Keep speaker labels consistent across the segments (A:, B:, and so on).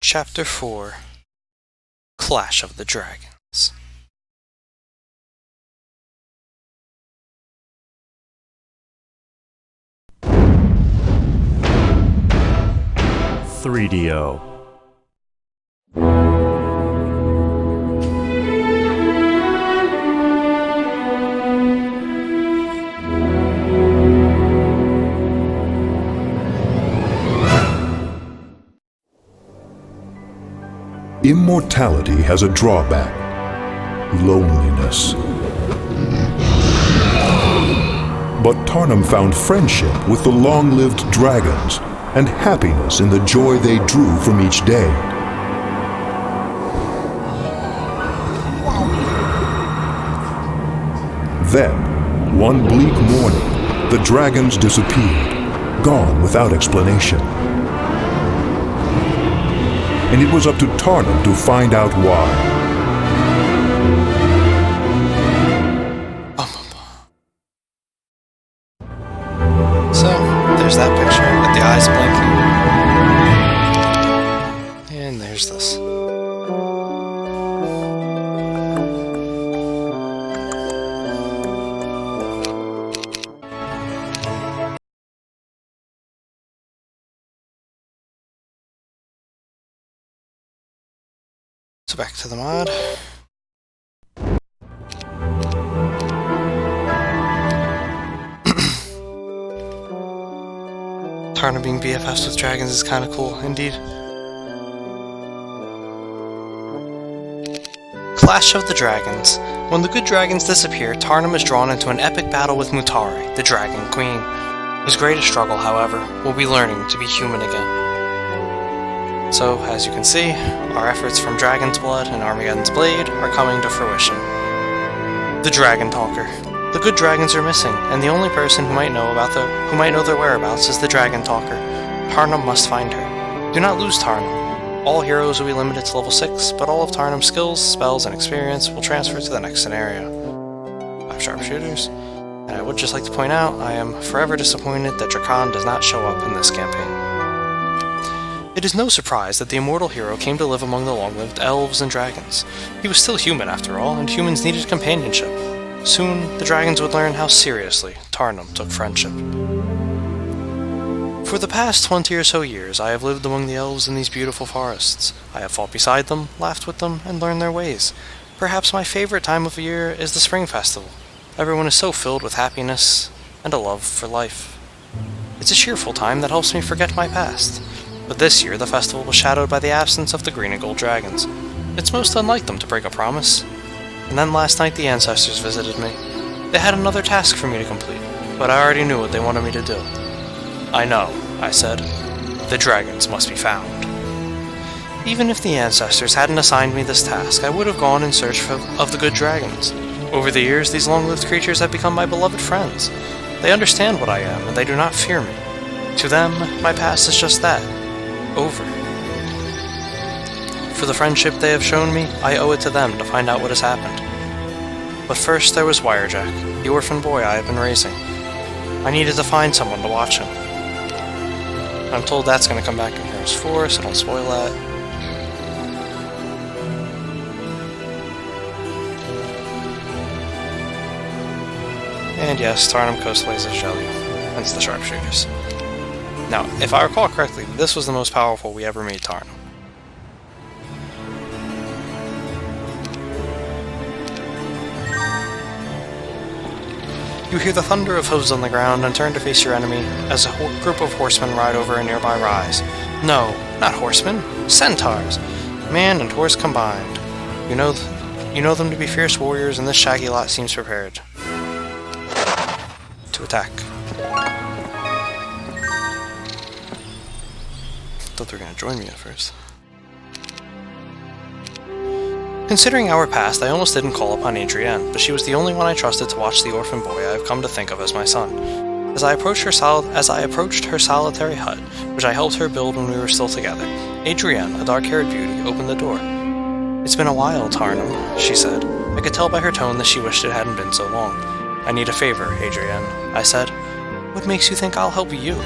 A: Chapter 4 Clash of the Dragons.
B: .3DO.
C: Immortality has a drawback: loneliness. But Tarnum found friendship with the long-lived dragons and happiness in the joy they drew from each day. Then, one bleak morning, the dragons disappeared, gone without explanation. And it was up to Tarnum to find out why.
A: So, there's that picture with the eyes blinking. And there's this. So back to the mod. Tarnum being BFFs with dragons is kinda cool, indeed. Clash of the Dragons. When the good dragons disappear, Tarnum is drawn into an epic battle with Mutari, the Dragon Queen. His greatest struggle, however, will be learning to be human again. So, as you can see, our efforts from Dragon's Blood and Armageddon's Blade are coming to fruition. The Dragon Talker. The good dragons are missing, and the only person who might know their whereabouts is the Dragon Talker. Tarnum must find her. Do not lose Tarnum. All heroes will be limited to level 6, but all of Tarnum's skills, spells, and experience will transfer to the next scenario. 5 sharpshooters. And I would just like to point out, I am forever disappointed that Drakan does not show up in this campaign. It is no surprise that the immortal hero came to live among the long-lived elves and dragons. He was still human after all, and humans needed companionship. Soon, the dragons would learn how seriously Tarnum took friendship. For the past 20 or so years, I have lived among the elves in these beautiful forests. I have fought beside them, laughed with them, and learned their ways. Perhaps my favorite time of year is the Spring Festival. Everyone is so filled with happiness and a love for life. It's a cheerful time that helps me forget my past. But this year, the festival was shadowed by the absence of the green and gold dragons. It's most unlike them to break a promise. And then last night the ancestors visited me. They had another task for me to complete, but I already knew what they wanted me to do. I know, I said. The dragons must be found. Even if the ancestors hadn't assigned me this task, I would have gone in search of the good dragons. Over the years, these long-lived creatures have become my beloved friends. They understand what I am, and they do not fear me. To them, my past is just that. Over. For the friendship they have shown me, I owe it to them to find out what has happened. But first there was Wirejack, the orphan boy I have been raising. I needed to find someone to watch him. I'm told that's going to come back in Heroes 4, so don't spoil that. And yes, Tarnum cosplays as Jelly, hence the sharpshooters. Now, if I recall correctly, this was the most powerful we ever made Tarnum. You hear the thunder of hooves on the ground and turn to face your enemy as a group of horsemen ride over a nearby rise. No, not horsemen, centaurs! Man and horse combined. You know them to be fierce warriors, and this shaggy lot seems prepared to attack. Thought they were going to join me at first. Considering our past, I almost didn't call upon Adrienne, but she was the only one I trusted to watch the orphan boy I have come to think of as my son. As I approached her solitary hut, which I helped her build when we were still together, Adrienne, a dark-haired beauty, opened the door. "It's been a while, Tarnum," she said. I could tell by her tone that she wished it hadn't been so long. "I need a favor, Adrienne," I said. "What makes you think I'll help you?"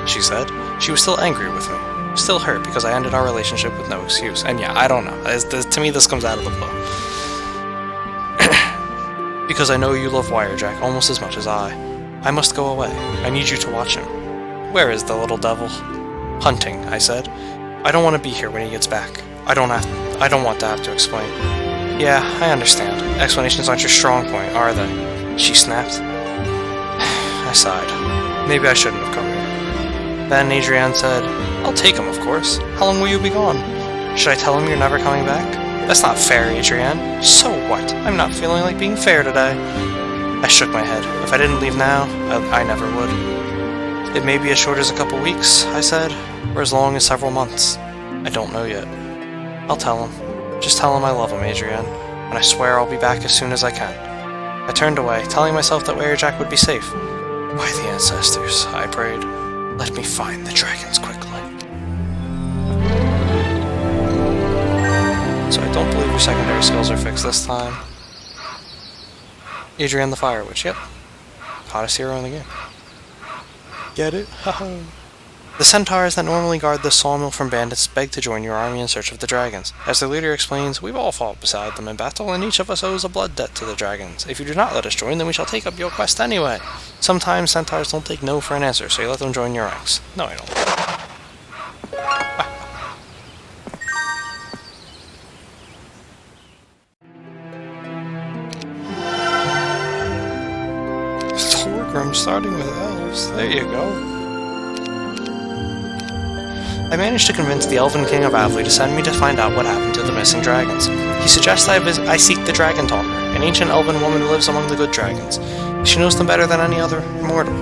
A: she said. She was still angry with me. Still hurt because I ended our relationship with no excuse. And yeah, I don't know. To me, this comes out of the blue. Because I know you love Wirejack almost as much as I. I must go away. I need you to watch him. Where is the little devil? Hunting, I said. I don't want to be here when he gets back. I don't want to have to explain. Yeah, I understand. Explanations aren't your strong point, are they? She snapped. I sighed. Maybe I shouldn't have come here. Then Adrienne said, I'll take him, of course. How long will you be gone? Should I tell him you're never coming back? That's not fair, Adrienne. So what? I'm not feeling like being fair today. I shook my head. If I didn't leave now, I never would. It may be as short as a couple weeks, I said, or as long as several months. I don't know yet. I'll tell him. Just tell him I love him, Adrienne, and I swear I'll be back as soon as I can. I turned away, telling myself that Wirejack would be safe. By the ancestors, I prayed. Let me find the dragons quickly. So I don't believe your secondary skills are fixed this time. Adrienne the Fire Witch, yep. Hottest hero in the game. Get it? Haha. The centaurs that normally guard the sawmill from bandits beg to join your army in search of the dragons. As the leader explains, we've all fought beside them in battle, and each of us owes a blood debt to the dragons. If you do not let us join, then we shall take up your quest anyway. Sometimes centaurs don't take no for an answer, so you let them join your ranks. No, I don't. Thorgrim starting with elves. There you go. I managed to convince the Elven King of Avley to send me to find out what happened to the missing dragons. He suggests I seek the Dragon Talker, an ancient elven woman who lives among the good dragons. She knows them better than any other mortal,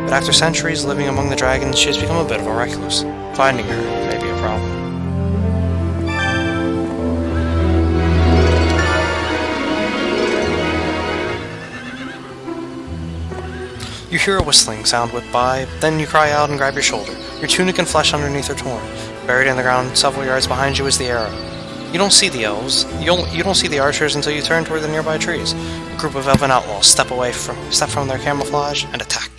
A: but after centuries living among the dragons, she has become a bit of a recluse. Finding her may be a problem. You hear a whistling sound whip by, then you cry out and grab your shoulder. Your tunic and flesh underneath are torn. Buried in the ground several yards behind you is the arrow. You don't see the elves. You don't see the archers until you turn toward the nearby trees. A group of elven outlaws step from their camouflage and attack.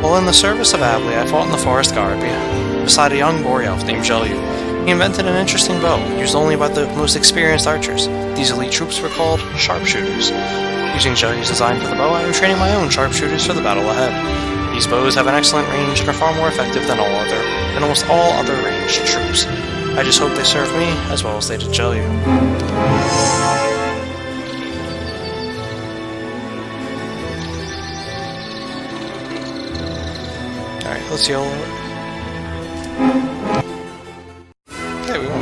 A: While in the service of Avley, I fought in the Forest Guard beside a young boar elf named Jelyu. He invented an interesting bow, used only by the most experienced archers. These elite troops were called sharpshooters. Using Jelyu's design for the bow, I am training my own sharpshooters for the battle ahead. These bows have an excellent range and are far more effective than almost all other ranged troops. I just hope they serve me as well as they did Jelyu. Alright, let's yell. Hey, we won.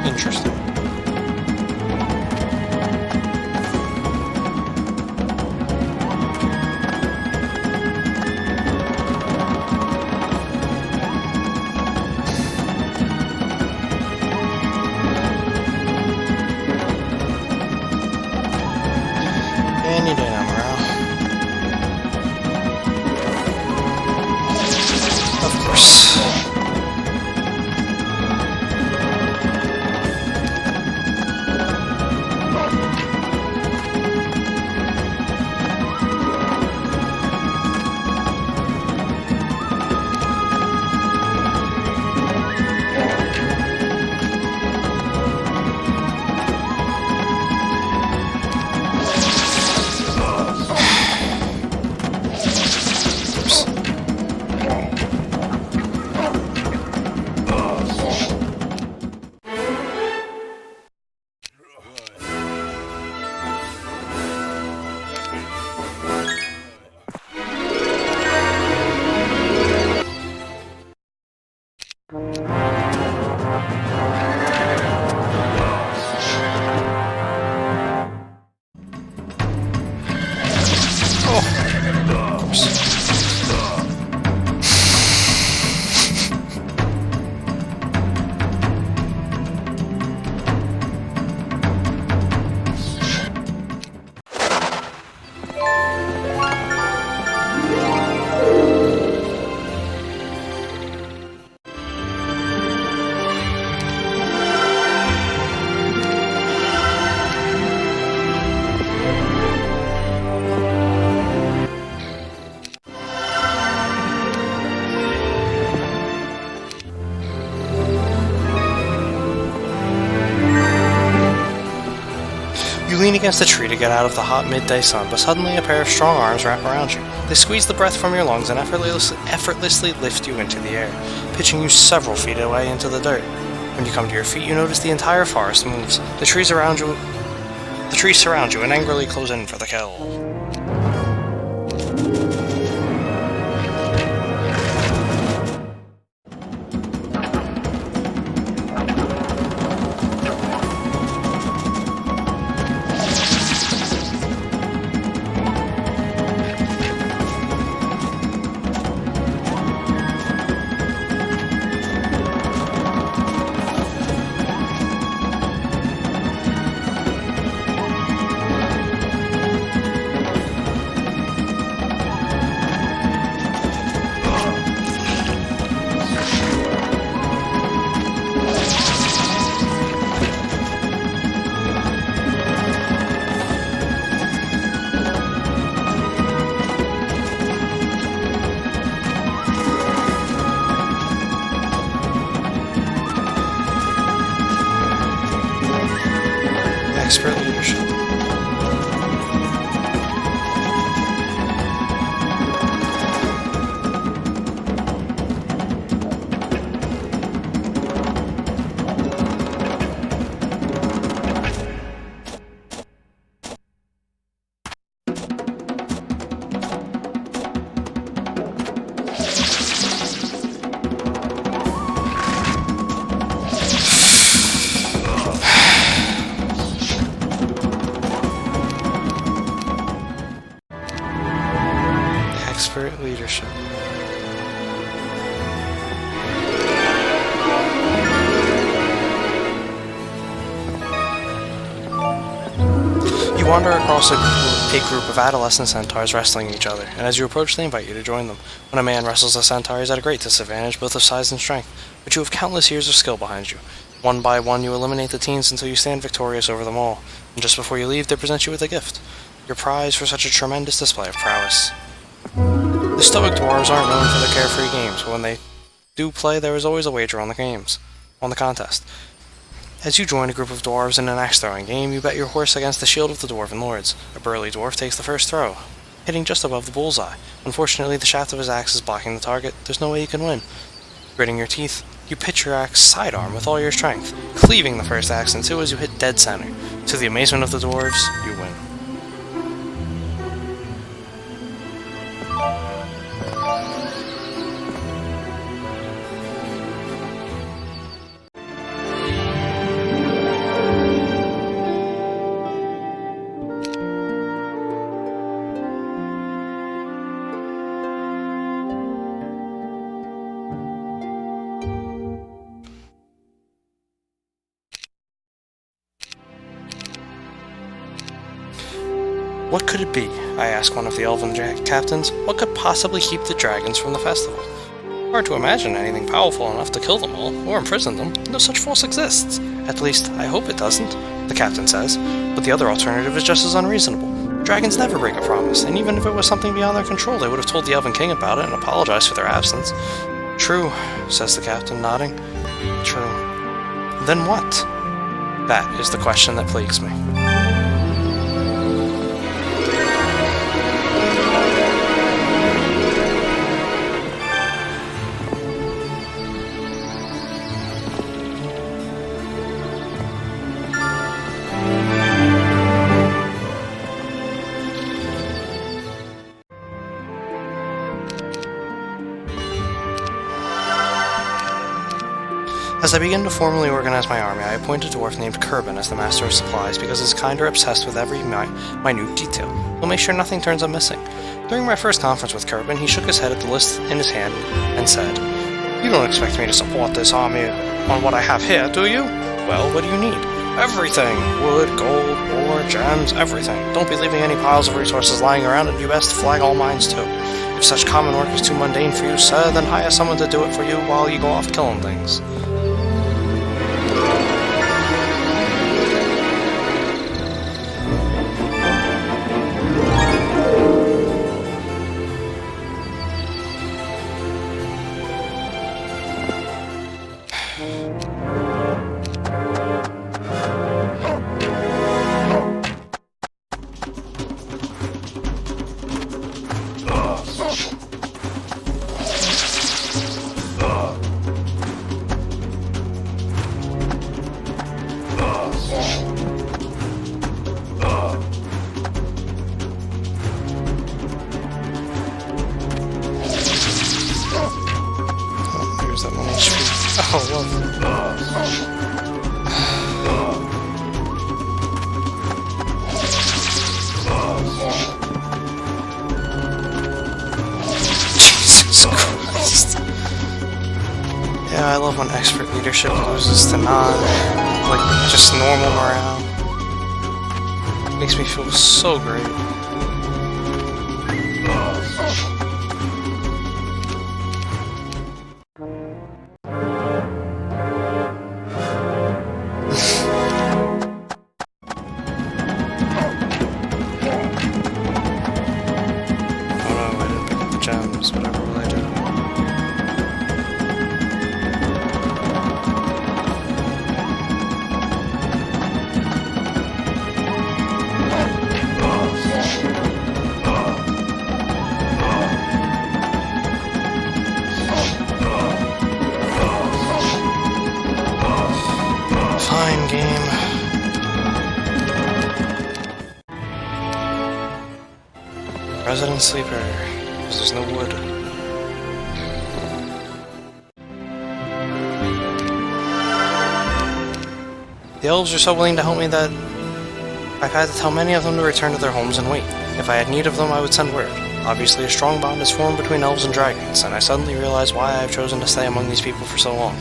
A: Interesting. And you did, Amaral. Of course. lean against a tree to get out of the hot midday sun, but suddenly a pair of strong arms wrap around you. They squeeze the breath from your lungs and effortlessly lift you into the air, pitching you several feet away into the dirt. When you come to your feet, you notice the entire forest moves. The trees surround you and angrily close in for the kill. Expert leadership. Expert leadership. You wander across a group of adolescent centaurs wrestling each other, and as you approach they invite you to join them. When a man wrestles a centaur, he is at a great disadvantage, both of size and strength, but you have countless years of skill behind you. One by one you eliminate the teens until you stand victorious over them all, and just before you leave they present you with a gift, your prize for such a tremendous display of prowess. The stoic dwarves aren't known for their carefree games, but when they do play, there is always a wager on the contest. As you join a group of dwarves in an axe-throwing game, you bet your horse against the shield of the dwarven lords. A burly dwarf takes the first throw, hitting just above the bullseye. Unfortunately, the shaft of his axe is blocking the target. There's no way you can win. Gritting your teeth, you pitch your axe sidearm with all your strength, cleaving the first axe in two as you hit dead center. To the amazement of the dwarves, you win. What could it be? I asked one of the elven captains. What could possibly keep the dragons from the festival? Hard to imagine anything powerful enough to kill them all, or imprison them. No such force exists. At least, I hope it doesn't, the captain says. But the other alternative is just as unreasonable. Dragons never break a promise, and even if it was something beyond their control, they would have told the Elven King about it and apologized for their absence. True, says the captain, nodding. True. Then what? That is the question that plagues me. As I begin to formally organize my army, I appoint a dwarf named Kerbin as the master of supplies because his kind are obsessed with every minute detail. He'll make sure nothing turns up missing. During my first conference with Kerbin, he shook his head at the list in his hand and said, "You don't expect me to support this army on what I have here, do you? Well, what do you need? Everything. Wood, gold, ore, gems, everything. Don't be leaving any piles of resources lying around, and you best flag all mines too. If such common work is too mundane for you, sir, then hire someone to do it for you while you go off killing things." Oh, love. Jesus Christ. Yeah, I love when expert leadership loses to like, just normal morale. Makes me feel so great. Gems, whatever will I do? Fine game. Resident sleeper, because there's no wood. The elves are so willing to help me that I've had to tell many of them to return to their homes and wait. If I had need of them, I would send word. Obviously, a strong bond is formed between elves and dragons, and I suddenly realized why I have chosen to stay among these people for so long.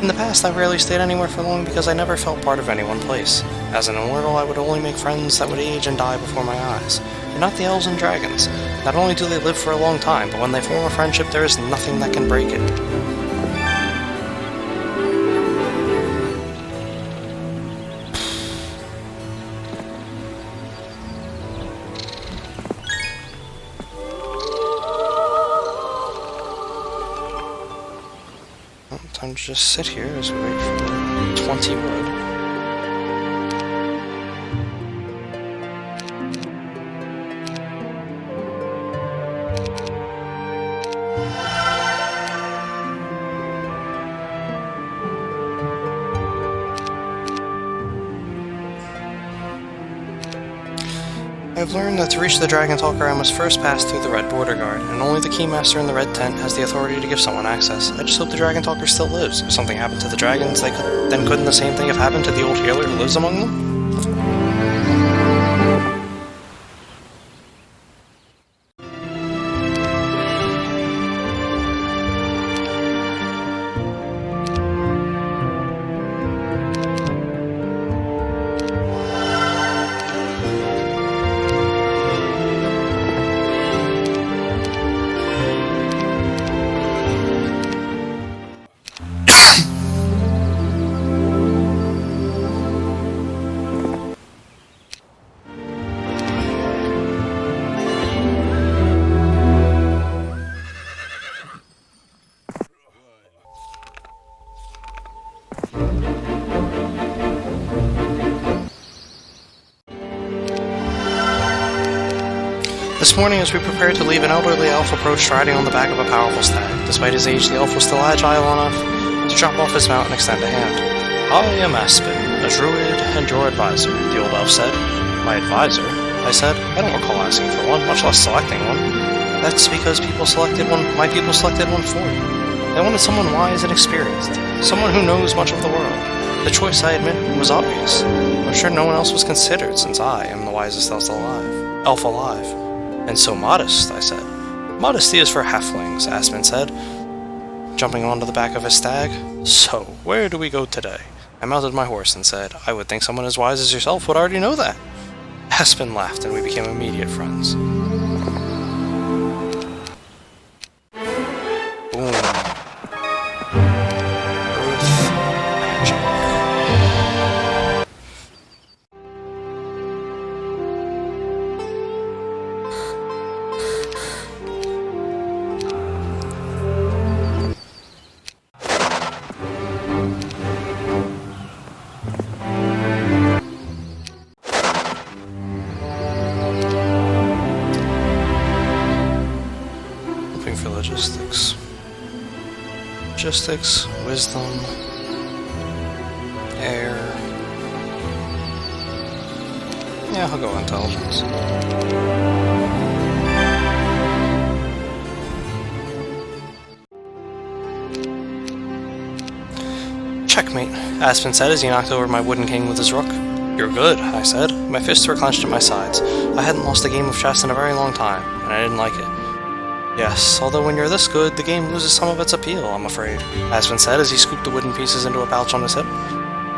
A: In the past, I rarely stayed anywhere for long because I never felt part of any one place. As an immortal, I would only make friends that would age and die before my eyes. And not the elves and dragons. Not only do they live for a long time, but when they form a friendship, there is nothing that can break it. Well, time to just sit here as we wait for 20 wood. I've learned that to reach the Dragon Talker I must first pass through the Red Border Guard, and only the Keymaster in the Red Tent has the authority to give someone access. I just hope the Dragon Talker still lives. If something happened to the dragons, then couldn't the same thing have happened to the old healer who lives among them? This morning, as we prepared to leave, an elderly elf approached riding on the back of a powerful stag. Despite his age, the elf was still agile enough to drop off his mount and extend a hand. I am Aspen, a druid and your advisor, the old elf said. My advisor? I said. I don't recall asking for one, much less selecting one. That's because my people selected one for you. They wanted someone wise and experienced, someone who knows much of the world. The choice, I admit, was obvious. I'm sure no one else was considered, since I am the wisest elf alive. And so modest, I said. Modesty is for halflings, Aspen said, jumping onto the back of his stag. So, where do we go today? I mounted my horse and said, I would think someone as wise as yourself would already know that. Aspen laughed and we became immediate friends. Boom. Earth magic. For logistics, wisdom, air. Yeah, I'll go intelligence. Checkmate, Aspen said as he knocked over my wooden king with his rook. You're good, I said. My fists were clenched at my sides. I hadn't lost a game of chess in a very long time, and I didn't like it. Yes, although when you're this good, the game loses some of its appeal, I'm afraid, Aspen said as he scooped the wooden pieces into a pouch on his hip.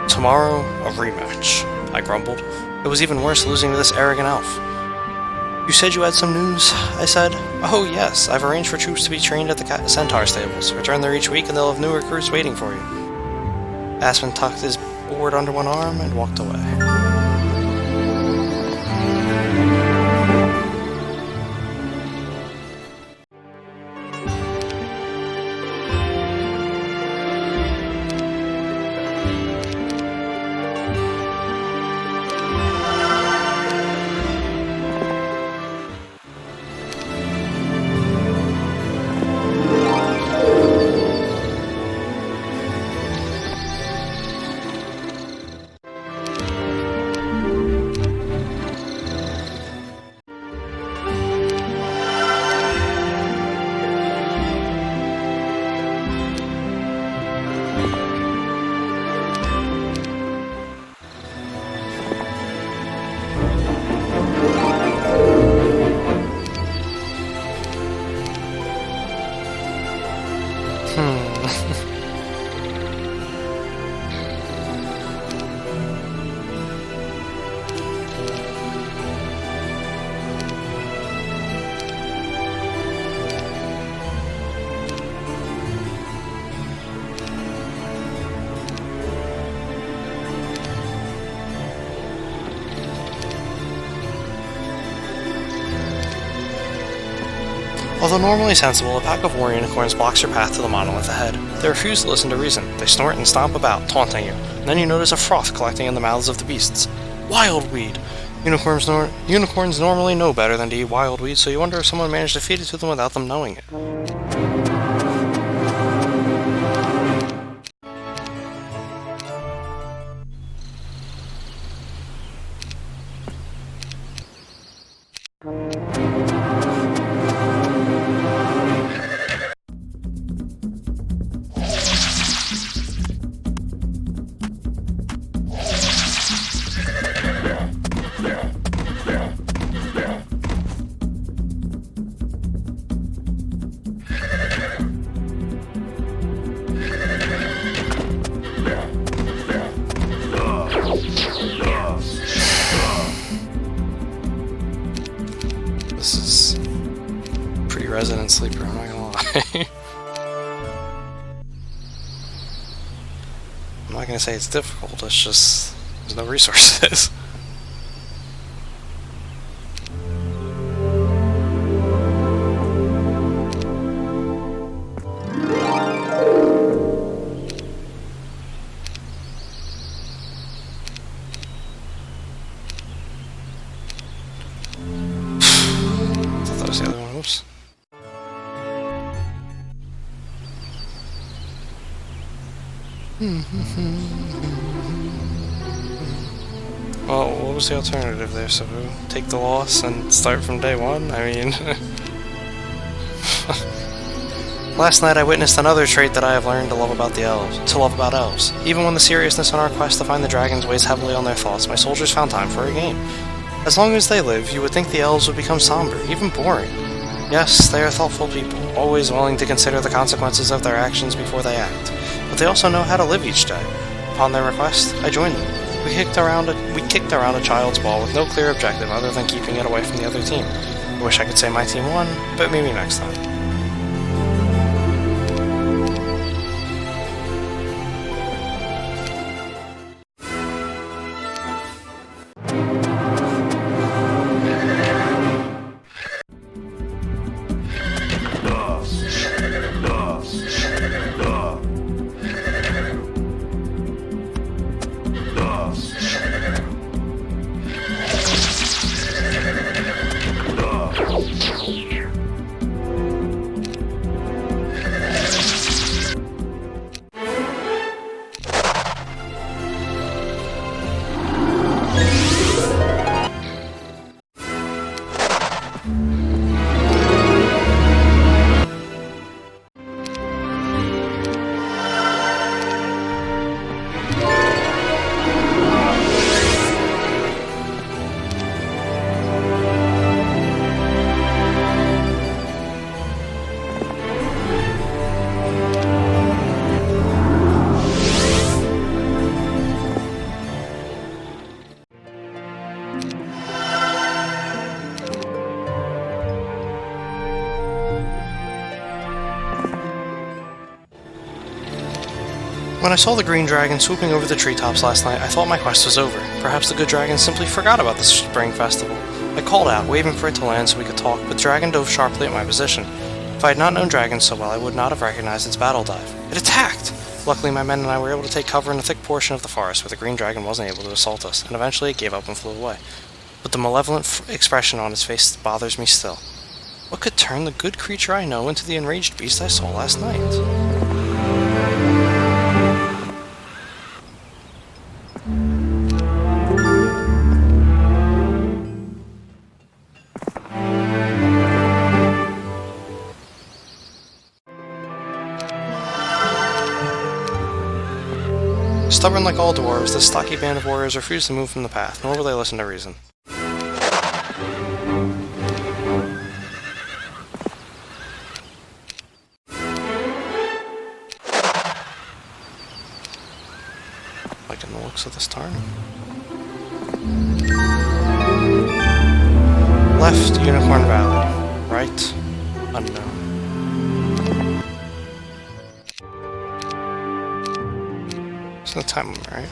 A: Tomorrow, a rematch, I grumbled. It was even worse losing to this arrogant elf. You said you had some news, I said. Oh yes, I've arranged for troops to be trained at the centaur stables. Return there each week and they'll have new recruits waiting for you. Aspen tucked his board under one arm and walked away. Although normally sensible, a pack of warrior unicorns blocks your path to the monolith ahead. They refuse to listen to reason. They snort and stomp about, taunting you. And then you notice a froth collecting in the mouths of the beasts. Wildweed! Unicorns normally know better than to eat wildweed, so you wonder if someone managed to feed it to them without them knowing it. This is pretty Resident Sleeper, I'm not gonna lie. I'm not gonna say it's difficult, it's just there's no resources. The other one. Oops. Well, what was the alternative there, Sabu? Take the loss and start from day one? I mean... Last night I witnessed another trait that I have learned to love about elves. Even when the seriousness on our quest to find the dragons weighs heavily on their thoughts, my soldiers found time for a game. As long as they live, you would think the elves would become somber, even boring. Yes, they are thoughtful people, always willing to consider the consequences of their actions before they act. But they also know how to live each day. Upon their request, I joined them. We kicked around a child's ball with no clear objective other than keeping it away from the other team. I wish I could say my team won, but maybe next time. When I saw the green dragon swooping over the treetops last night, I thought my quest was over. Perhaps the good dragon simply forgot about the spring festival. I called out, waving for it to land so we could talk, but the dragon dove sharply at my position. If I had not known dragons so well, I would not have recognized its battle dive. It attacked! Luckily, my men and I were able to take cover in a thick portion of the forest where the green dragon wasn't able to assault us, and eventually it gave up and flew away. But the malevolent expression on its face bothers me still. What could turn the good creature I know into the enraged beast I saw last night? Stubborn like all dwarves, this stocky band of warriors refused to move from the path, nor will they listen to reason. Liking the looks of this tarn. Left, Unicorn Valley. Right, unknown. It's no time limit, right?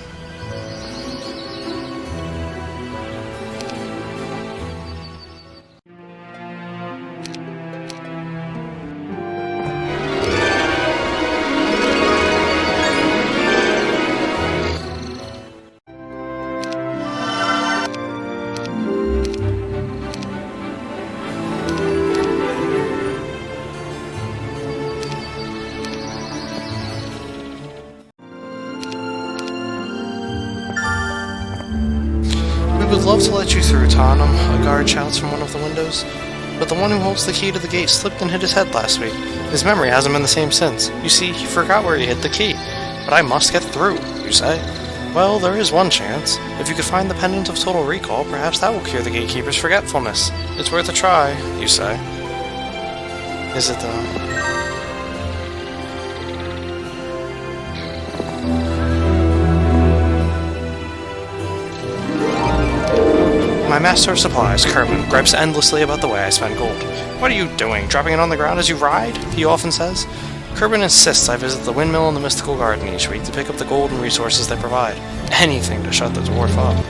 A: We would love to let you through, Tanum, a guard shouts from one of the windows. But the one who holds the key to the gate slipped and hit his head last week. His memory hasn't been the same since. You see, he forgot where he hid the key. But I must get through, you say. Well, there is one chance. If you could find the pendant of total recall, perhaps that will cure the gatekeeper's forgetfulness. It's worth a try, you say. Is it though? My master of supplies, Kerman, gripes endlessly about the way I spend gold. What are you doing, dropping it on the ground as you ride? He often says. Kerman insists I visit the windmill and the mystical garden each week to pick up the gold and resources they provide. Anything to shut the dwarf up.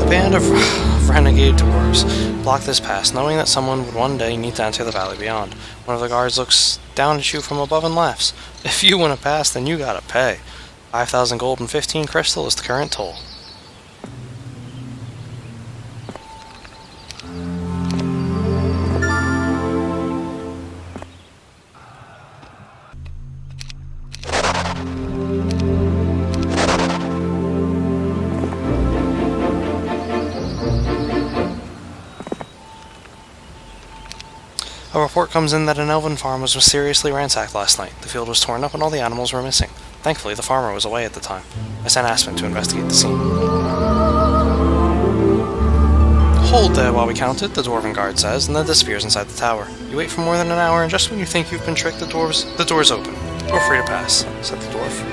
A: Band of renegade dwarves block this pass, knowing that someone would one day need to enter the valley beyond. One of the guards looks down at you from above and laughs. If you want to pass, then you gotta pay. 5,000 gold and 15 crystal is the current toll. A report comes in that an elven farm was mysteriously ransacked last night. The field was torn up and all the animals were missing. Thankfully, the farmer was away at the time. I sent Aspen to investigate the scene. Hold there while we count it, the dwarven guard says, and then disappears inside the tower. You wait for more than an hour, and just when you think you've been tricked, the doors open. You're free to pass, said the dwarf.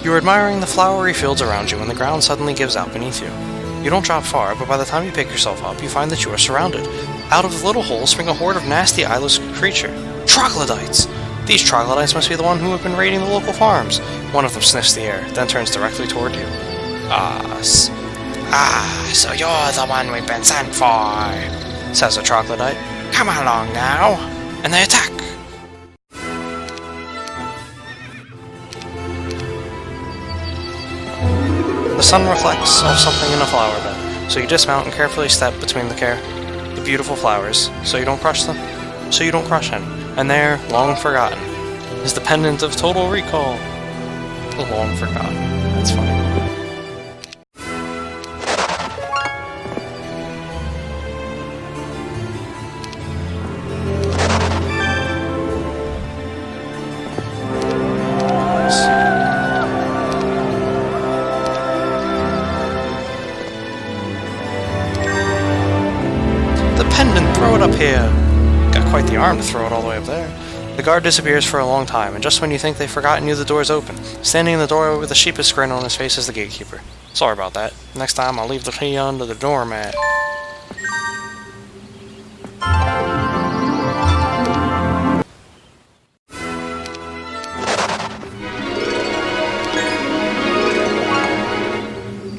A: You are admiring the flowery fields around you when the ground suddenly gives out beneath you. You don't drop far, but by the time you pick yourself up, you find that you are surrounded. Out of the little hole spring a horde of nasty eyeless creature. Troglodytes! These troglodytes must be the one who have been raiding the local farms. One of them sniffs the air, then turns directly toward you. So you're the one we've been sent for, says a troglodyte. Come along now. And they attack. The sun reflects off something in a flower bed, so you dismount and carefully step between the beautiful flowers, so you don't crush them, so you don't crush any. And there, long forgotten, is the pendant of total recall. Long forgotten. That's funny. pendant, throw it up here! Got quite the arm to throw it all the way up there. The guard disappears for a long time, and just when you think they've forgotten you, the door's open. Standing in the doorway with a sheepish grin on his face is the gatekeeper. Sorry about that. Next time I'll leave the key under the doormat.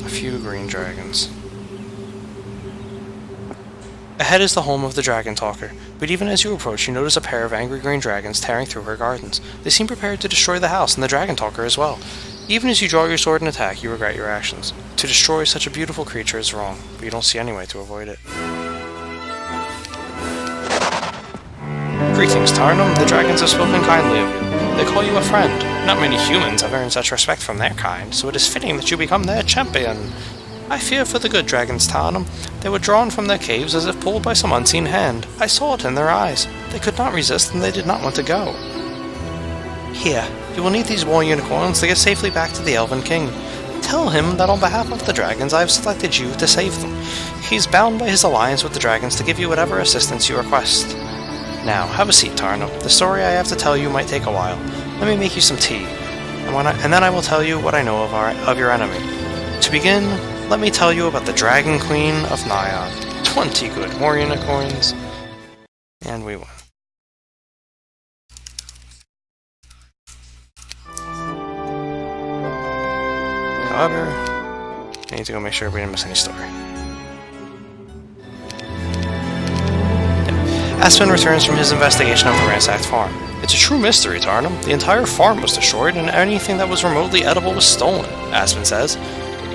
A: A few green dragons. Ahead is the home of the Dragon Talker, but even as you approach, you notice a pair of angry green dragons tearing through her gardens. They seem prepared to destroy the house and the Dragon Talker as well. Even as you draw your sword and attack, you regret your actions. To destroy such a beautiful creature is wrong, but you don't see any way to avoid it. Greetings, Tarnum. The dragons have spoken kindly of you. They call you a friend. Not many humans have earned such respect from their kind, so it is fitting that you become their champion. I fear for the good dragons, Tarnum. They were drawn from their caves as if pulled by some unseen hand. I saw it in their eyes. They could not resist, and they did not want to go. Here, you will need these war unicorns to get safely back to the Elven King. Tell him that on behalf of the dragons I have selected you to save them. He's bound by his alliance with the dragons to give you whatever assistance you request. Now, have a seat, Tarnum. The story I have to tell you might take a while. Let me make you some tea, and then I will tell you what I know of your enemy. To begin, let me tell you about the Dragon Queen of Nyan. 20 good war unicorns. And we win. However, I need to go make sure we didn't miss any story. Aspen returns from his investigation of the ransacked farm. It's a true mystery, Tarnum. The entire farm was destroyed, and anything that was remotely edible was stolen, Aspen says.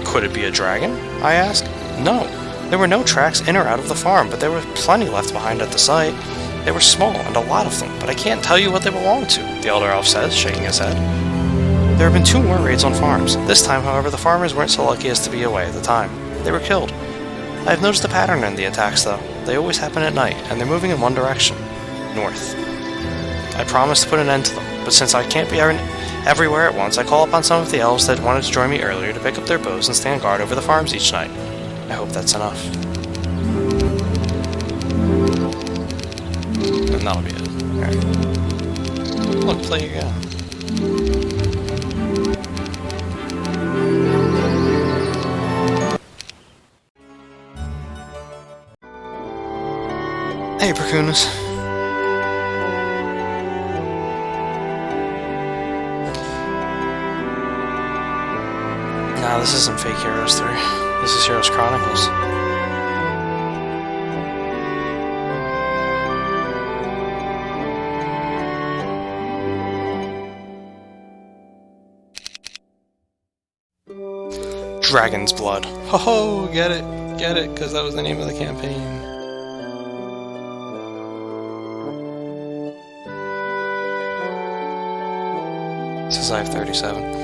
A: Could it be a dragon? I ask. No. There were no tracks in or out of the farm, but there were plenty left behind at the site. They were small, and a lot of them, but I can't tell you what they belonged to, the Elder Elf says, shaking his head. There have been 2 more raids on farms. This time, however, the farmers weren't so lucky as to be away at the time. They were killed. I have noticed a pattern in the attacks, though. They always happen at night, and they're moving in one direction. North. I promised to put an end to them, but since I can't be everywhere at once, I call upon some of the elves that wanted to join me earlier to pick up their bows and stand guard over the farms each night. I hope that's enough. And that'll be it. Alright. Look, play again. Hey, Prakunas. Nah, this isn't Fake Heroes 3. This is Heroes Chronicles. Dragon's Blood. Ho ho! Get it! Get it, because that was the name of the campaign. This is I have 37.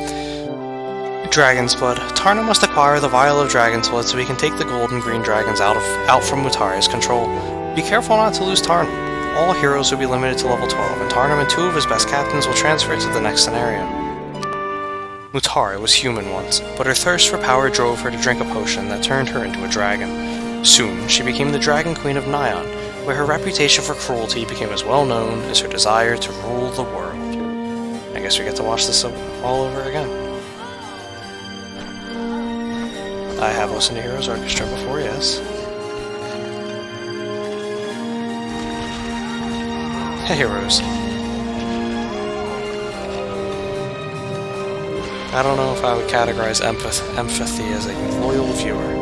A: Dragon's Blood. Tarna must acquire the vial of Dragon's Blood so we can take the gold and green dragons out from Mutari's control. Be careful not to lose Tarna. All heroes will be limited to level 12, and Tarnum and 2 of his best captains will transfer to the next scenario. Mutari was human once, but her thirst for power drove her to drink a potion that turned her into a dragon. Soon, she became the Dragon Queen of Nyan, where her reputation for cruelty became as well known as her desire to rule the world. I guess we get to watch this all over again. I have listened to Heroes Orchestra before, yes. Hey, Heroes. I don't know if I would categorize empathy as a loyal viewer.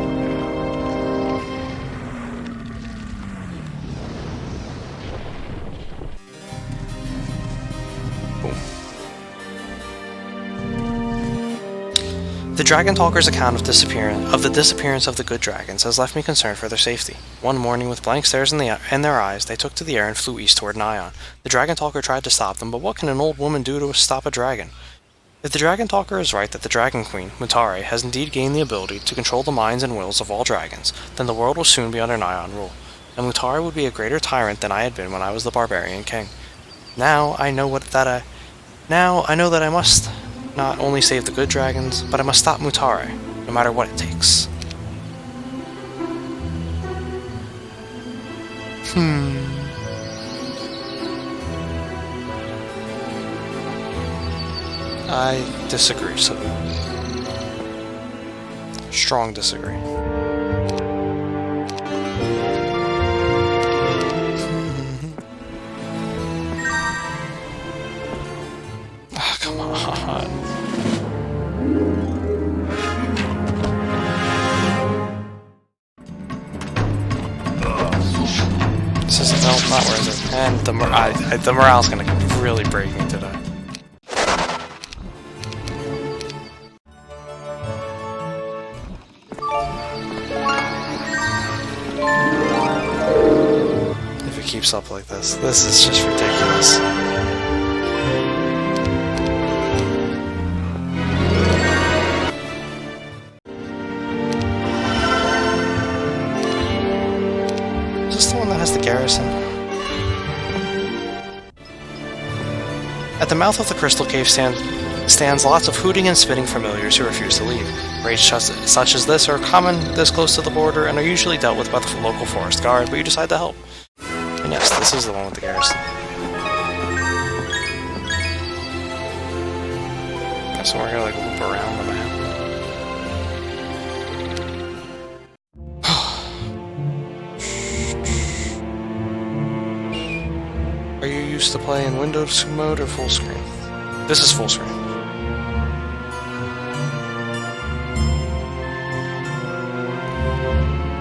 A: The Dragon Talker's account of the disappearance of the good dragons has left me concerned for their safety. One morning, with blank stares in their eyes, they took to the air and flew east toward Nyan. The Dragon Talker tried to stop them, but what can an old woman do to stop a dragon? If the Dragon Talker is right that the Dragon Queen, Mutari, has indeed gained the ability to control the minds and wills of all dragons, then the world will soon be under Nyan rule, and Mutari would be a greater tyrant than I had been when I was the Barbarian King. Now I know that I must not only save the good dragons, but I must stop Mutari, no matter what it takes. I disagree, so strong disagree. Oh, come on. This isn't not worth it. And the morale's gonna really break me today. If it keeps up like this is just ridiculous. Is this the one that has the garrison? At the mouth of the crystal cave stands lots of hooting and spitting familiars who refuse to leave. Raids such as this are common this close to the border and are usually dealt with by the local forest guard, but you decide to help. And yes, this is the one with the garrison. So we're gonna like loop around the map. Are you used to play in Windows mode or full screen? This is full screen.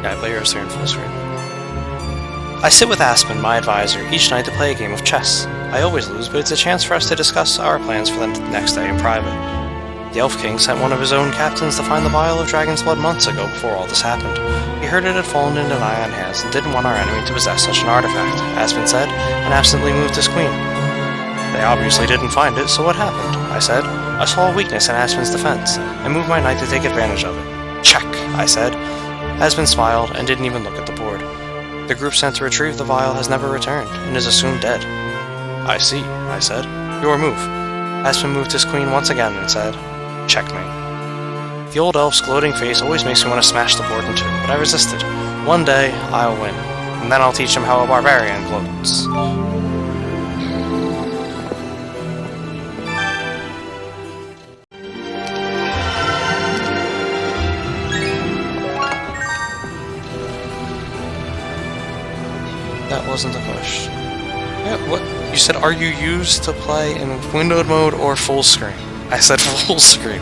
A: Yeah, I play yours here in full screen. I sit with Aspen, my advisor, each night to play a game of chess. I always lose, but it's a chance for us to discuss our plans for the next day in private. The Elf King sent one of his own captains to find the vial of dragon's blood months ago before all this happened. He heard it had fallen into Nyan hands and didn't want our enemy to possess such an artifact, Aspen said, and absently moved his queen. They obviously didn't find it, so what happened? I said. I saw a weakness in Aspen's defense. I moved my knight to take advantage of it. Check, I said. Aspen smiled and didn't even look at the board. The group sent to retrieve the vial has never returned, and is assumed dead. I see, I said. Your move. Aspen moved his queen once again and said, checkmate. The old elf's gloating face always makes me want to smash the board in two, but I resisted. One day, I'll win, and then I'll teach him how a barbarian gloats. That wasn't the question. Yeah, what? You said, are you used to play in windowed mode or full screen? I said full screen.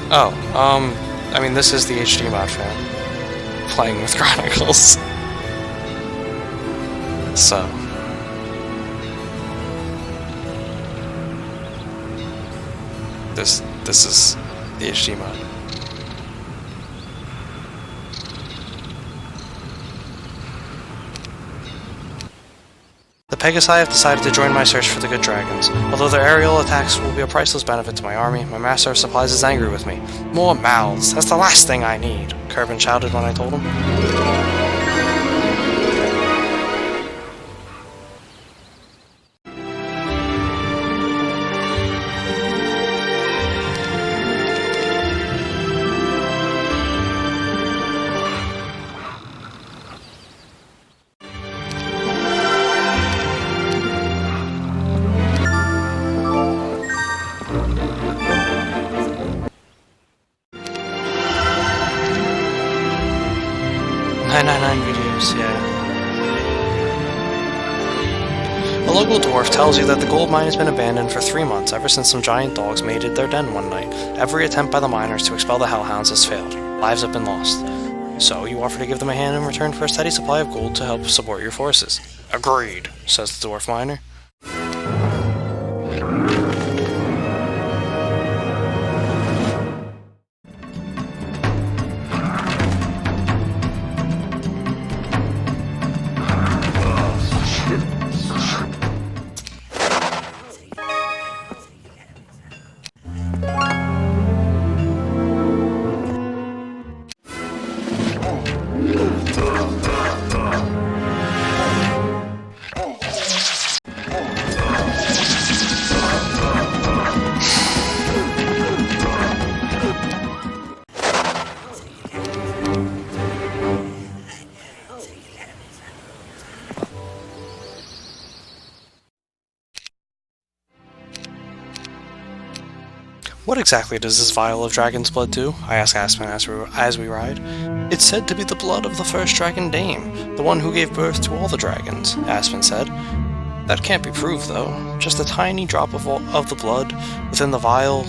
A: Oh, I mean, this is the HD mod fan. Playing with Chronicles. So. This is the HD mod. The Pegasi have decided to join my search for the good dragons. Although their aerial attacks will be a priceless benefit to my army, my master of supplies is angry with me. More mouths, that's the last thing I need, Kerbin shouted when I told him. Videos, yeah. A local dwarf tells you that the gold mine has been abandoned for 3 months ever since some giant dogs mated their den one night. Every attempt by the miners to expel the hellhounds has failed. Lives have been lost. So you offer to give them a hand in return for a steady supply of gold to help support your forces. Agreed, says the dwarf miner. What exactly does this vial of dragon's blood do? I ask Aspen as we ride. It's said to be the blood of the first dragon dame, the one who gave birth to all the dragons, Aspen said. That can't be proved, though. Just a tiny drop of the blood within the vial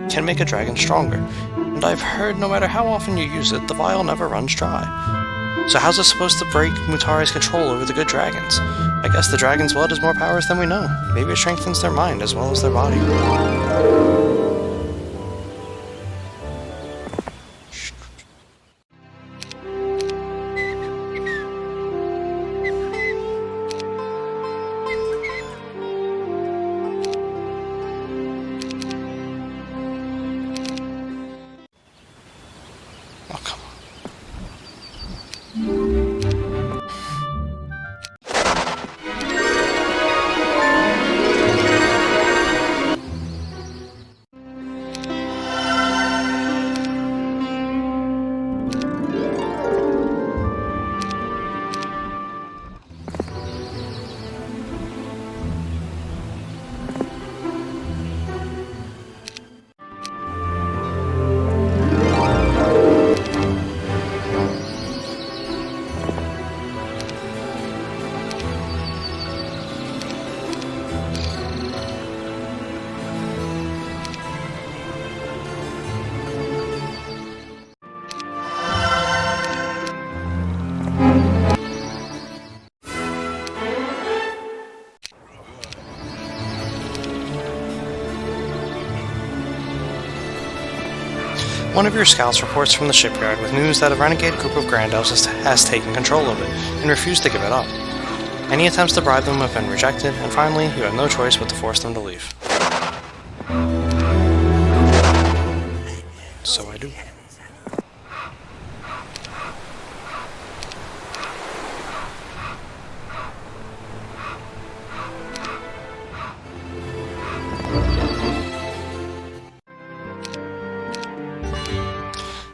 A: can make a dragon stronger, and I've heard no matter how often you use it, the vial never runs dry. So how's it supposed to break Mutari's control over the good dragons? I guess the dragon's blood has more powers than we know. Maybe it strengthens their mind as well as their body. Oh, come on. One of your scouts reports from the shipyard with news that a renegade group of Grand Elves has taken control of it and refused to give it up. Any attempts to bribe them have been rejected, and finally, you have no choice but to force them to leave. So I do.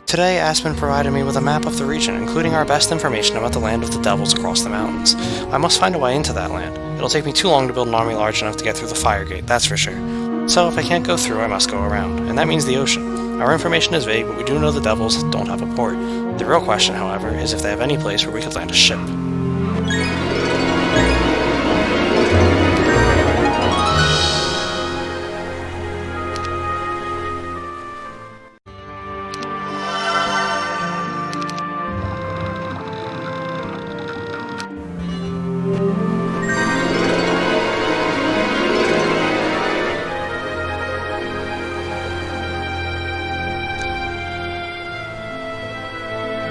A: Today, Aspen provided me with a map of the region, including our best information about the land of the devils across the mountains. I must find a way into that land. It'll take me too long to build an army large enough to get through the fire gate, that's for sure. So if I can't go through, I must go around, and that means the ocean. Our information is vague, but we do know the devils don't have a port. The real question, however, is if they have any place where we could land a ship.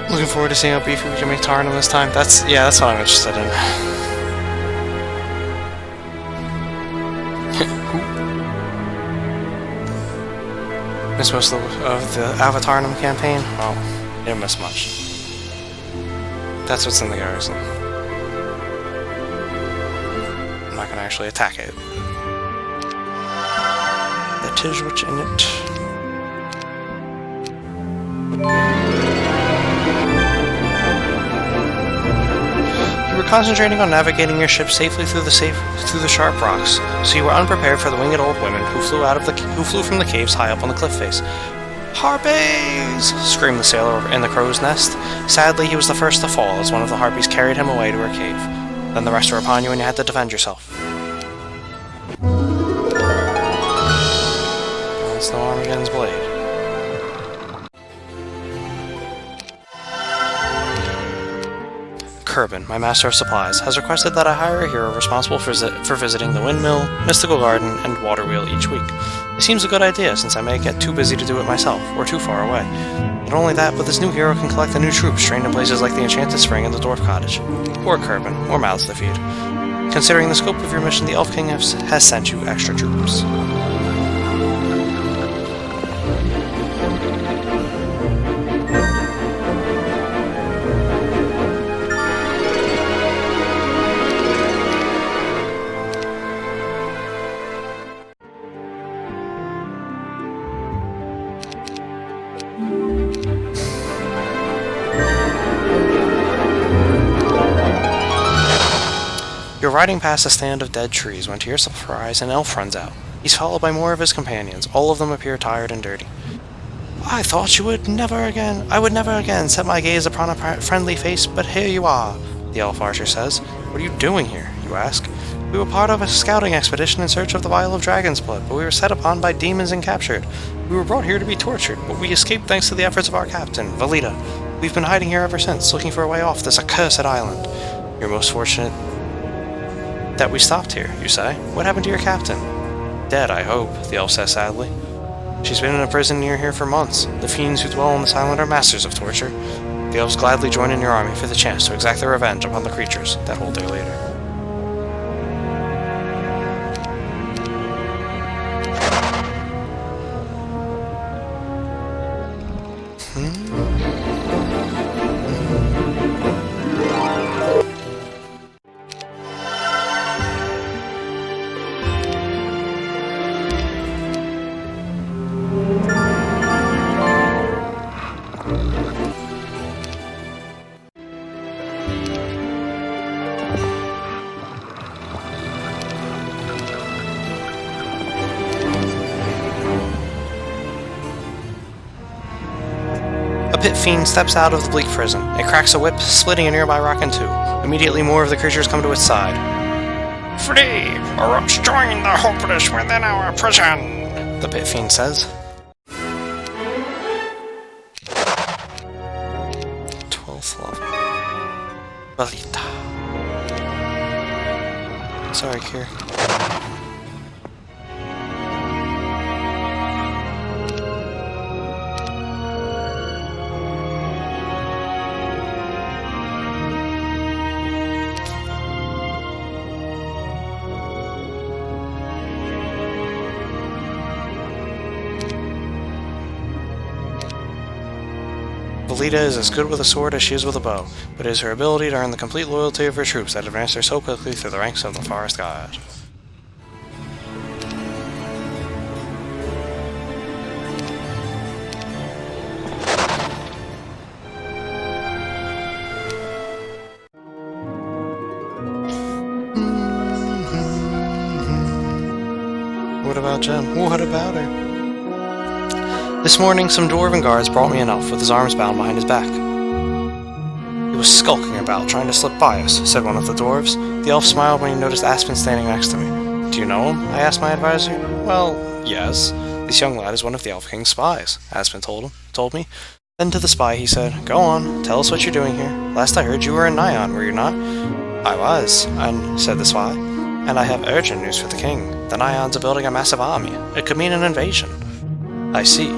A: Looking forward to seeing how beefy we can make Tarnum this time. That's what I'm interested in. Miss most of the Avatarnum campaign? Well, you didn't miss much. That's what's in the garrison. I'm not gonna actually attack it. That is what's in it. You were concentrating on navigating your ship safely through the sharp rocks, so you were unprepared for the winged old women who flew from the caves high up on the cliff face. "Harpies!" screamed the sailor in the crow's nest. Sadly, he was the first to fall as one of the harpies carried him away to her cave. Then the rest were upon you and you had to defend yourself. That's no Armageddon's blade. Kerbin, my master of supplies, has requested that I hire a hero responsible for visiting the windmill, mystical garden, and water wheel each week. It seems a good idea since I may get too busy to do it myself, or too far away. Not only that, but this new hero can collect the new troops trained in places like the Enchanted Spring and the Dwarf Cottage. Or Kerbin, more mouths to feed. Considering the scope of your mission, the Elf King has sent you extra troops. You're riding past a stand of dead trees when to your surprise an elf runs out. He's followed by more of his companions. All of them appear tired and dirty. I thought I would never again set my gaze upon a friendly face, but here you are, the elf archer says. What are you doing here, you ask? We were part of a scouting expedition in search of the vial of dragon's blood, but we were set upon by demons and captured. We were brought here to be tortured, but we escaped thanks to the efforts of our captain, Valita. We've been hiding here ever since, looking for a way off this accursed island. You're most fortunate that we stopped here, you say. What happened to your captain? Dead, I hope, the elf says sadly. She's been in a prison near here for months. The fiends who dwell on this island are masters of torture. The elves gladly join in your army for the chance to exact their revenge upon the creatures that hold their leader. A pit fiend steps out of the bleak prison. It cracks a whip, splitting a nearby rock in two. Immediately more of the creatures come to its side. Flee, or else join the hopeless within our prison, the pit fiend says. 12th level. Valita. Sorry, Kier. Valita is as good with a sword as she is with a bow, but it is her ability to earn the complete loyalty of her troops that advanced her so quickly through the ranks of the Forest Guard. What about Jem? What about her? This morning, some dwarven guards brought me an elf with his arms bound behind his back. He was skulking about, trying to slip by us, said one of the dwarves. The elf smiled when he noticed Aspen standing next to me. Do you know him? I asked my advisor. Well, yes. This young lad is one of the Elf King's spies, Aspen told me. Then to the spy he said, Go on, tell us what you're doing here. Last I heard you were in Nyan, were you not? I was, said the spy. And I have urgent news for the king. The Nyans are building a massive army. It could mean an invasion. I see.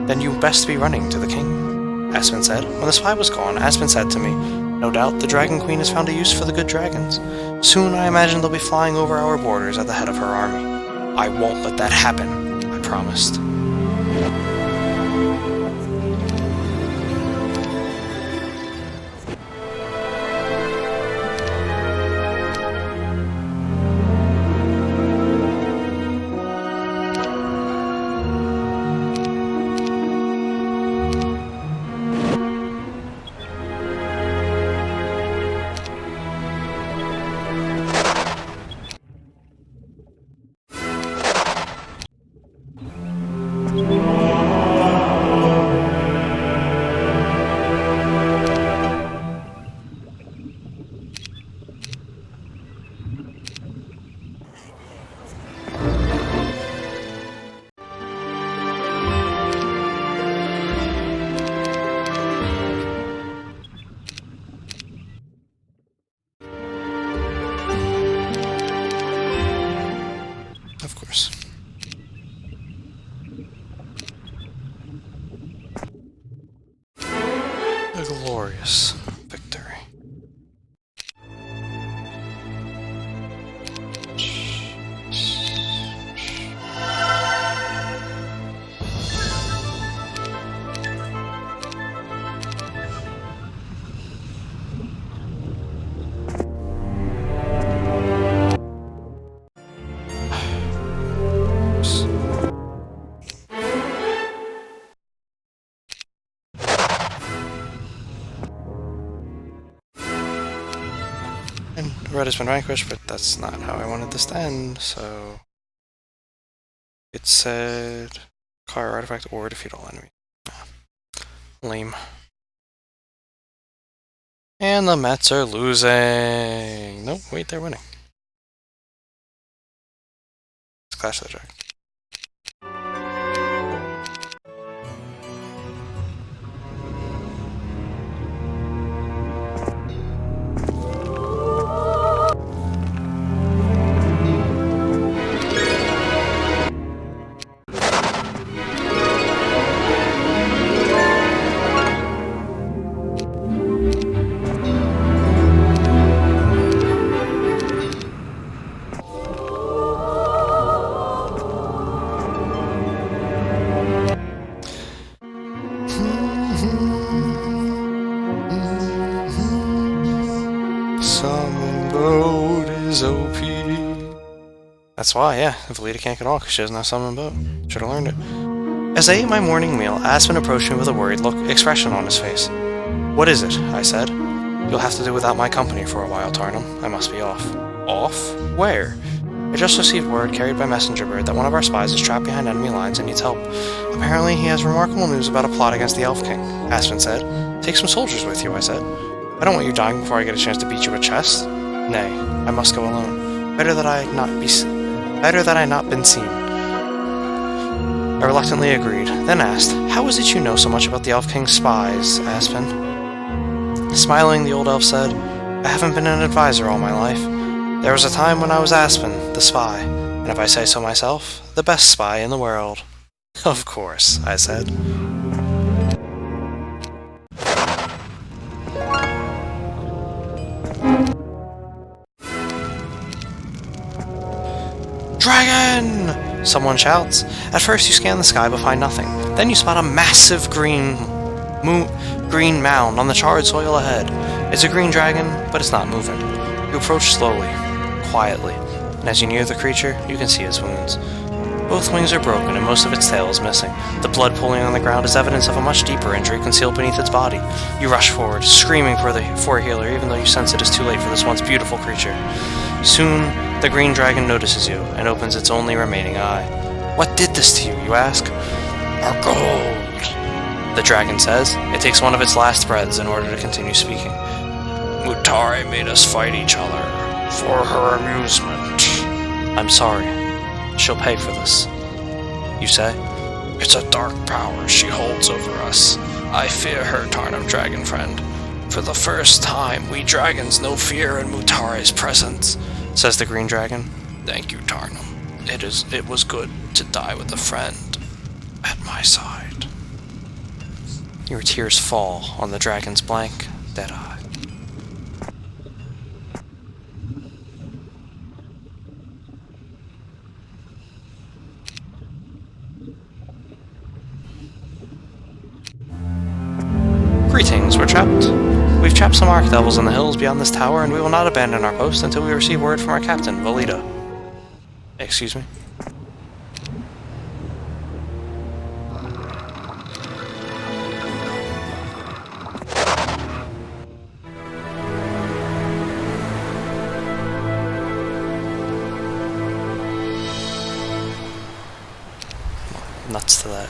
A: Then you best be running to the king, Aspen said. When the spy was gone, Aspen said to me, No doubt the Dragon Queen has found a use for the good dragons. Soon I imagine they'll be flying over our borders at the head of her army. I won't let that happen, I promised. Of course. A glorious victory. And Red has been vanquished, but that's not how I wanted this to end, so... It said acquire artifact or defeat all enemies. Lame. And the Mets are losing. Nope, wait, they're winning. Let's Clash of the Dragon. Summon boat is OP. That's why, yeah. Valita can't get all because she doesn't have summon boat. Should have learned it. As I ate my morning meal, Aspen approached me with a worried expression on his face. What is it? I said. You'll have to do without my company for a while, Tarnum. I must be off. Off? Where? I just received word carried by messenger bird that one of our spies is trapped behind enemy lines and needs help. Apparently he has remarkable news about a plot against the Elf King, Aspen said. Take some soldiers with you, I said. I don't want you dying before I get a chance to beat you with chess. Nay, I must go alone. Better that I not been seen. I reluctantly agreed, then asked, How is it you know so much about the Elf King's spies, Aspen? Smiling, the old elf said, I haven't been an advisor all my life. There was a time when I was Aspen, the spy, and if I say so myself, the best spy in the world. Of course, I said. Dragon! Someone shouts. At first you scan the sky but find nothing. Then you spot a massive green mound on the charred soil ahead. It's a green dragon, but it's not moving. You approach slowly, quietly, and as you near the creature, you can see its wounds. Both wings are broken and most of its tail is missing. The blood pooling on the ground is evidence of a much deeper injury concealed beneath its body. You rush forward, screaming for a healer, even though you sense it is too late for this once beautiful creature. Soon, the green dragon notices you and opens its only remaining eye. What did this to you, you ask? Our gold, the dragon says. It takes one of its last breaths in order to continue speaking. Mutare made us fight each other for her amusement. I'm sorry. She'll pay for this. You say? It's a dark power she holds over us. I fear her, Tarnum dragon friend. For the first time, we dragons know fear in Mutare's presence, says the green dragon. Thank you, Tarnum. It was good to die with a friend at my side. Your tears fall on the dragon's blank, dead eye. Greetings, we're trapped. We've trapped some archdevils in the hills beyond this tower, and we will not abandon our post until we receive word from our captain, Valita. Excuse me? Nuts to that.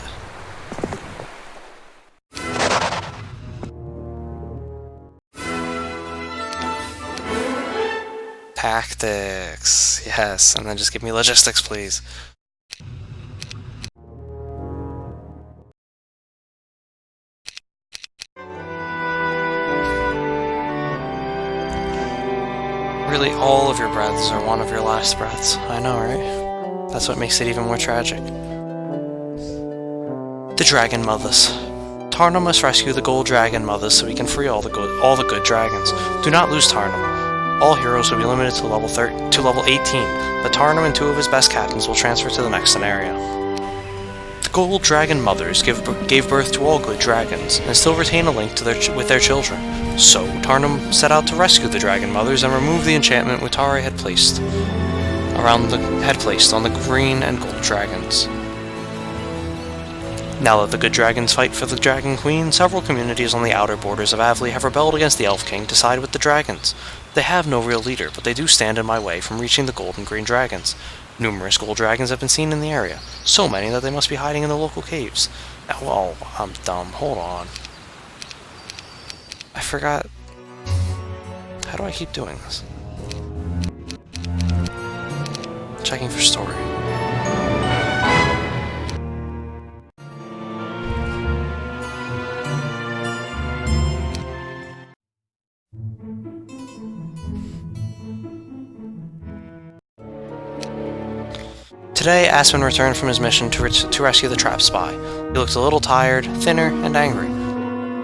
A: Tactics, yes, and then just give me logistics, please. Really, all of your breaths are one of your last breaths. I know, right? That's what makes it even more tragic. The Dragon Mothers. Tarnum must rescue the Gold Dragon Mothers so we can free all the good dragons. Do not lose Tarnum. All heroes will be limited to level 18, but Tarnum and 2 of his best captains will transfer to the next scenario. The Gold Dragon Mothers gave birth to all good dragons, and still retain a link to with their children. So, Tarnum set out to rescue the Dragon Mothers and remove the enchantment Mutare had placed on the green and gold dragons. Now that the good dragons fight for the Dragon Queen, several communities on the outer borders of Avli have rebelled against the Elf King to side with the dragons. They have no real leader, but they do stand in my way from reaching the gold and green dragons. Numerous gold dragons have been seen in the area, so many that they must be hiding in the local caves. Oh, I'm dumb. Hold on. I forgot. How do I keep doing this? Checking for story. Today, Aspen returned from his mission to rescue the trapped spy. He looked a little tired, thinner, and angry.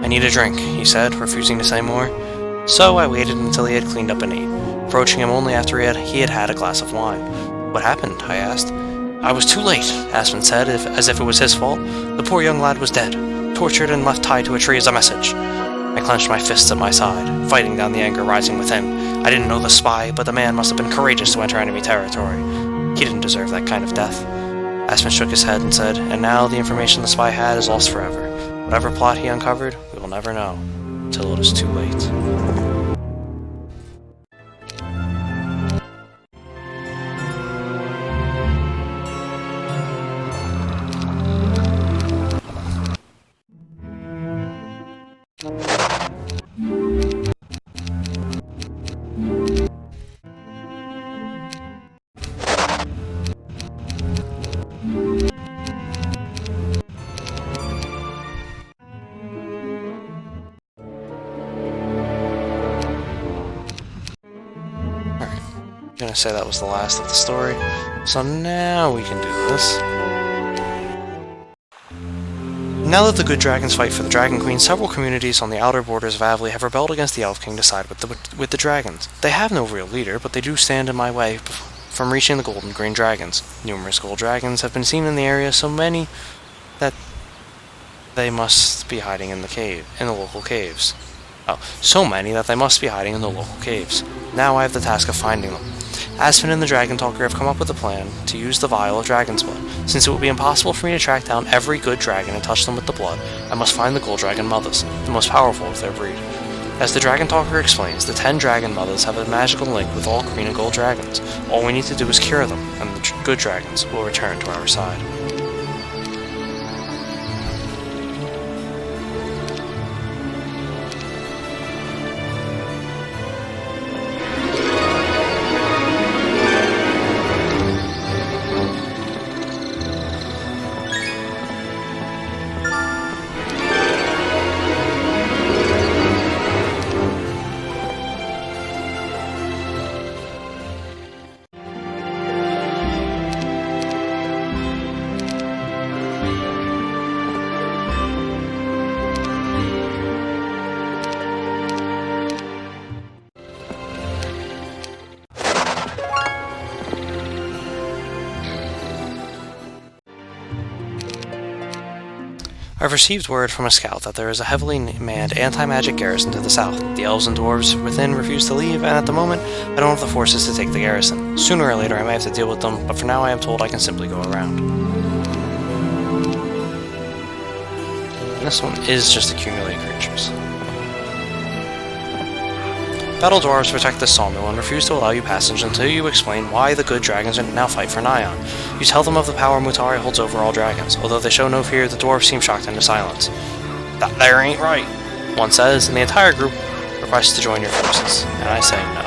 A: "I need a drink," he said, refusing to say more. So I waited until he had cleaned up and ate, approaching him only after he had had a glass of wine. "What happened?" I asked. "I was too late," Aspen said, as if it was his fault. "The poor young lad was dead, tortured and left tied to a tree as a message." I clenched my fists at my side, fighting down the anger rising within. I didn't know the spy, but the man must have been courageous to enter enemy territory. He didn't deserve that kind of death. Aspen shook his head and said, "And now the information the spy had is lost forever. Whatever plot he uncovered, we will never know, till it is too late." I'm gonna say that was the last of the story, so now we can do this. Now that the good dragons fight for the Dragon Queen, several communities on the outer borders of Avley have rebelled against the Elf King to side with the dragons. They have no real leader, but they do stand in my way from reaching the gold and green dragons. Numerous gold dragons have been seen in the area, so many that they must be hiding in the local caves. So many that they must be hiding in the local caves. Now I have the task of finding them. Aspen and the Dragon Talker have come up with a plan to use the vial of dragon's blood. Since it would be impossible for me to track down every good dragon and touch them with the blood, I must find the gold dragon mothers, the most powerful of their breed. As the Dragon Talker explains, the 10 dragon mothers have a magical link with all green and gold dragons. All we need to do is cure them, and the good dragons will return to our side. I've received word from a scout that there is a heavily manned anti-magic garrison to the south. The elves and dwarves within refuse to leave, and at the moment, I don't have the forces to take the garrison. Sooner or later, I may have to deal with them, but for now I am told I can simply go around. And this one is just accumulate creatures. Battle dwarves protect this sawmill and refuse to allow you passage until you explain why the good dragons now fight for Nyan. You tell them of the power Mutari holds over all dragons. Although they show no fear, the dwarves seem shocked into silence. "That there ain't right," one says, and the entire group requests to join your forces, and I say no.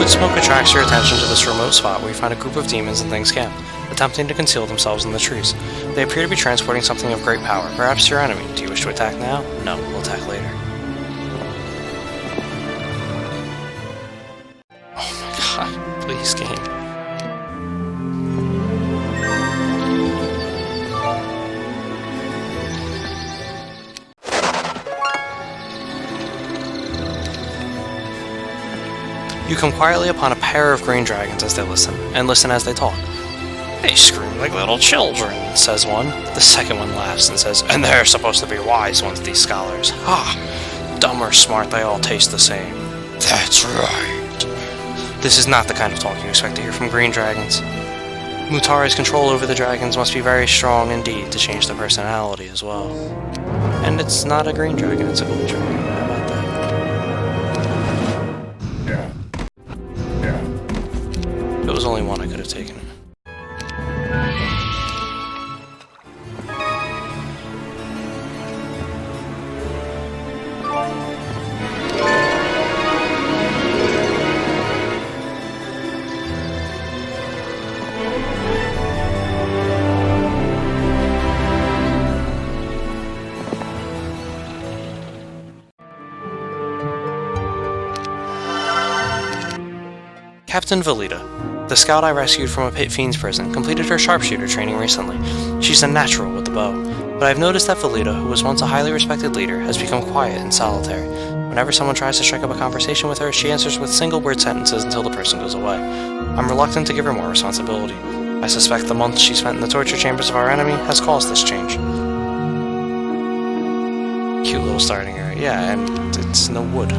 A: Liquid smoke attracts your attention to this remote spot where you find a group of demons and things camp, attempting to conceal themselves in the trees. They appear to be transporting something of great power, perhaps your enemy. Do you wish to attack now? No, we'll attack later. Oh my god, please game. You come quietly upon a pair of green dragons as they listen, and listen as they talk. They scream like little children, says one. The second one laughs and says, and they're supposed to be wise ones, these scholars. Ha! Dumb or smart, they all taste the same. That's right. This is not the kind of talk you expect to hear from green dragons. Mutari's control over the dragons must be very strong indeed to change their personality as well. And it's not a green dragon, it's a gold dragon. How about that? There was only one I could have taken. Captain Velita, the scout I rescued from a pit fiend's prison, completed her sharpshooter training recently. She's a natural with the bow, but I've noticed that Velita, who was once a highly respected leader, has become quiet and solitary. Whenever someone tries to strike up a conversation with her, she answers with single-word sentences until the person goes away. I'm reluctant to give her more responsibility. I suspect the months she spent in the torture chambers of our enemy has caused this change. Cute little starting area, yeah, and it's no wood.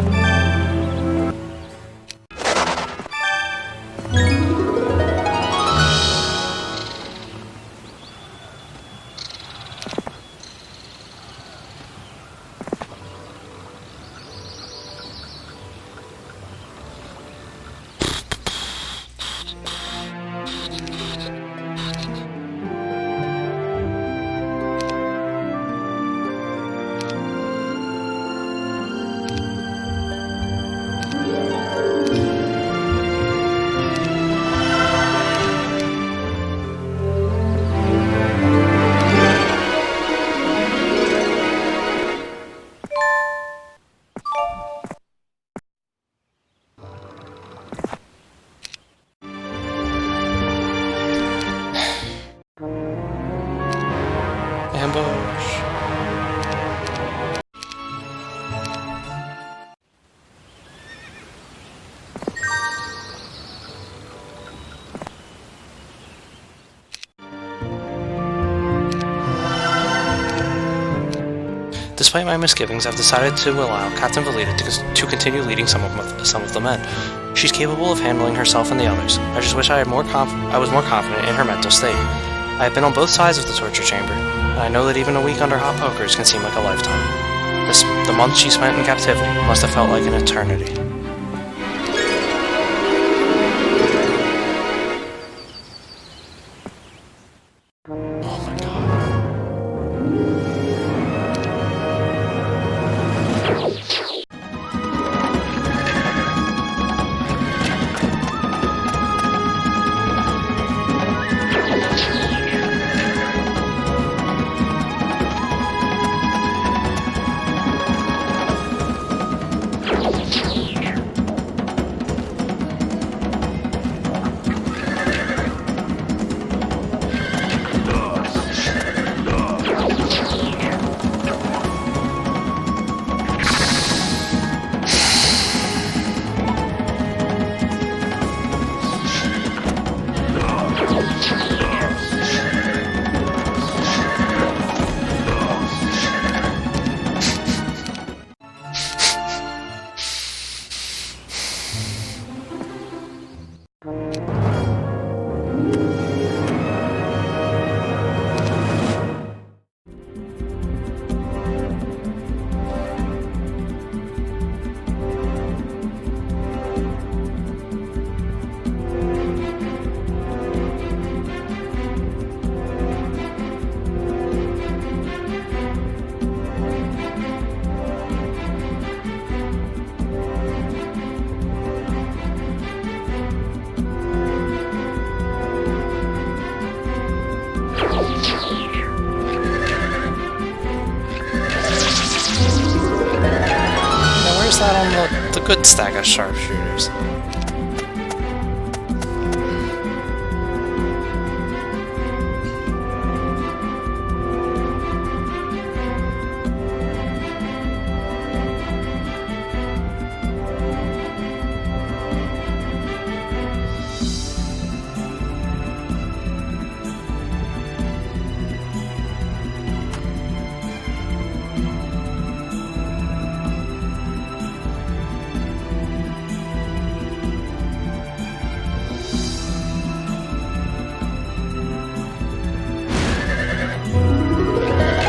A: Ambush. Despite my misgivings, I've decided to allow Captain Velita to continue leading some of the men. She's capable of handling herself and the others. I just wish I was more confident in her mental state. I have been on both sides of the torture chamber, and I know that even a week under hot pokers can seem like a lifetime. The months she spent in captivity must have felt like an eternity. Oh my god. good stack of sharpshooters.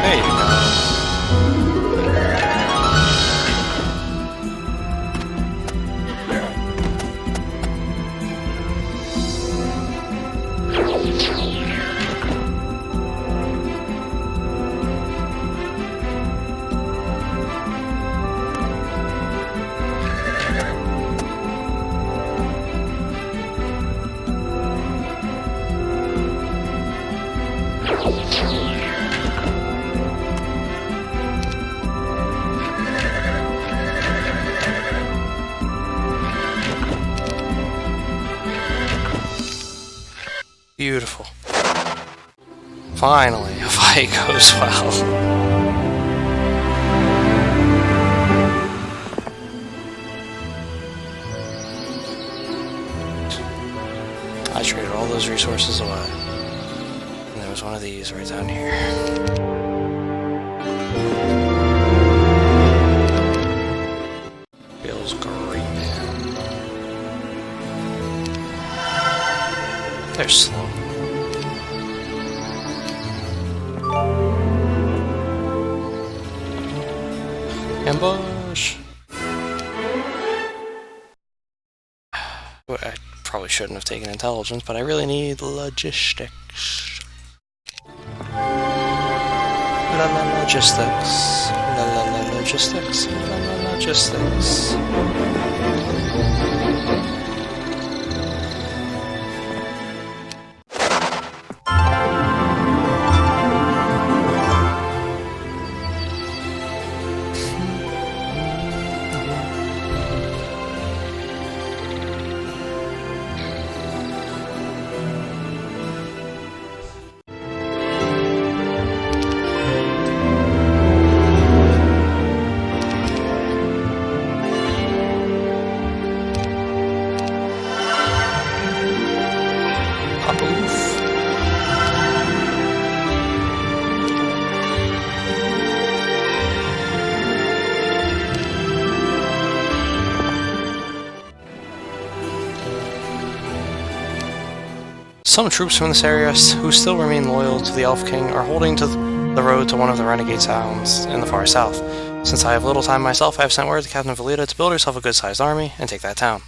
A: There you go. Beautiful. Finally, a fight goes well. I traded all those resources away. And there was one of these right down here. Feels great, man. They're slow. Ambush! I probably shouldn't have taken intelligence, but I really need logistics. Logistics. Logistics. Logistics. Some troops from this area who still remain loyal to the Elf King are holding to the road to one of the renegade towns in the far south. Since I have little time myself, I have sent word to Captain Valita to build herself a good-sized army and take that town.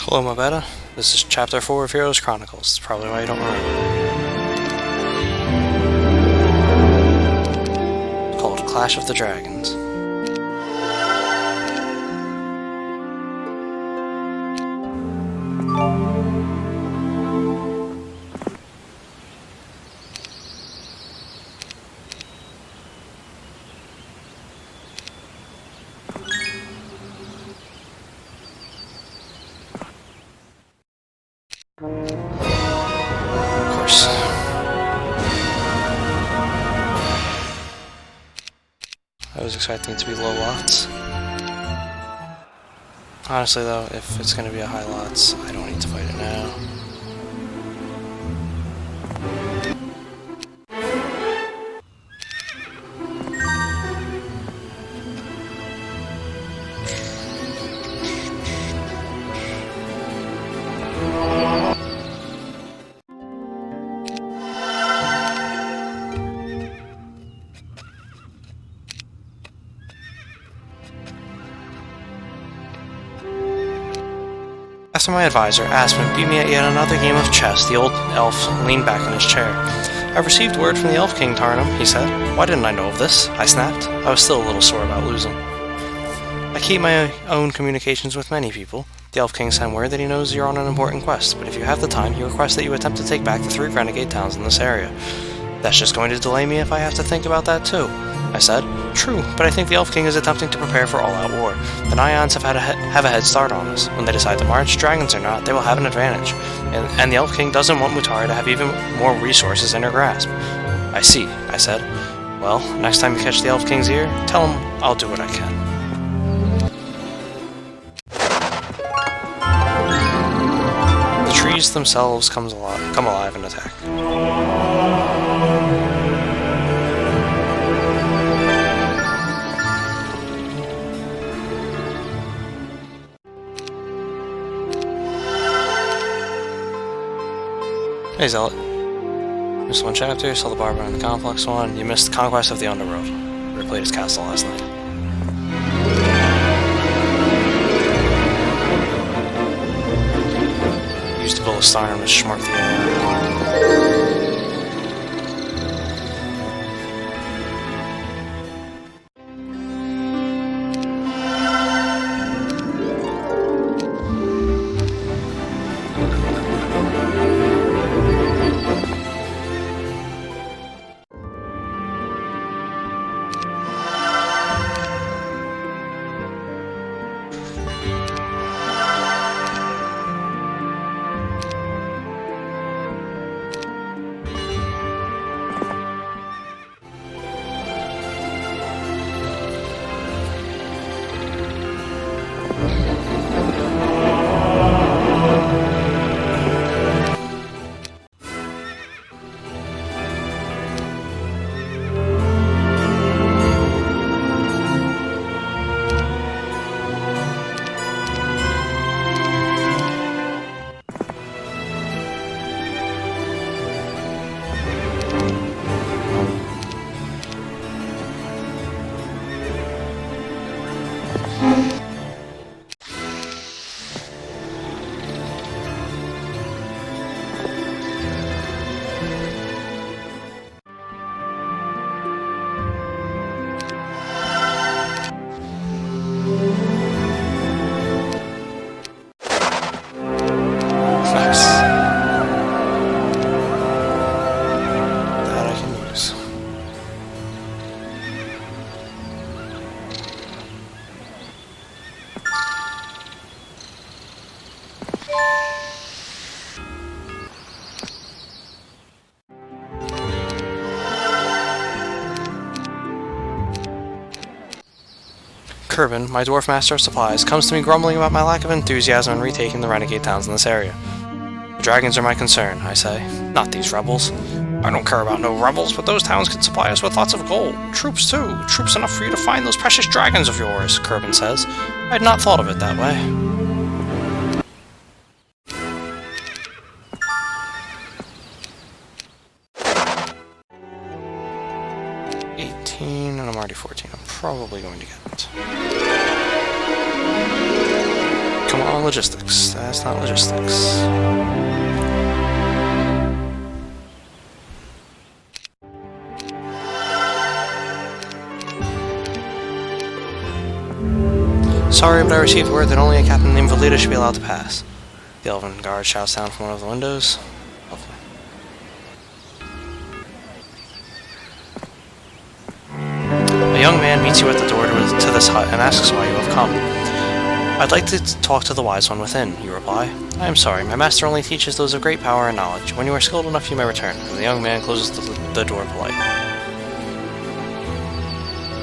A: Hello, my beta. This is Chapter 4 of Heroes Chronicles. That's probably why you don't remember. It's called Clash of the Dragons. Of course. I was expecting it to be low lots. Honestly though, if it's going to be a high lots, I don't need to fight it now. After my advisor, Aspen, beat me at yet another game of chess, the old elf leaned back in his chair. "I've received word from the Elf King, Tarnum," he said. "Why didn't I know of this?" I snapped. I was still a little sore about losing. "I keep my own communications with many people. The Elf King sent word that he knows you're on an important quest, but if you have the time, he requests that you attempt to take back the 3 renegade towns in this area. That's just going to delay me if I have to think about that too," I said. "True, but I think the Elf King is attempting to prepare for all-out war. The Naions have a head start on us. When they decide to march, dragons or not, they will have an advantage. And the Elf King doesn't want Mutara to have even more resources in her grasp." "I see," I said. "Well, next time you catch the Elf King's ear, tell him I'll do what I can." The trees themselves come alive and attack. Hey Zealot. Missed one chapter, saw the barber in the complex one. You missed Conquest of the Underworld. We replayed his castle last night. Used to build a Starnum to schmark the air. Kerbin, my dwarf master of supplies, comes to me grumbling about my lack of enthusiasm in retaking the renegade towns in this area. "The dragons are my concern," I say, "not these rebels." "I don't care about no rebels, but those towns can supply us with lots of gold. Troops too. Troops enough for you to find those precious dragons of yours," Kerbin says. I had not thought of it that way. And I'm already 14. I'm probably going to get it. Come Come on, logistics. That's not logistics. Sorry, but I received word that only a captain named Velita should be allowed to pass. The elven guard shouts down from one of the windows. Lovely. A young man meets you at the door to this hut and asks why you have come. I'd like to talk to the wise one within, you reply. I am sorry, my master only teaches those of great power and knowledge. When you are skilled enough, you may return. And the young man closes the door politely.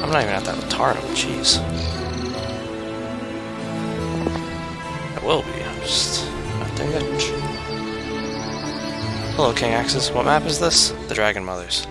A: I'm not even at that with Tarnum, jeez. I will be, I'm just not there yet. Hello, King Axes. What map is this? The Dragon Mothers.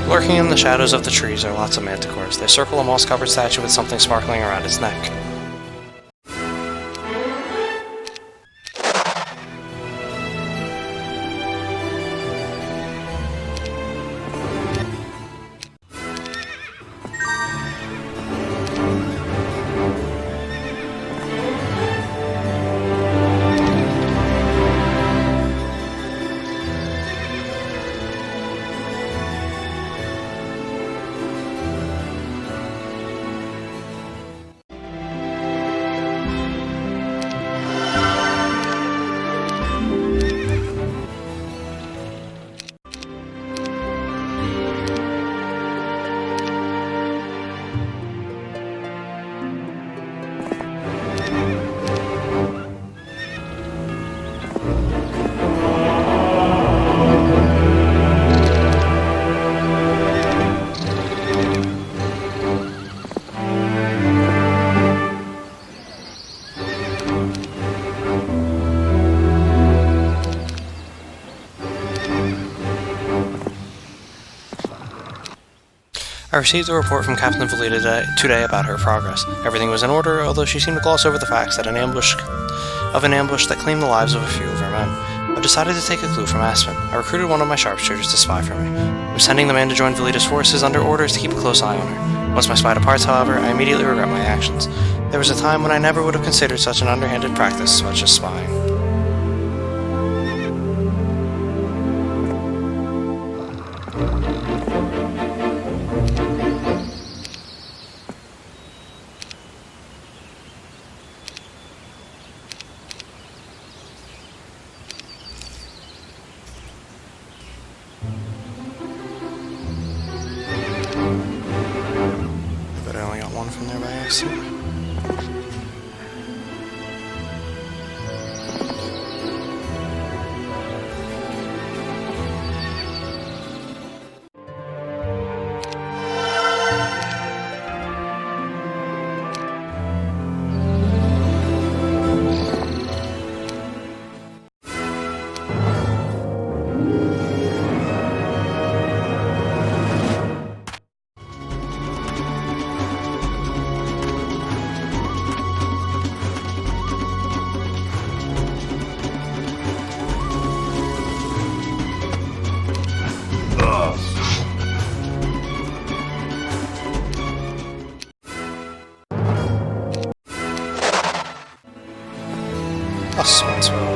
A: Lurking in the shadows of the trees are lots of manticores. They circle a moss-covered statue with something sparkling around its neck. I received a report from Captain Velita today about her progress. Everything was in order, although she seemed to gloss over the facts that an ambush that claimed the lives of a few of her men. I decided to take a clue from Aspen. I recruited one of my sharpshooters to spy for me. I was sending the man to join Velita's forces under orders to keep a close eye on her. Once my spy departs, however, I immediately regret my actions. There was a time when I never would have considered such an underhanded practice such as spying. From there by accident. A Swanswell.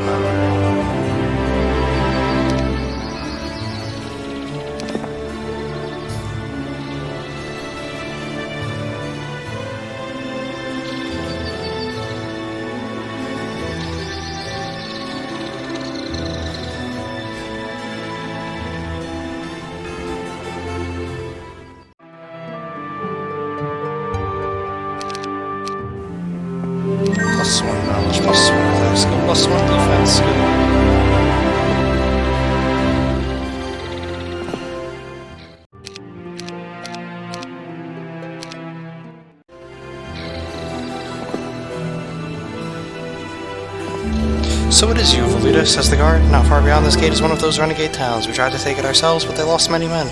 A: +1 defense. Good. So it is you, Voluta, says the guard. Not far beyond this gate is one of those renegade towns. We tried to take it ourselves, but they lost many men.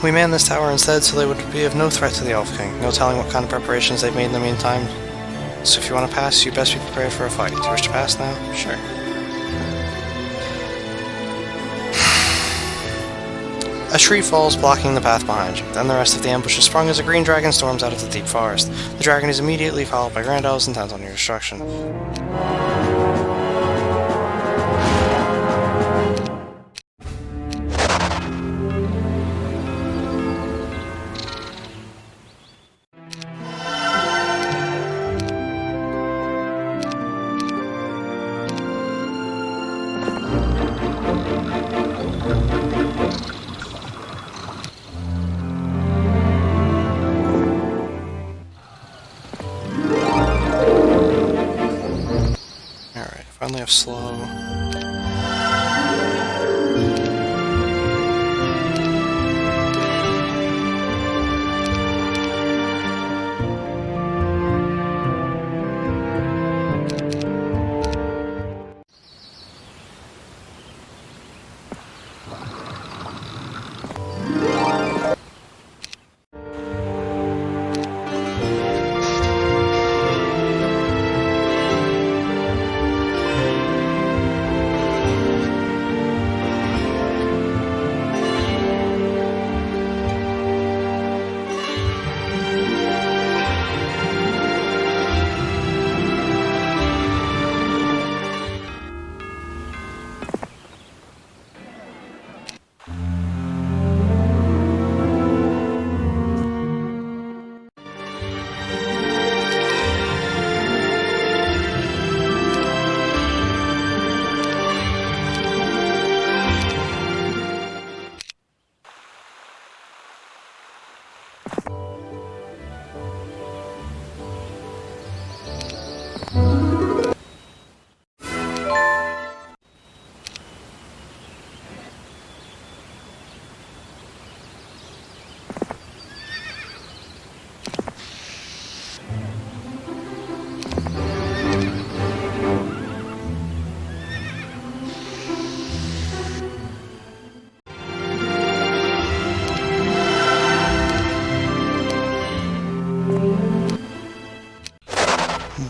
A: We manned this tower instead so they would be of no threat to the Elf King. No telling what kind of preparations they've made in the meantime. So if you want to pass, you best be prepared for a fight. Do you wish to pass now? Sure. A tree falls, blocking the path behind you. Then the rest of the ambush is sprung as a green dragon storms out of the deep forest. The dragon is immediately followed by grand elves intent on your destruction. Finally have slow.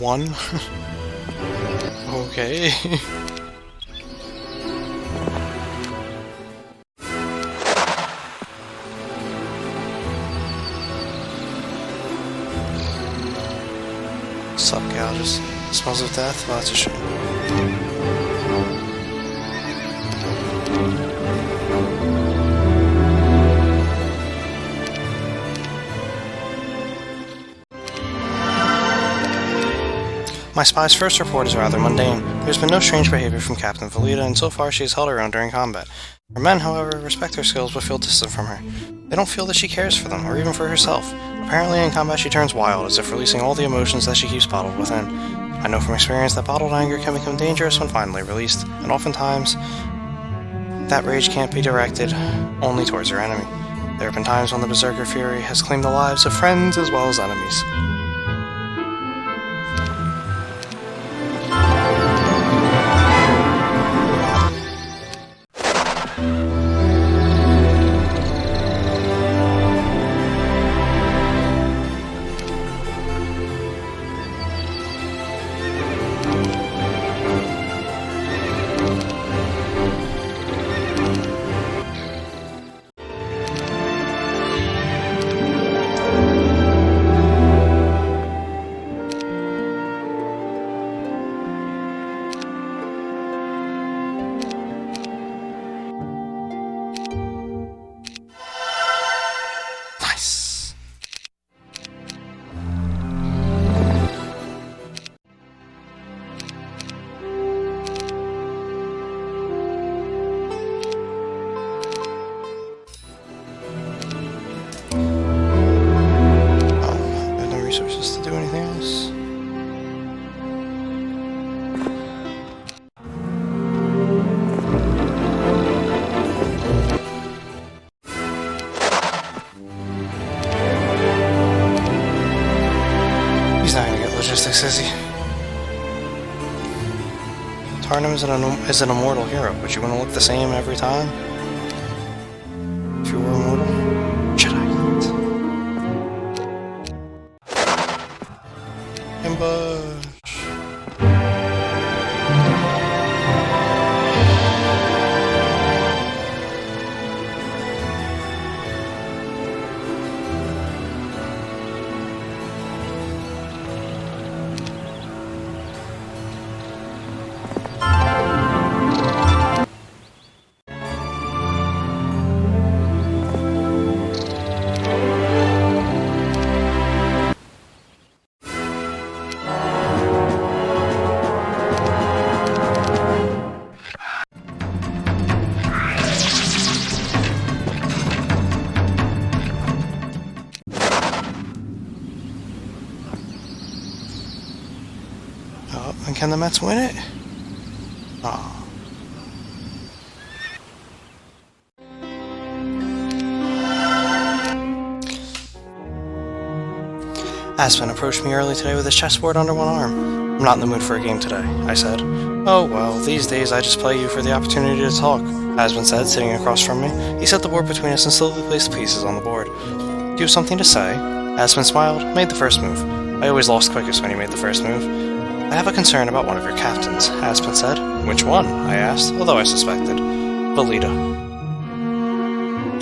A: One? Okay. Sup, gouges? Smells of death? Well, that's a shame. My spy's first report is rather mundane. There's been no strange behavior from Captain Valita, and so far she has held her own during combat. Her men, however, respect her skills but feel distant from her. They don't feel that she cares for them, or even for herself. Apparently in combat she turns wild, as if releasing all the emotions that she keeps bottled within. I know from experience that bottled anger can become dangerous when finally released, and oftentimes that rage can't be directed only towards her enemy. There have been times when the Berserker Fury has claimed the lives of friends as well as enemies. Sissy. Tarnum is an immortal hero. Would you want to look the same every time? If you were immortal? Should I? Ambush. Oh, and can the Mets win it? Oh. Aspen approached me early today with his chessboard under one arm. I'm not in the mood for a game today, I said. Oh well, these days I just play you for the opportunity to talk, Aspen said, sitting across from me. He set the board between us and slowly placed the pieces on the board. Do you have something to say? Aspen smiled, made the first move. I always lost quickest when he made the first move. I have a concern about one of your captains, Aspen said. Which one? I asked, although I suspected. Belita.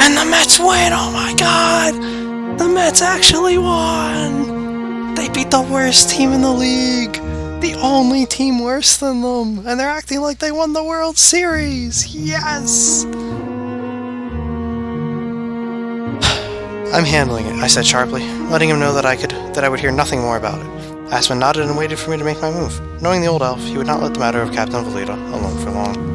A: And the Mets win! Oh my god! The Mets actually won! They beat the worst team in the league! The only team worse than them! And they're acting like they won the World Series! Yes! I'm handling it, I said sharply, letting him know that I would hear nothing more about it. Aspen nodded and waited for me to make my move. Knowing the old elf, he would not let the matter of Captain Velita alone for long.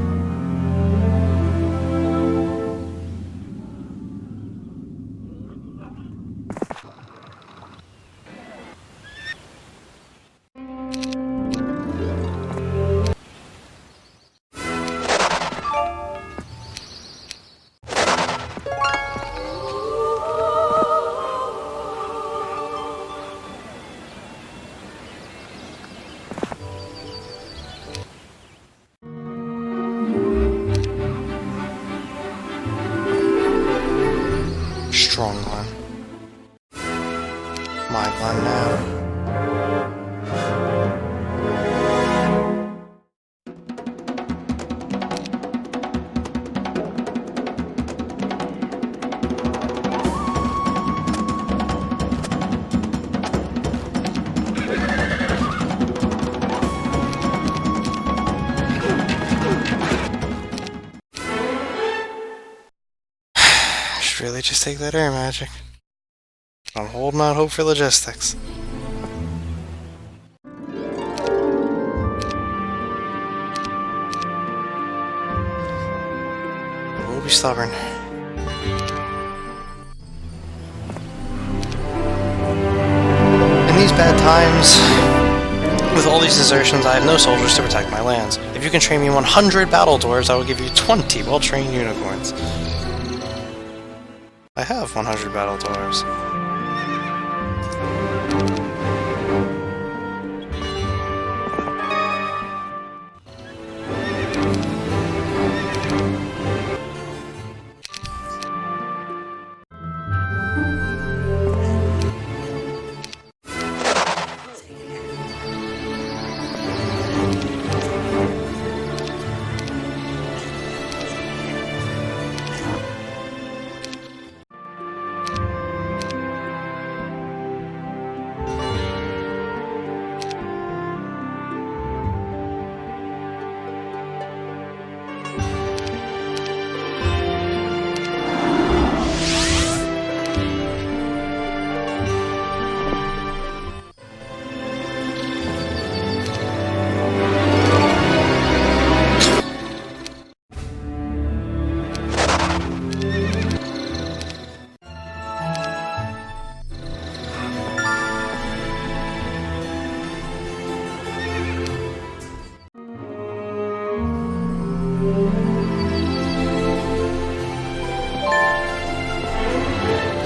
A: Strong one. My one now. Really just take that air magic. I'm holding out hope for logistics. We'll be stubborn. In these bad times, with all these desertions, I have no soldiers to protect my lands. If you can train me 100 battle dwarves, I will give you 20 well-trained unicorns. I have 100 battle dwarves.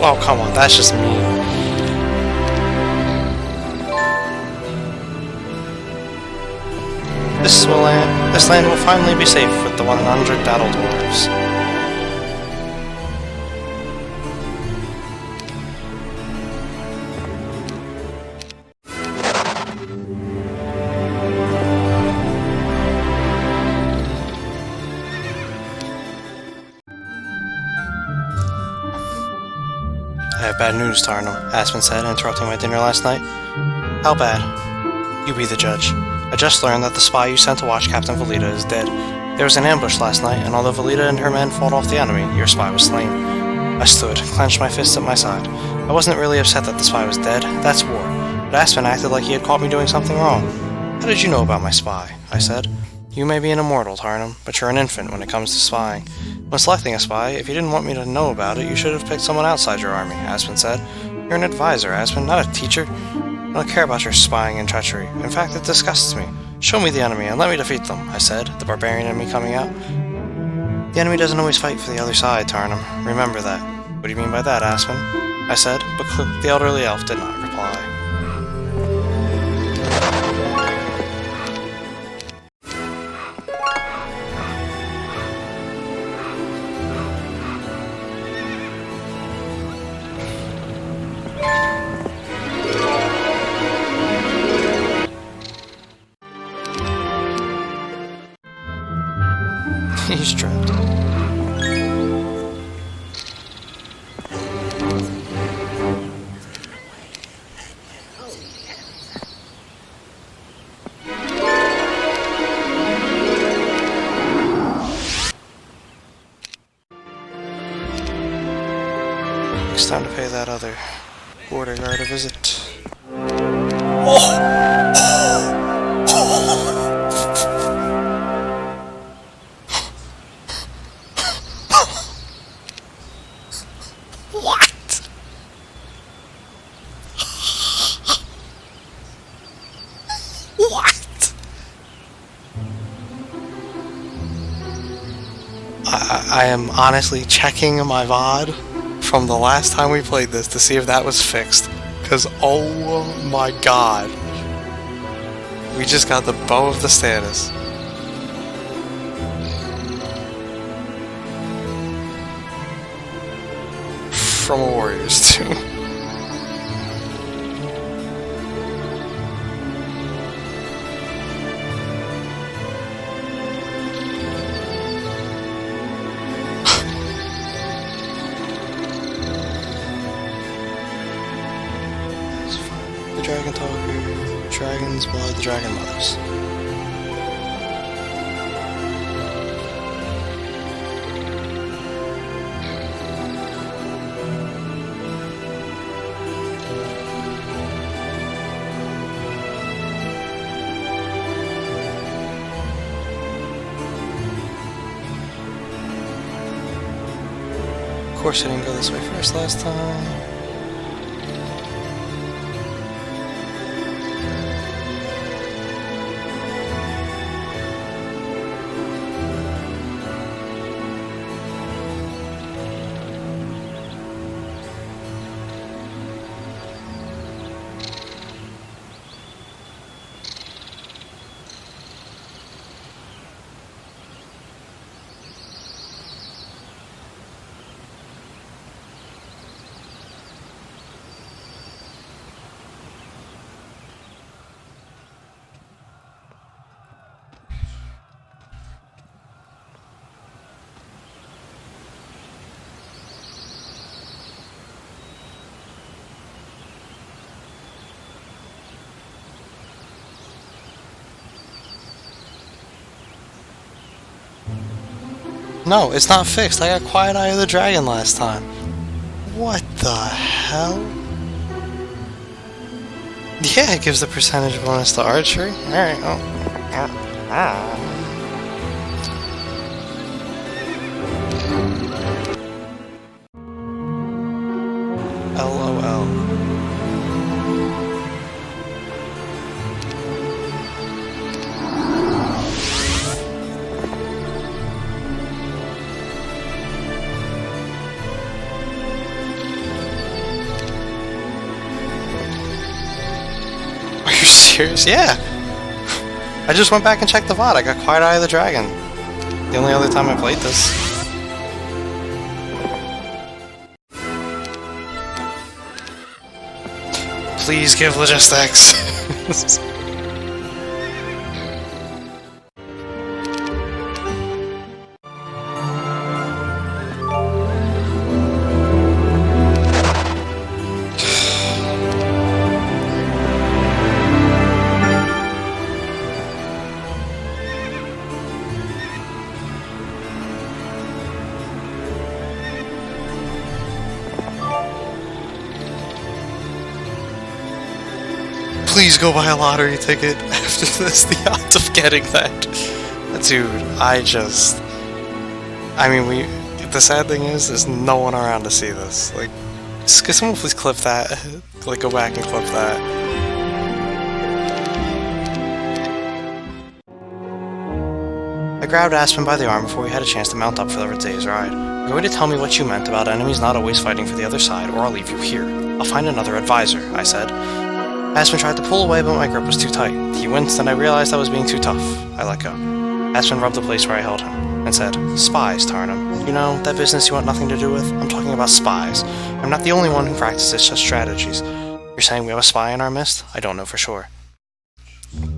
A: Oh, come on, that's just mean. This land will finally be safe with the 100 battle dwarves. I have bad news, Tarnum, Aspen said, interrupting my dinner last night. How bad? You be the judge. I just learned that the spy you sent to watch Captain Velita is dead. There was an ambush last night, and although Velita and her men fought off the enemy, your spy was slain. I stood, clenched my fists at my side. I wasn't really upset that the spy was dead. That's war. But Aspen acted like he had caught me doing something wrong. How did you know about my spy? I said. You may be an immortal, Tarnum, but you're an infant when it comes to spying. When selecting a spy, if you didn't want me to know about it, you should have picked someone outside your army, Aspen said. You're an advisor, Aspen, not a teacher. I don't care about your spying and treachery. In fact, it disgusts me. Show me the enemy and let me defeat them, I said, the barbarian in me coming out. The enemy doesn't always fight for the other side, Tarnum. Remember that. What do you mean by that, Aspen? I said, but the elderly elf did not reply. He's trapped. It's time to pay that other border guard a visit. What? What? I am honestly checking my VOD from the last time we played this to see if that was fixed. Because, oh my god. We just got the bow of the status. From a Warriors too. The Dragon Talker, Dragon's Blood, the Dragon Mothers. Of course I didn't go this way first last time. No, it's not fixed. I got Quiet Eye of the Dragon last time. What the hell? Yeah, it gives the percentage bonus to archery. Alright, LOL. Are you serious? Yeah. I just went back and checked the VOD. I got Quiet Eye of the Dragon. The only other time I played this. Please give logistics. Please go buy a lottery ticket after this. The odds of getting that. Dude, the sad thing is, there's no one around to see this. Like, could someone please clip that? Like, go back and clip that. I grabbed Aspen by the arm before we had a chance to mount up for the day's ride. You're going to tell me what you meant about enemies not always fighting for the other side, or I'll leave you here. I'll find another advisor, I said. Aspen tried to pull away, but my grip was too tight. He winced, and I realized I was being too tough. I let go. Aspen rubbed the place where I held him, and said, Spies, Tarnum. You know, that business you want nothing to do with? I'm talking about spies. I'm not the only one who practices such strategies. You're saying we have a spy in our midst? I don't know for sure.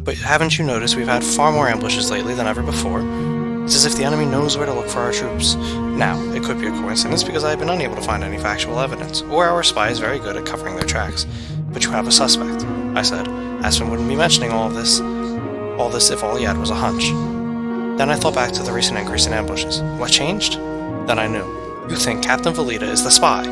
A: But haven't you noticed we've had far more ambushes lately than ever before? It's as if the enemy knows where to look for our troops. Now, it could be a coincidence because I have been unable to find any factual evidence, or our spy is very good at covering their tracks. But you have a suspect, I said. Aspen wouldn't be mentioning all this if all he had was a hunch. Then I thought back to the recent increase in ambushes. What changed? Then I knew. You think Captain Velita is the spy?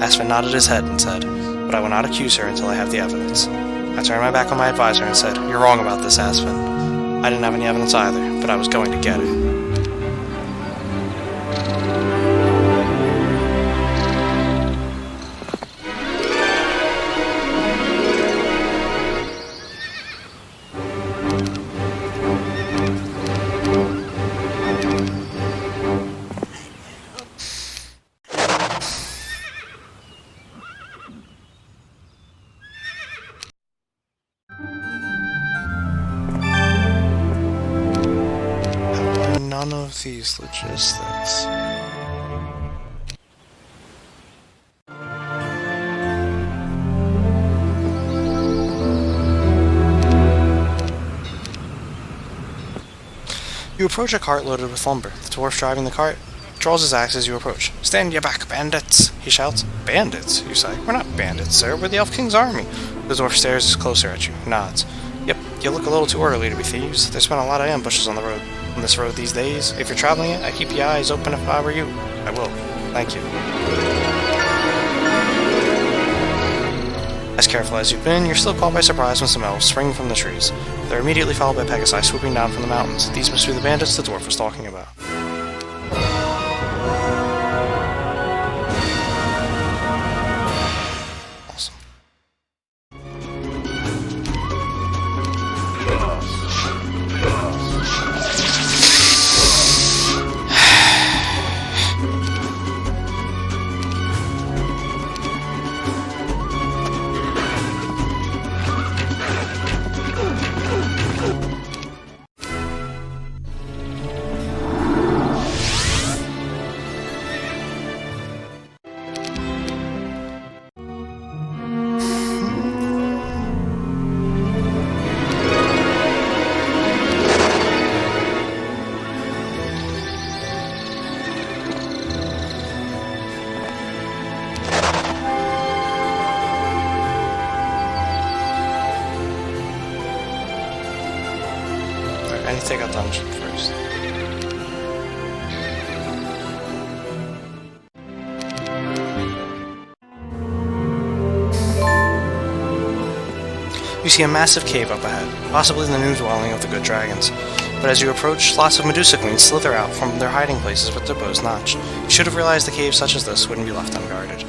A: Aspen nodded his head and said, but I will not accuse her until I have the evidence. I turned my back on my advisor and said, You're wrong about this, Aspen. I didn't have any evidence either, but I was going to get it. None of these logistics. You approach a cart loaded with lumber. The dwarf driving the cart draws his axe as you approach. Stand your back, bandits! He shouts. Bandits, you say. We're not bandits, sir. We're the Elf King's army. The dwarf stares closer at you, nods. Yep, you look a little too early to be thieves. There's been a lot of ambushes on this road these days. If you're traveling it, I'd keep your eyes open if I were you. I will. Thank you. As careful as you've been, you're still caught by surprise when some elves spring from the trees. They're immediately followed by Pegasi swooping down from the mountains. These must be the bandits the dwarf was talking about. Awesome. I need to take out dungeon first. You see a massive cave up ahead, possibly the new dwelling of the good dragons. But as you approach, lots of Medusa queens slither out from their hiding places with their bows notched. You should have realized a cave such as this wouldn't be left unguarded.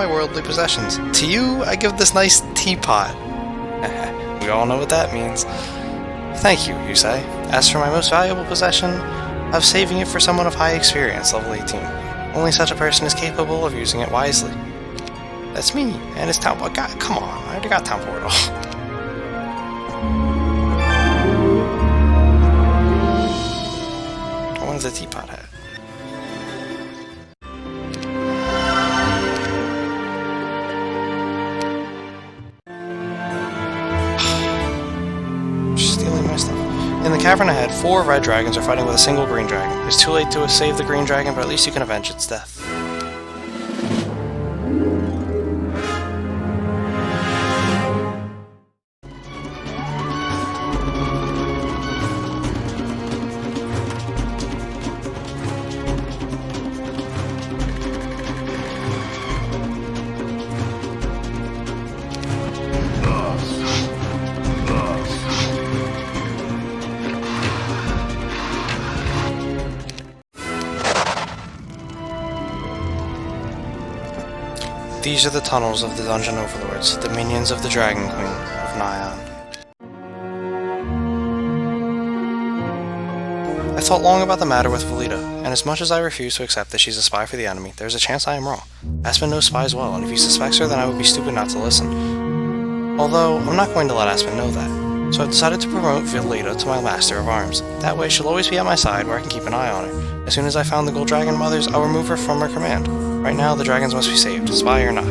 A: my worldly possessions. To you, I give this nice teapot. We all know what that means. Thank you, you say. As for my most valuable possession, of saving it for someone of high experience, level 18. Only such a person is capable of using it wisely. That's me, and it's town. God, come on, I already got town portal. I wanted the teapot hat. Stealing my stuff. In the cavern ahead, 4 red dragons are fighting with a single green dragon. It's too late to save the green dragon, but at least you can avenge its death. These are the tunnels of the Dungeon Overlords, the minions of the Dragon Queen of Nyan. I thought long about the matter with Valita, and as much as I refuse to accept that she's a spy for the enemy, there's a chance I am wrong. Aspen knows spies well, and if he suspects her, then I would be stupid not to listen. Although, I'm not going to let Aspen know that, so I've decided to promote Valita to my Master of Arms. That way she'll always be at my side where I can keep an eye on her. As soon as I found the Gold Dragon Mothers, I'll remove her from her command. Right now, the dragons must be saved, spy or not.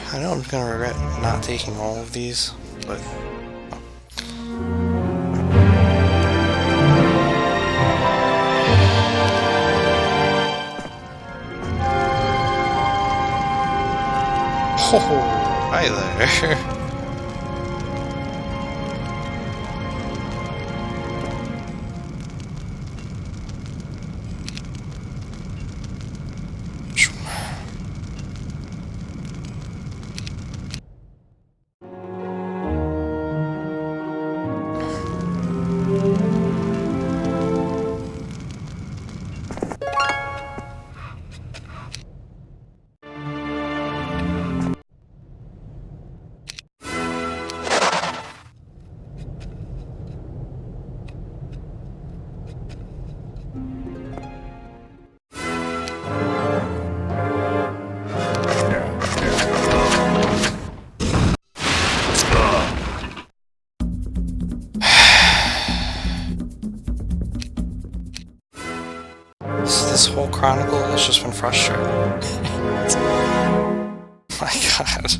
A: I know I'm gonna regret not taking all of these, but... Oh, hi there. This whole Chronicle has just been frustrating. My god.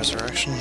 A: resurrection.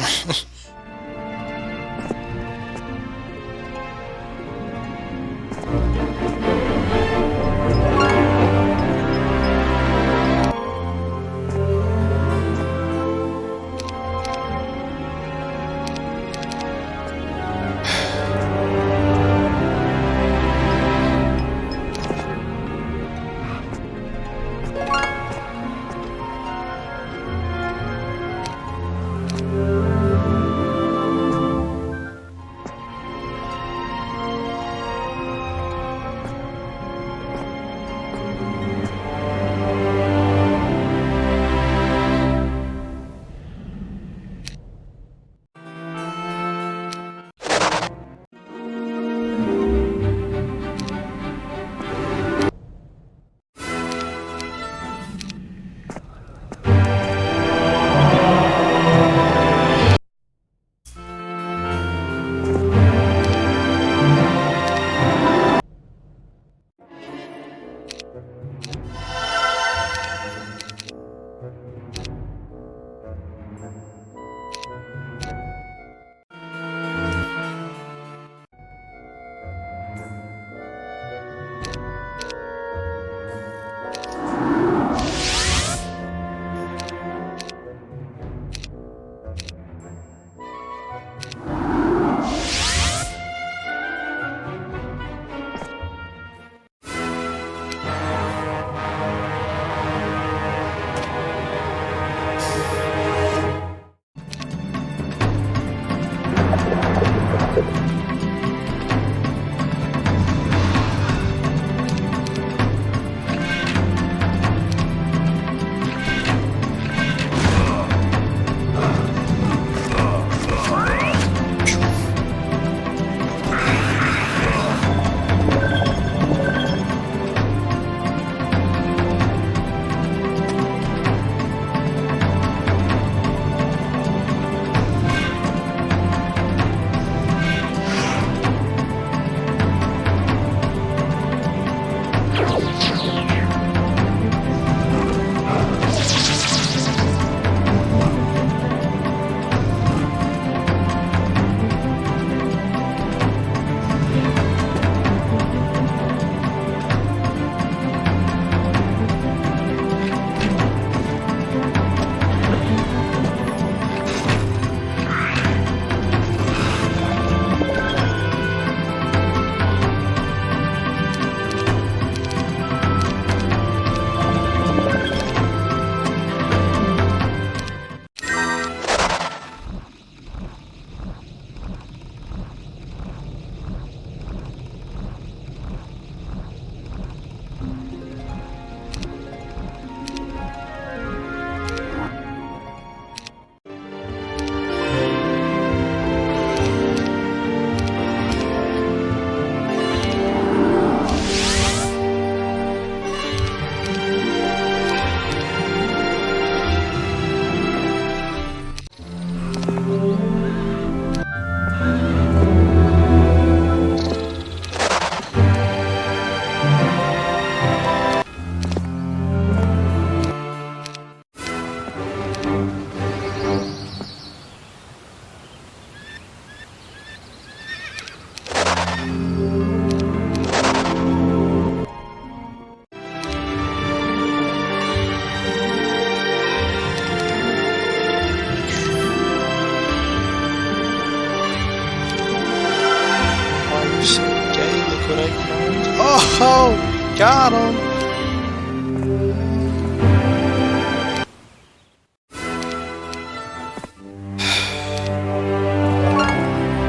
A: Oh, got him!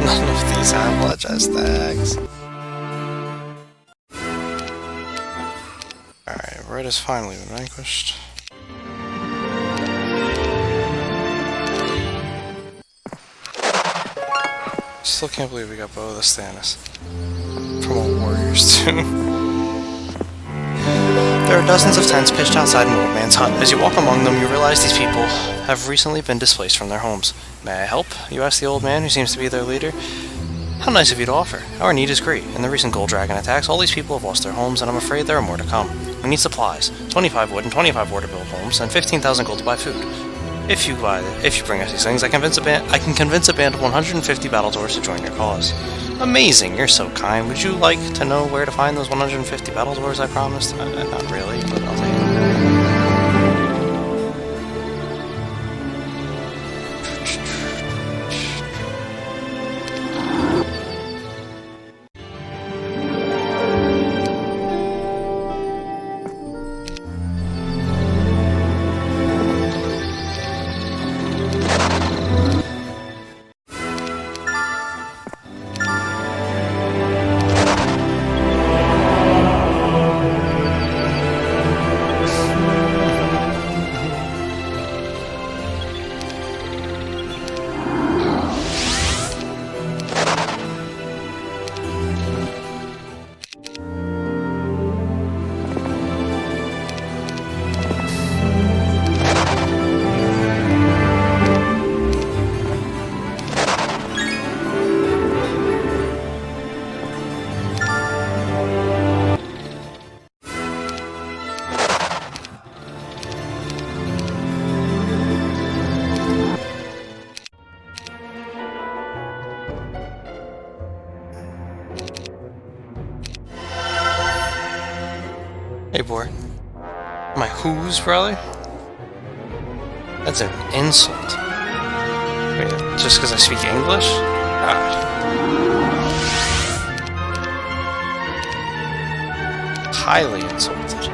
A: None of these have bloodshot tags. Alright, Red has finally been vanquished. Still can't believe we got both of Stannis. From all warriors, too. There are dozens of tents pitched outside an old man's hut. As you walk among them, you realize these people have recently been displaced from their homes. May I help? You ask the old man, who seems to be their leader. How nice of you to offer. Our need is great. In the recent gold dragon attacks, all these people have lost their homes, and I'm afraid there are more to come. We need supplies. 25 wood and 25 water-built homes, and 15,000 gold to buy food. If you bring us these things, I can convince a band of 150 Battledores to join your cause. Amazing, you're so kind. Would you like to know where to find those 150 Battledores I promised? Not really, but I'll take it. Hey, boy. My who's, brother? That's an insult. Wait, just because I speak English? God. Highly insulted.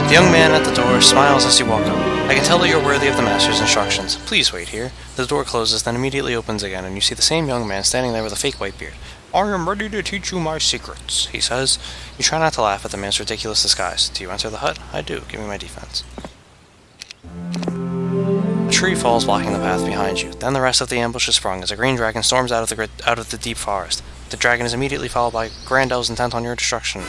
A: The young man at the door smiles as you walk up. I can tell that you're worthy of the master's instructions. Please wait here. The door closes, then immediately opens again, and you see the same young man standing there with a fake white beard. I am ready to teach you my secrets, he says. You try not to laugh at the man's ridiculous disguise. Do you enter the hut? I do. Give me my defense. A tree falls, blocking the path behind you. Then the rest of the ambush is sprung as a green dragon storms out of the deep forest. The dragon is immediately followed by grand elves intent on your destruction.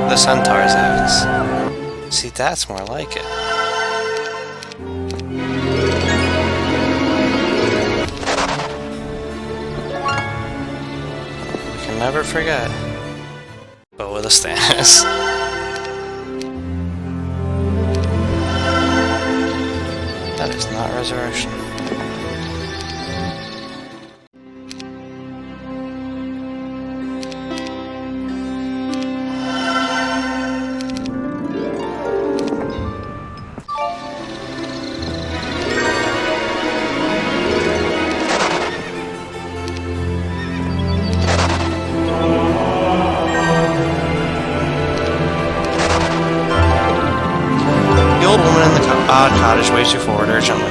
A: The centaur's axe. See, that's more like it. We can never forget. But with a stance. That is not resurrection. Cottage waves you forward urgently.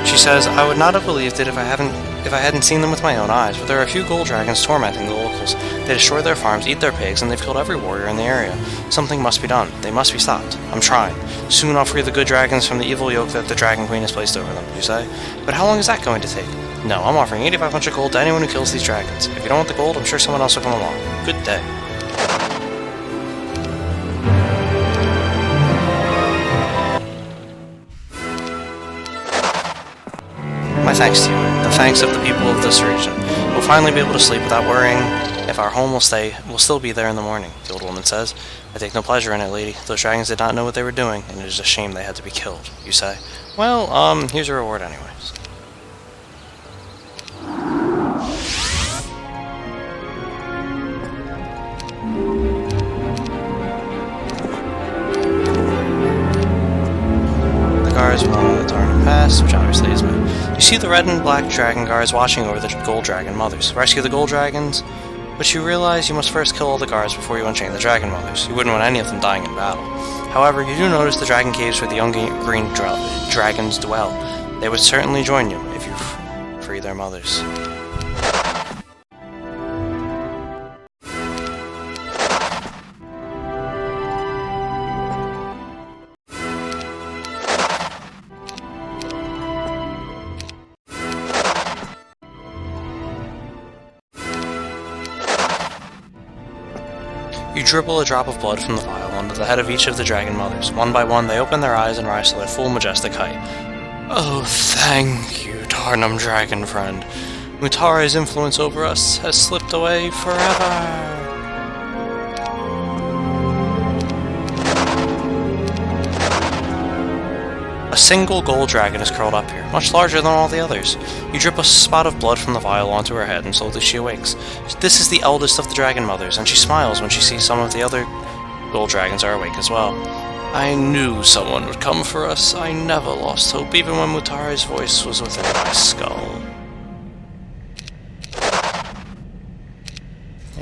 A: She says, I would not have believed it if I hadn't seen them with my own eyes, but there are a few gold dragons tormenting the locals. They destroy their farms, eat their pigs, and they've killed every warrior in the area. Something must be done. They must be stopped. I'm trying. Soon I'll free the good dragons from the evil yoke that the Dragon Queen has placed over them, you say? But how long is that going to take? No, I'm offering 8,500 gold to anyone who kills these dragons. If you don't want the gold, I'm sure someone else will come along. Good day. thanks to you, and the thanks of the people of this region. We'll finally be able to sleep without worrying if our home will still be there in the morning, the old woman says. I take no pleasure in it, lady. Those dragons did not know what they were doing, and it is a shame they had to be killed, you say. Well, here's your reward anyways. Guards belong to the Tarnum Pass, which obviously is me. You see the red and black dragon guards watching over the gold dragon mothers. Rescue the gold dragons, but you realize you must first kill all the guards before you unchain the dragon mothers. You wouldn't want any of them dying in battle. However, you do notice the dragon caves where the young green dragons dwell. They would certainly join you if you free their mothers. You dribble a drop of blood from the vial onto the head of each of the dragon mothers. One by one, they open their eyes and rise to their full majestic height. Oh, thank you, Tarnum dragon friend. Mutari's influence over us has slipped away forever. A single gold dragon is curled up here, much larger than all the others. You drip a spot of blood from the vial onto her head, and slowly she awakes. This is the eldest of the dragon mothers, and she smiles when she sees some of the other gold dragons are awake as well. I knew someone would come for us. I never lost hope, even when Mutari's voice was within my skull.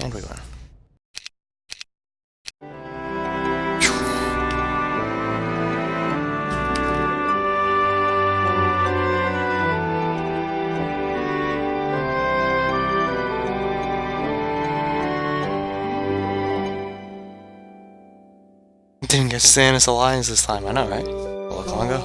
A: And we win. Didn't get Stannis Alliance this time, I know, right? A little longer.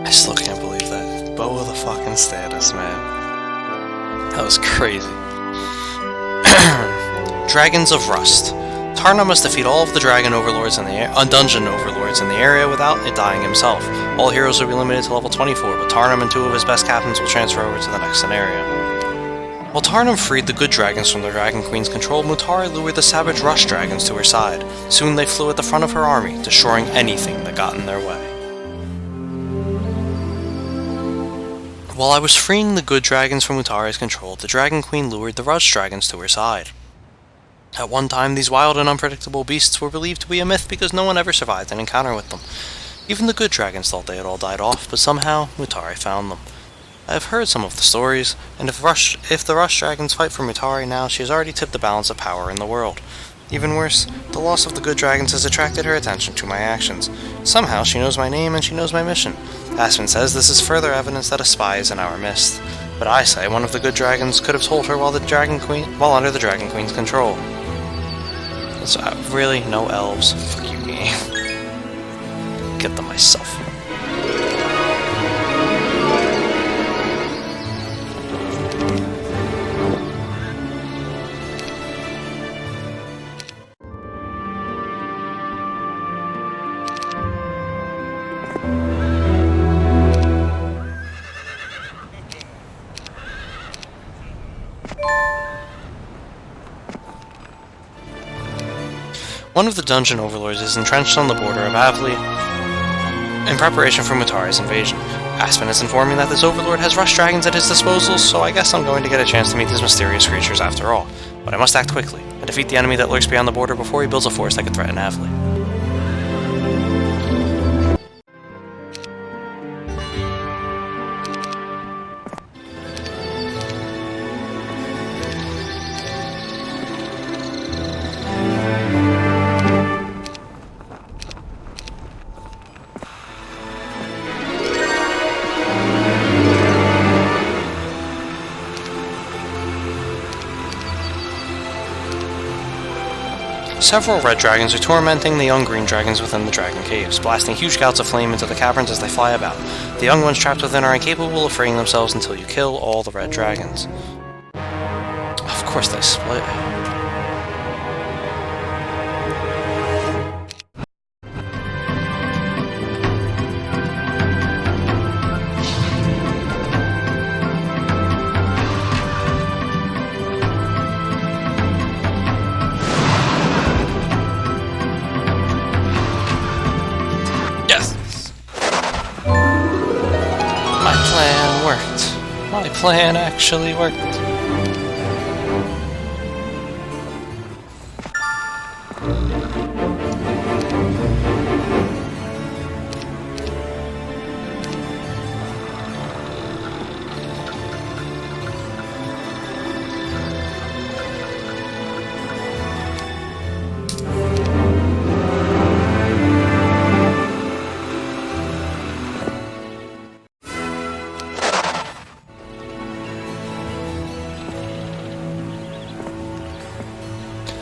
A: I still can't believe that. Bow of the fucking status, man. That was crazy. Dragons of Rust. Tarna must defeat all of the dungeon overlords in the area without dying himself. All heroes will be limited to level 24, but Tarnum and two of his best captains will transfer over to the next scenario. While Tarnum freed the good dragons from the Dragon Queen's control, Mutari lured the savage Rush dragons to her side. Soon they flew at the front of her army, destroying anything that got in their way. While I was freeing the good dragons from Mutari's control, the Dragon Queen lured the Rush dragons to her side. At one time, these wild and unpredictable beasts were believed to be a myth because no one ever survived an encounter with them. Even the good dragons thought they had all died off, but somehow, Mutari found them. I have heard some of the stories, and if the Rush dragons fight for Mutari now, she has already tipped the balance of power in the world. Even worse, the loss of the good dragons has attracted her attention to my actions. Somehow, she knows my name and she knows my mission. Aspen says this is further evidence that a spy is in our midst. But I say one of the good dragons could have told her while under the Dragon Queen's control. So, really? No elves? Fuck you, game. Get them myself. One of the dungeon overlords is entrenched on the border of Avli in preparation for Mutari's invasion. Aspen is informing that this overlord has Rush dragons at his disposal, so I guess I'm going to get a chance to meet these mysterious creatures after all. But I must act quickly, and defeat the enemy that lurks beyond the border before he builds a force that could threaten Avli. Several red dragons are tormenting the young green dragons within the dragon caves, blasting huge gouts of flame into the caverns as they fly about. The young ones trapped within are incapable of freeing themselves until you kill all the red dragons. Of course they split. plan actually worked.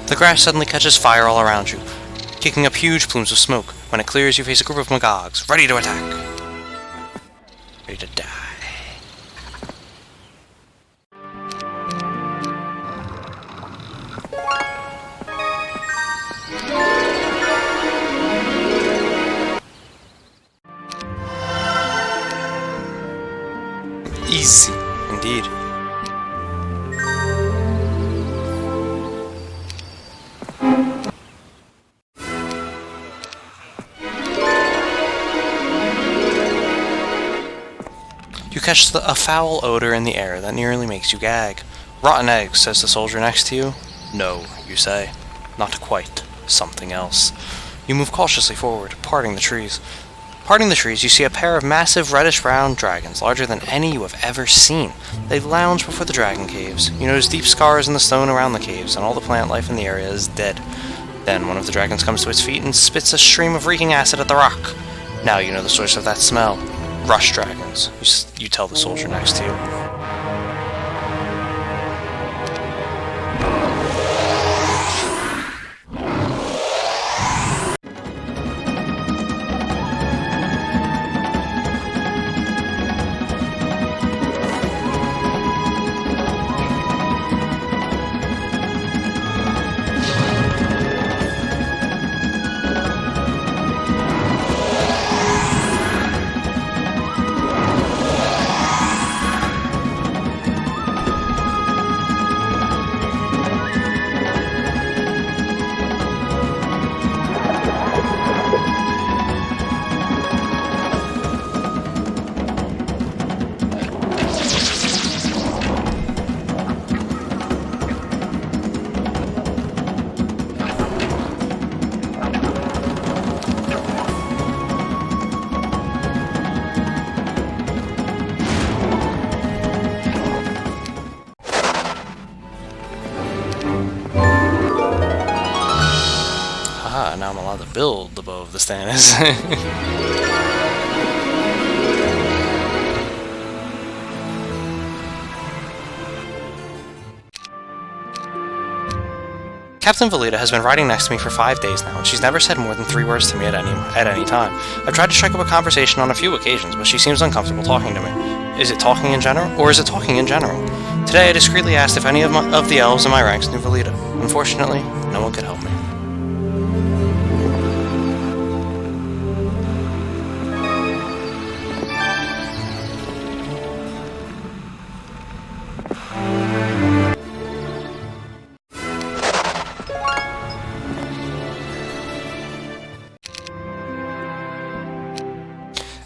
A: The grass suddenly catches fire all around you, kicking up huge plumes of smoke. When it clears, you face a group of Magogs, ready to attack. Ready to die. Easy, indeed. You catch a foul odor in the air that nearly makes you gag. Rotten eggs, says the soldier next to you. No, you say. Not quite. Something else. You move cautiously forward, parting the trees. Parting the trees, you see a pair of massive reddish-brown dragons, larger than any you have ever seen. They lounge before the dragon caves. You notice deep scars in the stone around the caves, and all the plant life in the area is dead. Then one of the dragons comes to its feet and spits a stream of reeking acid at the rock. Now you know the source of that smell. Rush dragons, you tell the soldier next to you. Now I'm allowed to build the bow of the Stannis. Captain Velita has been riding next to me for 5 days now, and she's never said more than 3 words to me at any time. I've tried to strike up a conversation on a few occasions, but she seems uncomfortable talking to me. Is it talking in general, or is it talking in general? Today I discreetly asked if any of the elves in my ranks knew Velita. Unfortunately, no one could help me.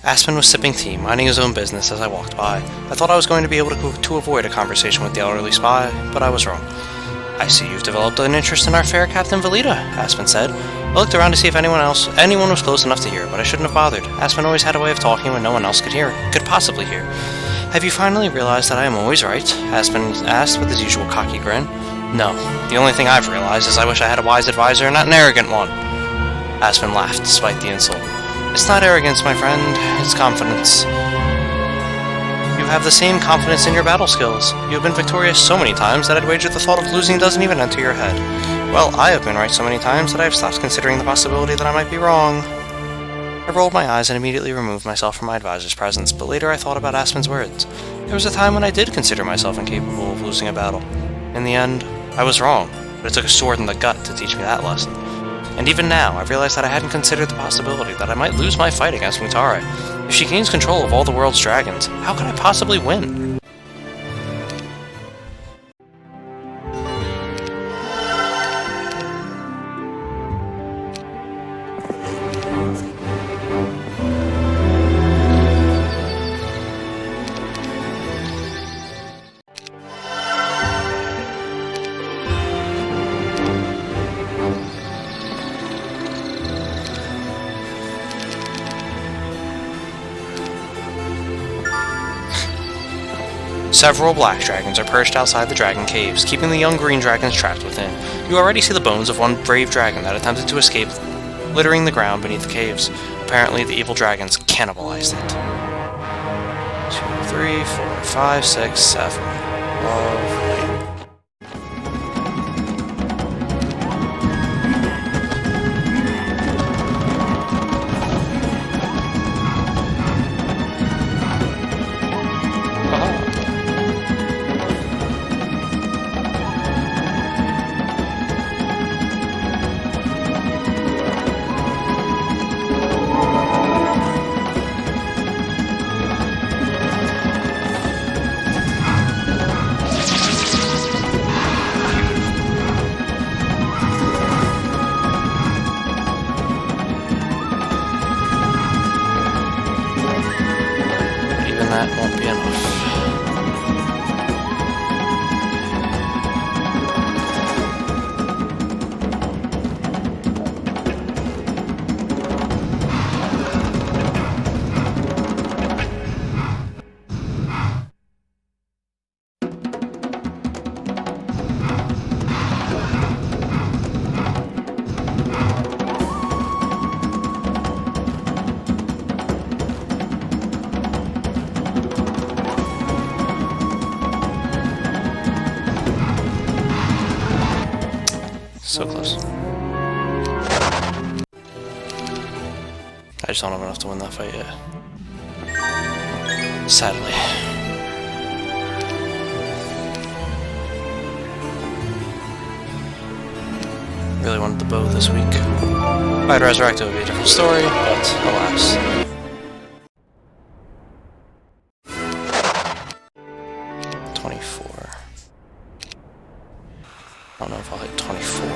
A: Aspen was sipping tea, minding his own business as I walked by. I thought I was going to be able to avoid a conversation with the elderly spy, but I was wrong. I see you've developed an interest in our fair Captain Velita, Aspen said. I looked around to see if anyone was close enough to hear, but I shouldn't have bothered. Aspen always had a way of talking when no one else could possibly hear. Have you finally realized that I am always right? Aspen asked with his usual cocky grin. No, the only thing I've realized is I wish I had a wise advisor and not an arrogant one. Aspen laughed despite the insult. It's not arrogance, my friend, it's confidence. You have the same confidence in your battle skills. You have been victorious so many times that I'd wager the thought of losing doesn't even enter your head. Well, I have been right so many times that I have stopped considering the possibility that I might be wrong. I rolled my eyes and immediately removed myself from my advisor's presence, but later I thought about Aspen's words. There was a time when I did consider myself incapable of losing a battle. In the end, I was wrong, but it took a sword in the gut to teach me that lesson. And even now, I realized that I hadn't considered the possibility that I might lose my fight against Mutare. If she gains control of all the world's dragons, how could I possibly win? Several black dragons are perched outside the dragon caves, keeping the young green dragons trapped within. You already see the bones of one brave dragon that attempted to escape, littering the ground beneath the caves. Apparently, the evil dragons cannibalized it. 2, 3, 4, 5, 6, 7. Lovely. That won't be enough. So close. I just don't have enough to win that fight yet. Sadly. Really wanted the bow this week. If I'd resurrect, it would be a different story, but alas. I don't know if I'll hit 24.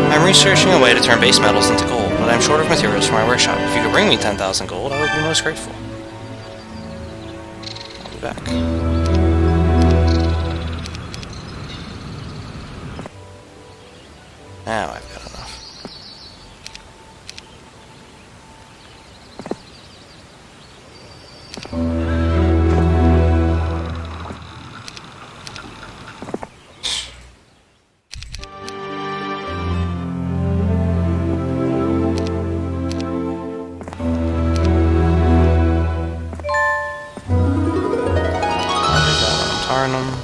A: I'm researching a way to turn base metals into gold, but I'm short of materials for my workshop. If you could bring me 10,000 gold, I would be most grateful. I'll be back. Now I've got enough. Arnhem.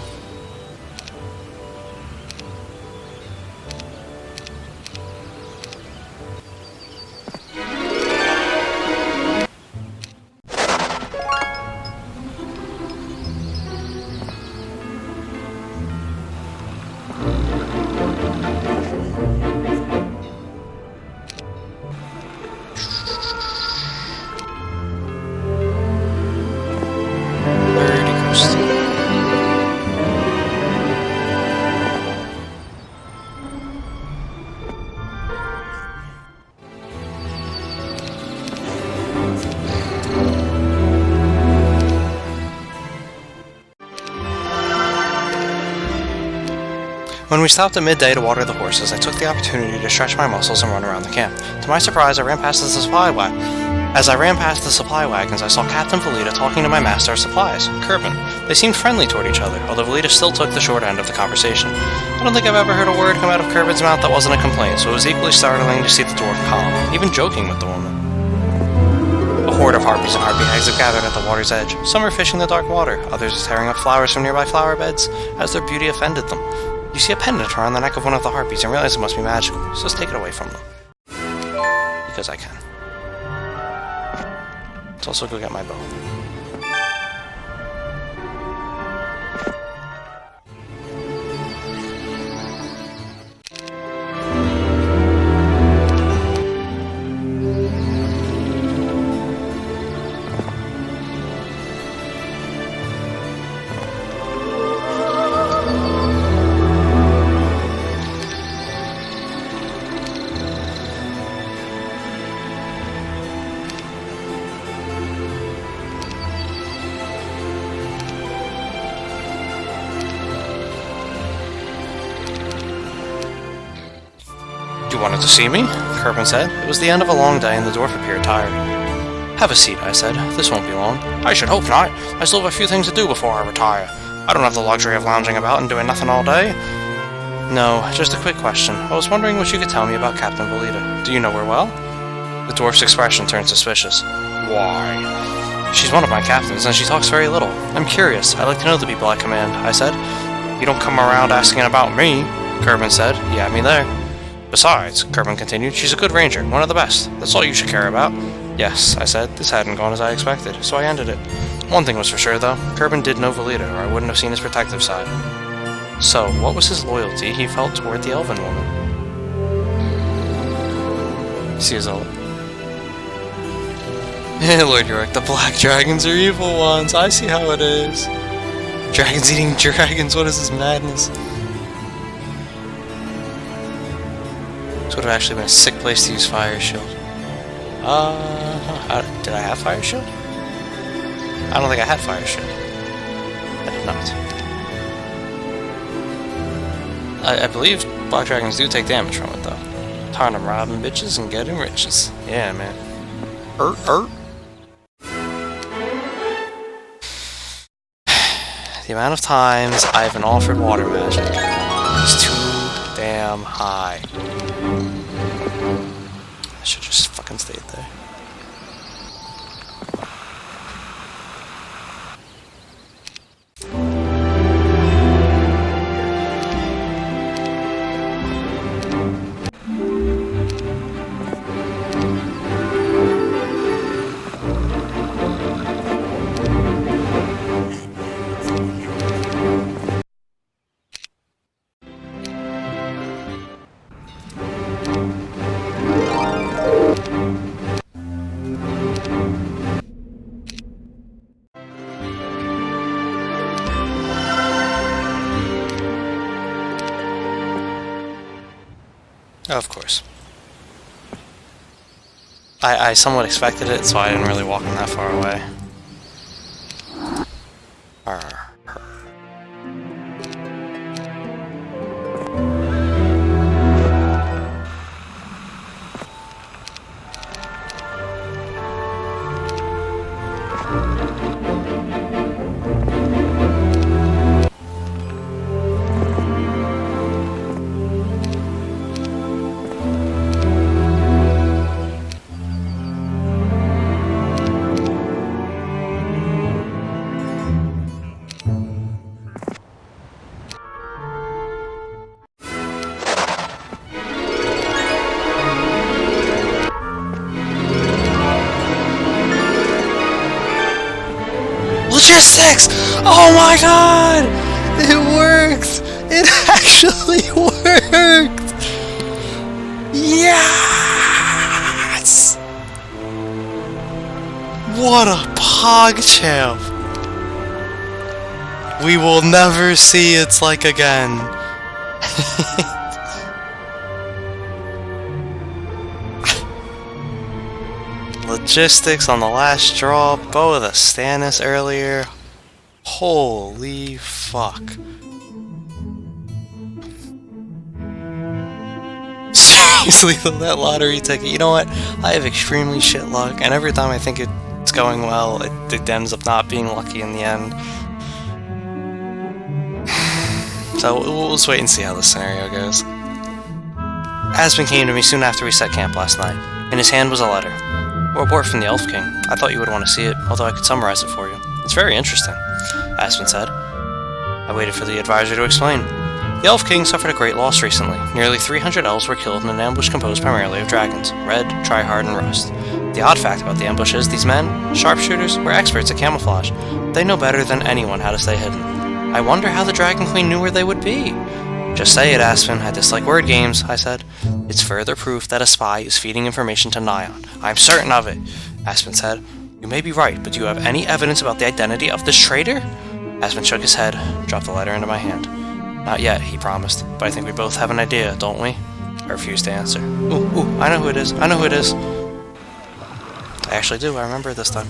A: When we stopped at midday to water the horses, I took the opportunity to stretch my muscles and run around the camp. To my surprise, I ran past the supply wagon. As I ran past the supply wagons, I saw Captain Velita talking to my master of supplies, Kerbin. They seemed friendly toward each other, although Velita still took the short end of the conversation. I don't think I've ever heard a word come out of Kerbin's mouth that wasn't a complaint, so it was equally startling to see the dwarf calm, even joking with the woman. A horde of harpies and harpy hags have gathered at the water's edge. Some are fishing the dark water, others are tearing up flowers from nearby flower beds, as their beauty offended them. You see a pendant around the neck of one of the harpies and realize it must be magical, so let's take it away from them. Because I can. Let's also go get my bow. wanted to see me? Kerbin said. It was the end of a long day and the dwarf appeared tired. Have a seat, I said. This won't be long. I should hope not. I still have a few things to do before I retire. I don't have the luxury of lounging about and doing nothing all day. No, just a quick question. I was wondering what you could tell me about Captain Belita. Do you know her well? The dwarf's expression turned suspicious. Why? She's one of my captains, and she talks very little. I'm curious. I'd like to know the people I command, I said. You don't come around asking about me, Kerbin said. You had me there. Besides, Kerbin continued, she's a good ranger, one of the best. That's all you should care about. Yes, I said. This hadn't gone as I expected, so I ended it. One thing was for sure, though. Kerbin did know Velita, or I wouldn't have seen his protective side. So, what was his loyalty he felt toward the elven woman? See his old. Lord York, the black dragons are evil ones. I see how it is. Dragons eating dragons, what is this madness? This would have actually been a sick place to use Fire Shield. Did I have Fire Shield? I don't think I had Fire Shield. I did not. I believe black dragons do take damage from it, though. Tarn robbing bitches and getting riches. Yeah, man. The amount of times I've been offered water magic is too damn high. I should just fucking stayed there. Of course. I somewhat expected it, so I didn't really walk him that far away. Logistics! Oh my god! It worked! It actually worked! Yes! What a PogChamp! We will never see its like again. Logistics on the last draw, Bow of the Stannis earlier. Holy fuck. Seriously, that lottery ticket, you know what? I have extremely shit luck, and every time I think it's going well, it ends up not being lucky in the end. So we'll just wait and see how this scenario goes. Aspen came to me soon after we set camp last night. In his hand was a letter. A report from the Elf King. I thought you would want to see it, although I could summarize it for you. It's very interesting, Aspen said. I waited for the advisor to explain. The Elf King suffered a great loss recently. Nearly 300 elves were killed in an ambush composed primarily of dragons, Red, Tryhard, and Rust. The odd fact about the ambush is these men, sharpshooters, were experts at camouflage. They know better than anyone how to stay hidden. I wonder how the Dragon Queen knew where they would be. Just say it, Aspen. I dislike word games, I said. It's further proof that a spy is feeding information to Nyan. I'm certain of it, Aspen said. You may be right, but do you have any evidence about the identity of this traitor? Aspen shook his head, dropped the letter into my hand. Not yet, he promised, but I think we both have an idea, don't we? I refused to answer. Ooh, I know who it is. I know who it is. I actually do. I remember it this time.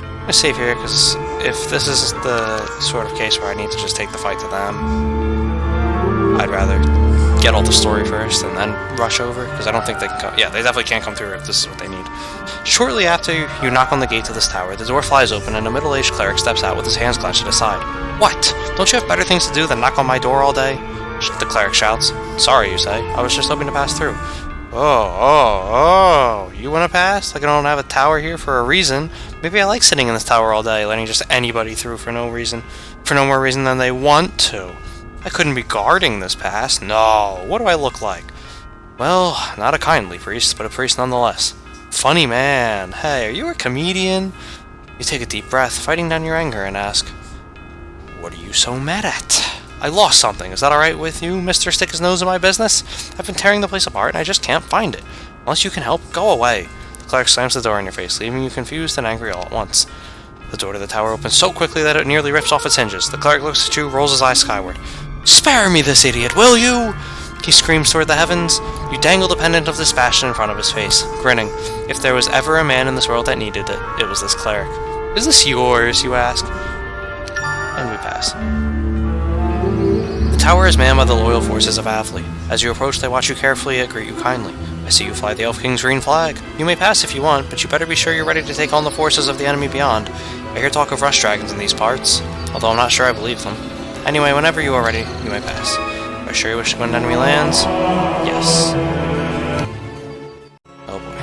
A: I'm gonna save here, because if this is the sort of case where I need to just take the fight to them, I'd rather get all the story first and then rush over, because I don't think they can come. Yeah, they definitely can't come through if this is what they need. Shortly after you knock on the gate to this tower, the door flies open and a middle-aged cleric steps out with his hands clenched at his side. What? Don't you have better things to do than knock on my door all day? The cleric shouts. Sorry, you say. I was just hoping to pass through. Oh, you want to pass? Like I don't have a tower here for a reason. Maybe I like sitting in this tower all day, letting just anybody through for no more reason than they want to. I couldn't be guarding this pass. No, what do I look like? Well, not a kindly priest, but a priest nonetheless. Funny man. Hey, are you a comedian? You take a deep breath, fighting down your anger, and ask, what are you so mad at? I lost something. Is that alright with you, Mr. Stick His Nose in my business? I've been tearing the place apart and I just can't find it. Unless you can help, go away. The cleric slams the door in your face, leaving you confused and angry all at once. The door to the tower opens so quickly that it nearly rips off its hinges. The cleric looks at you, rolls his eyes skyward. Spare me this idiot, will you? He screams toward the heavens. You dangle the pendant of dispassion in front of his face, grinning. If there was ever a man in this world that needed it, it was this cleric. Is this yours, you ask? And we pass. The tower is manned by the loyal forces of Avley. As you approach, they watch you carefully yet greet you kindly. I see you fly the Elf King's green flag. You may pass if you want, but you better be sure you're ready to take on the forces of the enemy beyond. I hear talk of rush dragons in these parts, although I'm not sure I believe them. Anyway, whenever you are ready, you may pass. Are you sure you wish to go into enemy lands? Yes. Oh boy.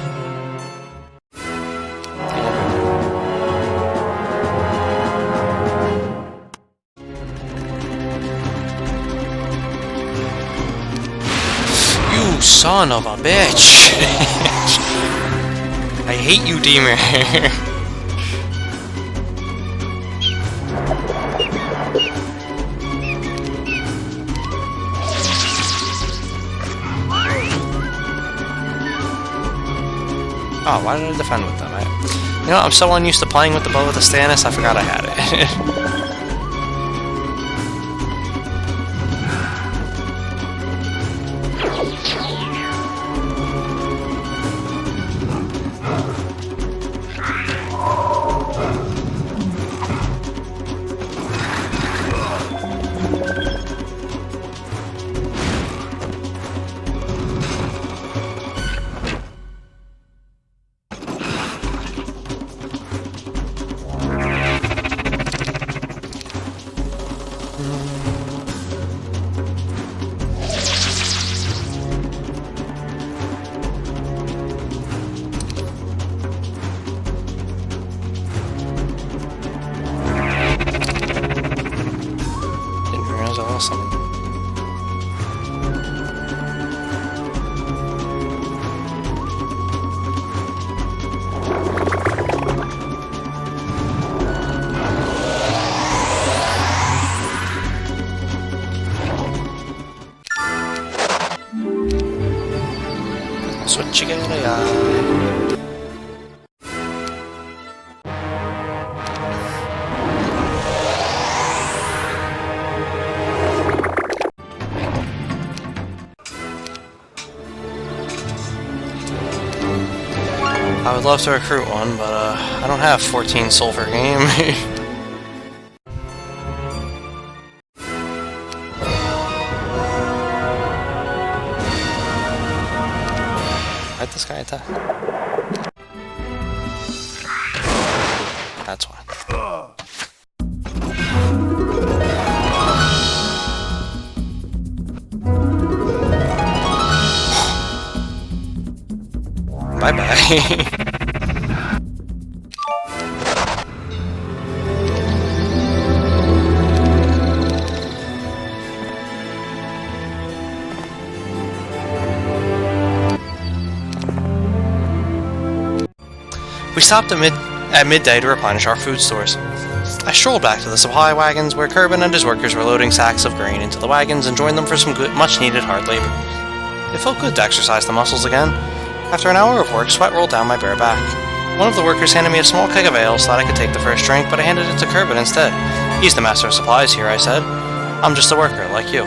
A: You son of a bitch! I hate you, Deemer. Oh, why did I defend with them? You know, I'm so unused to playing with the bow with the Stannis, I forgot I had it. Awesome. That's what you gotta I would love to recruit one, but I don't have 14 silver game. Why'd this guy attack? That's why. Bye-bye. We stopped at midday to replenish our food stores. I strolled back to the supply wagons where Kerbin and his workers were loading sacks of grain into the wagons and joined them for some good, much-needed hard labor. It felt good to exercise the muscles again. After an hour of work, sweat rolled down my bare back. One of the workers handed me a small keg of ale so that I could take the first drink, but I handed it to Kerbin instead. He's the master of supplies here, I said. I'm just a worker, like you.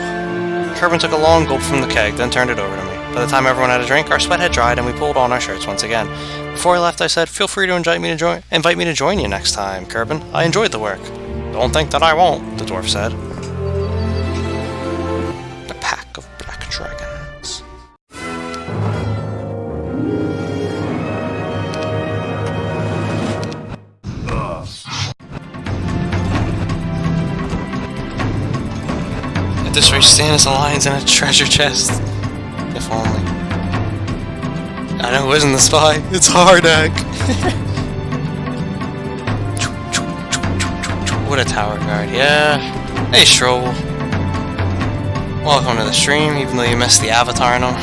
A: Kerbin took a long gulp from the keg, then turned it over to me. By the time everyone had a drink, our sweat had dried and we pulled on our shirts once again. Before I left, I said, "Feel free to invite me to join you next time, Kerbin. I enjoyed the work." "Don't think that I won't," the dwarf said. A pack of black dragons. At this rate, Stannis aligns in a treasure chest. If only. I know it wasn't the spy. It's Hardak. What a tower guard, yeah. Hey, Stroll. Welcome to the stream, even though you missed the avatar and all.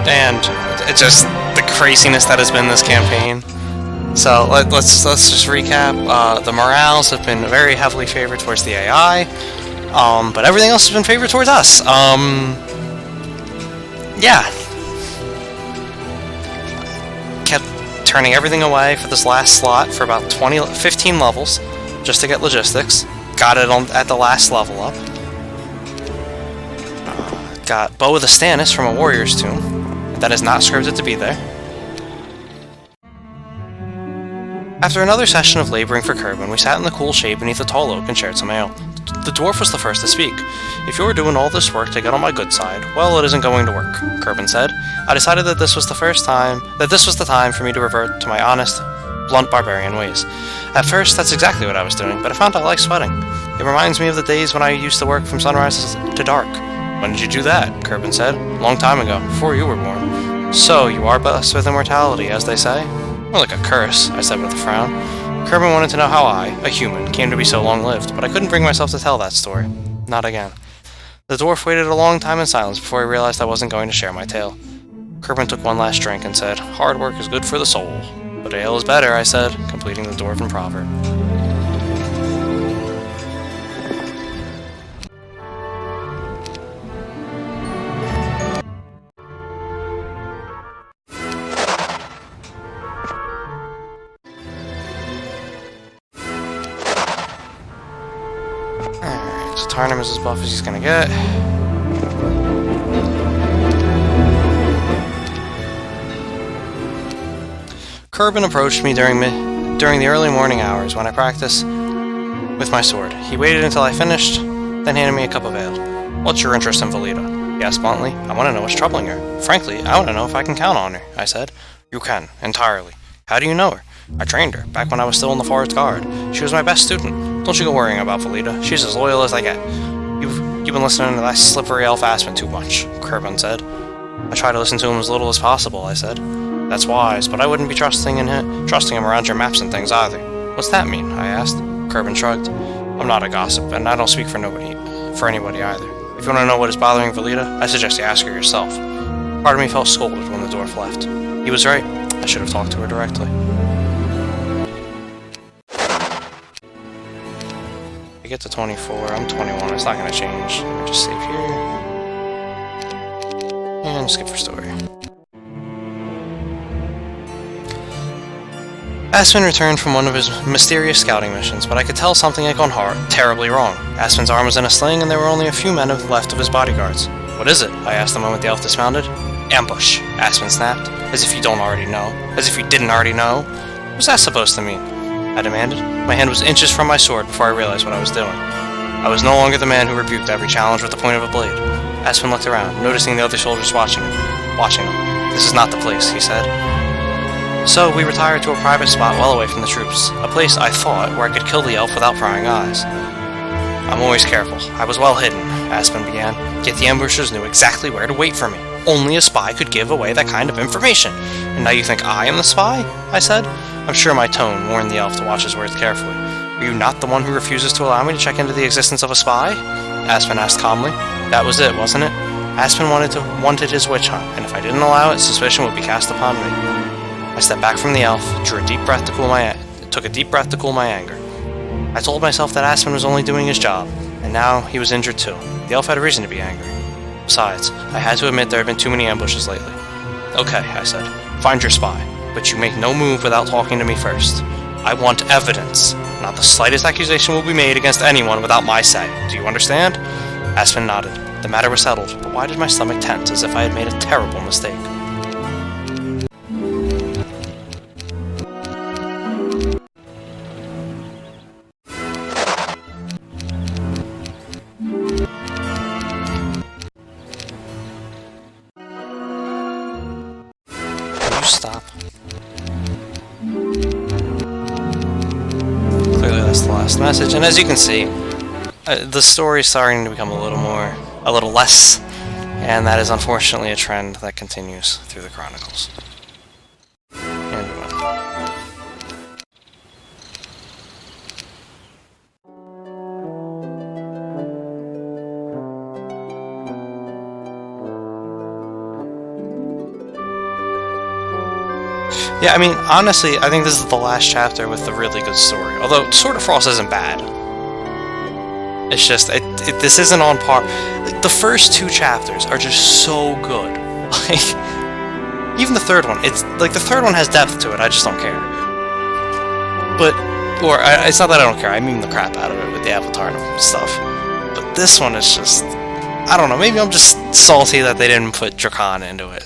A: And it's just the craziness that has been this campaign. So let's just recap. The morales have been very heavily favored towards the AI, but everything else has been favored towards us. Yeah. Kept turning everything away for this last slot for about 15 levels, just to get logistics. Got it at the last level up. Got Bow of the Stannis from a Warrior's Tomb. That is not scripted to be there. After another session of laboring for Kerbin, we sat in the cool shade beneath a tall oak and shared some ale. The dwarf was the first to speak. "If you were doing all this work to get on my good side, well, it isn't going to work," Kerbin said. "I decided that this was the time for me to revert to my honest, blunt barbarian ways. At first, that's exactly what I was doing, but I found I like sweating. It reminds me of the days when I used to work from sunrise to dark." "When did you do that?" Kerbin said. "Long time ago, before you were born." "So, you are blessed with immortality, as they say?" "More like a curse," I said with a frown. Kerbin wanted to know how I, a human, came to be so long-lived, but I couldn't bring myself to tell that story. Not again. The dwarf waited a long time in silence before he realized I wasn't going to share my tale. Kerbin took one last drink and said, "Hard work is good for the soul, but ale is better," I said, completing the dwarven proverb. Alright, so Tarnum is as buff as he's gonna get. Kerbin approached me during the early morning hours when I practiced with my sword. He waited until I finished, then handed me a cup of ale. "What's your interest in Valida?" he asked bluntly. "I want to know what's troubling her. Frankly, I want to know if I can count on her," I said. "You can, entirely. How do you know her?" "I trained her, back when I was still in the Forest Guard. She was my best student. Don't you go worrying about Valida. She's as loyal as I get." You've been listening to that slippery elf Aspen too much," Kerbin said. "I try to listen to him as little as possible," I said. "That's wise, but I wouldn't be trusting him around your maps and things either." "What's that mean?" I asked. Kerbin shrugged. "I'm not a gossip, and I don't speak for anybody either. If you want to know what is bothering Valida, I suggest you ask her yourself." Part of me felt scolded when the dwarf left. He was right. I should have talked to her directly. I get to 24, I'm 21, it's not going to change. Let me just save here. And skip for story. Aspen returned from one of his mysterious scouting missions, but I could tell something had gone terribly wrong. Aspen's arm was in a sling, and there were only a few men left of his bodyguards. "What is it?" I asked the moment the elf dismounted. "Ambush," Aspen snapped. "As if you don't already know. As if you didn't already know. What's that supposed to mean?" I demanded. My hand was inches from my sword before I realized what I was doing. I was no longer the man who rebuked every challenge with the point of a blade. Aspen looked around, noticing the other soldiers watching him. "This is not the place," he said. So we retired to a private spot well away from the troops, a place, I thought, where I could kill the elf without prying eyes. "I'm always careful. I was well hidden," Aspen began, "yet the ambushers knew exactly where to wait for me. Only a spy could give away that kind of information. And now you think I am the spy?" I said. I'm sure my tone warned the elf to watch his words carefully. Are you not the one who refuses to allow me to check into the existence of a spy? Aspen asked calmly. That was it, wasn't it? Aspen wanted his witch hunt, and if I didn't allow it, suspicion would be cast upon me. I stepped back from the elf, took a deep breath to cool my anger. I told myself that Aspen was only doing his job, and now he was injured too. The elf had a reason to be angry. Besides, I had to admit there had been too many ambushes lately. Okay, I said, find your spy, but you make no move without talking to me first. I want evidence. Not the slightest accusation will be made against anyone without my say. Do you understand? Aspen nodded. The matter was settled, but why did my stomach tense as if I had made a terrible mistake? Can you stop? Clearly that's the last message, and as you can see, the story is starting to become a little less, and that is unfortunately a trend that continues through the Chronicles. And we will. Yeah, I mean, honestly, I think this is the last chapter with the really good story. Although Sword of Frost isn't bad. It's just, this isn't on par. Like, the first two chapters are just so good. Like, even the third one, the third one has depth to it, I just don't care. But, it's not that I don't care, I mean the crap out of it with the Avatar stuff. But this one is just, I don't know, maybe I'm just salty that they didn't put Drakon into it.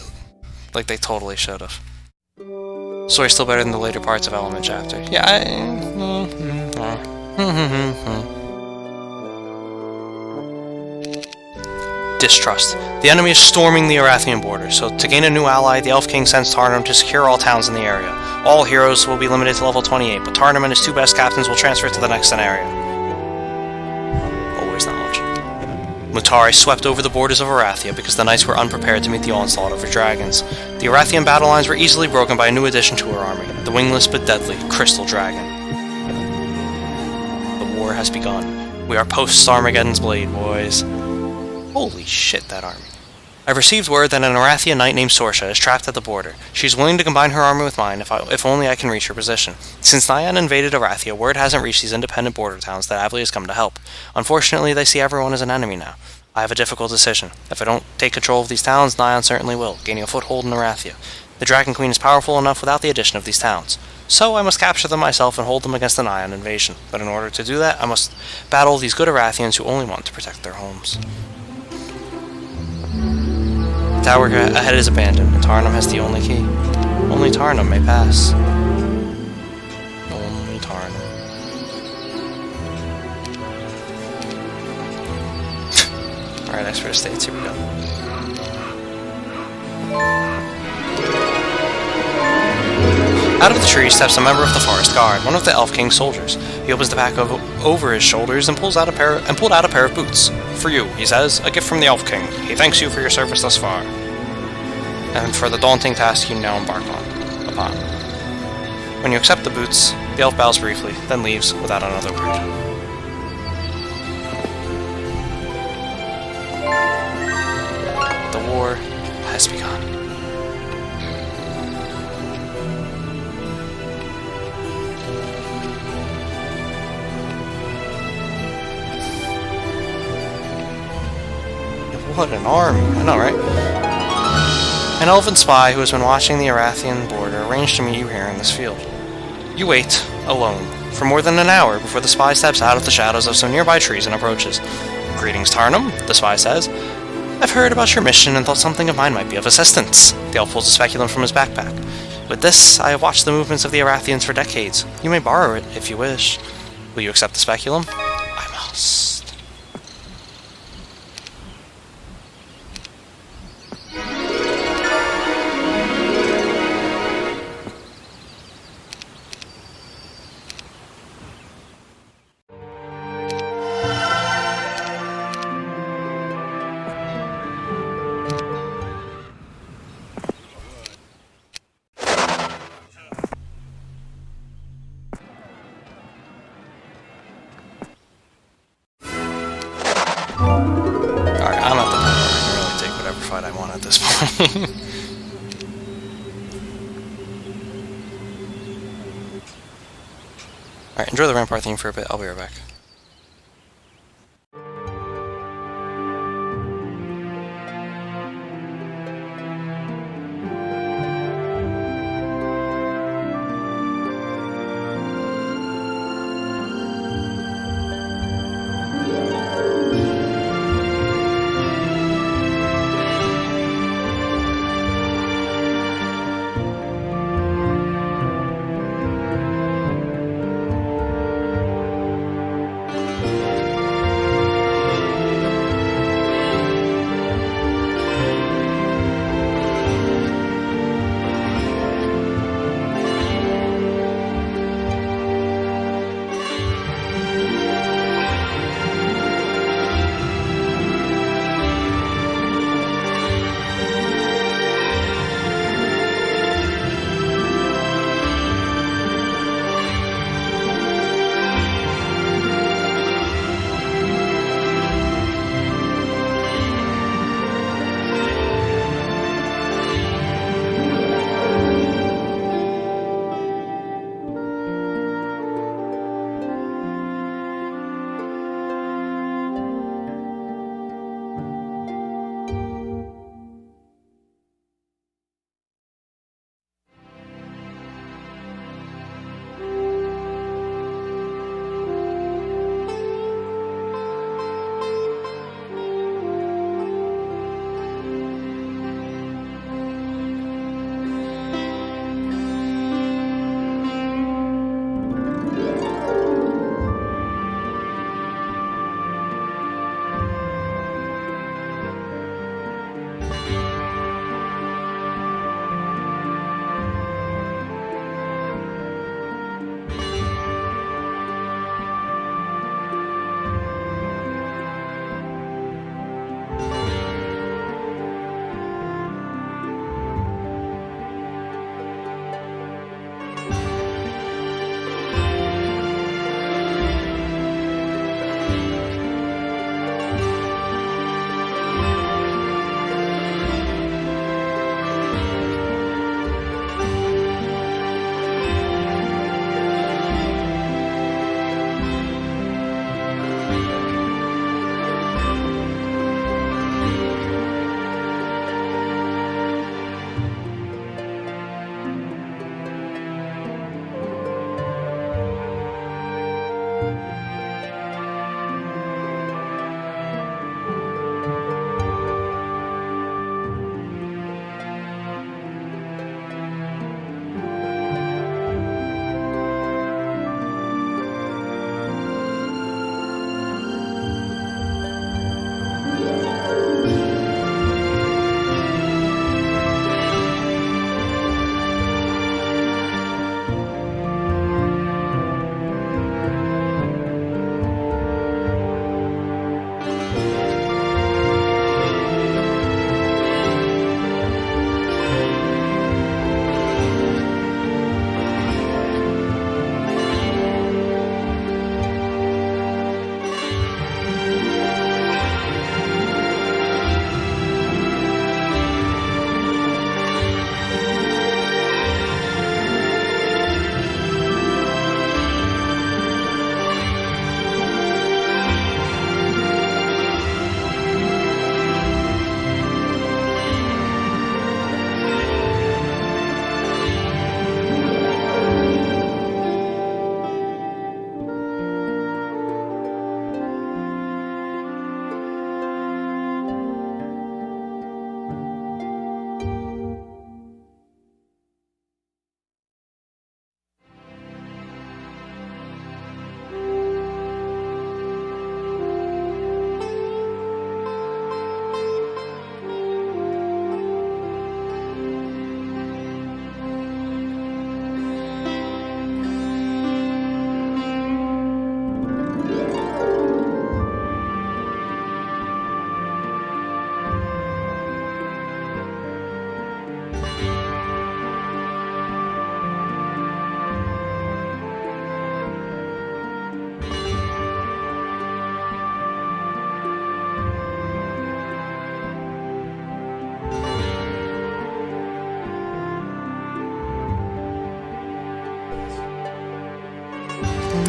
A: Like, they totally should have. Story's still better than the later parts of Element Chapter. Yeah, Distrust. The enemy is storming the Arathian border, so to gain a new ally, the Elf King sends Tarnum to secure all towns in the area. All heroes will be limited to level 28, but Tarnum and his two best captains will transfer to the next scenario. Always knowledge. Mutare swept over the borders of Arathia because the knights were unprepared to meet the onslaught of her dragons. The Arathian battle lines were easily broken by a new addition to her army, the wingless but deadly Crystal Dragon. The war has begun. We are post-Armageddon's blade, boys. Holy shit, that army. I've received word that an Arathian knight named Sorsha is trapped at the border. She's willing to combine her army with mine if only I can reach her position. Since Nyan invaded Arathia, word hasn't reached these independent border towns that Avli has come to help. Unfortunately, they see everyone as an enemy now. I have a difficult decision. If I don't take control of these towns, Nyan certainly will, gaining a foothold in Arathia. The Dragon Queen is powerful enough without the addition of these towns. So I must capture them myself and hold them against the Nyan invasion. But in order to do that, I must battle these good Arathians who only want to protect their homes. The tower ahead is abandoned, and Tarnum has the only key. Only Tarnum may pass. Only Tarnum. Alright, Expert Estates, here we go. Out of the tree steps a member of the Forest Guard, one of the Elf King's soldiers. He opens the pack over his shoulders and pulled out a pair of boots. For you, he says, a gift from the Elf King. He thanks you for your service thus far, and for the daunting task you now embark upon. When you accept the boots, the elf bows briefly, then leaves without another word. The war has begun. What an army, I know, right? An elven spy who has been watching the Arathian border arranged to meet you here in this field. You wait, alone, for more than an hour before the spy steps out of the shadows of some nearby trees and approaches. Greetings, Tarnum, the spy says. I've heard about your mission and thought something of mine might be of assistance. The elf pulls a speculum from his backpack. With this, I have watched the movements of the Arathians for decades. You may borrow it, if you wish. Will you accept the speculum? I must. Alright, enjoy the Rampart theme for a bit. I'll be right back.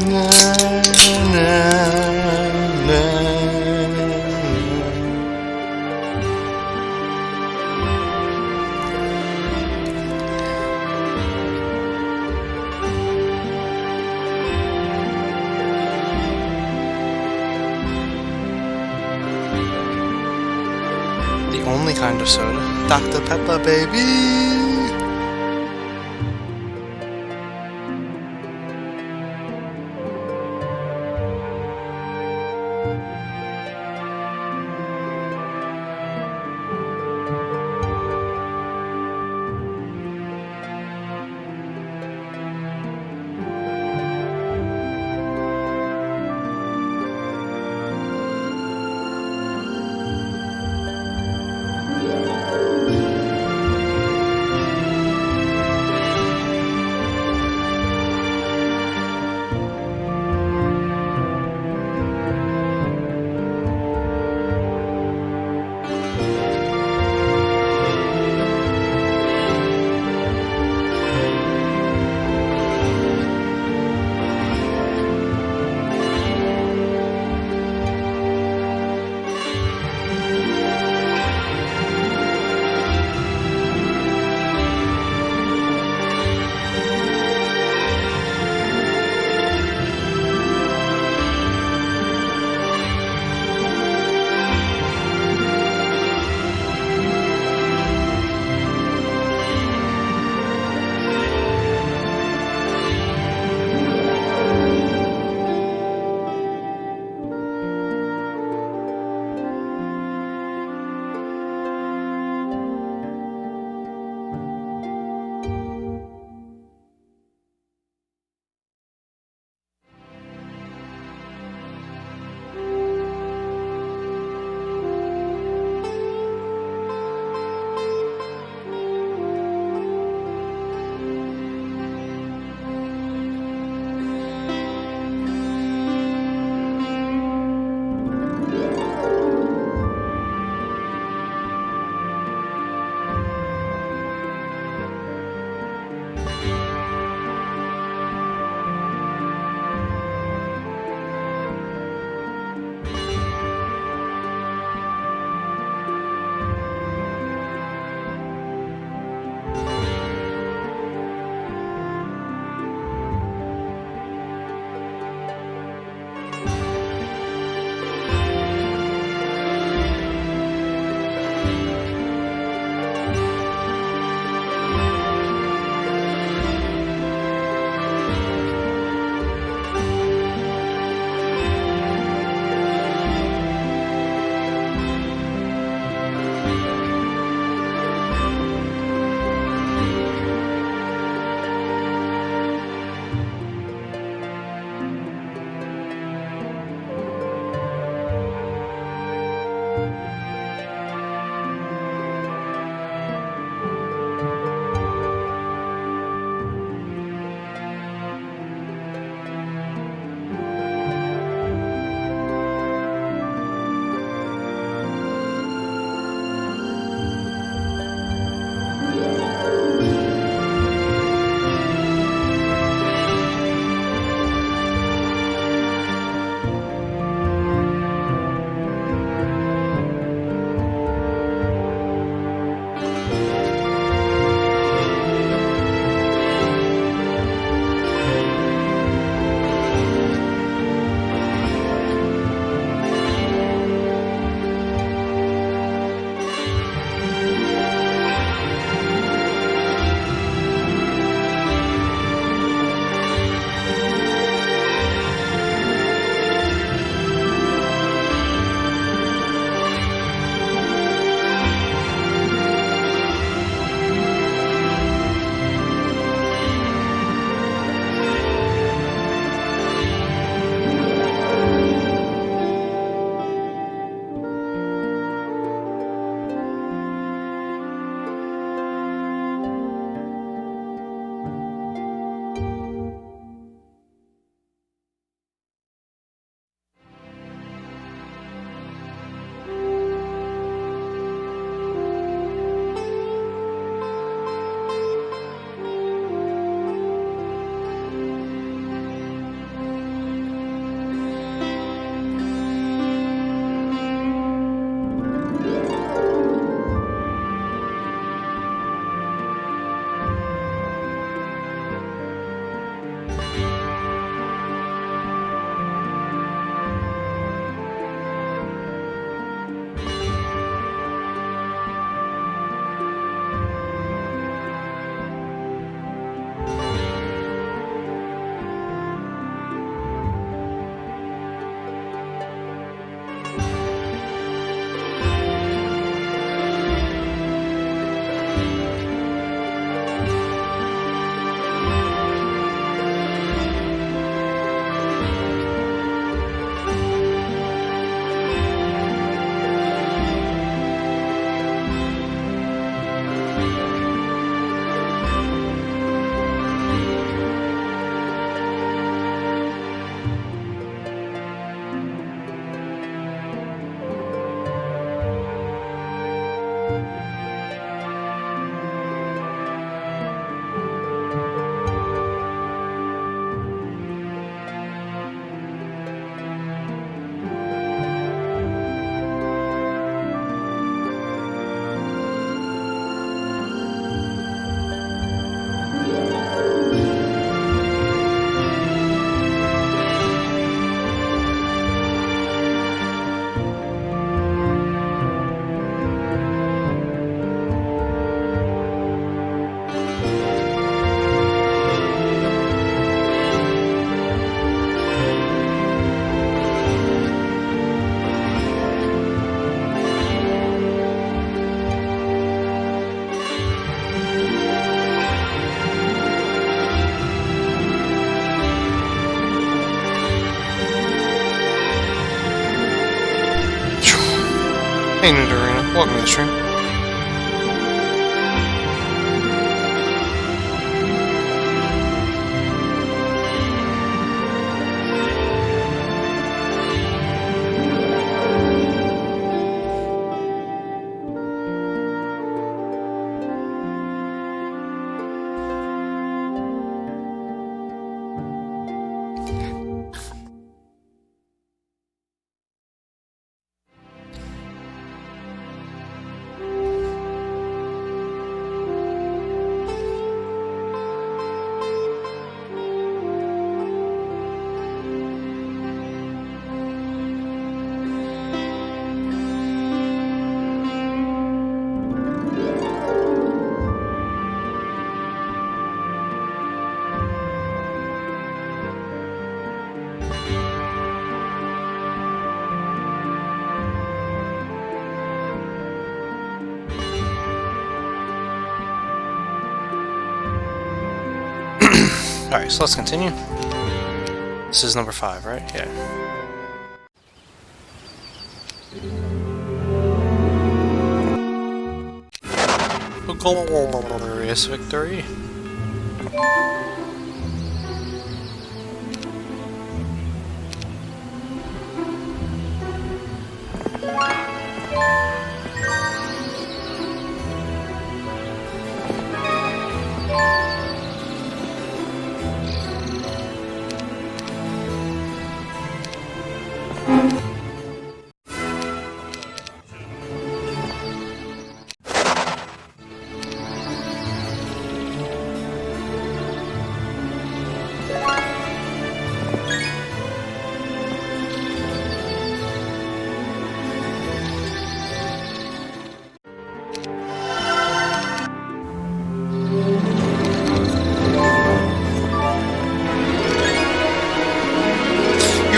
A: Na, na, na. The only kind of soda. Dr. Pepper, baby! Hey, Nidorina. Welcome to the stream. Alright, so let's continue. This is number 5, right? Yeah. A glorious victory.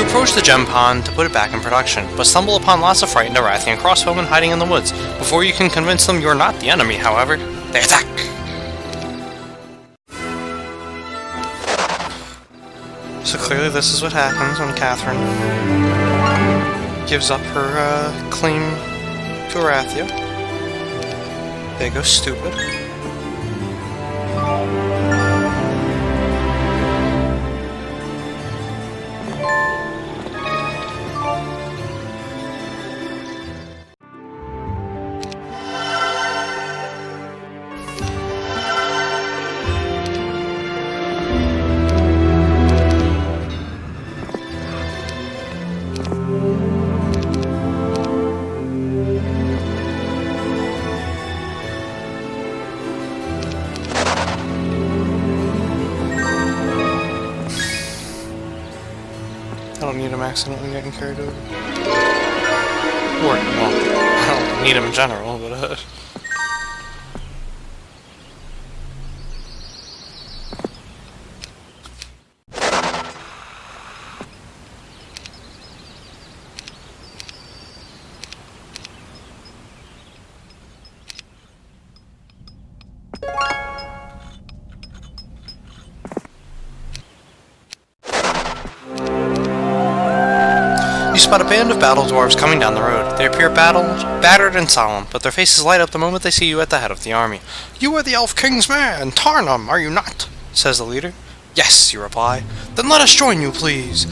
A: Approach the gem pond to put it back in production, but stumble upon lots of frightened Arathian crossbowmen hiding in the woods. Before you can convince them you're not the enemy, however, they attack! So clearly this is what happens when Catherine gives up her claim to Arathia. They go stupid. I don't need him accidentally getting carried over. Or, well, I don't need him in general, but You spot a band of battle dwarves coming down the road. They appear battered and solemn, but their faces light up the moment they see you at the head of the army. "You are the Elf King's man, Tarnum, are you not?" says the leader. "Yes," you reply. "Then let us join you, please.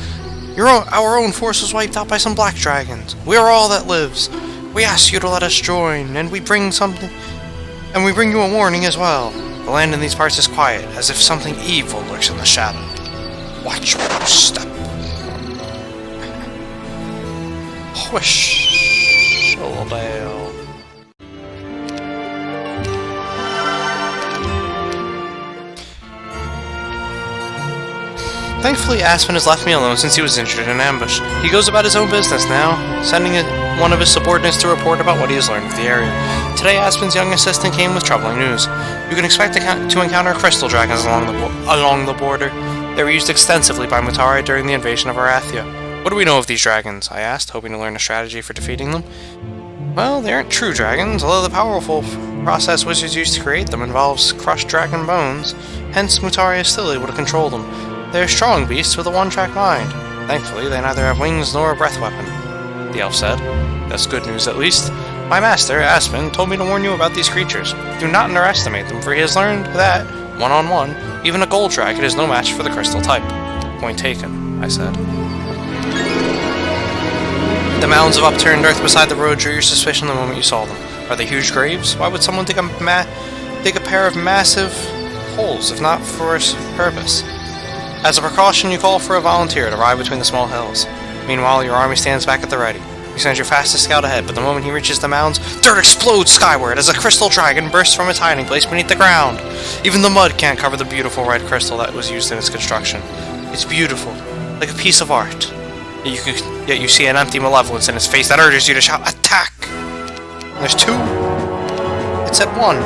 A: Our own force was wiped out by some black dragons. We are all that lives. We ask you to let us join, and we bring you a warning as well. The land in these parts is quiet, as if something evil lurks in the shadow. Watch where you step." Whoosh! Shoaldale. Thankfully, Aspen has left me alone since he was injured in an ambush. He goes about his own business now, sending one of his subordinates to report about what he has learned of the area. Today, Aspen's young assistant came with troubling news. You can expect to encounter crystal dragons along the border. They were used extensively by Mutare during the invasion of Arathia. "What do we know of these dragons?" I asked, hoping to learn a strategy for defeating them. "Well, they aren't true dragons, although the powerful process wizards use to create them involves crushed dragon bones. Hence, Mutare is still able to control them. They are strong beasts with a one-track mind. Thankfully, they neither have wings nor a breath weapon," the elf said. "That's good news, at least. My master, Aspen, told me to warn you about these creatures. Do not underestimate them, for he has learned that, one-on-one, even a gold dragon is no match for the crystal type. Point taken, I said. The mounds of upturned earth beside the road drew your suspicion the moment you saw them. Are they huge graves? Why would someone dig a pair of massive holes, if not for a purpose? As a precaution, you call for a volunteer to ride between the small hills. Meanwhile, your army stands back at the ready. You send your fastest scout ahead, but the moment he reaches the mounds, dirt explodes skyward as a crystal dragon bursts from its hiding place beneath the ground. Even the mud can't cover the beautiful red crystal that was used in its construction. It's beautiful, like a piece of art. Yet you see an empty malevolence in his face that urges you to shout, "Attack!" There's two. It said one.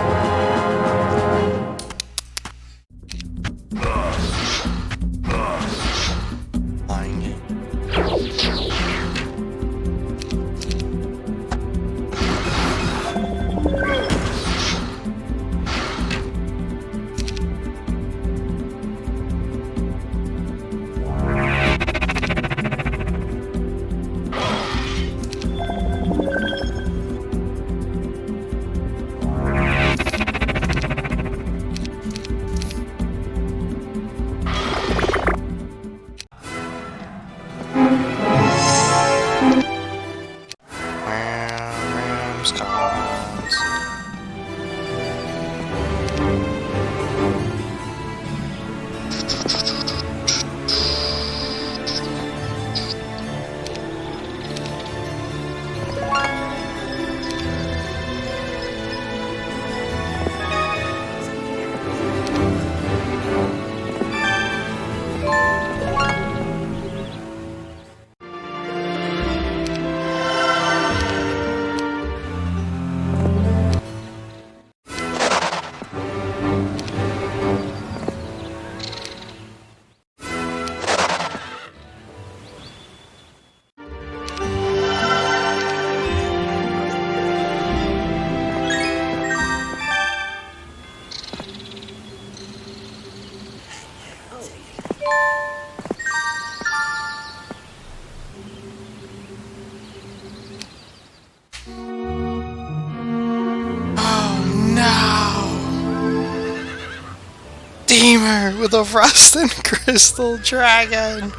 A: Steamer with a rust and crystal dragon.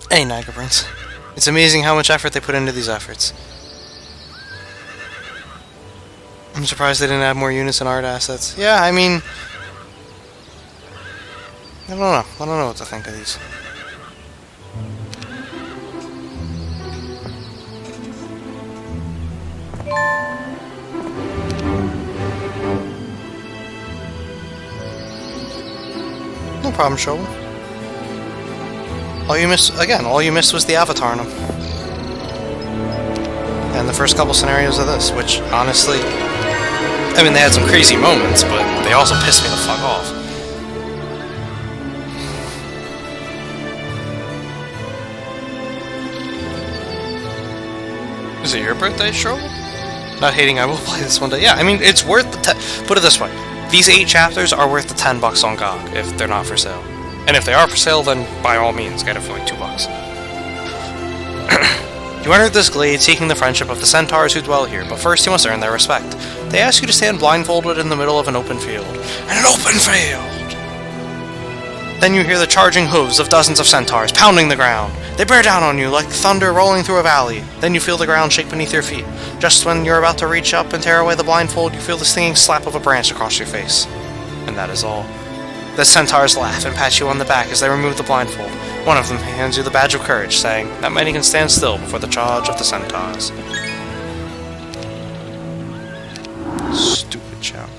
A: Hey, Niagara Prince. It's amazing how much effort they put into these efforts. I'm surprised they didn't add more units and art assets. Yeah, I mean, I don't know. I don't know what to think of these. No problem, Shovel. All you missed was the Avatar them. And the first couple scenarios of this, which, honestly, I mean, they had some crazy moments, but they also pissed me the fuck off. Is it your birthday, Shovel? Not hating, I will play this one day. Yeah, I mean, it's worth the put it this way. These 8 chapters are worth the $10 on GOG, if they're not for sale. And if they are for sale, then by all means, get it for like $2. You entered this glade seeking the friendship of the centaurs who dwell here, but first you must earn their respect. They ask you to stand blindfolded in the middle of an open field. An open field! Then you hear the charging hooves of dozens of centaurs pounding the ground. They bear down on you like thunder rolling through a valley. Then you feel the ground shake beneath your feet. Just when you're about to reach up and tear away the blindfold, you feel the stinging slap of a branch across your face. And that is all. The centaurs laugh and pat you on the back as they remove the blindfold. One of them hands you the badge of courage, saying that many can stand still before the charge of the centaurs. Stupid challenge.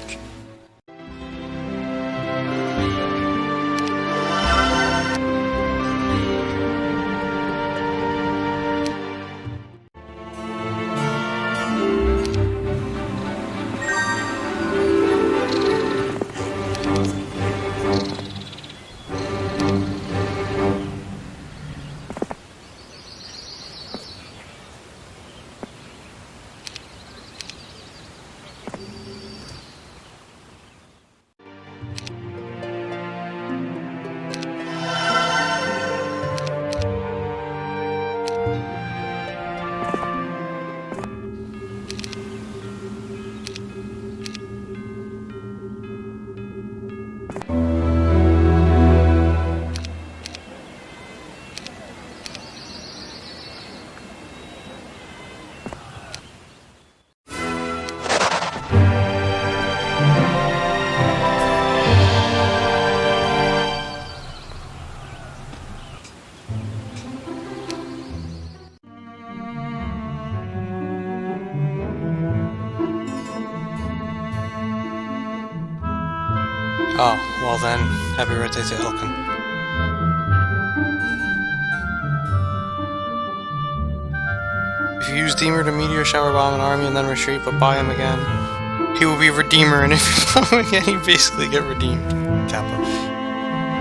A: Oh, well then, happy birthday to Hilton. If you use Deemer to meteor shower bomb an army and then retreat, but buy him again, he will be Redeemer, and if you follow him again, you basically get redeemed. Kappa.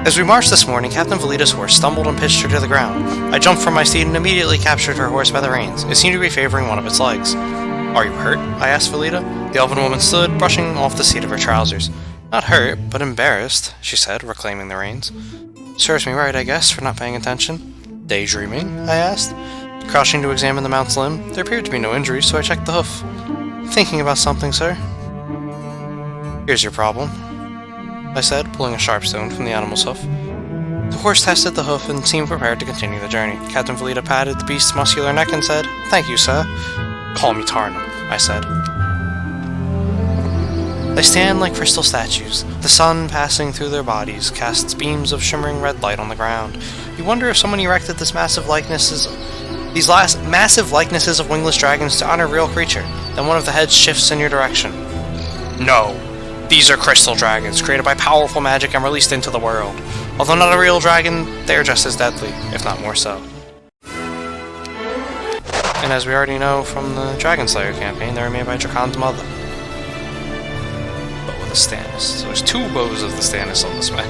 A: As we marched this morning, Captain Velita's horse stumbled and pitched her to the ground. I jumped from my steed and immediately captured her horse by the reins. It seemed to be favoring one of its legs. Are you hurt? I asked Velita. The elven woman stood, brushing off the seat of her trousers. Not hurt, but embarrassed, she said, reclaiming the reins. Serves me right, I guess, for not paying attention. Daydreaming? I asked. Crouching to examine the mount's limb, there appeared to be no injury, so I checked the hoof. Thinking about something, sir. Here's your problem, I said, pulling a sharp stone from the animal's hoof. The horse tested the hoof and seemed prepared to continue the journey. Captain Velita patted the beast's muscular neck and said, Thank you, sir. Call me Tarnum, I said. They stand like crystal statues. The sun passing through their bodies casts beams of shimmering red light on the ground. You wonder if someone erected these massive likenesses of wingless dragons to honor a real creature. Then one of the heads shifts in your direction. No. These are crystal dragons, created by powerful magic and released into the world. Although not a real dragon, they are just as deadly, if not more so. And as we already know from the Dragon Slayer campaign, they were made by Dracon's mother. But with a Stannis. So there's two bows of the Stannis on this map.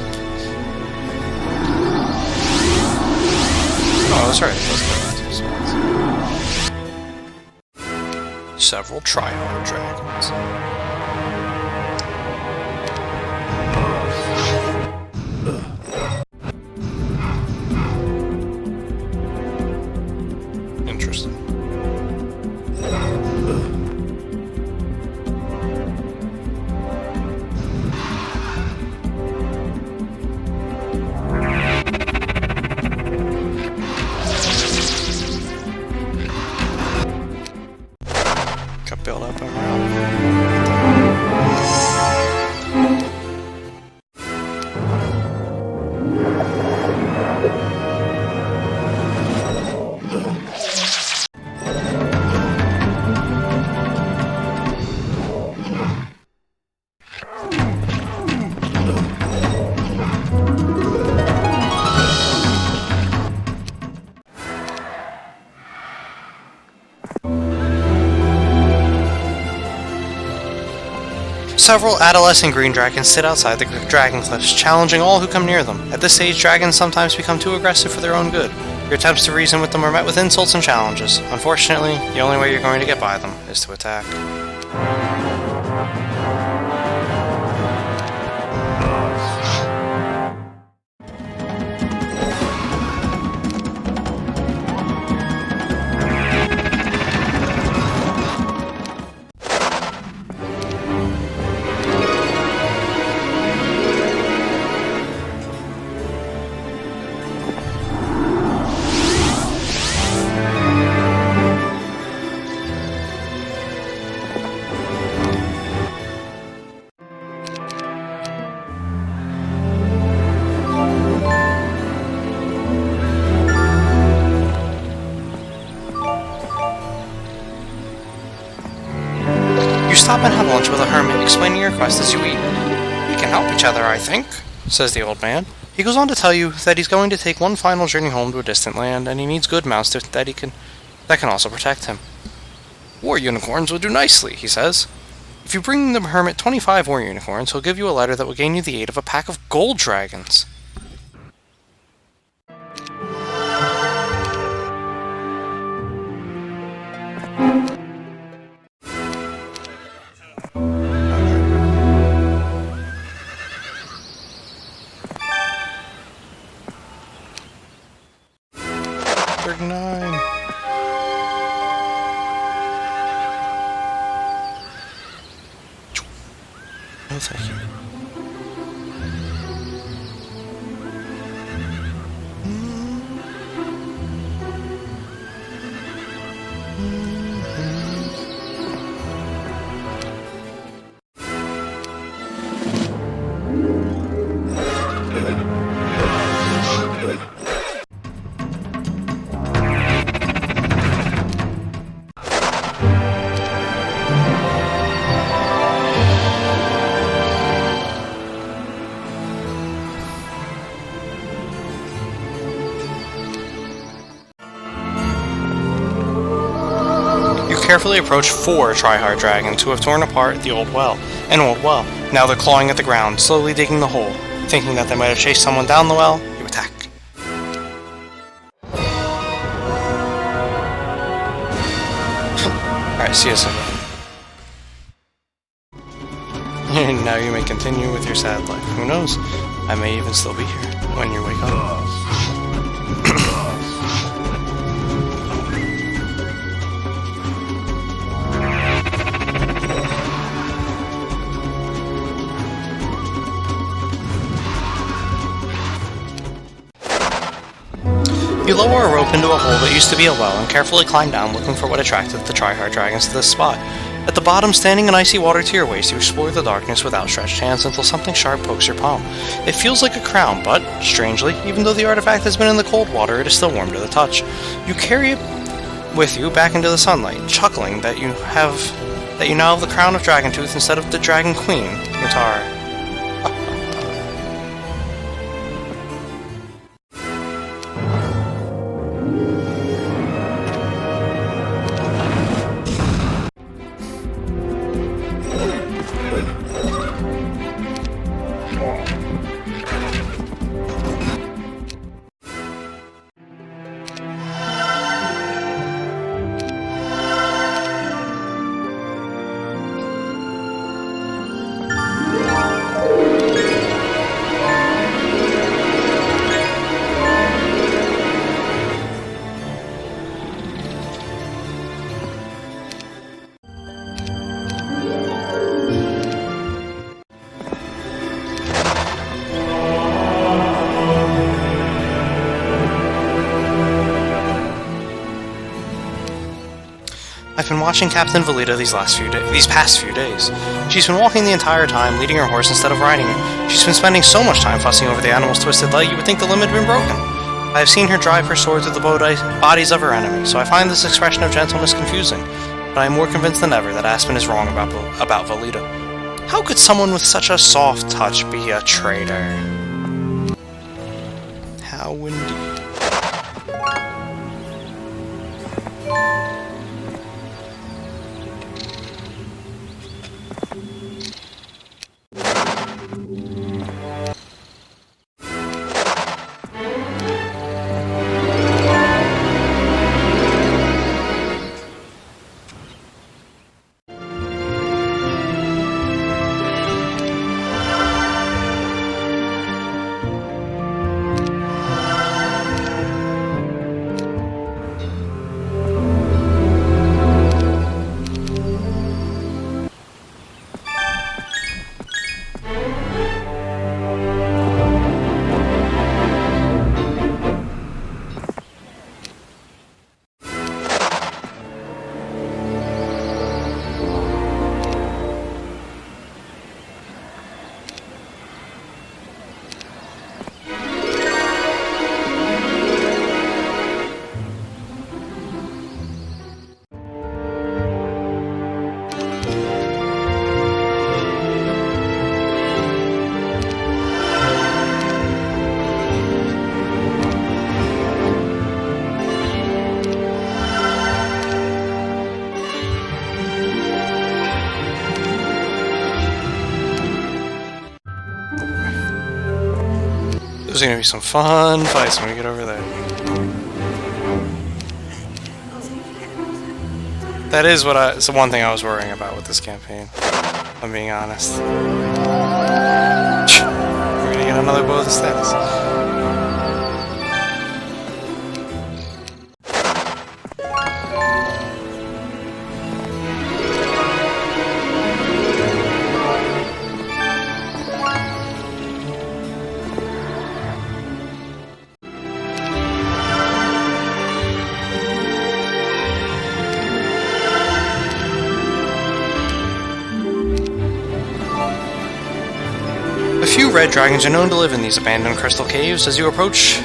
A: Oh, that's right. Several Triarch dragons. Interesting. Got built up around. Several adolescent green dragons sit outside the dragon cliffs, challenging all who come near them. At this stage, dragons sometimes become too aggressive for their own good. Your attempts to reason with them are met with insults and challenges. Unfortunately, the only way you're going to get by them is to attack. Stop and have lunch with a hermit, explaining your quest as you eat. We can help each other, I think, says the old man. He goes on to tell you that he's going to take one final journey home to a distant land, and he needs good mounts that can also protect him. War unicorns will do nicely, he says. If you bring the hermit 25 war unicorns, he'll give you a letter that will gain you the aid of a pack of gold dragons. Nine. No, thank you. carefully approach 4 try-hard dragons who have torn apart the old well. Now they're clawing at the ground, slowly digging the hole. Thinking that they might have chased someone down the well, you attack. Alright, see you soon. Now you may continue with your sad life. Who knows? I may even still be here when you wake up. You lower a rope into a hole that used to be a well and carefully climb down, looking for what attracted the try-hard dragons to this spot. At the bottom, standing in icy water to your waist, you explore the darkness with outstretched hands until something sharp pokes your palm. It feels like a crown, but, strangely, even though the artifact has been in the cold water, it is still warm to the touch. You carry it with you back into the sunlight, chuckling that you now have the crown of Dragon Tooth instead of the Dragon Queen, Mutara. I've been watching Captain Velita these past few days. She's been walking the entire time, leading her horse instead of riding it. She's been spending so much time fussing over the animal's twisted leg, you would think the limb had been broken. I have seen her drive her sword through the bodies of her enemies, so I find this expression of gentleness confusing. But I am more convinced than ever that Aspen is wrong about Velita. How could someone with such a soft touch be a traitor? How indeed. There's gonna be some fun fights when we get over there. That is it's the one thing I was worrying about with this campaign, if I'm being honest. We're gonna get another bow of the status. A few red dragons are known to live in these abandoned crystal caves. As you approach,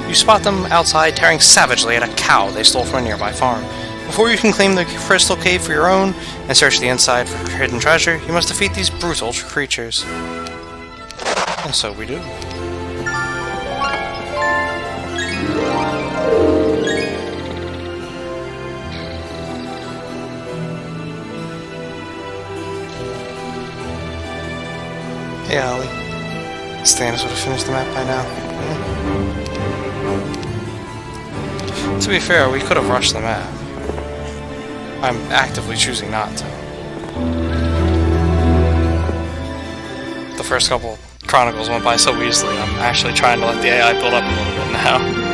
A: you spot them outside tearing savagely at a cow they stole from a nearby farm. Before you can claim the crystal cave for your own and search the inside for hidden treasure, you must defeat these brutal creatures. And so we do. Hey, Ollie. Stannis would have finished the map by now. Yeah. To be fair, we could have rushed the map. I'm actively choosing not to. The first couple Chronicles went by so easily, I'm actually trying to let the AI build up a little bit now.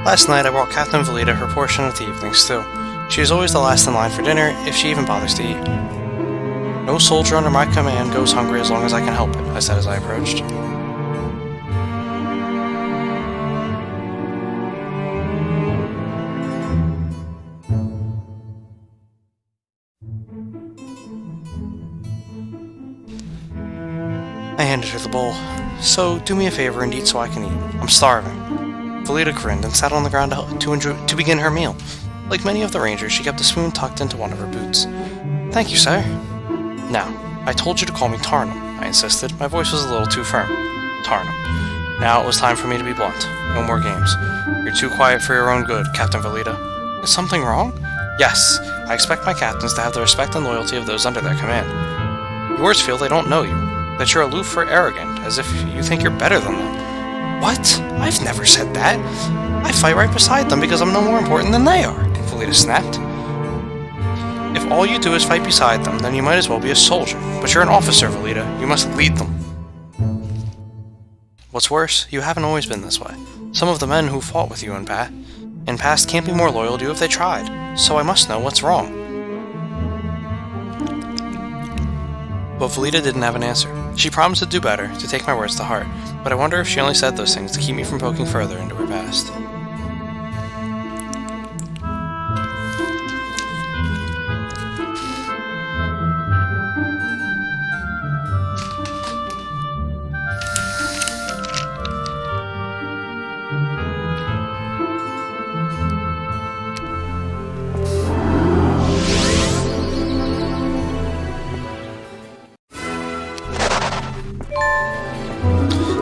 A: Last night I brought Captain Valita her portion of the evening stew. She is always the last in line for dinner, if she even bothers to eat. No soldier under my command goes hungry as long as I can help it, I said as I approached. I handed her the bowl. So, do me a favor and eat so I can eat. I'm starving. Valita grinned and sat on the ground to begin her meal. Like many of the rangers, she kept a spoon tucked into one of her boots. Thank you, sir. Now, I told you to call me Tarnum, I insisted. My voice was a little too firm. Tarnum. Now it was time for me to be blunt. No more games. You're too quiet for your own good, Captain Valita. Is something wrong? Yes, I expect my captains to have the respect and loyalty of those under their command. Yours feel they don't know you, that you're aloof or arrogant, as if you think you're better than them. What? I've never said that. I fight right beside them because I'm no more important than they are, Valita snapped. If all you do is fight beside them, then you might as well be a soldier. But you're an officer, Valita. You must lead them. What's worse, you haven't always been this way. Some of the men who fought with you in past can't be more loyal to you if they tried. So I must know what's wrong. But Valita didn't have an answer. She promised to do better, to take my words to heart, but I wonder if she only said those things to keep me from poking further into her past.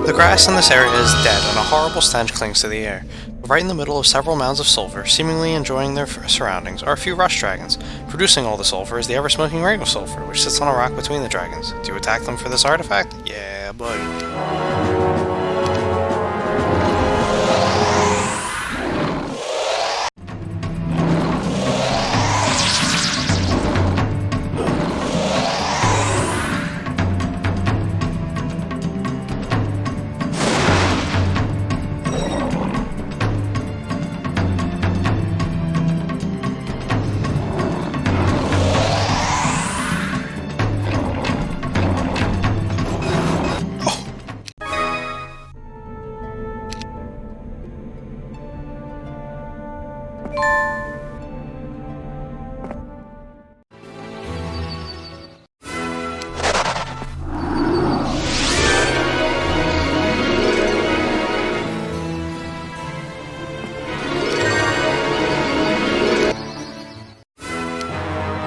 A: The grass in this area is dead, and a horrible stench clings to the air. Right in the middle of several mounds of sulfur, seemingly enjoying their surroundings, are a few rush dragons. Producing all the sulfur is the ever-smoking ring of sulfur, which sits on a rock between the dragons. Do you attack them for this artifact? Yeah, buddy.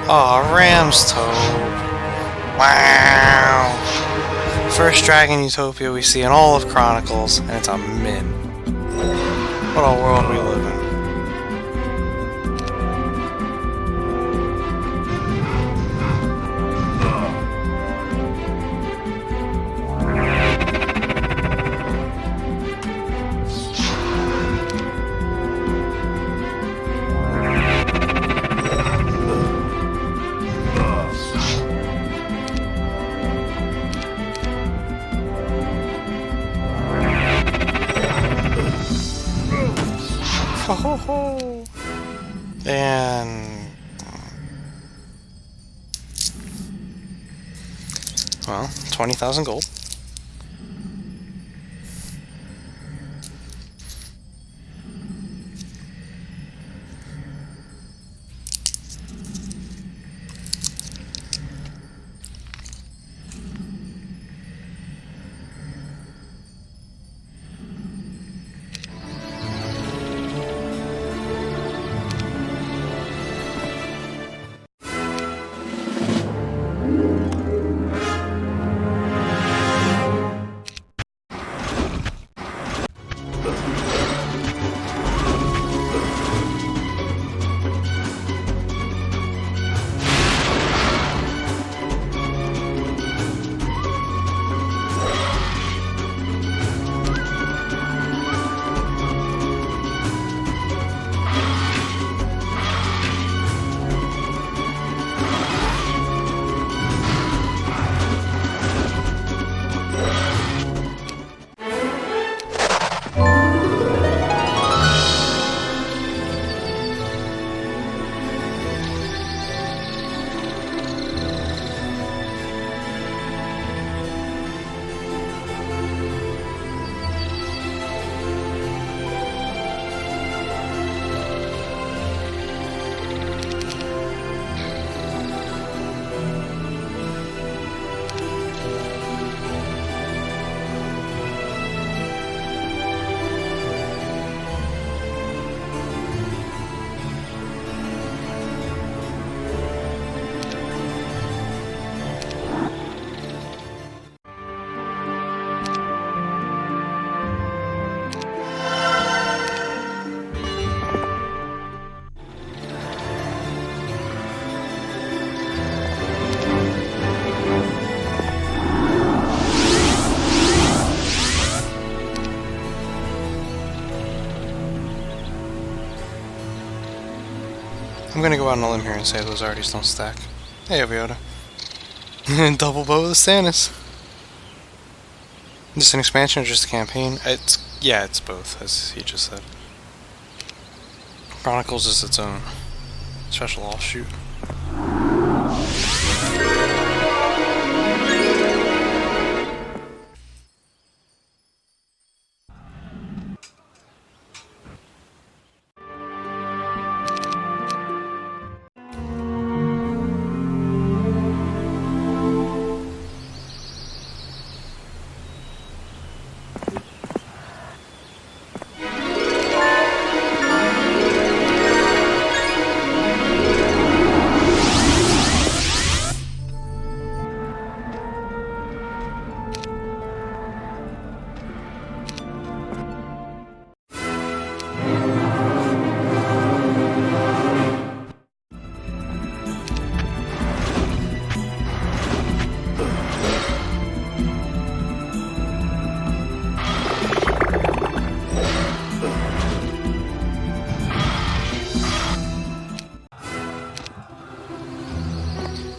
A: Aw, Ram's Toad. Wow. First dragon utopia we see in all of Chronicles, and it's a min. What a world we live in. Ho ho ho! And well, 20,000 gold. I'm gonna go out on a limb here and say those already don't stack. Hey, Yoda. Double bow with Stannis. Just an expansion or just a campaign? Yeah, it's both, as he just said. Chronicles is its own special offshoot.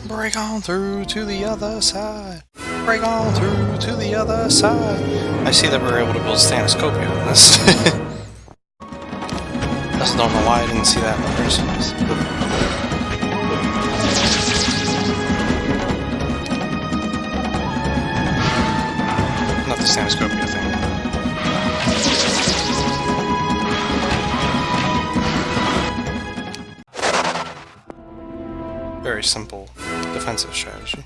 A: Break on through to the other side. Break on through to the other side. I see that we're able to build Stanniscopia on this. Just don't know why I didn't see that in the first place. Not the Stanniscopia thing. Very simple defensive strategy.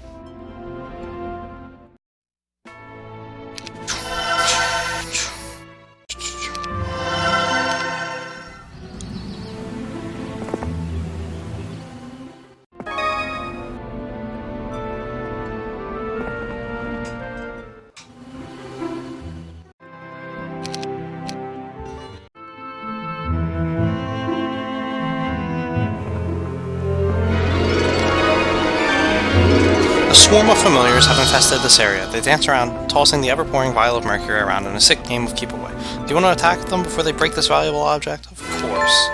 A: A swarm of familiars have infested this area. They dance around, tossing the ever-pouring vial of mercury around in a sick game of keep away. Do you want to attack them before they break this valuable object? Of course.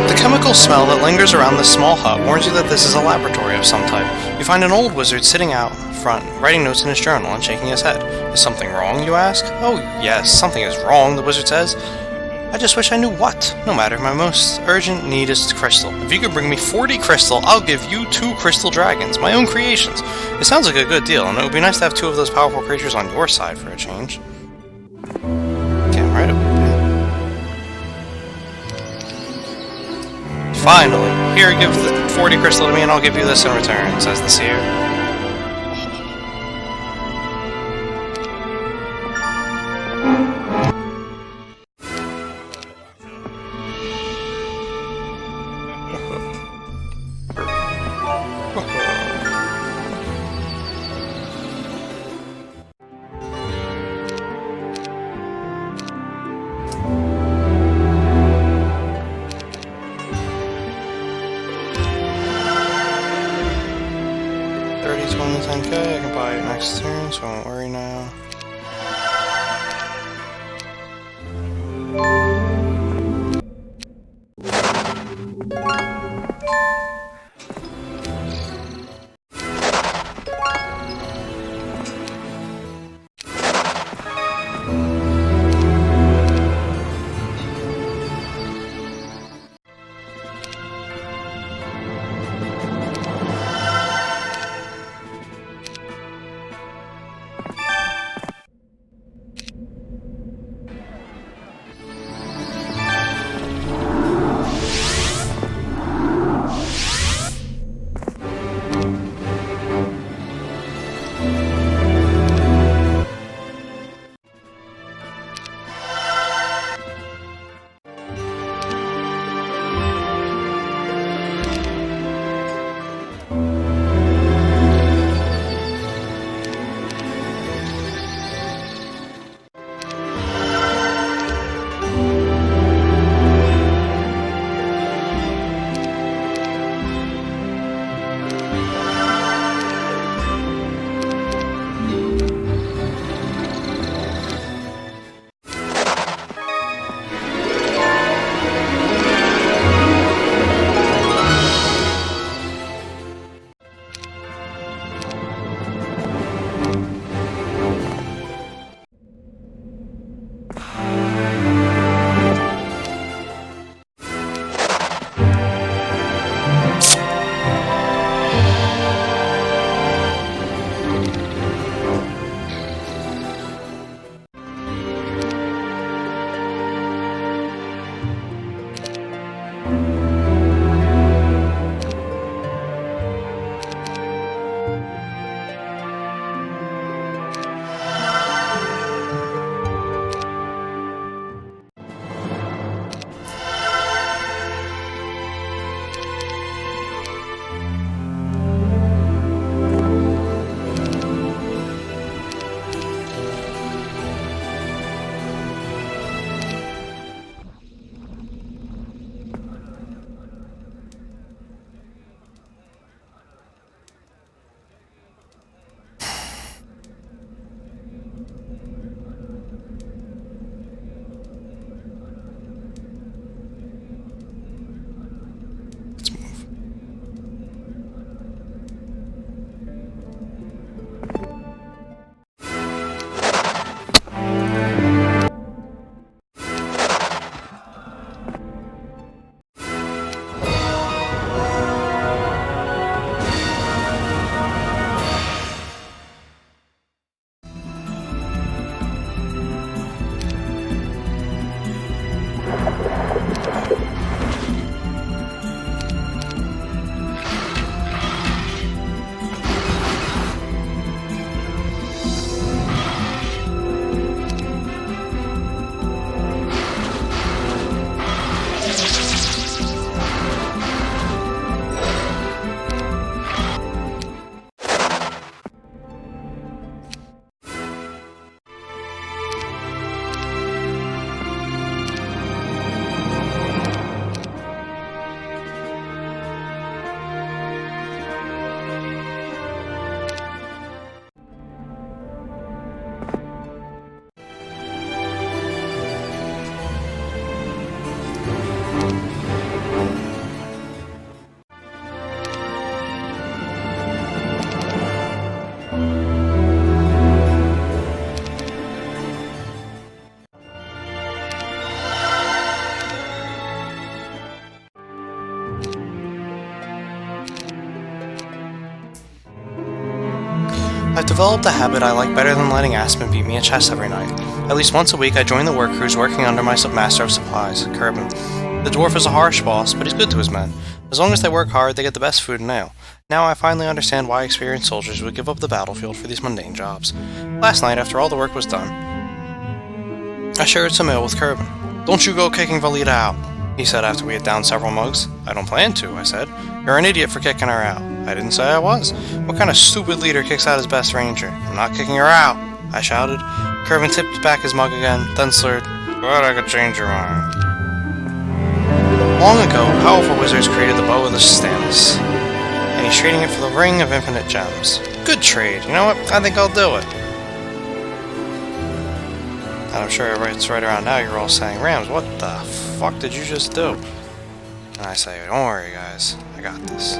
A: The chemical smell that lingers around this small hut warns you that this is a laboratory of some type. You find an old wizard sitting out front, writing notes in his journal and shaking his head. Is something wrong, you ask? Oh yes, something is wrong, the wizard says. I just wish I knew what. No matter, my most urgent need is crystal. If you could bring me 40 crystal, I'll give you 2 crystal dragons, my own creations. It sounds like a good deal, and it would be nice to have 2 of those powerful creatures on your side for a change. Damn right it would be. Finally! Here, give the 40 crystal to me and I'll give you this in return, says the seer. Okay, I can buy it next turn, so I won't worry now. I've developed a habit I like better than letting Aspen beat me at chess every night. At least once a week I join the work crews working under my submaster of supplies, Kerbin. The dwarf is a harsh boss, but he's good to his men. As long as they work hard, they get the best food and ale. Now I finally understand why experienced soldiers would give up the battlefield for these mundane jobs. Last night, after all the work was done, I shared some ale with Kerbin. "Don't you go kicking Valita out," he said after we had downed several mugs. "I don't plan to," I said. "You're an idiot for kicking her out." "I didn't say I was. What kind of stupid leader kicks out his best ranger? I'm not kicking her out," I shouted. Kerbin tipped back his mug again, then slurred, "But I could change your mind." Long ago, powerful wizards created the bow of the Stannis, and he's trading it for the ring of infinite gems. Good trade. You know what? I think I'll do it. And I'm sure it's right around now you're all saying, "Rams, what the fuck did you just do?" And I say, "Don't worry, guys. I got this."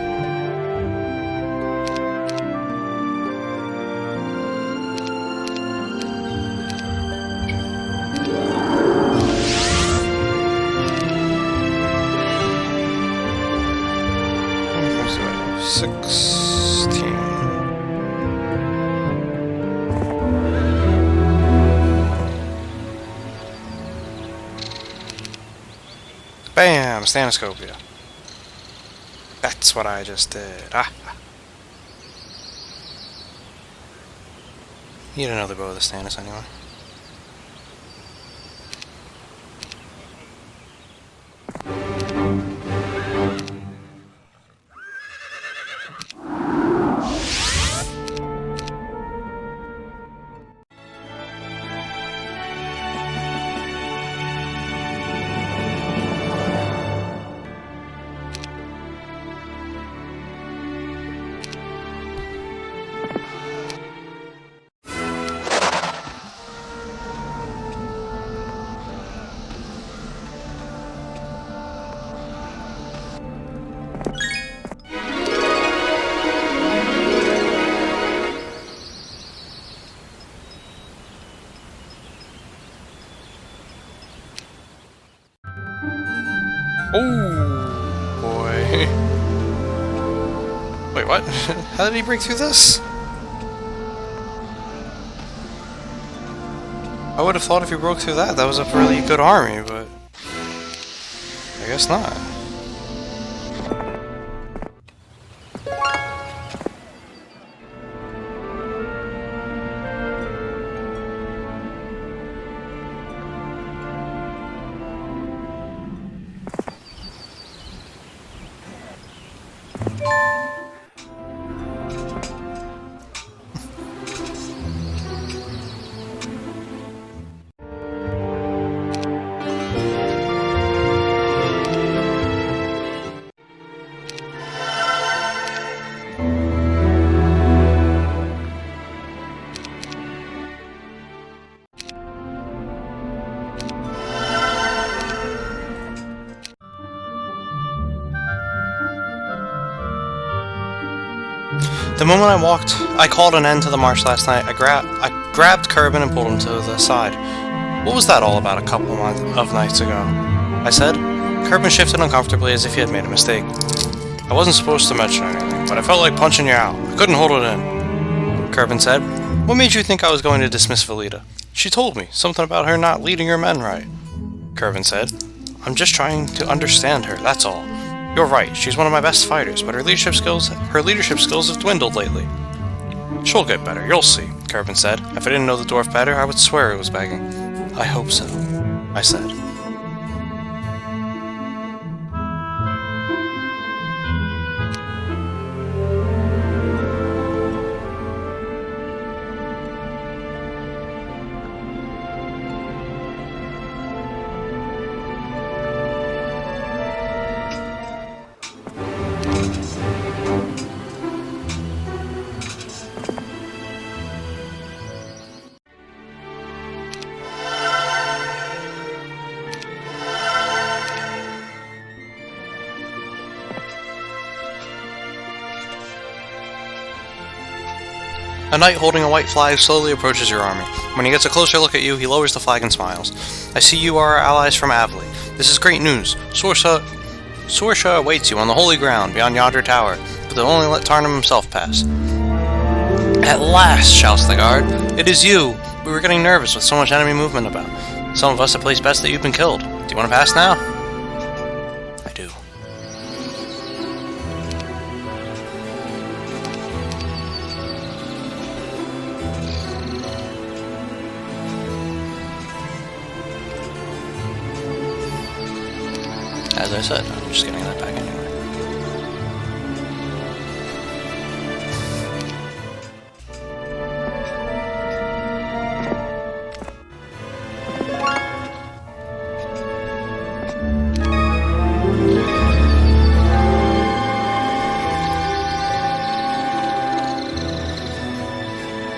A: Bam! Staniscopia. That's what I just did. Ah. You didn't know the bow of the Stannis anyway. Oh boy. Wait, what? How did he break through this? I would have thought if he broke through that was a really good army, but I guess not. The moment I called an end to the march last night. I grabbed Kerbin and pulled him to the side. "What was that all about a couple of nights ago?" I said. Kerbin shifted uncomfortably as if he had made a mistake. "I wasn't supposed to mention anything, but I felt like punching you out. I couldn't hold it in." Kerbin said, "What made you think I was going to dismiss Valita?" "She told me something about her not leading her men right." Kerbin said, I'm just trying to understand her, that's all. You're right, she's one of my best fighters, but her leadership skills have dwindled lately. She'll get better, you'll see, Kerbin said. If I didn't know the dwarf better, I would swear it was begging. I hope so, I said. A knight holding a white flag slowly approaches your army. When he gets a closer look at you, he lowers the flag and smiles. I see you are our allies from Avley. This is great news. Sorsha awaits you on the holy ground beyond yonder tower, but they'll only let Tarnum himself pass. At last, shouts the guard. It is you! We were getting nervous with so much enemy movement about. Some of us have placed bets that you've been killed. Do you want to pass now? I do. As I said, I'm just getting that back anyway.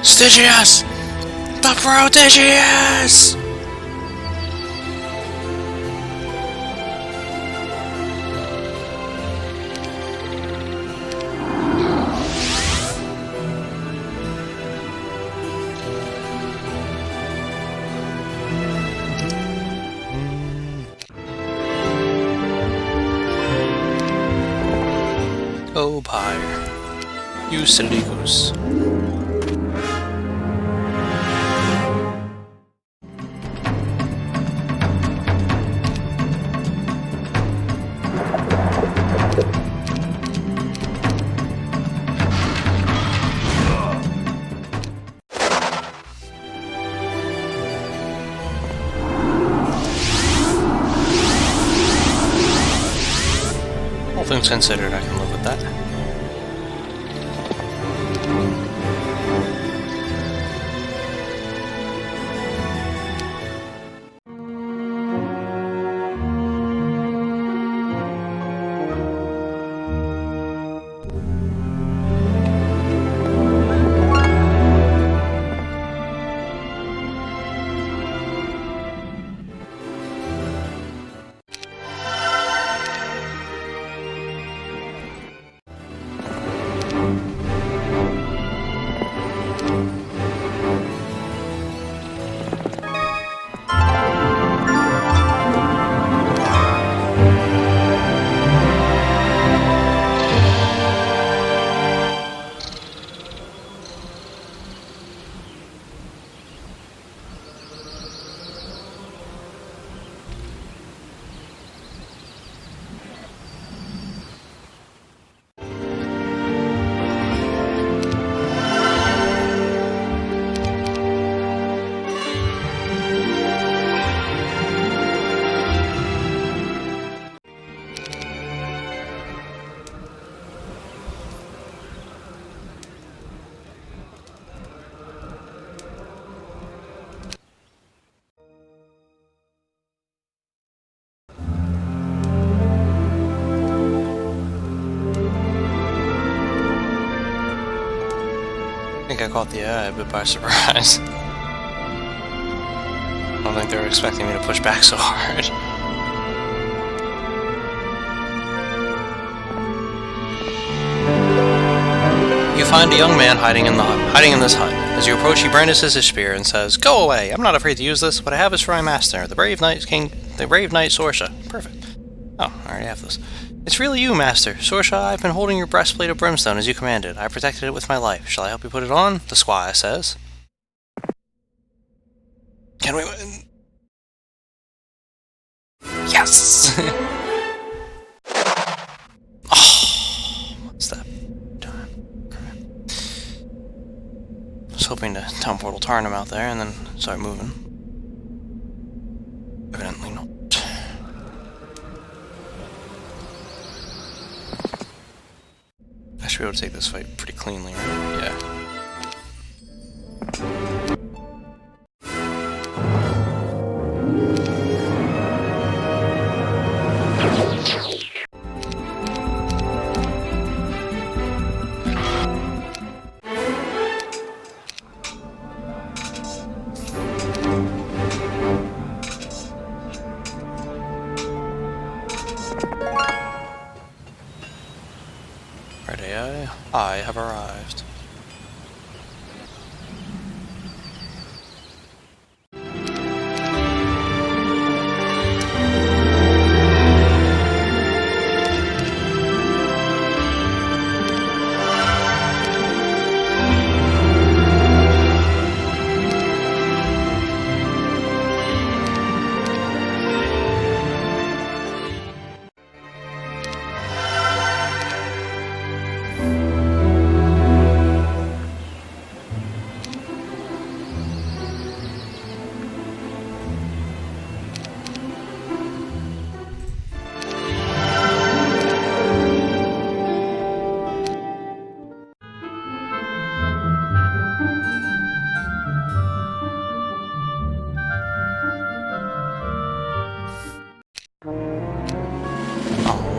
A: Stygius! The Prodigious! Oh, Pyre. You silly goose. All things considered, I can live with that. I think I caught the eye a bit by surprise. I don't think they were expecting me to push back so hard. You find a young man hiding in this hut. As you approach, he brandishes his spear and says, "Go away! I'm not afraid to use this. What I have is for my master, the brave knight Sorsha." Perfect. Oh, I already have this. It's really you, Master. Sorsha, I've been holding your breastplate of brimstone as you commanded. I protected it with my life. Shall I help you put it on? The squire says. Can we... Yes! Oh, what's that time? Okay. I was hoping to teleportal Tarnum out there and then start moving. Evidently not. I should be able to take this fight pretty cleanly, right? Yeah. Ready, I have arrived.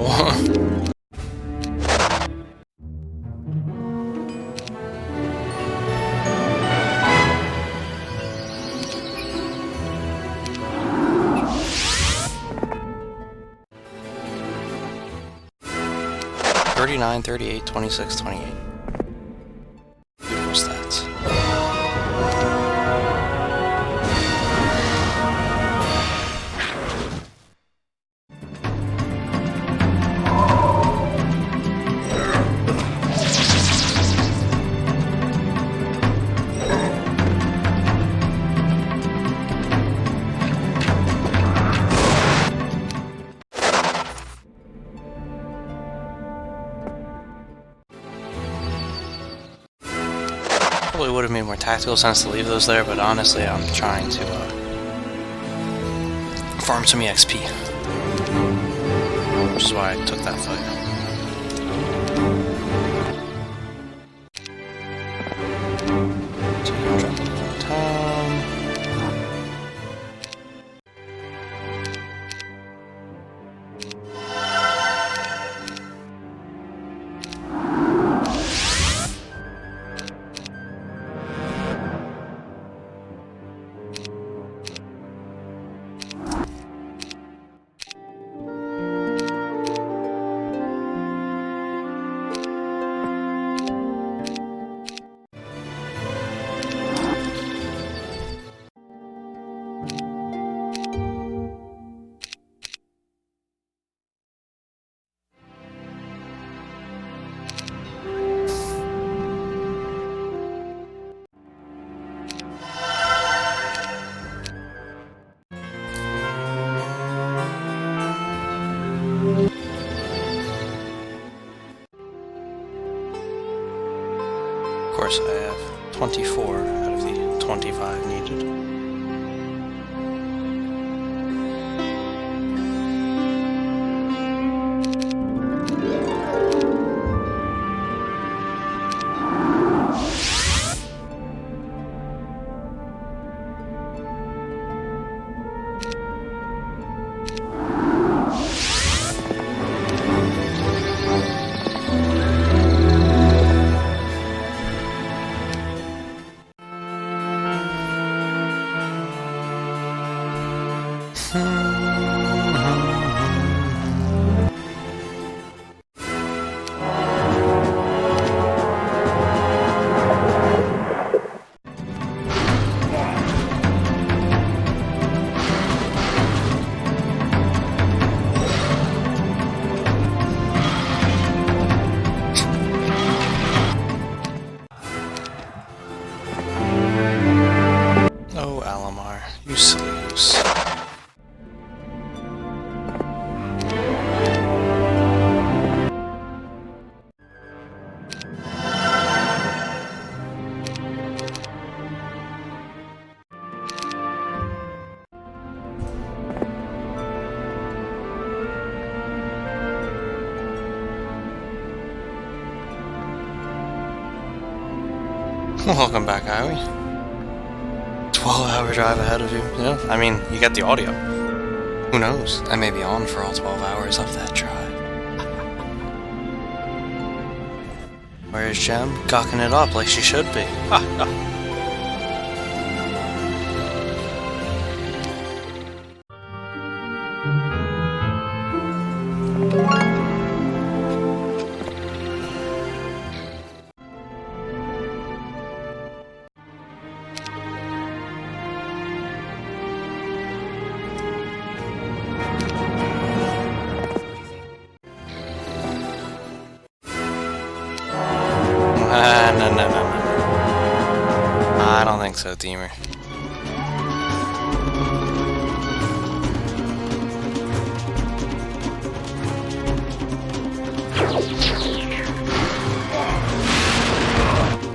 A: Oh. 39, 38, 26, 28. Beautiful stats. Probably would have made more tactical sense to leave those there, but honestly, I'm trying to farm some EXP, which is why I took that fight. So you can drop it over the town. Of course, I have 24 out of the 25 needed. Welcome back, Howie. 12-hour drive ahead of you. Yeah, I mean, you get the audio. Who knows? I may be on for all 12 hours of that drive. Where's Jem? Gawking it up like she should be. No. I don't think so, Deemer.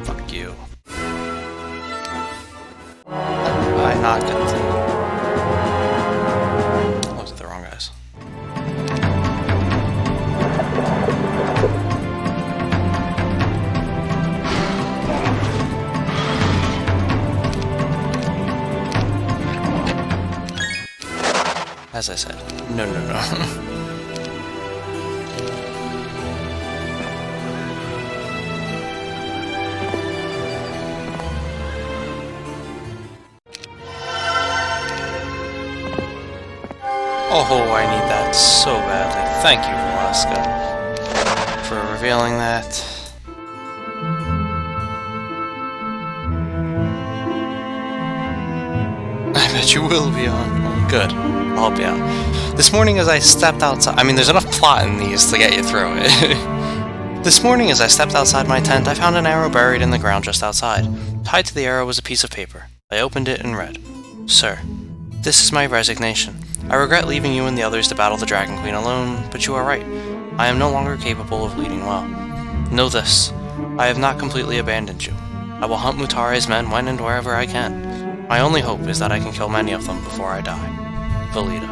A: Fuck you. I not get the... I looked at the wrong guys. As I said, no. Oh, I need that so badly. Thank you, Alaska, for revealing that. I bet you will be on. Good. I'll help you out. This morning as I stepped outside... I mean, there's enough plot in these to get you through it. This morning as I stepped outside my tent, I found an arrow buried in the ground just outside. Tied to the arrow was a piece of paper. I opened it and read, "Sir, this is my resignation. I regret leaving you and the others to battle the Dragon Queen alone, but you are right. I am no longer capable of leading well. Know this. I have not completely abandoned you. I will hunt Mutare's men when and wherever I can. My only hope is that I can kill many of them before I die. Velita."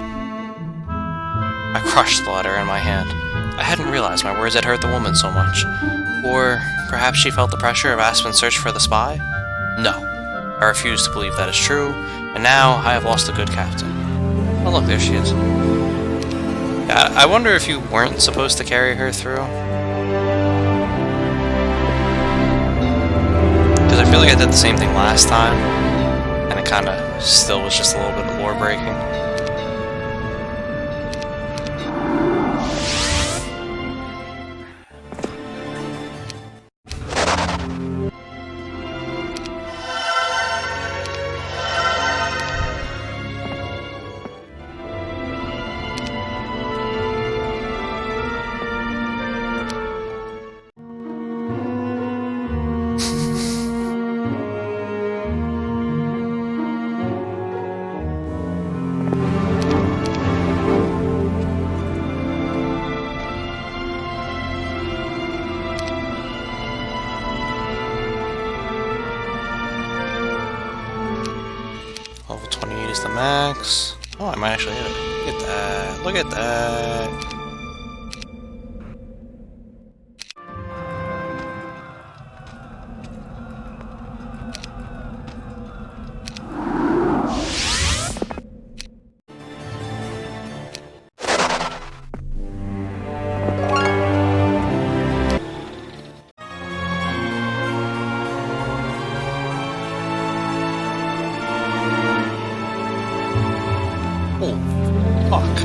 A: I crushed the letter in my hand. I hadn't realized my words had hurt the woman so much. Or perhaps she felt the pressure of Aspen's search for the spy? No. I refuse to believe that is true, and now I have lost a good captain. Oh look, there she is. Yeah, I wonder if you weren't supposed to carry her through. Because I feel like I did the same thing last time, and it kinda still was just a little bit lore breaking. Level 28 is the max. Oh, I might actually hit it. Look at that. Look at that. Oh, fuck.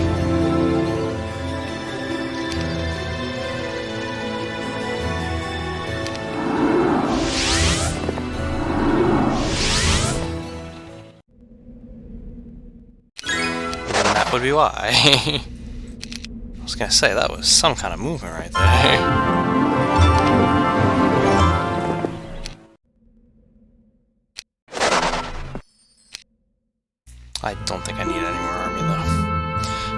A: And that would be why. I was gonna say, that was some kind of movement right there. I don't think I need any more army, though.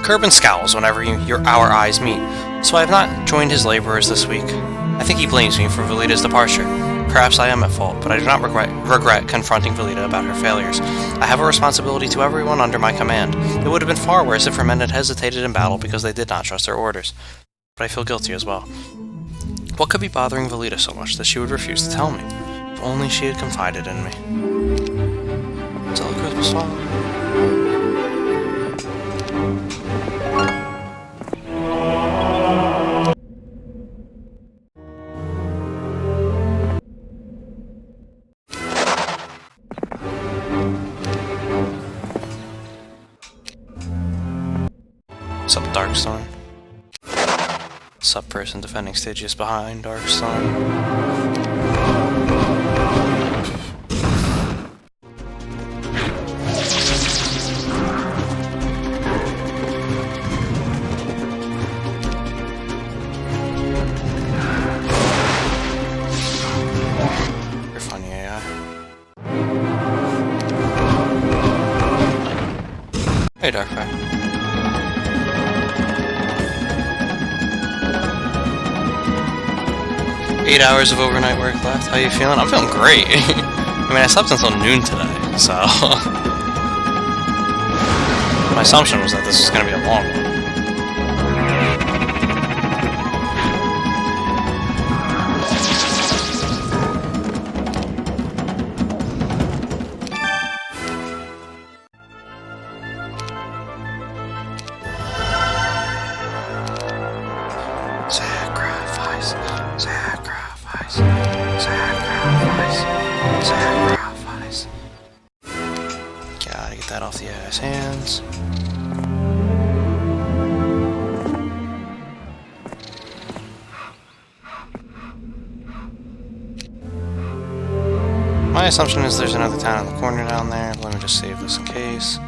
A: Kerbin scowls whenever our eyes meet, so I have not joined his laborers this week. I think he blames me for Velita's departure. Perhaps I am at fault, but I do not regret confronting Velita about her failures. I have a responsibility to everyone under my command. It would have been far worse if her men had hesitated in battle because they did not trust their orders. But I feel guilty as well. What could be bothering Velita so much that she would refuse to tell me? only she had confided in me. Till a Christmas fall. Sup, Darkstorm? Sup, person defending Stygius behind Darkstorm? You're funny, AI. Hey, Darkfire. 8 hours of overnight work left. How you feeling? I'm feeling great. I mean, I slept until noon today, so... My assumption was that this was going to be a long one. Sacrifice. Gotta get that off the AI's hands. My assumption is there's another town in the corner down there. Let me just save this in case.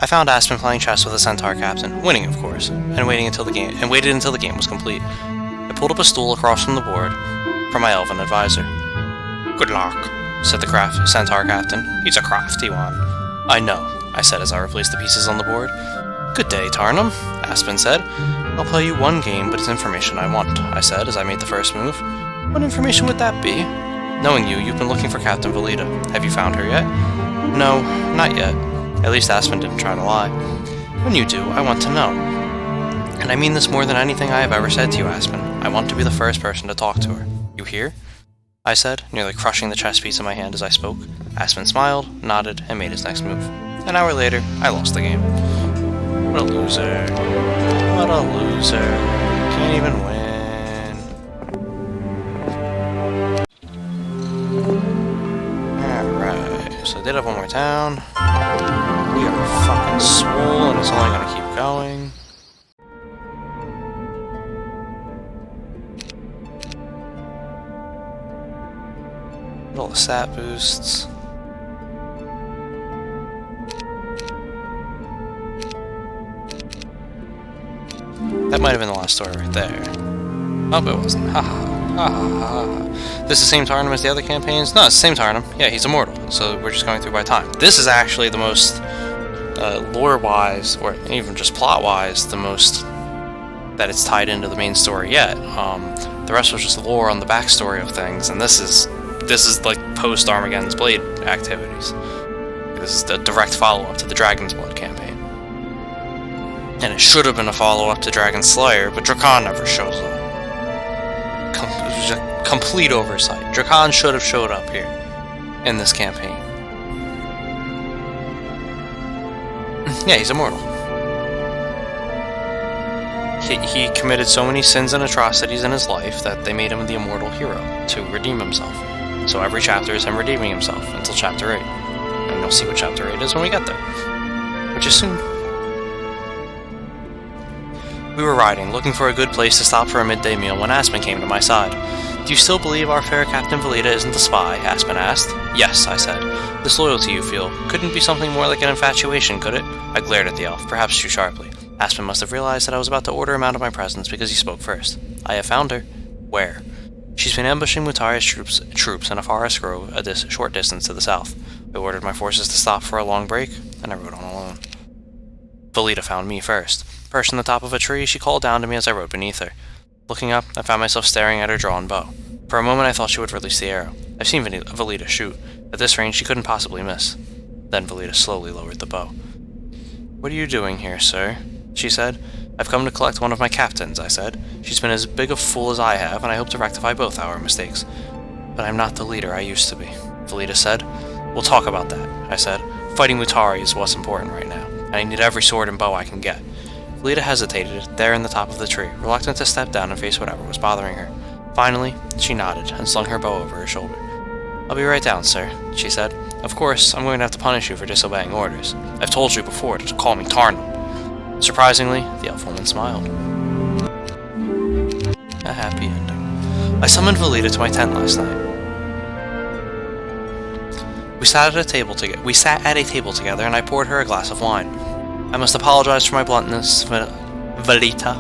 A: I found Aspen playing chess with a centaur captain, winning of course, and waited until the game was complete. I pulled up a stool across from the board for my elven advisor. "Good luck," said the centaur captain. "He's a crafty one." "I know," I said as I replaced the pieces on the board. "Good day, Tarnum," Aspen said. "I'll play you one game, but it's information I want," I said as I made the first move. "What information would that be?" "Knowing you've been looking for Captain Velita. Have you found her yet?" "No, not yet." At least Aspen didn't try to lie. "When you do, I want to know. And I mean this more than anything I have ever said to you, Aspen. I want to be the first person to talk to her. You hear?" I said, nearly crushing the chess piece in my hand as I spoke. Aspen smiled, nodded, and made his next move. An hour later, I lost the game. What a loser. What a loser. Can't even win. Alright, so I did have one more town. We are fucking swole, and it's only gonna keep going. Little stat boosts. That might have been the last story right there. Oh, it wasn't. Ha ha ha ha ha. This is the same Tarnum as the other campaigns? No, it's the same Tarnum. Yeah, he's immortal, so we're just going through by time. This is actually the most lore-wise, or even just plot-wise, the most that it's tied into the main story yet. The rest was just lore on the backstory of things, and this is like post-Armageddon's Blade activities. This is the direct follow-up to the Dragon's Blood campaign. And it should have been a follow-up to Dragon Slayer, but Drakon never shows up. It was a complete oversight. Drakon should have showed up here in this campaign. Yeah, he's immortal. He committed so many sins and atrocities in his life that they made him the immortal hero to redeem himself. So every chapter is him redeeming himself until chapter 8. And you'll see what chapter 8 is when we get there. Which is soon. We were riding, looking for a good place to stop for a midday meal when Aspen came to my side. "Do you still believe our fair Captain Velita isn't the spy?" Aspen asked. "Yes," I said. "This loyalty you feel couldn't be something more like an infatuation, could it?" I glared at the elf, perhaps too sharply. Aspen must have realized that I was about to order him out of my presence because he spoke first. "I have found her." "Where?" "She's been ambushing Mutari's troops in a forest grove a short distance to the south. I ordered my forces to stop for a long break, and I rode on alone." Velita found me first. Perched on the top of a tree, she called down to me as I rode beneath her. Looking up, I found myself staring at her drawn bow. For a moment I thought she would release the arrow. I've seen Velita shoot. At this range, she couldn't possibly miss. Then Velita slowly lowered the bow. "What are you doing here, sir?" she said. "I've come to collect one of my captains," I said. "She's been as big a fool as I have, and I hope to rectify both our mistakes." "But I'm not the leader I used to be," Velita said. "We'll talk about that," I said. "Fighting Mutari is what's important right now, and I need every sword and bow I can get." Velita hesitated, there in the top of the tree, reluctant to step down and face whatever was bothering her. Finally, she nodded and slung her bow over her shoulder. "I'll be right down, sir," she said. "Of course, I'm going to have to punish you for disobeying orders. I've told you before to call me Tarnum." Surprisingly, the elf woman smiled. A happy ending. I summoned Velita to my tent last night. We sat at a table together, and I poured her a glass of wine. "I must apologize for my bluntness, Velita,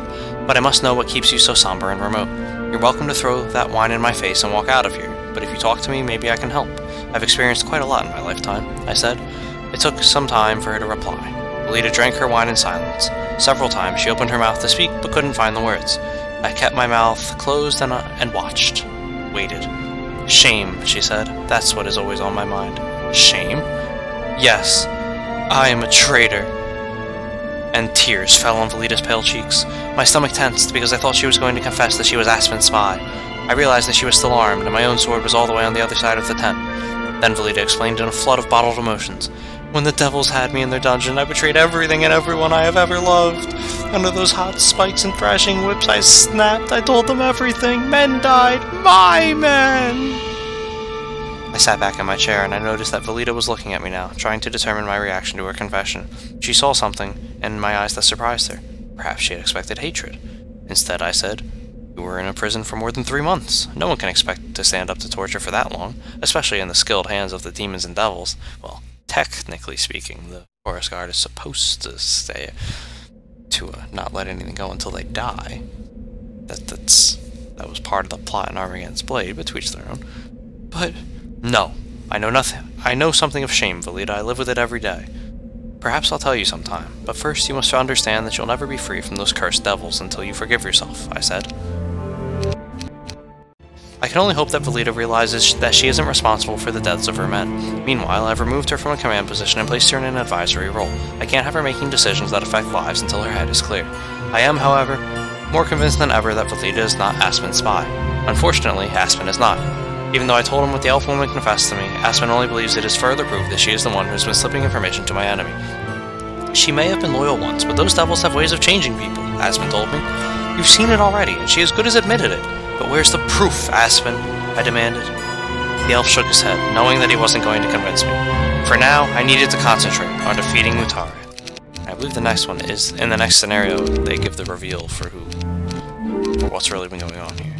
A: but I must know what keeps you so somber and remote. You're welcome to throw that wine in my face and walk out of here, but if you talk to me, maybe I can help. I've experienced quite a lot in my lifetime," I said. It took some time for her to reply. Velita drank her wine in silence. Several times she opened her mouth to speak, but couldn't find the words. I kept my mouth closed and watched. Waited. "Shame," she said. "That's what is always on my mind." "Shame?" "Yes. I am a traitor." And tears fell on Velita's pale cheeks. My stomach tensed because I thought she was going to confess that she was Aspen's spy. I realized that she was still armed, and my own sword was all the way on the other side of the tent. Then Velita explained in a flood of bottled emotions. "When the devils had me in their dungeon, I betrayed everything and everyone I have ever loved. Under those hot spikes and thrashing whips, I snapped. I told them everything. Men died. My men!" I sat back in my chair, and I noticed that Velita was looking at me now, trying to determine my reaction to her confession. She saw something in my eyes that surprised her. Perhaps she had expected hatred. Instead, I said, "You were in a prison for more than 3 months. No one can expect to stand up to torture for that long, especially in the skilled hands of the demons and devils. Well, technically speaking, the forest guard is supposed to stay to not let anything go until they die. That was part of the plot in Armageddon's Blade, but to each their own. But no, I know nothing. I know something of shame, Velita. I live with it every day. Perhaps I'll tell you sometime, but first you must understand that you'll never be free from those cursed devils until you forgive yourself," I said. I can only hope that Velita realizes that she isn't responsible for the deaths of her men. Meanwhile, I've removed her from a command position and placed her in an advisory role. I can't have her making decisions that affect lives until her head is clear. I am, however, more convinced than ever that Velita is not Aspen's spy. Unfortunately, Aspen is not. Even though I told him what the elf woman confessed to me, Aspen only believes it is further proof that she is the one who has been slipping information to my enemy. She may have been loyal once, but those devils have ways of changing people, Aspen told me. You've seen it already, and she as good as admitted it. But where's the proof, Aspen? I demanded. The elf shook his head, knowing that he wasn't going to convince me. For now, I needed to concentrate on defeating Mutari. I believe the next one is, in the next scenario, they give the reveal for what's really been going on here.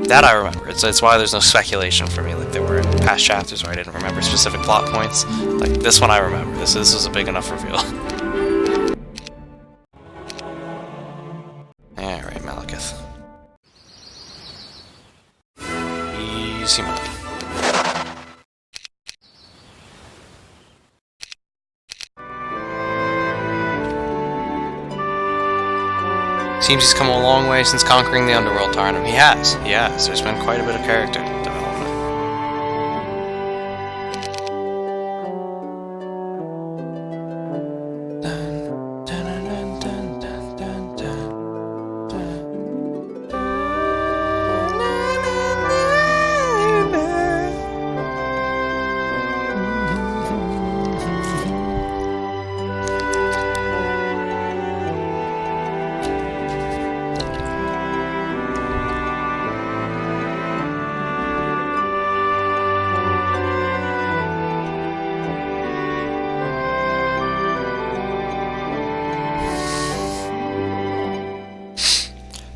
A: That I remember. It's why there's no speculation for me, like there were in past chapters where I didn't remember specific plot points. Like, this one I remember. This was a big enough reveal. Alright, Malekith. Easy money. Seems he's come a long way since conquering the underworld, Tarnum. He has. There's been quite a bit of character development.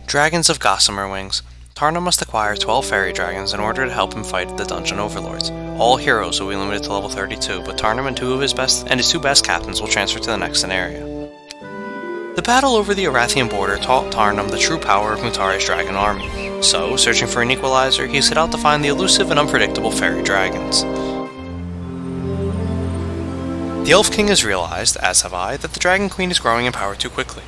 A: Dragons of Gossamer Wings. Tarnum must acquire 12 fairy dragons in order to help him fight the dungeon overlords. All heroes will be limited to level 32, but Tarnum and his two best captains will transfer to the next scenario. The battle over the Arathian border taught Tarnum the true power of Mutari's dragon army. So, searching for an equalizer, he set out to find the elusive and unpredictable fairy dragons. The Elf King has realized, as have I, that the Dragon Queen is growing in power too quickly.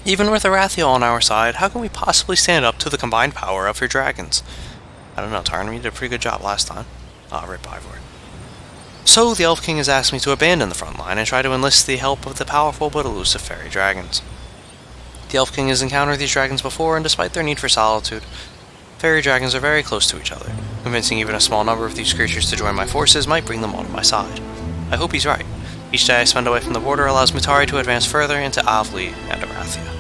A: Even with Arathiel on our side, how can we possibly stand up to the combined power of her dragons? I don't know, Tarnum, you did a pretty good job last time. Rip Ivor. So the Elf King has asked me to abandon the front line and try to enlist the help of the powerful but elusive fairy dragons. The Elf King has encountered these dragons before, and despite their need for solitude, fairy dragons are very close to each other. Convincing even a small number of these creatures to join my forces might bring them all to my side. I hope he's right. Each day I spend away from the border allows Mutari to advance further into Avli and Arathia.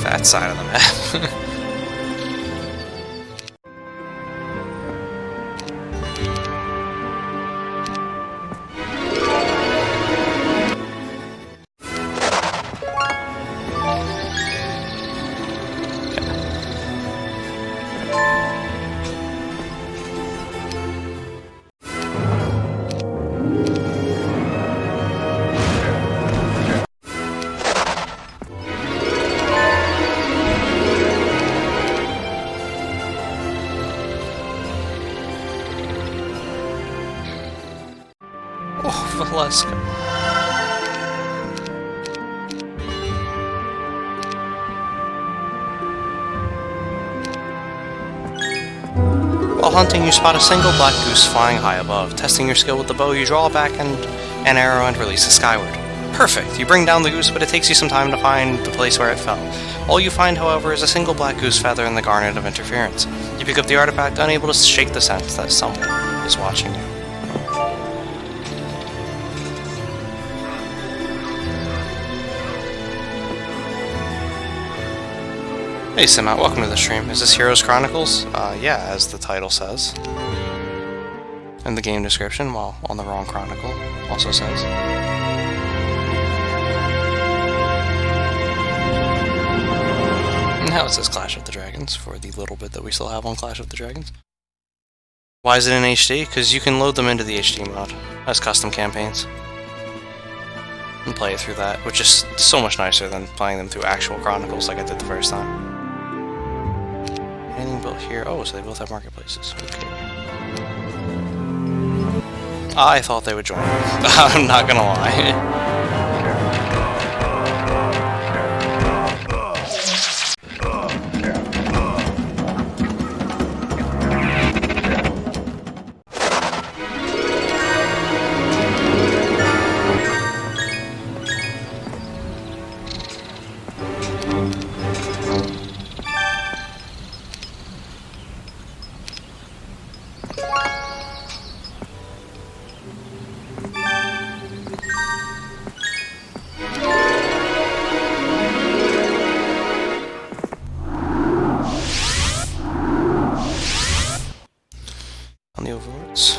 A: That side of the map. Oh, Valeska. While hunting, you spot a single black goose flying high above. Testing your skill with the bow, you draw back an arrow and release it skyward. Perfect! You bring down the goose, but it takes you some time to find the place where it fell. All you find, however, is a single black goose feather in the garnet of interference. You pick up the artifact, unable to shake the sense that someone is watching you. Hey Simat, welcome to the stream. Is this Heroes Chronicles? Yeah, as the title says. And the game description, while on the wrong chronicle, also says. Now it says Clash of the Dragons, for the little bit that we still have on Clash of the Dragons. Why is it in HD? Because you can load them into the HD mode as custom campaigns. And play it through that, which is so much nicer than playing them through actual Chronicles like I did the first time. Anything built here? Oh, so they both have marketplaces. Okay. I thought they would join. I'm not gonna lie. On the overlords.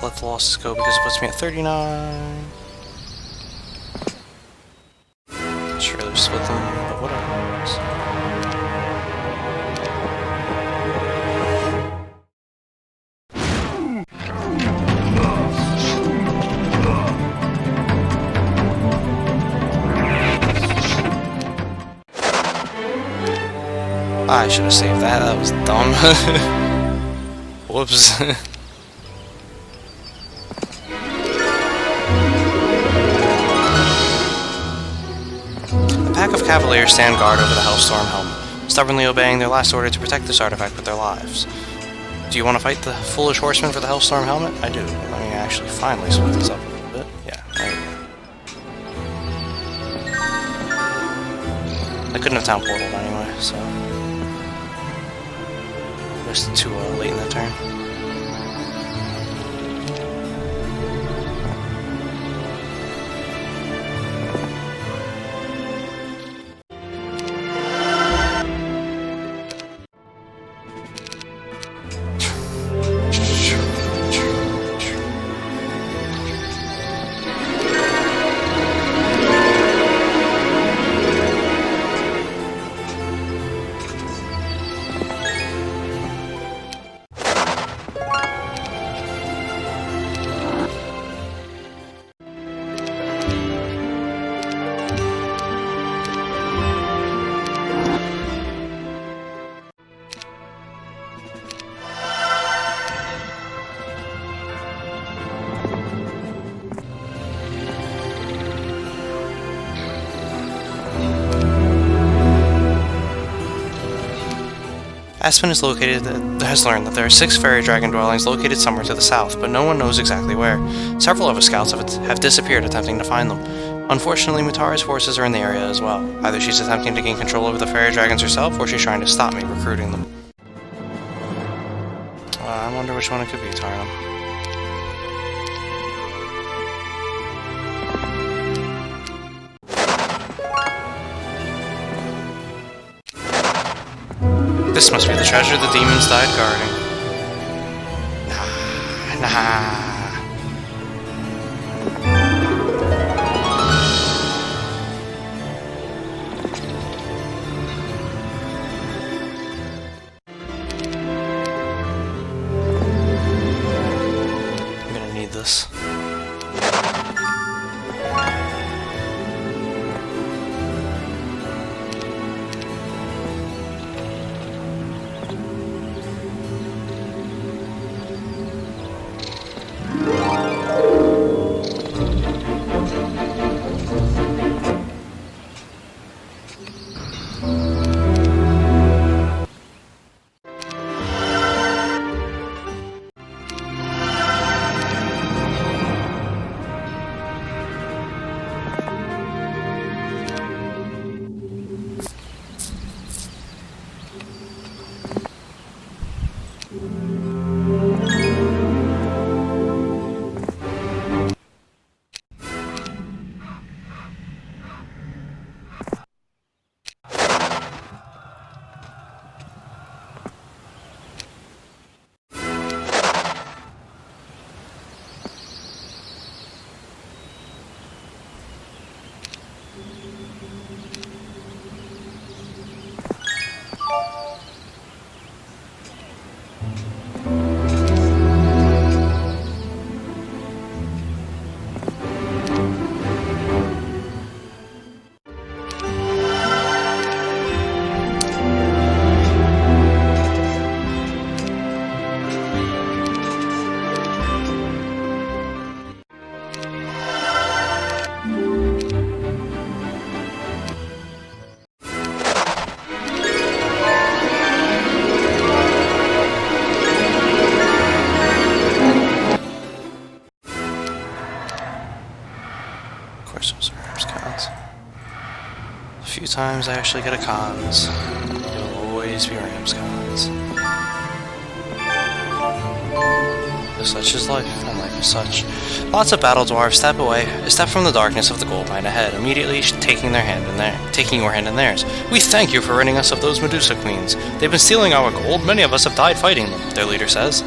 A: Let the losses go because it puts me at 39. Sure, they've split them, but whatever. I should have saved that. That was dumb. Whoops. A pack of cavaliers stand guard over the Hellstorm helmet, stubbornly obeying their last order to protect this artifact with their lives. Do you want to fight the foolish horseman for the Hellstorm helmet? I do. Let me actually finally split this up a little bit. Yeah, there we go. I couldn't have town portaled anyway, so... just too late in the turn. Aspen has learned that there are 6 fairy dragon dwellings located somewhere to the south, but no one knows exactly where. Several of his scouts have disappeared attempting to find them. Unfortunately, Mutari's forces are in the area as well. Either she's attempting to gain control over the fairy dragons herself, or she's trying to stop me recruiting them. I wonder which one it could be, Tarnum. This must be the treasure the demons died guarding. Nah. I'm gonna need this. A few times I actually get a cons. It'll always be Rams cons. Such is life, and life is such. Lots of battle dwarves step from the darkness of the gold mine ahead, immediately taking your hand in theirs. We thank you for ridding us of those Medusa queens. They've been stealing our gold. Many of us have died fighting them, their leader says.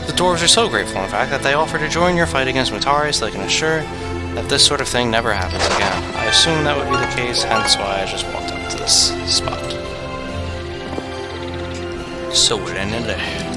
A: The dwarves are so grateful, in fact, that they offer to join your fight against Mutari so they can assure that this sort of thing never happens again. I assume that would be the case, hence why I just walked up to this spot. So we're in there.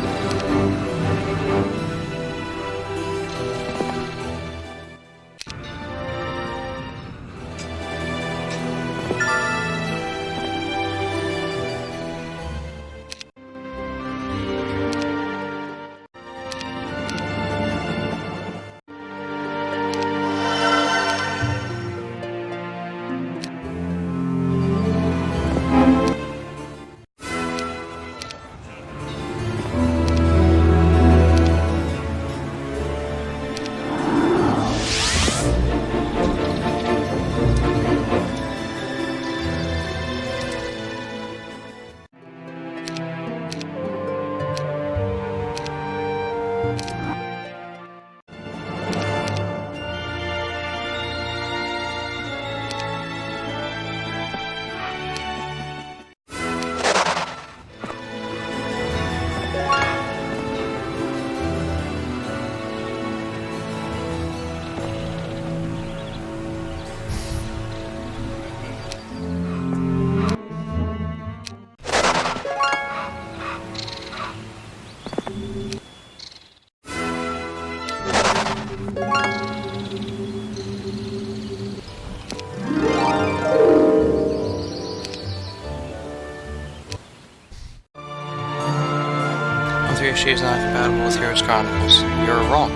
A: She is not compatible with Heroes Chronicles. You're wrong.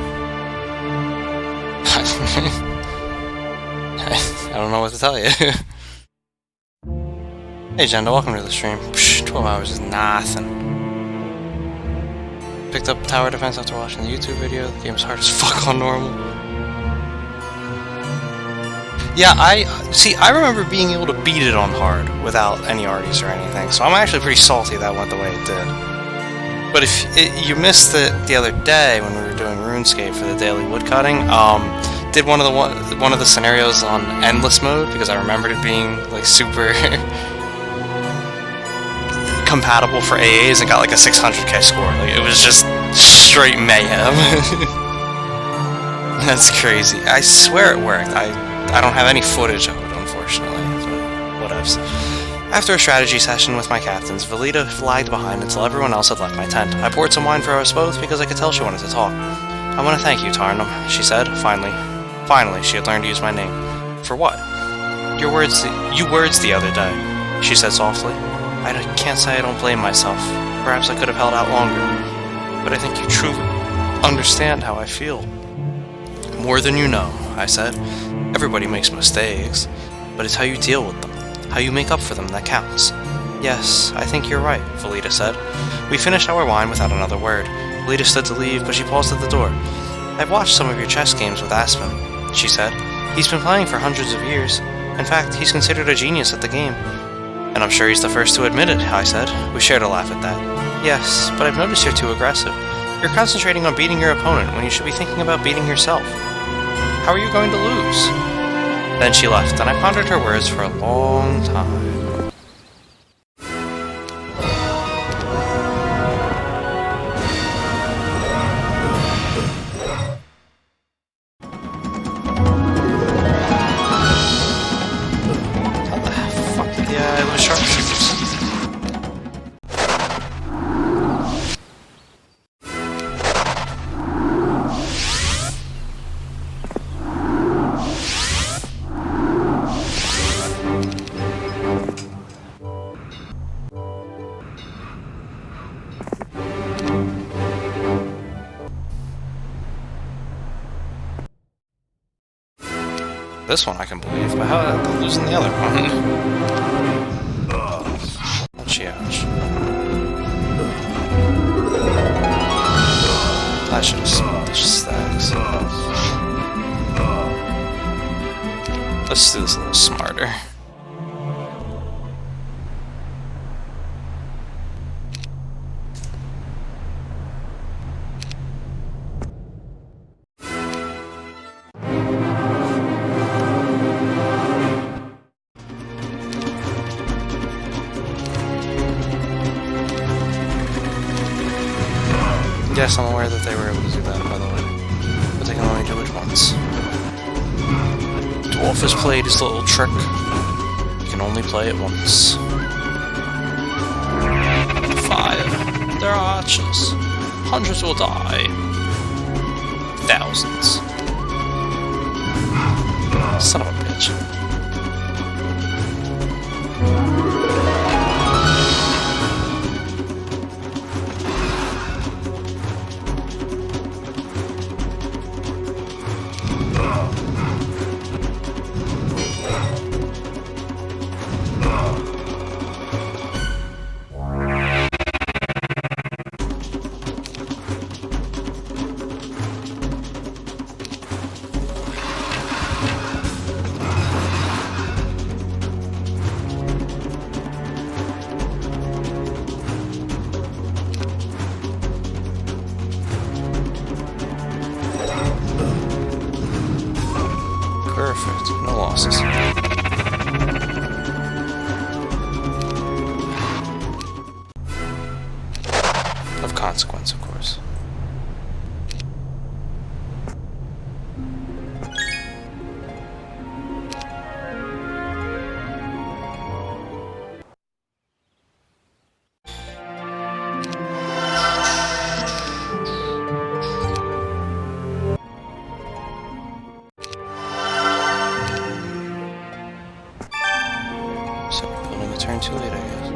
A: I don't know what to tell you. Hey Jenda, welcome to the stream. Psh, 12 hours is nothing. Picked up tower defense after watching the YouTube video. The game's hard as fuck on normal. Yeah, I remember being able to beat it on hard without any arties or anything, so I'm actually pretty salty that went the way it did. But if you missed it the other day when we were doing RuneScape for the daily woodcutting, did one of the scenarios on endless mode because I remembered it being like super compatible for AAs and got like a 600k score. Like it was just straight mayhem. That's crazy. I swear it worked. I don't have any footage of it, unfortunately. Whatevs. After a strategy session with my captains, Velita lagged behind until everyone else had left my tent. I poured some wine for us both because I could tell she wanted to talk. I want to thank you, Tarnum, she said, finally. Finally, she had learned to use my name. For what? You words the other day, she said softly. I can't say I don't blame myself. Perhaps I could have held out longer. But I think you truly understand how I feel. More than you know, I said. Everybody makes mistakes, but it's how you deal with them, how you make up for them that counts. Yes, I think you're right, Velita said. We finished our wine without another word. Velita stood to leave, but she paused at the door. I've watched some of your chess games with Aspen, she said. He's been playing for hundreds of years. In fact, he's considered a genius at the game. And I'm sure he's the first to admit it, I said. We shared a laugh at that. Yes, but I've noticed you're too aggressive. You're concentrating on beating your opponent when you should be thinking about beating yourself. How are you going to lose? Then she left, and I pondered her words for a long time. How the fuck did the sharpshooters? This one I can believe, but how are they losing the other one? Ouchie, ouch. I should have switched stacks. Let's do this a little smarter. Yes, I'm aware that they were able to do that, by the way. But they can only do it once. Dwarf has played his little trick. He can only play it once. Fire. There are archers. Hundreds will die. Thousands. Son of a bitch. Perfect. No losses. Of consequence, of course. So we're building a turn too late, I guess.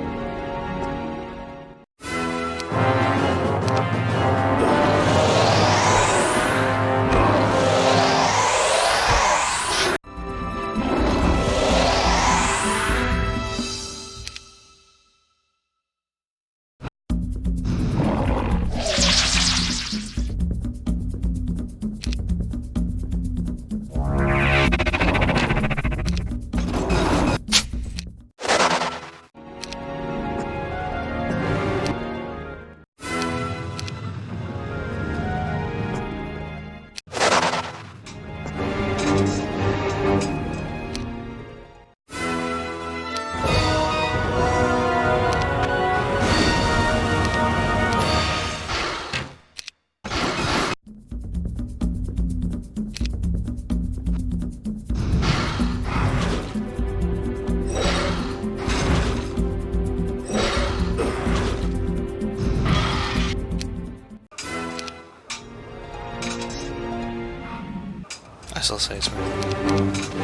A: I still say it's worth it.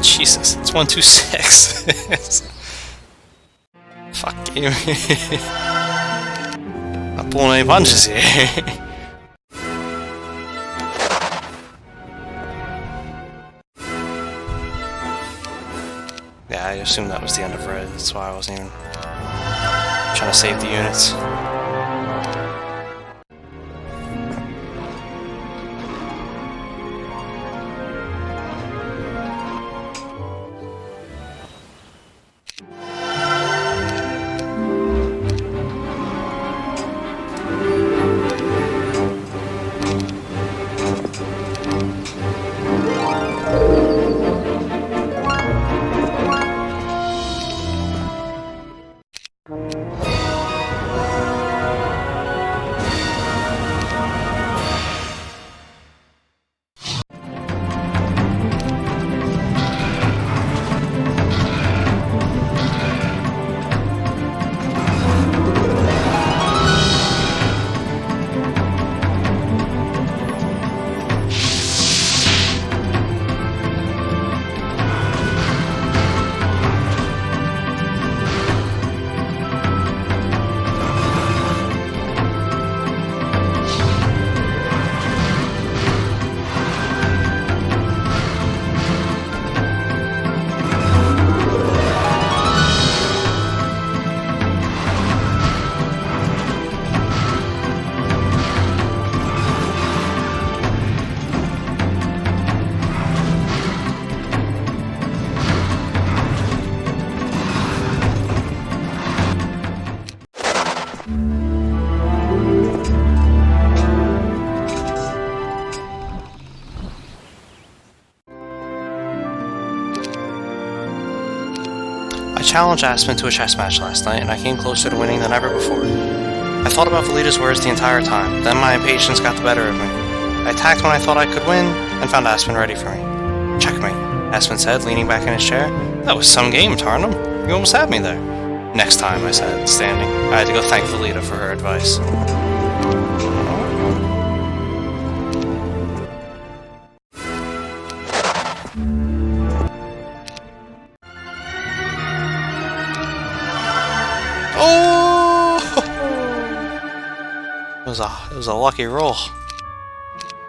A: Jesus, it's 126. Fuck you. Not pulling any punches here. Yeah, I assumed that was the end of Red. That's why I wasn't even trying to save the units. I challenged Aspen to a chess match last night, and I came closer to winning than ever before. I thought about Valita's words the entire time, then my impatience got the better of me. I attacked when I thought I could win, and found Aspen ready for me. Checkmate, Aspen said, leaning back in his chair. That was some game, Tarnum. You almost had me there. Next time, I said, standing. I had to go thank Valita for her advice. It was a lucky roll.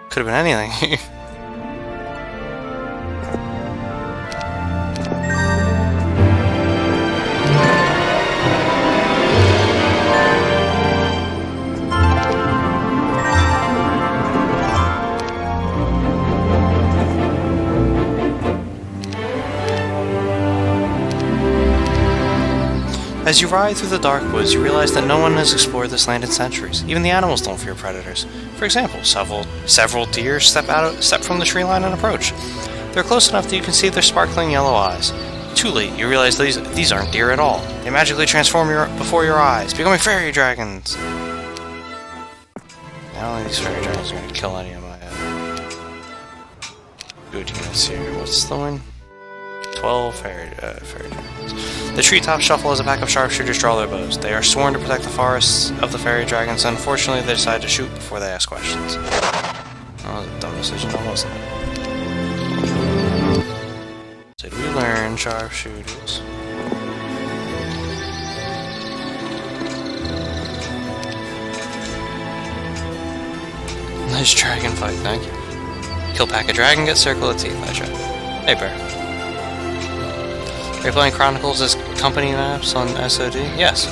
A: Could have been anything. As you ride through the dark woods, you realize that no one has explored this land in centuries. Even the animals don't fear predators. For example, several deer step from the tree line and approach. They're close enough that you can see their sparkling yellow eyes. Too late, you realize these aren't deer at all. They magically transform before your eyes, becoming fairy dragons. I don't think these fairy dragons are going to kill any of my good units here. What's the one? 12 fairy dragons. The treetops shuffle as a pack of sharpshooters draw their bows. They are sworn to protect the forests of the fairy dragons, and unfortunately they decide to shoot before they ask questions. Oh, the dumb decision, wasn't it? Did we learn sharpshooters? Nice dragon fight, thank you. Kill pack a dragon, get circle of teeth, I try. Hey, bear. Are you playing Chronicles as company maps on SOD? Yes.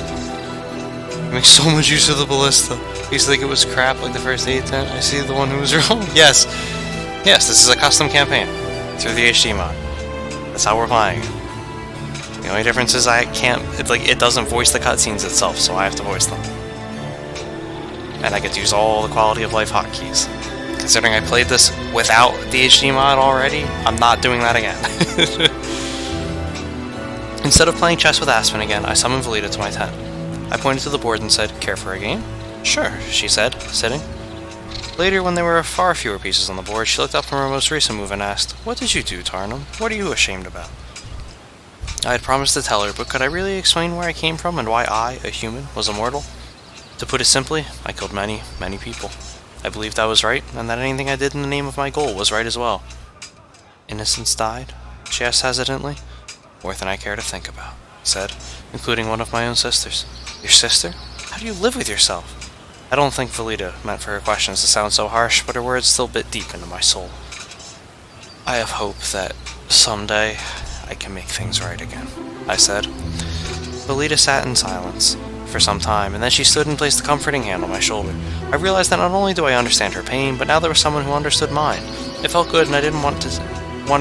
A: You make so much use of the ballista. I used to think it was crap like the first 8-10. I see the one who was wrong. Yes. Yes, this is a custom campaign. Through the HD mod. That's how we're playing it. The only difference is I can't... it doesn't voice the cutscenes itself, so I have to voice them. and I get to use all the quality of life hotkeys. Considering I played this without the HD mod already, I'm not doing that again. Instead of playing chess with Aspen again, I summoned Velita to my tent. I pointed to the board and said, "Care for a game?" "Sure," she said, sitting. Later, when there were far fewer pieces on the board, she looked up from her most recent move and asked, "What did you do, Tarnum? What are you ashamed about?" I had promised to tell her, but could I really explain where I came from and why I, a human, was immortal? To put it simply, I killed many, many people. I believed I was right, and that anything I did in the name of my goal was right as well. "Innocents died?" she asked hesitantly. "More than I care to think about," I said, including one of my own sisters. "Your sister? How do you live with yourself?" I don't think Velita meant for her questions to sound so harsh, but her words still bit deep into my soul. "I have hope that someday I can make things right again," I said. Velita sat in silence for some time, and then she stood and placed a comforting hand on my shoulder. I realized that not only do I understand her pain, but now there was someone who understood mine. It felt good, and I didn't want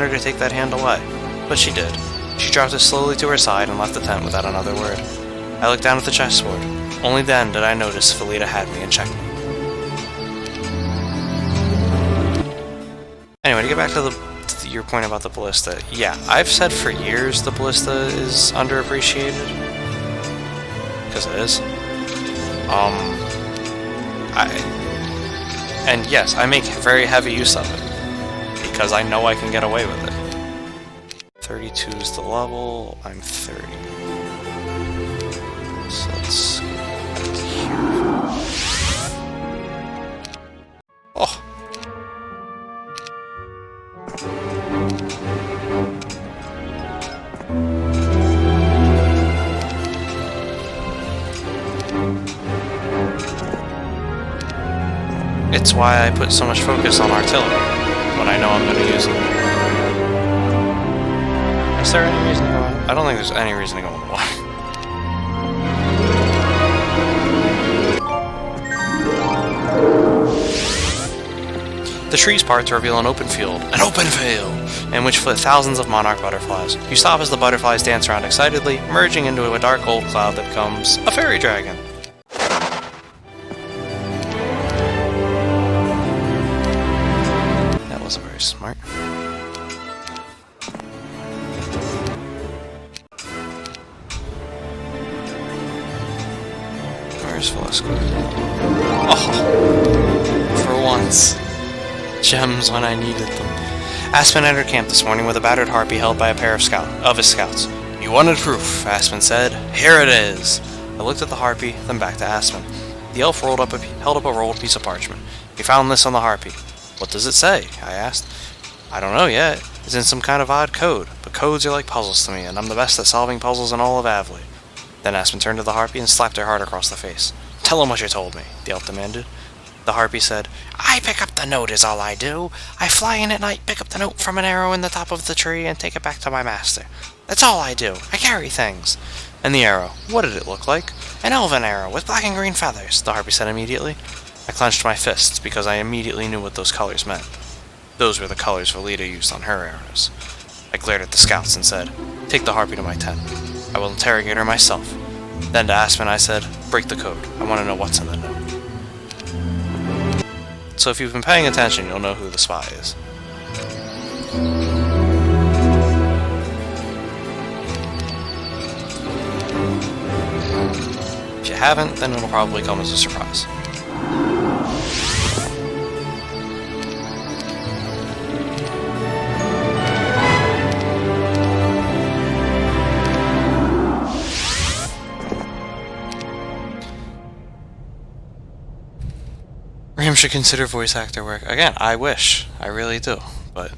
A: her to take that hand away. But she did. She dropped it slowly to her side and left the tent without another word. I looked down at the chessboard. Only then did I notice Velita had me in checkmate. Anyway, to get back to your point about the ballista, yeah, I've said for years the ballista is underappreciated. Because it is. And yes, I make very heavy use of it. Because I know I can get away with it. 32 is the level, I'm 30. So let's go back to here. Oh! It's why I put so much focus on artillery when I know I'm going to use it. Is there any reason to go on? I don't think there's any reason to go on the water. The trees part to reveal an open field, in which flit thousands of monarch butterflies. You stop as the butterflies dance around excitedly, merging into a dark gold cloud that becomes a fairy dragon. That wasn't very smart. Where's Velasco? Oh, for once. Gems when I needed them. Aspen entered camp this morning with a battered harpy held by a pair of his scouts. "You wanted proof," Aspen said. "Here it is." I looked at the harpy, then back to Aspen. The elf held up a rolled piece of parchment. "We found this on the harpy." "What does it say?" I asked. "I don't know yet. It's in some kind of odd code, but codes are like puzzles to me, and I'm the best at solving puzzles in all of Avley." Then Aspen turned to the harpy and slapped her hard across the face. "Tell him what you told me," the elf demanded. The harpy said, "I pick up the note is all I do. I fly in at night, pick up the note from an arrow in the top of the tree, and take it back to my master. That's all I do. I carry things." "And the arrow, what did it look like?" "An elven arrow with black and green feathers," the harpy said immediately. I clenched my fists because I immediately knew what those colors meant. Those were the colors Velita used on her arrows. I glared at the scouts and said, "Take the harpy to my tent. I will interrogate her myself." Then to Aspen I said, "Break the code. I want to know what's in the note." So if you've been paying attention, you'll know who the spy is. If you haven't, then it'll probably come as a surprise. Ram should consider voice actor work. Again, I wish. I really do. But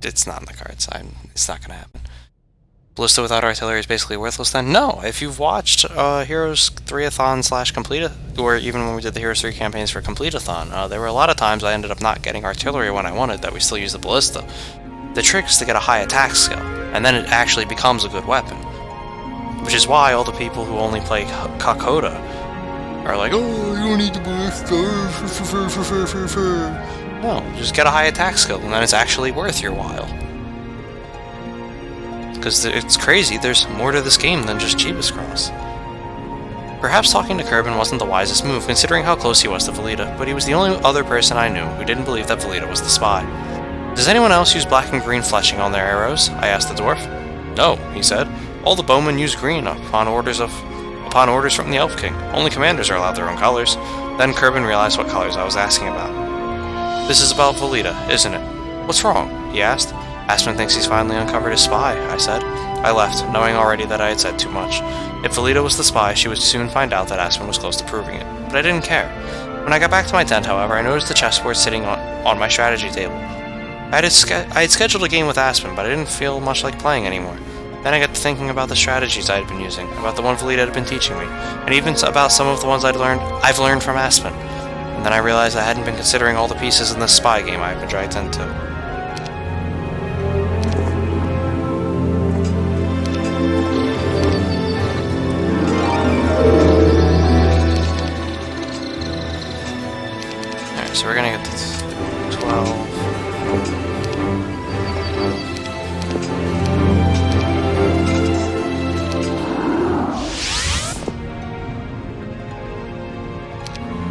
A: it's not in the cards. It's not going to happen. Ballista without artillery is basically worthless then? No! If you've watched Heroes 3-a-thon / Complete, or even when we did the Heroes 3 campaigns for Complete-a-thon, there were a lot of times I ended up not getting artillery when I wanted that we still use the Ballista. The trick is to get a high attack skill, and then it actually becomes a good weapon. Which is why all the people who only play Kakoda are like, "Oh, you don't need the Ballista." No, just get a high attack skill, and then it's actually worth your while. Because it's crazy, there's more to this game than just Jeebus Cross. Perhaps talking to Kerbin wasn't the wisest move, considering how close he was to Velita, but he was the only other person I knew who didn't believe that Velita was the spy. Does anyone else use black and green fletching on their arrows? I asked the dwarf. No, he said. All the bowmen use green upon orders from the Elf King. Only commanders are allowed their own colors. Then Kerbin realized what colors I was asking about. This is about Velita, isn't it? What's wrong? He asked. Aspen thinks he's finally uncovered his spy, I said. I left, knowing already that I had said too much. If Velita was the spy, she would soon find out that Aspen was close to proving it. But I didn't care. When I got back to my tent, however, I noticed the chessboard sitting on my strategy table. I had scheduled a game with Aspen, but I didn't feel much like playing anymore. Then I got to thinking about the strategies I had been using, about the one Velita had been teaching me, and even about some of the ones I've learned from Aspen. And then I realized I hadn't been considering all the pieces in this spy game I had been dragged into. Alright, so we're gonna get to 12.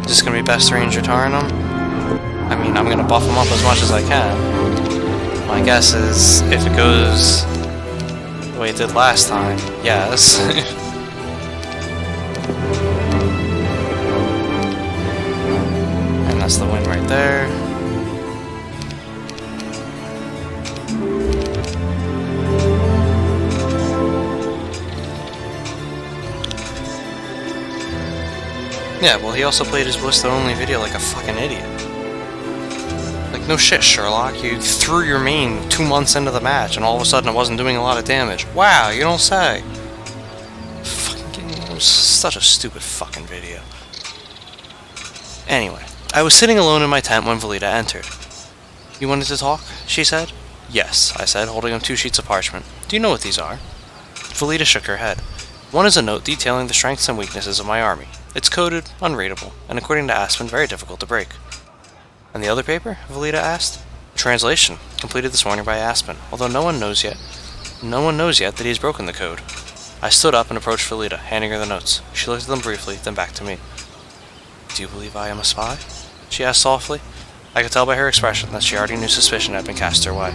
A: Is this gonna be best range return him? I mean, I'm gonna buff him up as much as I can. My guess is, if it goes the way it did last time, yes. And that's the win right there. Yeah, well, he also played his Ballista-only video like a fucking idiot. Like, no shit, Sherlock. You threw your main 2 months into the match, and all of a sudden it wasn't doing a lot of damage. Wow, you don't say. Fucking, it was such a stupid fucking video. Anyway, I was sitting alone in my tent when Velita entered. You wanted to talk? She said. Yes, I said, holding up 2 sheets of parchment. Do you know what these are? Velita shook her head. One is a note detailing the strengths and weaknesses of my army. It's coded, unreadable, and according to Aspen, very difficult to break. And the other paper? Velita asked. A translation, completed this morning by Aspen, although no one knows yet that he has broken the code. I stood up and approached Velita, handing her the notes. She looked at them briefly, then back to me. Do you believe I am a spy? She asked softly. I could tell by her expression that she already knew suspicion had been cast her way.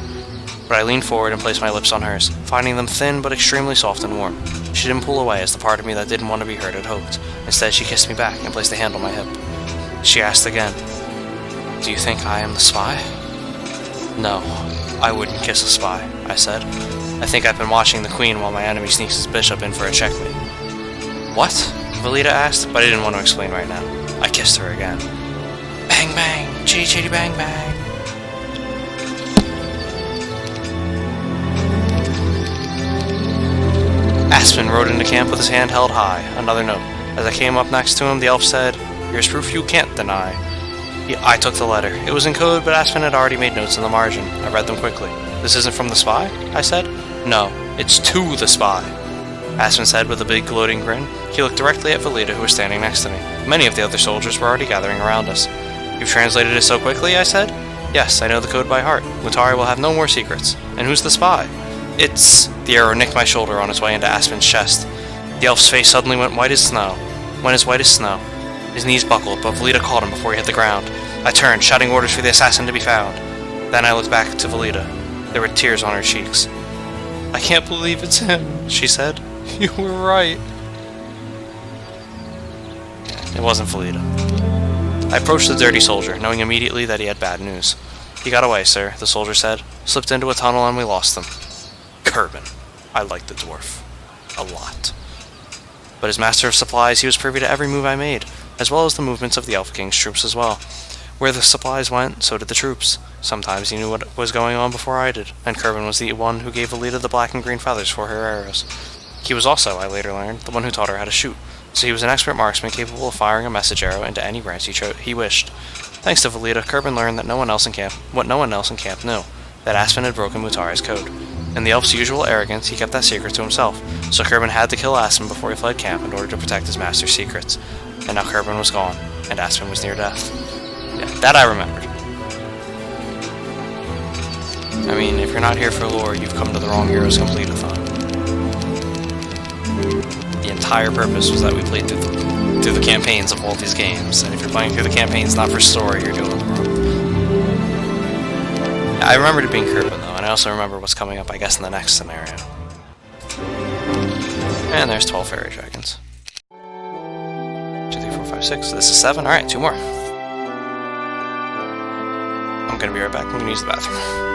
A: But I leaned forward and placed my lips on hers, finding them thin but extremely soft and warm. She didn't pull away as the part of me that didn't want to be hurt had hoped. Instead, she kissed me back and placed a hand on my hip. She asked again, Do you think I am the spy? No, I wouldn't kiss a spy, I said. I think I've been watching the queen while my enemy sneaks his bishop in for a checkmate. What? Velita asked, but I didn't want to explain right now. I kissed her again. Bang bang, chitty chitty bang bang. Aspen rode into camp with his hand held high, another note. As I came up next to him, the elf said, Here's proof you can't deny. I took the letter. It was in code, but Aspen had already made notes in the margin. I read them quickly. This isn't from the spy? I said. No, it's to the spy. Aspen said with a big gloating grin. He looked directly at Velita, who was standing next to me. Many of the other soldiers were already gathering around us. You've translated it so quickly, I said. Yes, I know the code by heart. Mutari will have no more secrets. And who's the spy? It's... The arrow nicked my shoulder on its way into Aspen's chest. The elf's face suddenly went white as snow. His knees buckled, but Velita caught him before he hit the ground. I turned, shouting orders for the assassin to be found. Then I looked back to Velita. There were tears on her cheeks. I can't believe it's him, she said. You were right. It wasn't Velita. I approached the dirty soldier, knowing immediately that he had bad news. He got away, sir, the soldier said. Slipped into a tunnel and we lost him. Kerbin. I liked the dwarf. A lot. But as master of supplies, he was privy to every move I made, as well as the movements of the Elf King's troops as well. Where the supplies went, so did the troops. Sometimes he knew what was going on before I did, and Kerbin was the one who gave Velita the black and green feathers for her arrows. He was also, I later learned, the one who taught her how to shoot, so he was an expert marksman capable of firing a message arrow into any branch he wished. Thanks to Velita, Kerbin learned that no one else in camp knew, that Aspen had broken Mutari's code. In the elf's usual arrogance, he kept that secret to himself, so Kerbin had to kill Aspen before he fled camp in order to protect his master's secrets. And now Kerbin was gone, and Aspen was near death. Yeah, that I remembered. I mean, if you're not here for lore, you've come to the wrong Heroes Complete-a-thon. The entire purpose was that we played through the through the campaigns of all these games. And if you're playing through the campaigns not for story, you're doing it wrong. I remembered it being Kirby though, and I also remember what's coming up, I guess, in the next scenario. And there's 12 fairy dragons. 2, 3, 4, 5, 6. This is 7. Alright, 2 more. I'm gonna be right back. I'm gonna use the bathroom.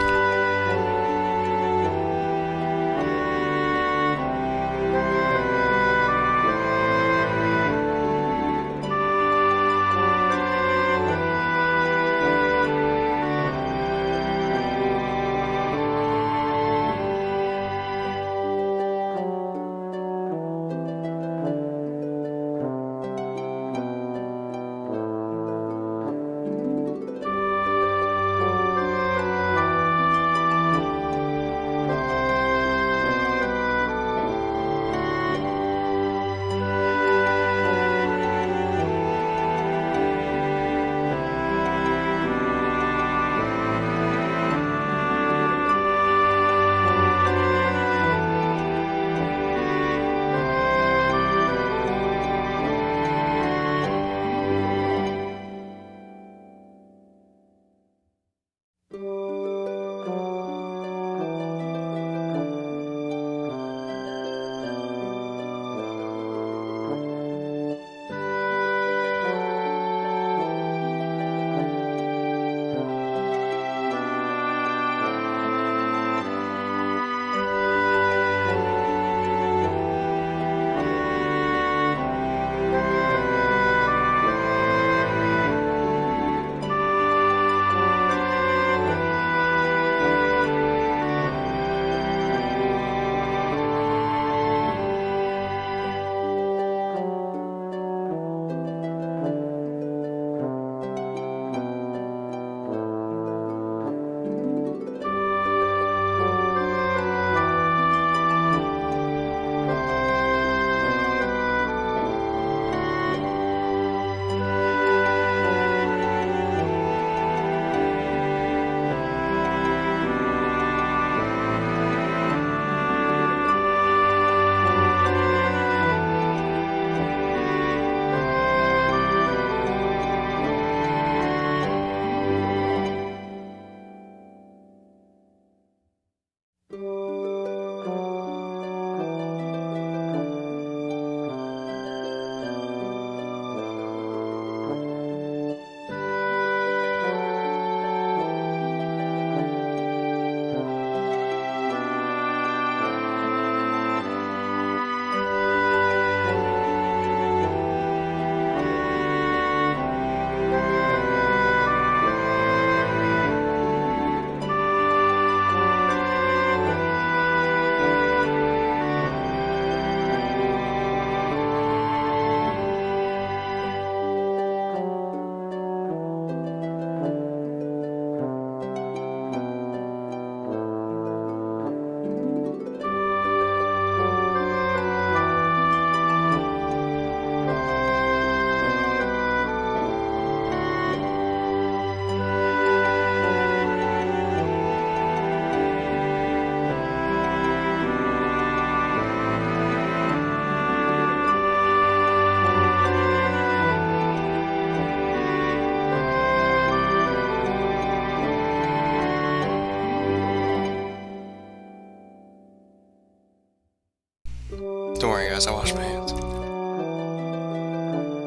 A: Don't worry, guys, I washed my hands.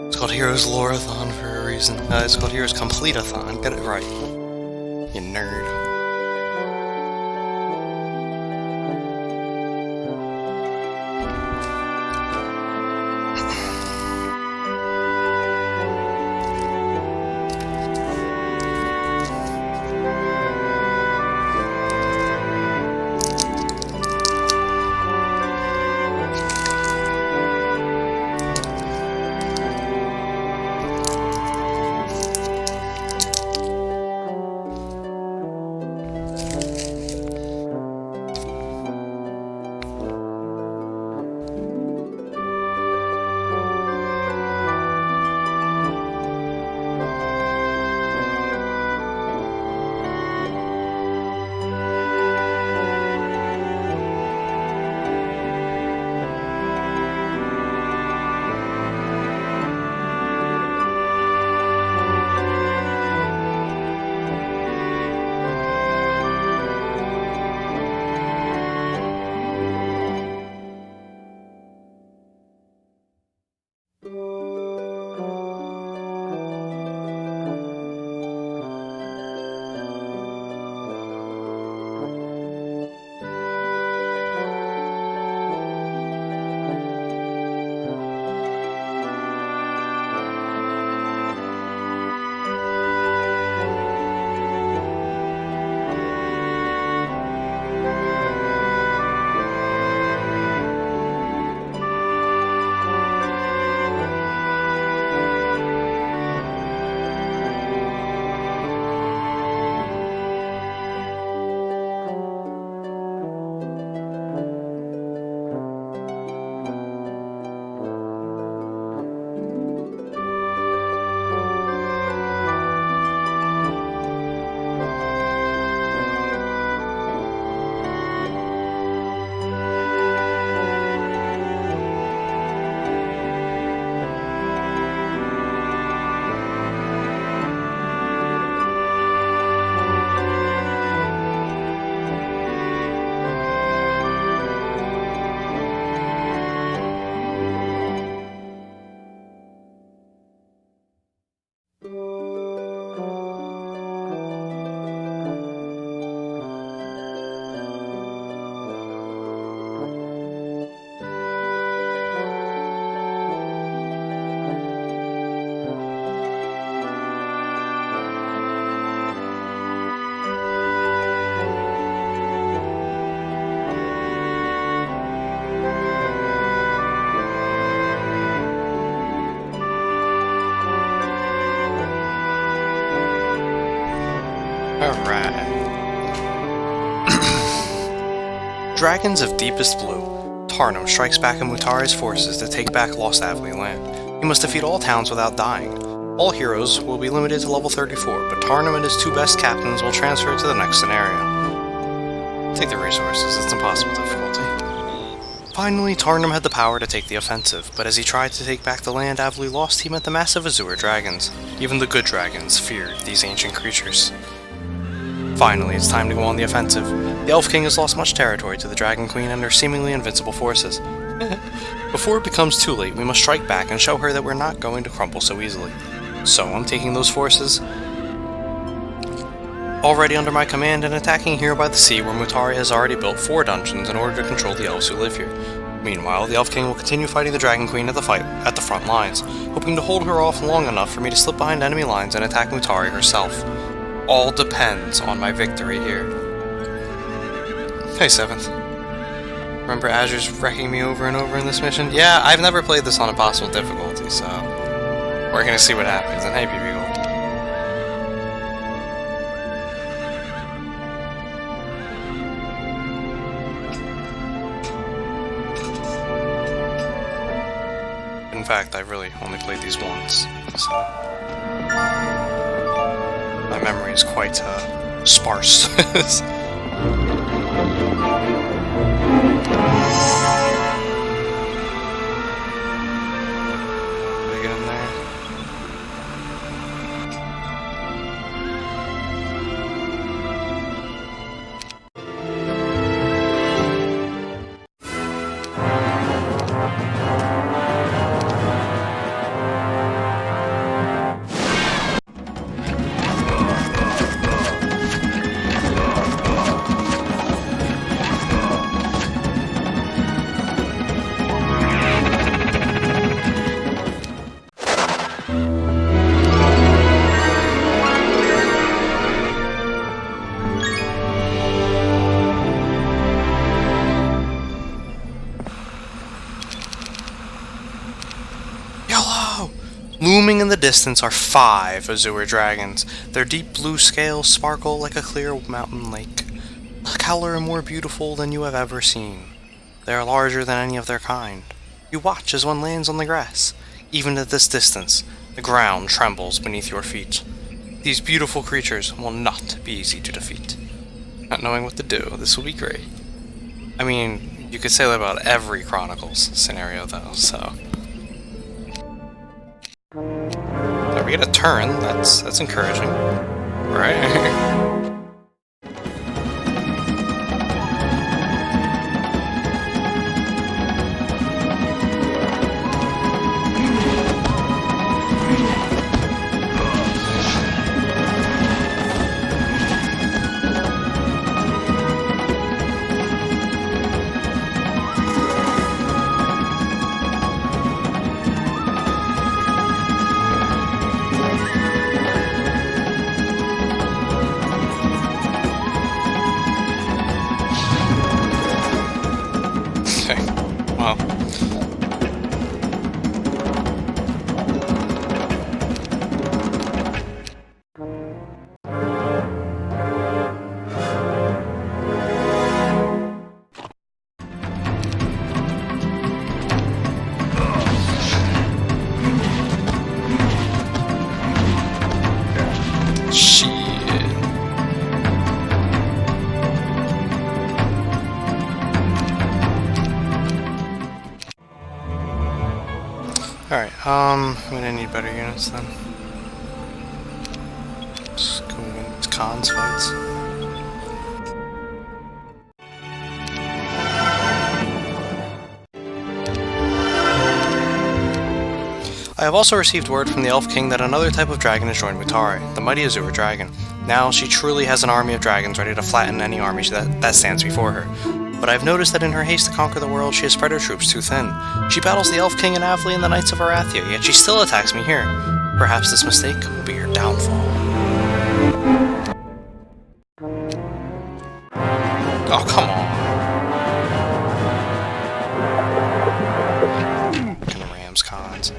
A: It's called Heroes Loreathon for a reason. It's called Heroes Completeathon. Get it right. You nerd. Alright. Dragons of Deepest Blue. Tarnum strikes back at Mutari's forces to take back Lost Avley land. He must defeat all towns without dying. All heroes will be limited to level 34, but Tarnum and his two best captains will transfer to the next scenario. Take the resources, it's impossible difficulty. Finally, Tarnum had the power to take the offensive, but as he tried to take back the land Avley lost, he met the massive Azure dragons. Even the good dragons feared these ancient creatures. Finally, it's time to go on the offensive. The Elf King has lost much territory to the Dragon Queen and her seemingly invincible forces. Before it becomes too late, we must strike back and show her that we're not going to crumble so easily. So I'm taking those forces already under my command and attacking here by the sea where Mutari has already built 4 dungeons in order to control the elves who live here. Meanwhile, the Elf King will continue fighting the Dragon Queen at the front lines, hoping to hold her off long enough for me to slip behind enemy lines and attack Mutari herself. All depends on my victory here. Hey, 7th. Remember Azure's wrecking me over and over in this mission? Yeah, I've never played this on impossible difficulty, so we're gonna see what happens, and hey, BB Gold. In fact, I've really only played these once, so my memory is quite sparse. Did I get in there? Looming in the distance are 5 Azure dragons. Their deep blue scales sparkle like a clear mountain lake, colour more beautiful than you have ever seen. They are larger than any of their kind. You watch as one lands on the grass. Even at this distance, the ground trembles beneath your feet. These beautiful creatures will not be easy to defeat. Not knowing what to do, this will be great. I mean, you could say that about every Chronicles scenario though, so... Now we get a turn, that's encouraging. Right? Well. Alright, I'm gonna need better units then. Just go into cons fights. I have also received word from the Elf King that another type of dragon has joined Mutari, the mighty Azure dragon. Now she truly has an army of dragons ready to flatten any army that stands before her. But I've noticed that in her haste to conquer the world, she has spread her troops too thin. She battles the Elf King in Avley and the Knights of Arathia, yet she still attacks me here. Perhaps this mistake will be her downfall. Oh, come on. Fucking Rams cons.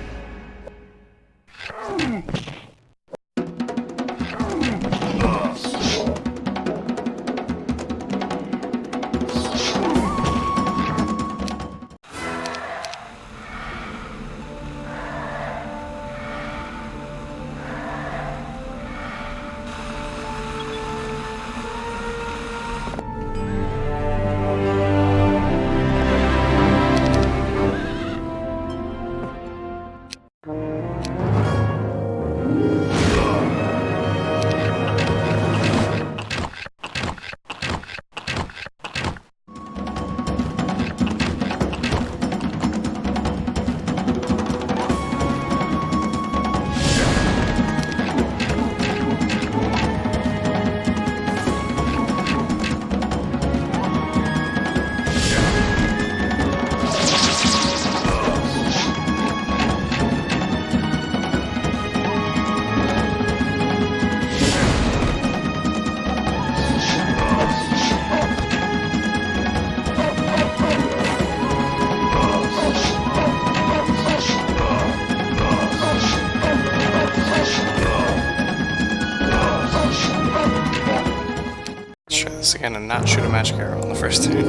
A: this again and not shoot a magic arrow on the first turn.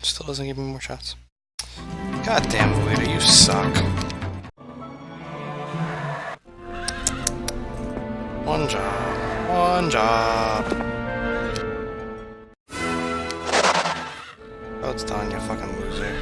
A: Still doesn't give me more shots. Goddamn, Voida, you suck. One job. One job. Oh, it's done, you fucking loser.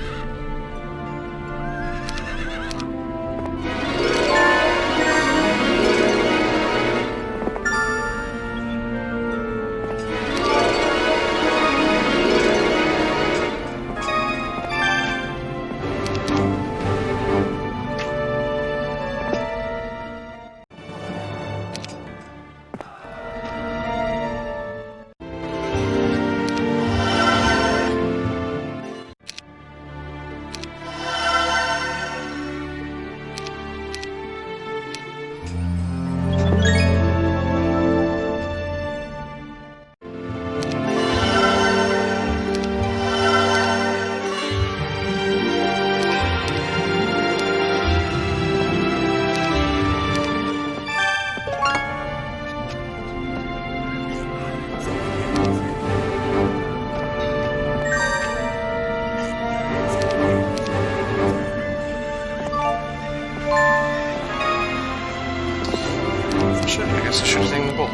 A: I guess I should have taken the bolt.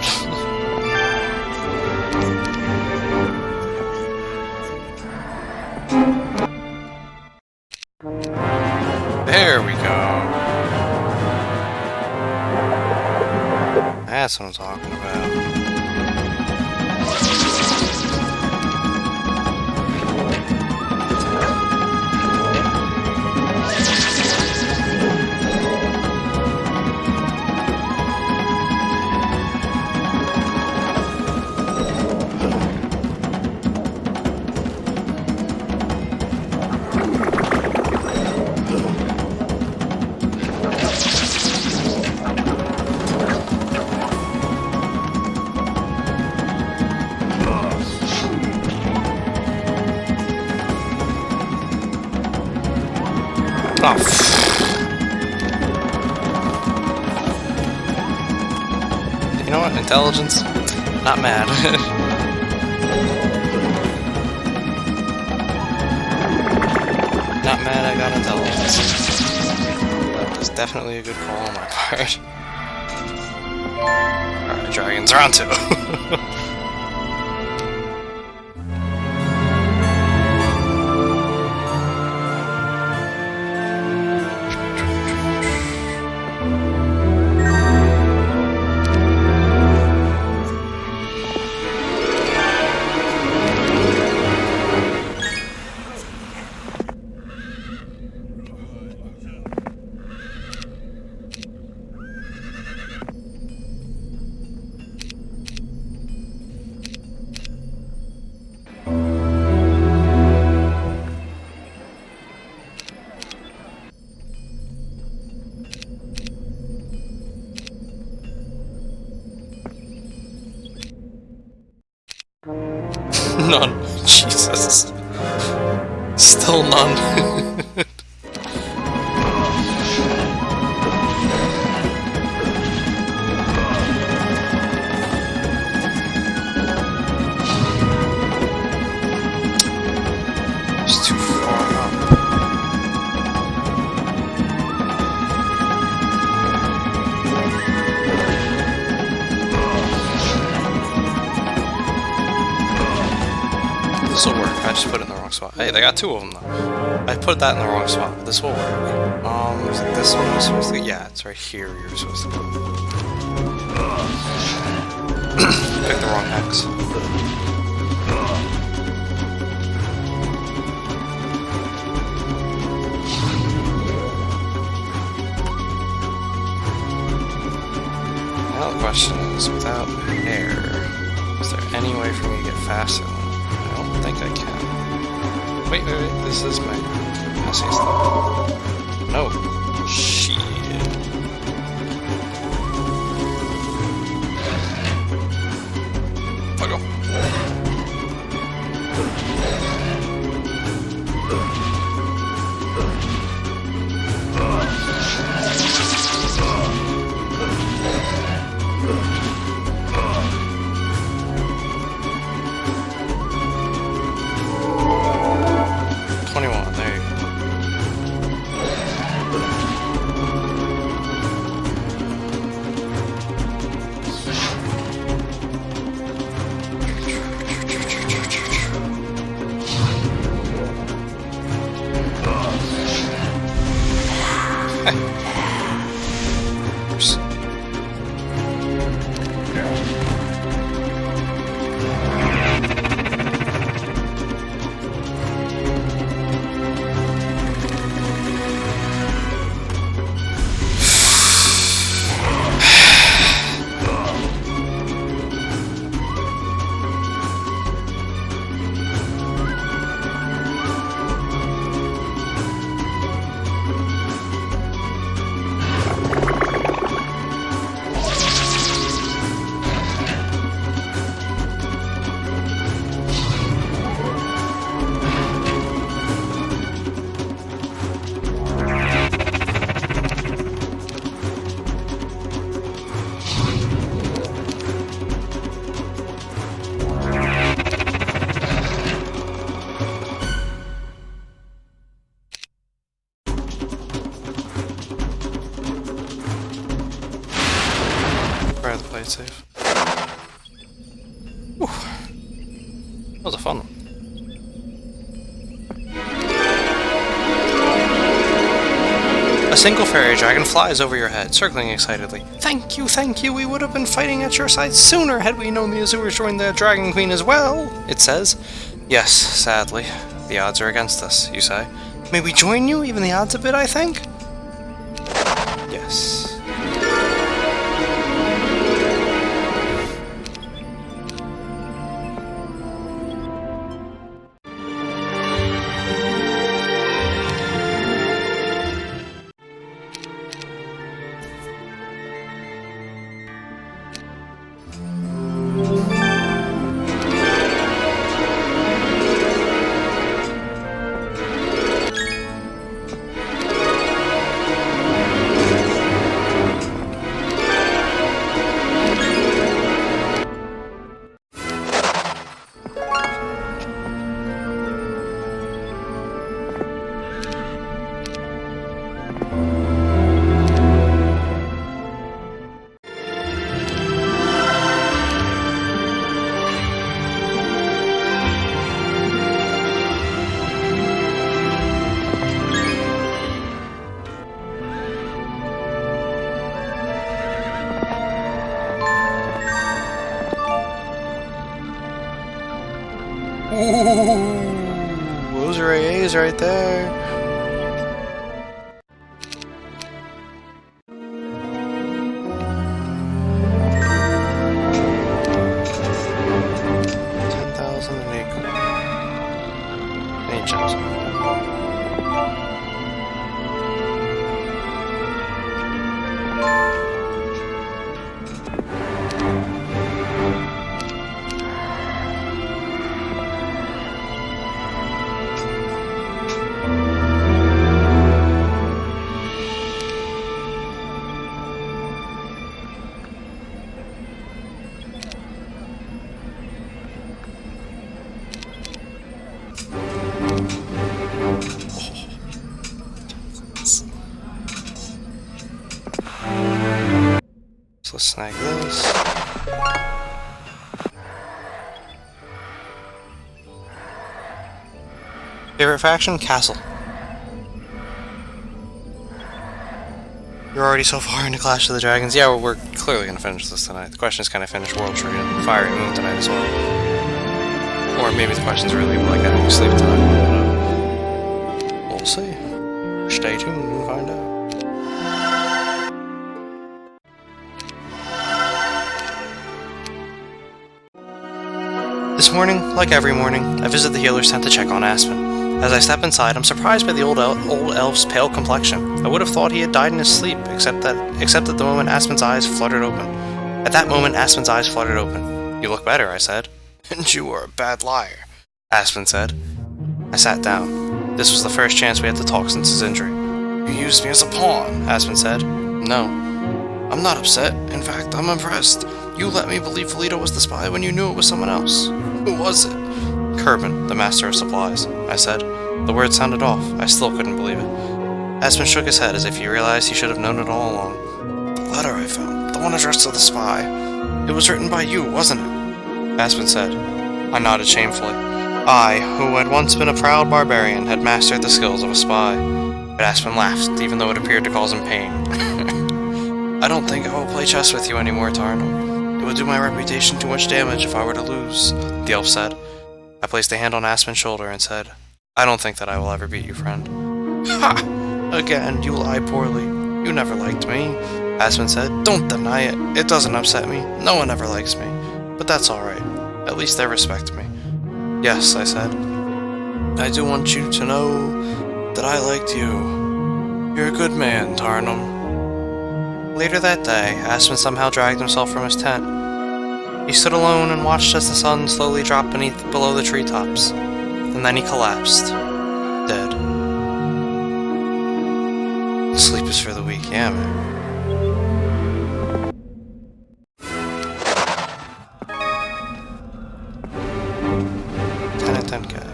A: There we go. That's what I'm talking about. Oh. You know what? Intelligence? Not mad. Not mad I got intelligence. That was definitely a good call on my part. Alright, dragons are on two. None. Jesus. Still none. It's too far up. This will work. I just put it in the wrong spot. Hey, they got two of them though. I put that in the wrong spot, but this will work. Is it this one I was supposed to get? Yeah, it's right here you're supposed to put it. Pick the wrong hex. Now the question is, without air, is there any way for me to get faster? I don't think I can. Wait, this is my messy stuff. No. Shit. Fuck off. Rather play it safe. Whew. That was a fun one. A single fairy dragon flies over your head, circling excitedly. Thank you, we would have been fighting at your side sooner had we known the Azures joined the Dragon Queen as well, it says. Yes, sadly. The odds are against us, you say. May we join you? Even the odds a bit, I think? Yes. Ooh, those are AAs right there. So let's snag this. Favorite faction? Castle. You're already so far into Clash of the Dragons. Yeah, we're clearly going to finish this tonight. The question is, can I finish World Tree and Fiery Moon tonight as well? Or maybe the question's really like, I don't sleep tonight. We'll see. Stay tuned and find out. This morning, like every morning, I visit the healer's tent to check on Aspen. As I step inside, I'm surprised by the old elf's pale complexion. I would have thought he had died in his sleep, except at the moment Aspen's eyes fluttered open. At that moment, Aspen's eyes fluttered open. You look better, I said. And you are a bad liar, Aspen said. I sat down. This was the first chance we had to talk since his injury. You used me as a pawn, Aspen said. No. I'm not upset. In fact, I'm impressed. You let me believe Felito was the spy when you knew it was someone else. Who was it? Kerbin, the master of supplies, I said. The word sounded off. I still couldn't believe it. Aspen shook his head as if he realized he should have known it all along. The letter I found, the one addressed to the spy. It was written by you, wasn't it? Aspen said. I nodded shamefully. I, who had once been a proud barbarian, had mastered the skills of a spy. But Aspen laughed, even though it appeared to cause him pain. I don't think I will play chess with you anymore, Tarnum. It would do my reputation too much damage if I were to lose, the elf said. I placed a hand on Aspen's shoulder and said, I don't think that I will ever beat you, friend. Ha! Again, you lie poorly. You never liked me, Aspen said. Don't deny it. It doesn't upset me. No one ever likes me. But that's alright. At least they respect me. Yes, I said. I do want you to know that I liked you. You're a good man, Tarnum. Later that day, Aspen somehow dragged himself from his tent. He stood alone and watched as the sun slowly dropped below the treetops. And then he collapsed. Dead. Sleep is for the weak, yeah, man. 10 and 10k.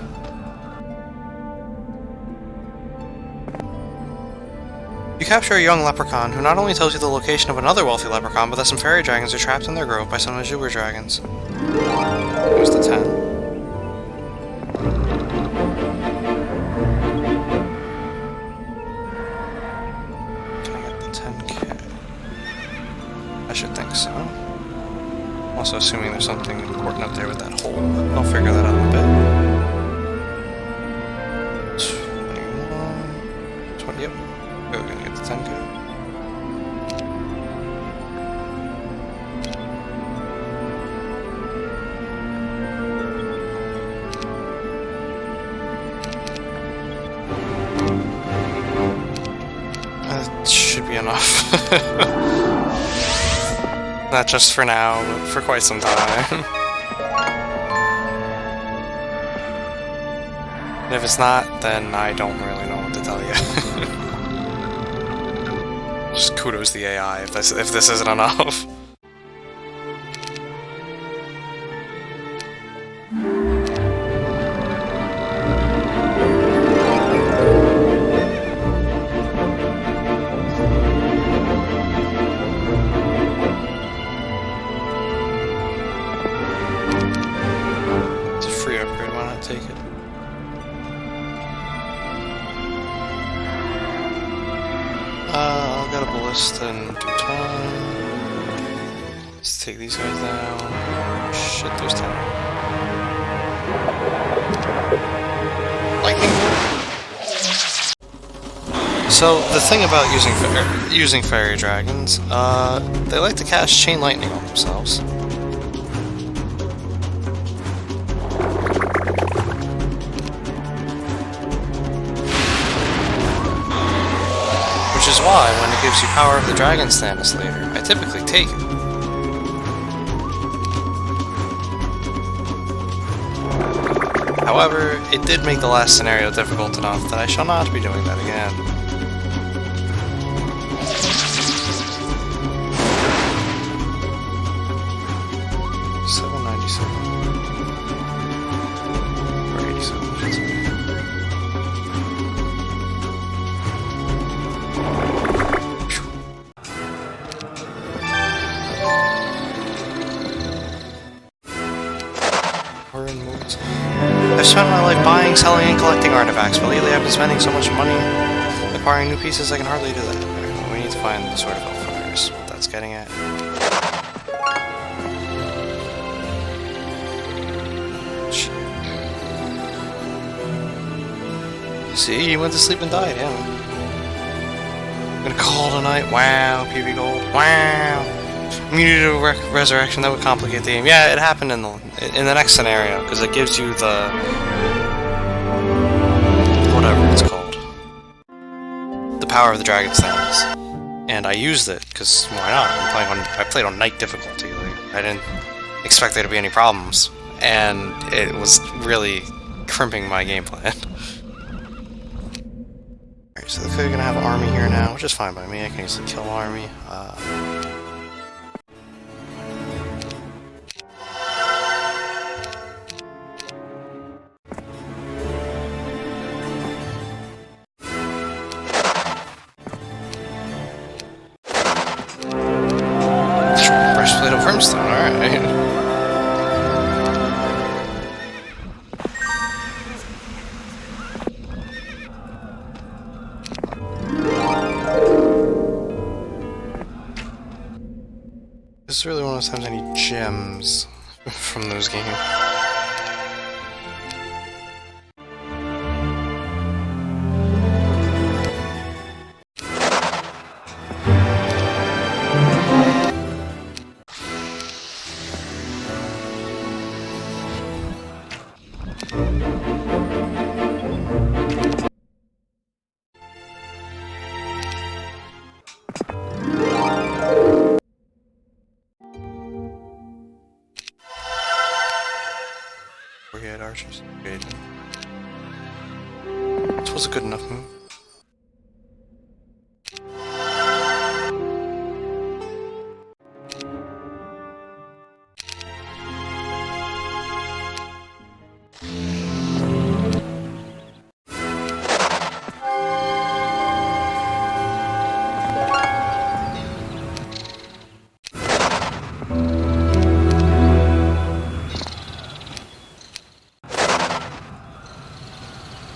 A: You capture a young leprechaun who not only tells you the location of another wealthy leprechaun, but that some fairy dragons are trapped in their grove by some Azure dragons. Here's the 10. I should think so. Also assuming there's something important up there with that hole, but I'll figure that out in a bit. 21... 20, yep. We're gonna get the 10k. That should be enough. Not just for now, but for quite some time. And if it's not, then I don't really know what to tell you. Just kudos to the AI if this isn't enough. Take it. I'll get a ballista in due time. Let's take these guys down. Shit, there's 10. Lightning! So, the thing about using fairy dragons, they like to cast chain lightning on themselves. Which is why, when it gives you Power of the Dragon status later, I typically take it. However, it did make the last scenario difficult enough that I shall not be doing that again. I've spent my life buying, selling, and collecting artifacts, but lately I've been spending so much money acquiring new pieces I can hardly do that. Well, we need to find the Sword of Hellfire, is what that's getting at. Shit. See, you went to sleep and died, yeah. I'm gonna call it a night. Wow, PB Gold. Wow. Immunity to resurrection, that would complicate the game. Yeah, it happened in the next scenario, because it gives you the... whatever it's called. The Power of the Dragon status. And I used it, because why not? I played on night difficulty. Like, I didn't expect there to be any problems. And it was really crimping my game plan. Alright, so they're gonna have an army here now, which is fine by me. I can easily kill an army. Breastplate of Brimstone, alright. this is really one of those times I need gems from those games. Archers. This was a good enough move.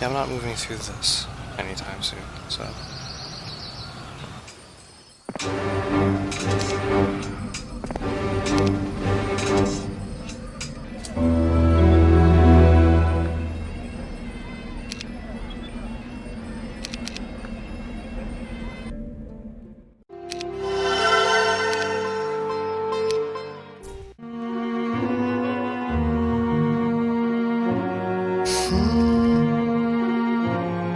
A: Yeah, I'm not moving through this anytime soon, so...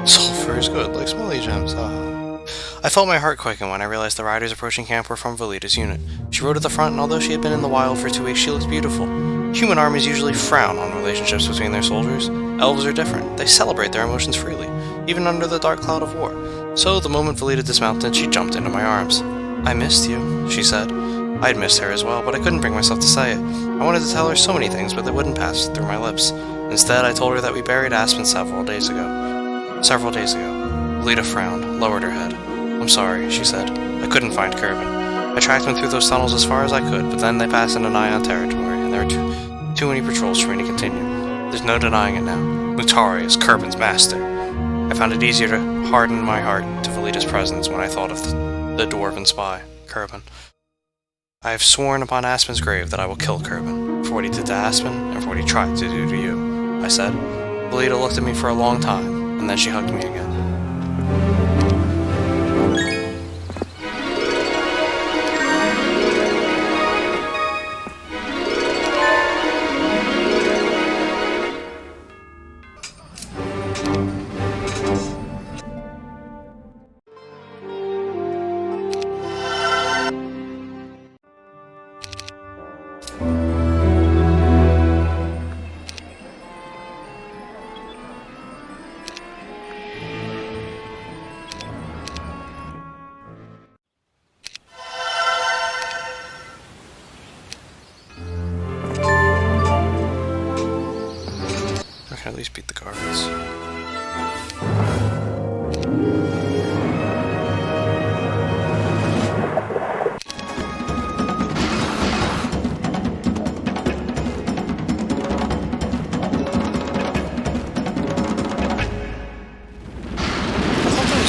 A: Sulfur is good, like smelly gems, I felt my heart quicken when I realized the riders approaching camp were from Velita's unit. She rode at the front, and although she had been in the wild for 2 weeks, she looked beautiful. Human armies usually frown on relationships between their soldiers. Elves are different. They celebrate their emotions freely, even under the dark cloud of war. So, the moment Velita dismounted, she jumped into my arms. "I missed you," she said. I had missed her as well, but I couldn't bring myself to say it. I wanted to tell her so many things, but they wouldn't pass through my lips. Instead, I told her that we buried Aspen several days ago. Velita frowned, lowered her head. "I'm sorry," she said. "I couldn't find Kerbin. I tracked him through those tunnels as far as I could, but then they passed into Nyan territory, and there were too many patrols for me to continue. There's no denying it now. Mutari is Kerbin's master." I found it easier to harden my heart to Velita's presence when I thought of the dwarven spy, Kerbin. "I have sworn upon Aspen's grave that I will kill Kerbin, for what he did to Aspen, and for what he tried to do to you," I said. Velita looked at me for a long time, and then she hugged me again. At least beat the guards.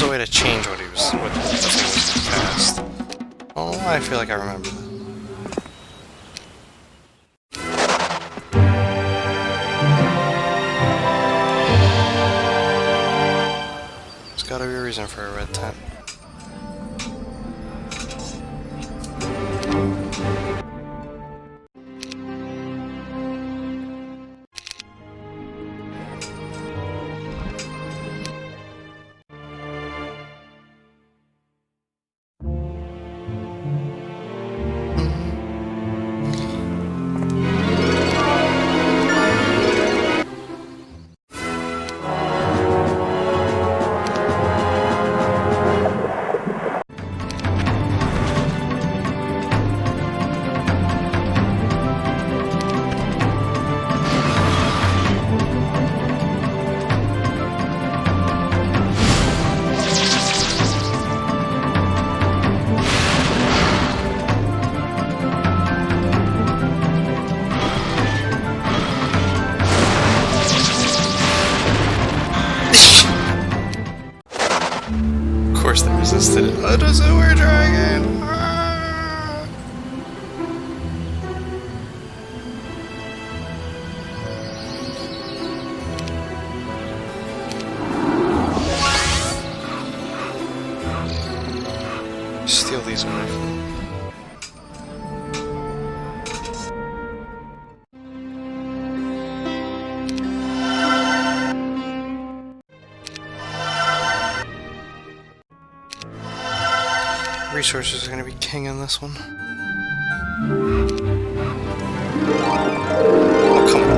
A: A way to change what the thing was cast. Oh, I feel like I remember that. There's gotta be a reason for a red tent. Of course they resisted it. Let us over dragon! Ah! Steal these away from me. Resources are going to be king in this one. Oh, come on.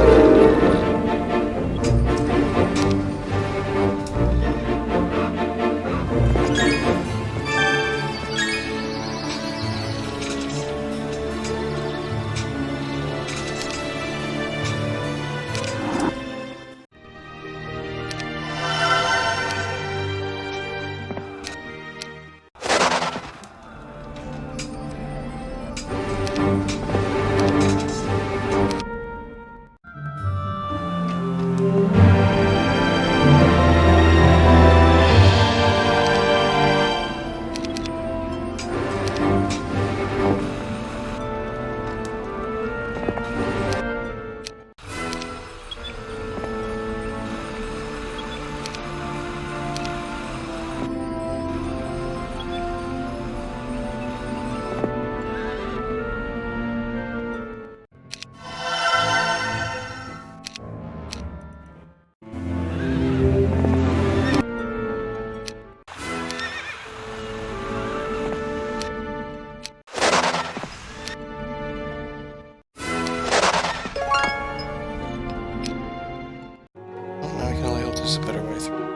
A: There's a better way through.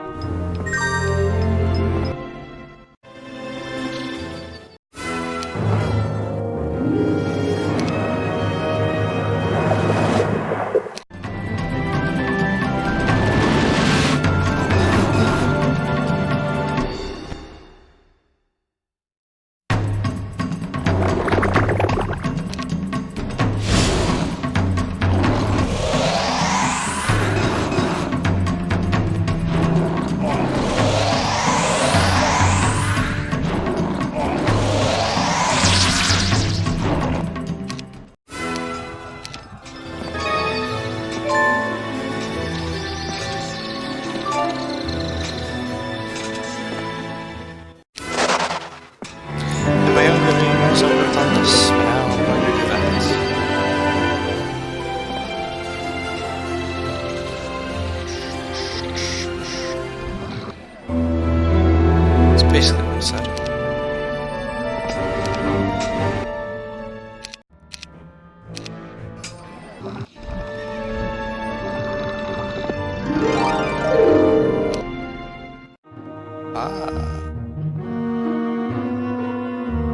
A: Basically what it said.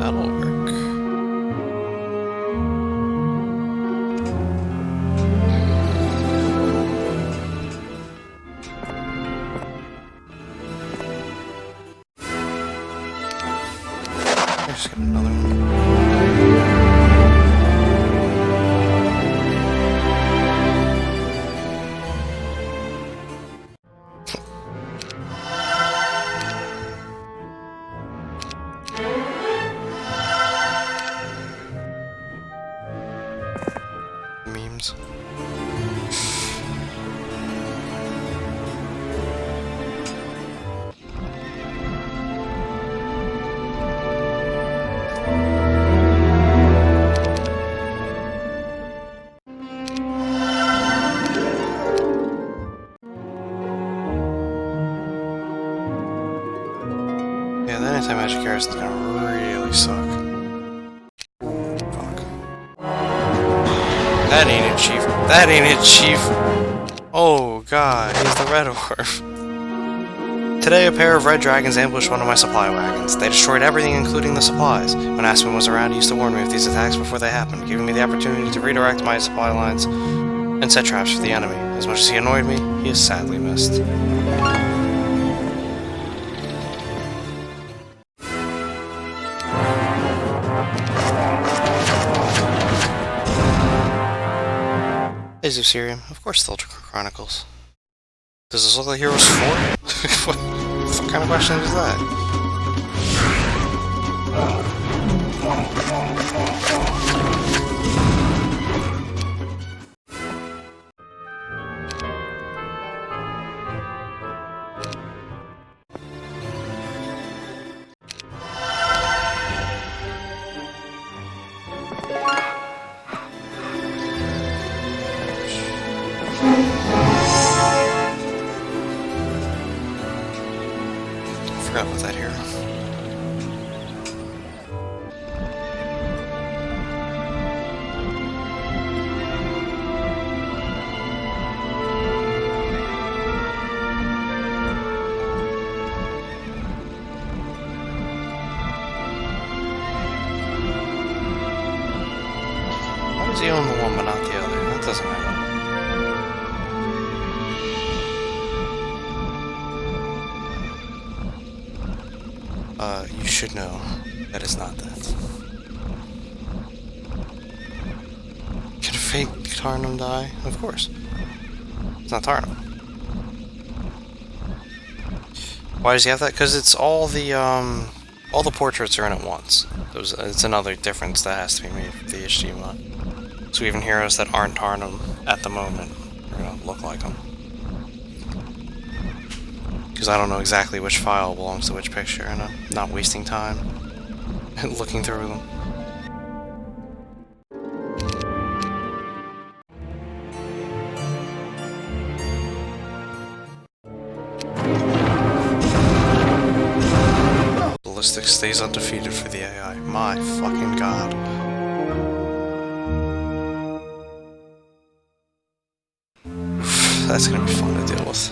A: That'll work. Just get another one. Memes. Yeah, that anti-magic arrow is gonna really suck. Fuck. That ain't it, Chief. That ain't it, Chief. Oh god, he's the red orb. Today, a pair of red dragons ambushed one of my supply wagons. They destroyed everything, including the supplies. When Aspen was around, he used to warn me of these attacks before they happened, giving me the opportunity to redirect my supply lines and set traps for the enemy. As much as he annoyed me, he is sadly missed. Days of Syrium, of course, still Chronicles. Does this look like Heroes 4? What kind of question is that? Why does he own the one but not the other? That doesn't matter. You should know that is not that. Can a fake Tarnum die? Of course. It's not Tarnum. Why does he have that? Because it's all the portraits are in at once. It's another difference that has to be made for the HD mod. So even heroes that aren't Tarnum at the moment are gonna look like them. Because I don't know exactly which file belongs to which picture, and I'm not wasting time looking through them. Ballistic stays undefeated for the AI. My fucking god. That's gonna be fun to deal with.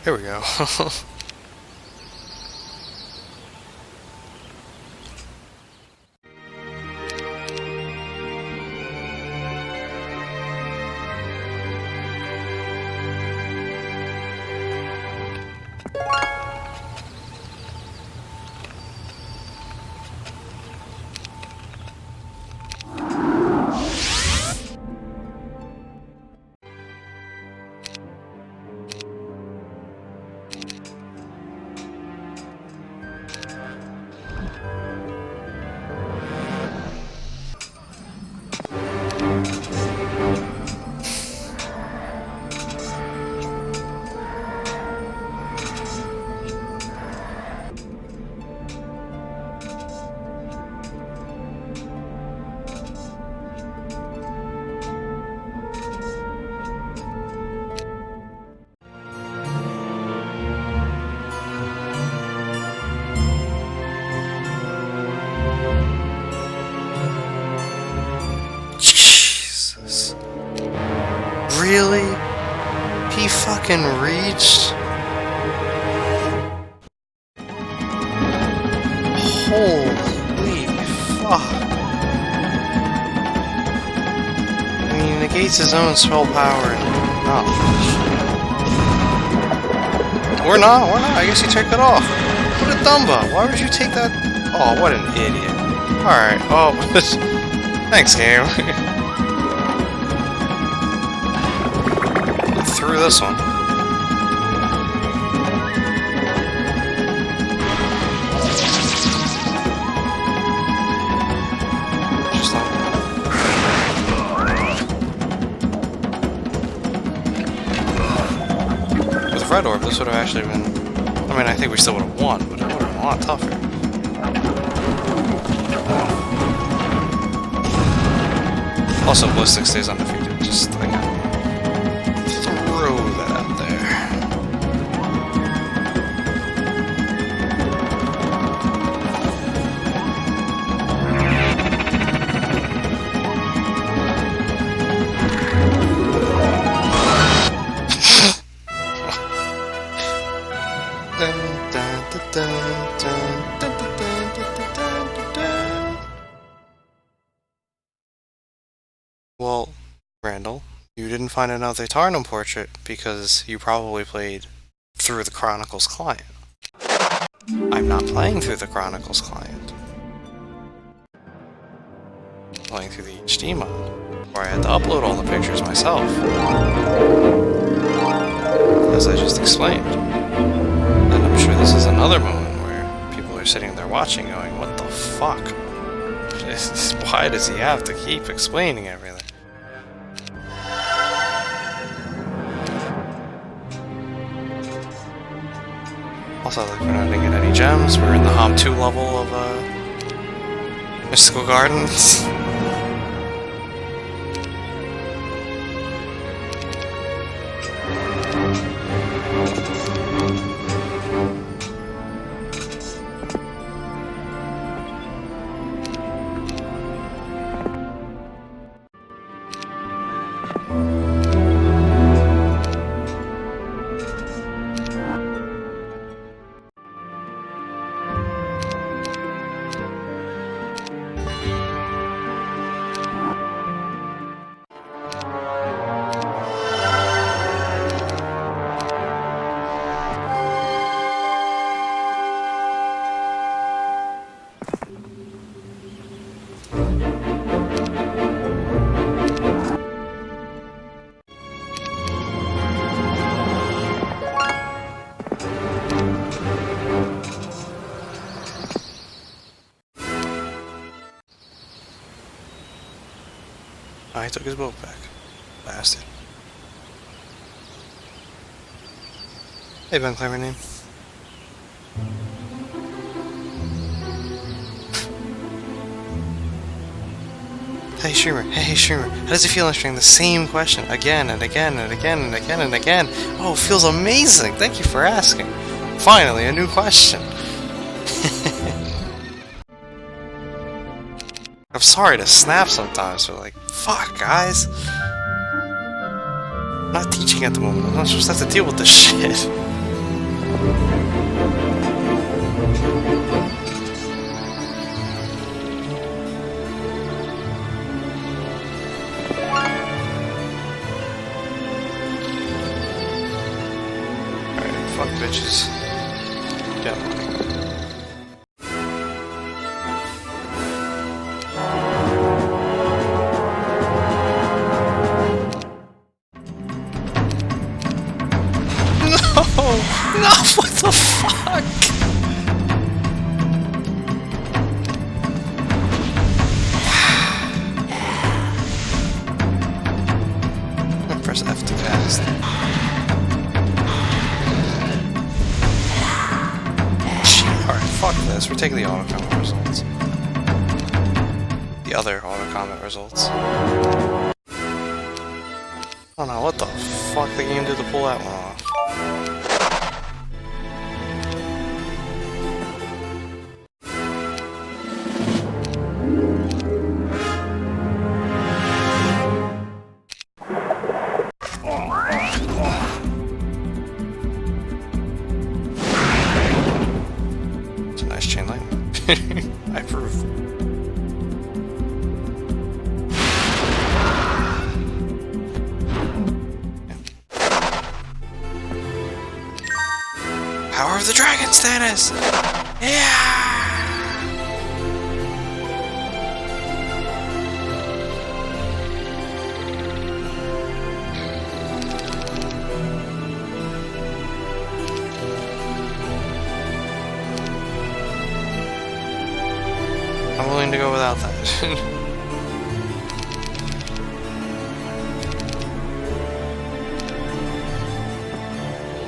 A: Here we go. Jesus. Really? He fucking reached? Holy fuck. I mean, he negates his own spell power and... Oh, shit. Or not. I guess he took it off. What a dumbo. Why would you take that? Oh, what an idiot. Alright, oh, thanks, game. Through this one. Just like... With Red Orb, this would have actually been... I mean, I think we still would have won, but it would have been a lot tougher. Also, Ballistic stays undefeated, just like... Throw that out there. Well, Randall, you didn't find another Tarnum portrait because you probably played through the Chronicles client. I'm not playing through the Chronicles client. I'm playing through the HD mode, where I had to upload all the pictures myself. As I just explained. And I'm sure this is another moment where people are sitting there watching going, what the fuck? Why does he have to keep explaining everything? Also, like, we're not gonna get any gems. We're in the Hom 2 level of Mystical Gardens. I took his boat back. Bastard. Hey, Ben, clever name. Hey, streamer. Hey, streamer. How does it feel answering the same question again and again and again and again and again? Oh, it feels amazing. Thank you for asking. Finally, a new question. I'm sorry to snap sometimes, but like, fuck, guys. I'm not teaching at the moment. I'm not supposed to have to deal with this shit. Alright, fuck bitches. Get money. No, what the fuck? I'm press F to cast. Alright, fuck this. We're taking the auto-combat results. The other auto-combat results. I don't know what the fuck the game did to pull that one off. It's a nice chain lightning. I approve. Power of the Dragon status! Yeah! I'm willing to go without that.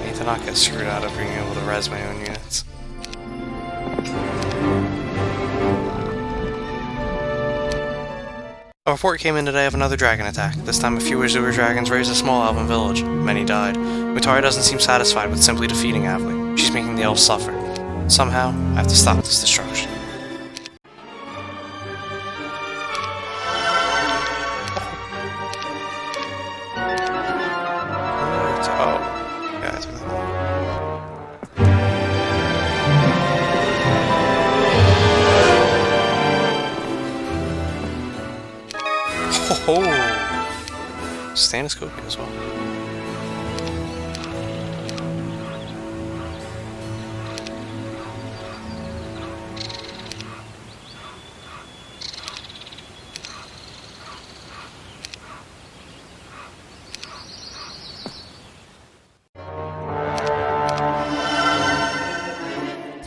A: Need to not get screwed out of being able to res my own units. A report came in today of another dragon attack. This time a few Azure dragons raised a small elven village. Many died. Mutari doesn't seem satisfied with simply defeating Avli. She's making the elves suffer. Somehow, I have to stop this destruction. Oh! Staniscopia as well.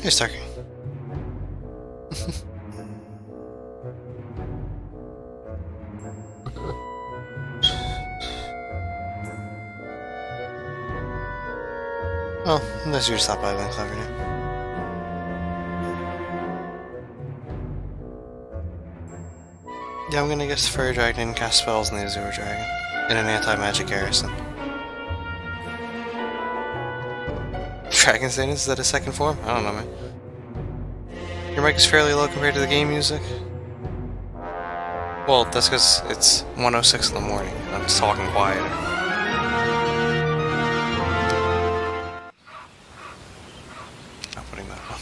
A: Here's Turkey. Oh, unless you stop by then, clever now. Yeah, I'm gonna guess the Fairy Dragon didn't cast spells in the Azure Dragon in an anti-magic garrison. Dragon Stannis, is that a second form? I don't know, man. Your mic is fairly low compared to the game music. Well, that's because it's 1:06 in the morning. I'm just talking quieter. Not putting that on.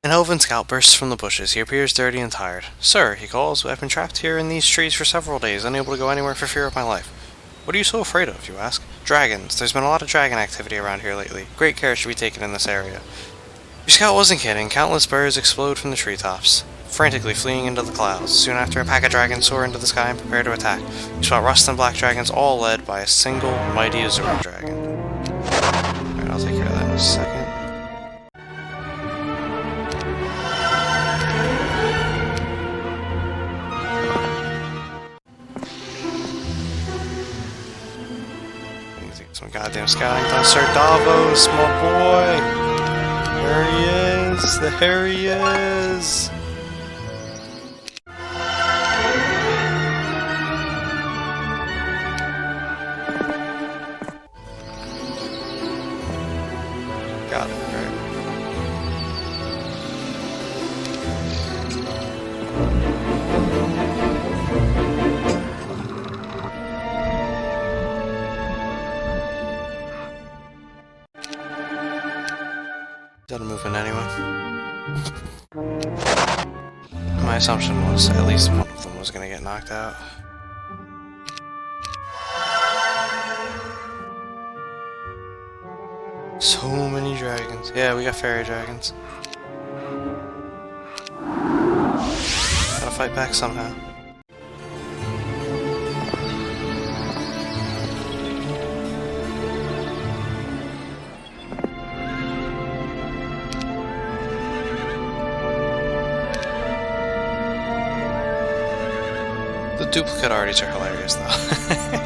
A: An elven scout bursts from the bushes. He appears dirty and tired. "Sir," he calls, "I've been trapped here in these trees for several days, unable to go anywhere for fear of my life." "What are you so afraid of?" you ask. "Dragons. There's been a lot of dragon activity around here lately. Great care should be taken in this area." Your scout wasn't kidding. Countless birds explode from the treetops, frantically fleeing into the clouds. Soon after, a pack of dragons soar into the sky and prepare to attack. You spot rust and black dragons, all led by a single mighty Azure dragon. Alright, I'll take care of that in a second. Some goddamn scouting done. Sir Davos, my boy! There he is! There he is! Got it, right. Got a movement anyway. My assumption was at least one of them was gonna get knocked out. So many dragons. Yeah, we got fairy dragons. Gotta fight back somehow. The duplicate arties are hilarious though.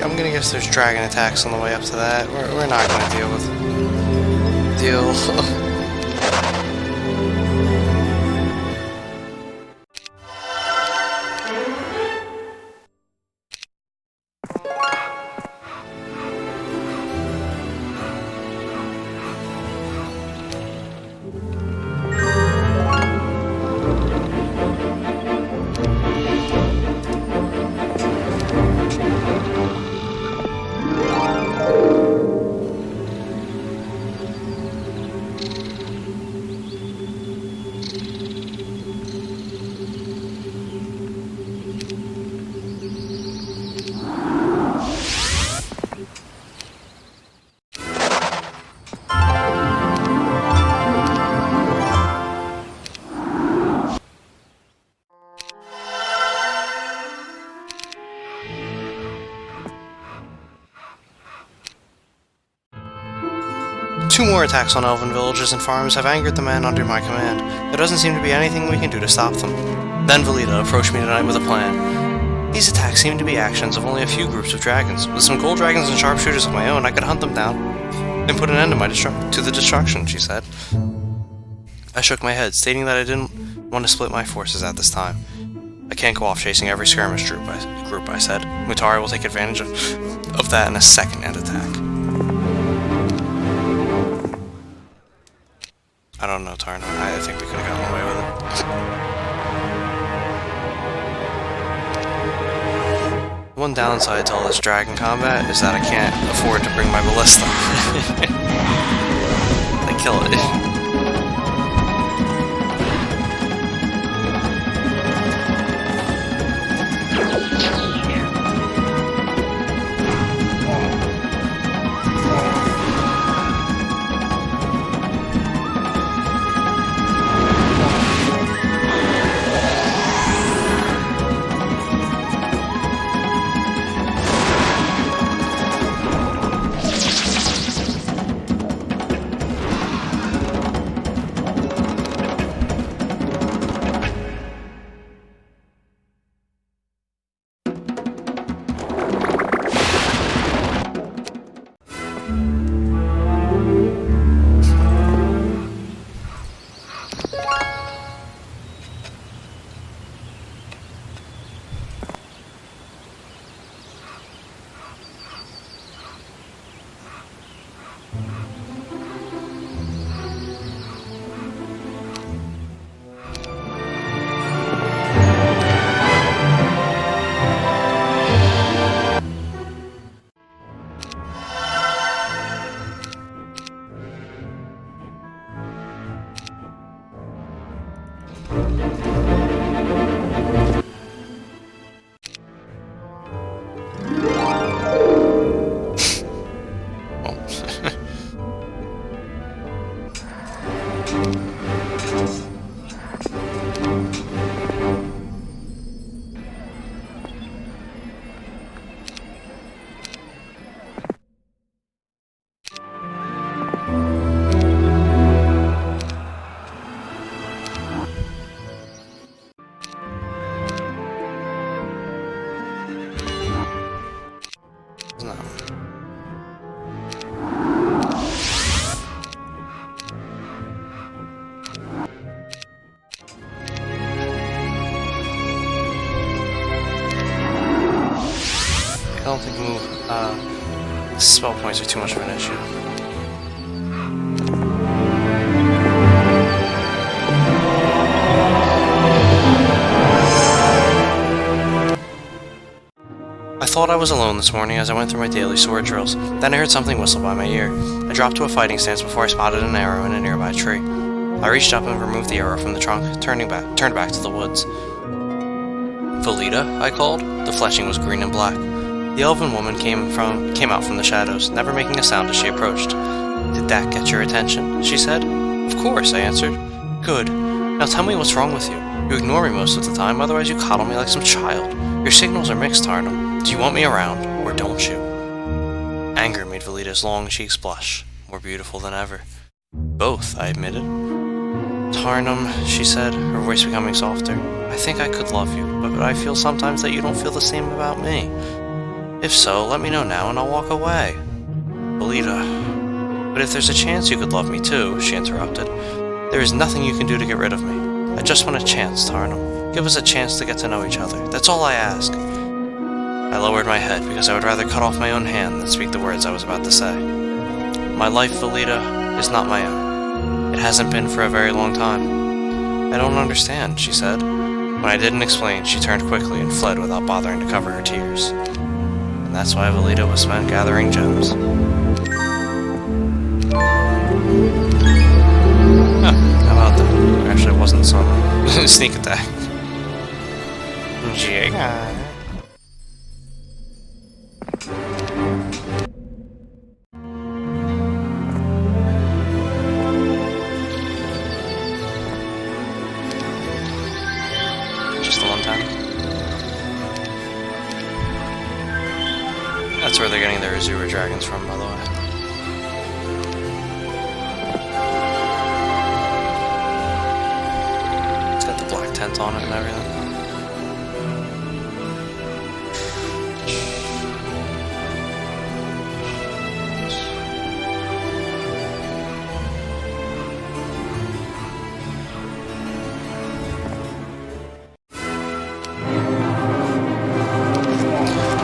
A: I'm gonna guess there's dragon attacks on the way up to that. We're not gonna deal with 2 more attacks on elven villages and farms have angered the men under my command. There doesn't seem to be anything we can do to stop them. Then Velita approached me tonight with a plan. These attacks seem to be actions of only a few groups of dragons. With some gold dragons and sharpshooters of my own, I could hunt them down and put an end to the destruction, she said. I shook my head, stating that I didn't want to split my forces at this time. I can't go off chasing every skirmish group, I said. Mutari will take advantage of that in a second and attack. I don't know, Tarn. I think we could have gotten away with it. One downside to all this dragon combat is that I can't afford to bring my ballista. They kill it. I don't think spell points are too much of an issue. I thought I was alone this morning as I went through my daily sword drills. Then I heard something whistle by my ear. I dropped to a fighting stance before I spotted an arrow in a nearby tree. I reached up and removed the arrow from the trunk, turned back to the woods. Velita, I called. The fleshing was green and black. The elven woman came out from the shadows, never making a sound as she approached. "Did that get your attention?" she said. "Of course," I answered. "Good. Now tell me what's wrong with you. You ignore me most of the time, otherwise you coddle me like some child. Your signals are mixed, Tarnum. Do you want me around, or don't you?" Anger made Velita's long cheeks blush, more beautiful than ever. "Both," I admitted. "Tarnum," she said, her voice becoming softer, "I think I could love you, but I feel sometimes that you don't feel the same about me. If so, let me know now and I'll walk away." "Velita, but if there's a chance you could love me too," she interrupted. "There is nothing you can do to get rid of me. I just want a chance, Tarnum. Give us a chance to get to know each other. That's all I ask." I lowered my head because I would rather cut off my own hand than speak the words I was about to say. "My life, Velita, is not my own. It hasn't been for a very long time." "I don't understand," she said. When I didn't explain, she turned quickly and fled without bothering to cover her tears. And that's why Velita was spent gathering gems. Huh, how about that? There actually wasn't some sneak attack. Jigga. Just the one time. That's where they're getting their Azura dragons from, by the way. black tent on it and everything.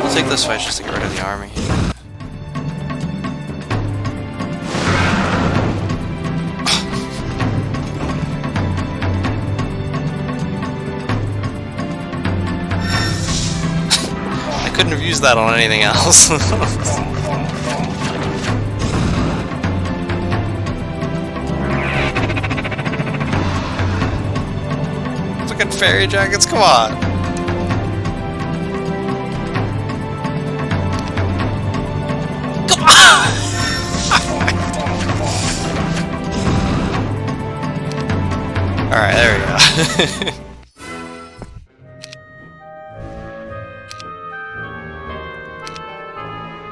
A: I'll take this fight just to get rid of the army. Couldn't have used that on anything else. Fucking fairy dragons, come on. Come on! Alright, there we go.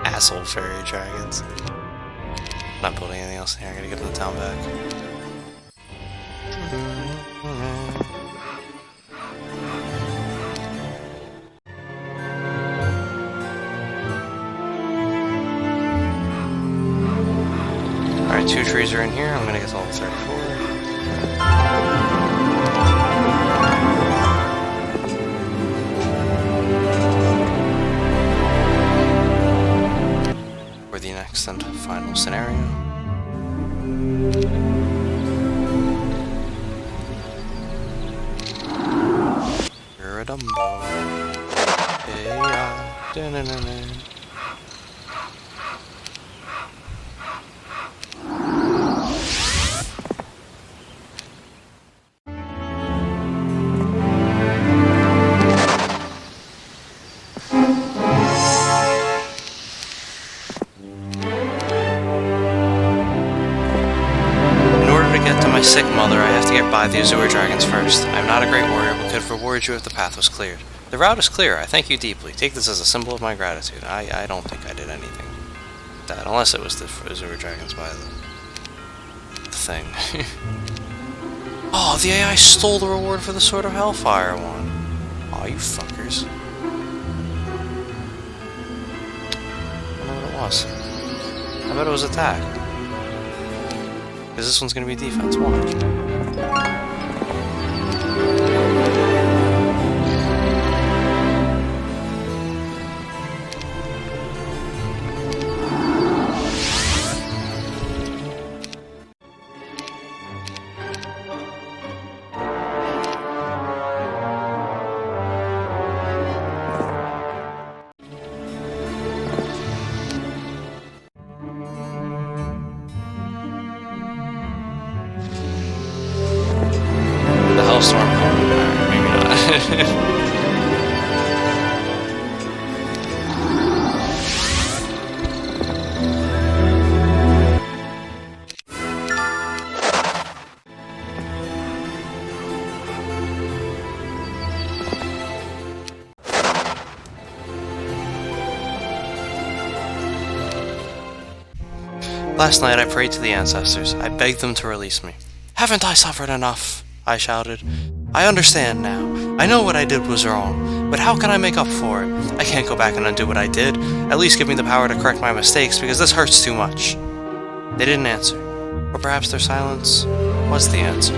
A: Asshole fairy dragons. Not building anything else in here, I gotta get to the town back. Alright, 2 trees are in here, I'm gonna get to all 34. The next and final scenario. You're a Dumbo. Hey, sick mother, I have to get by the Azure Dragons first. I am not a great warrior, but could reward you if the path was cleared. The route is clear. I thank you deeply. Take this as a symbol of my gratitude. I don't think I did anything like that, unless it was the Azure Dragons by the thing. Oh, the AI stole the reward for the Sword of Hellfire one. Oh, you fuckers. I don't know what it was. I bet it was attack. Because this one's going to be defense, watch. Storm coming. Maybe not. Last night I prayed to the ancestors. I begged them to release me. Haven't I suffered enough? I shouted. I understand now. I know what I did was wrong, but how can I make up for it? I can't go back and undo what I did. At least give me the power to correct my mistakes, because this hurts too much. They didn't answer. Or perhaps their silence was the answer.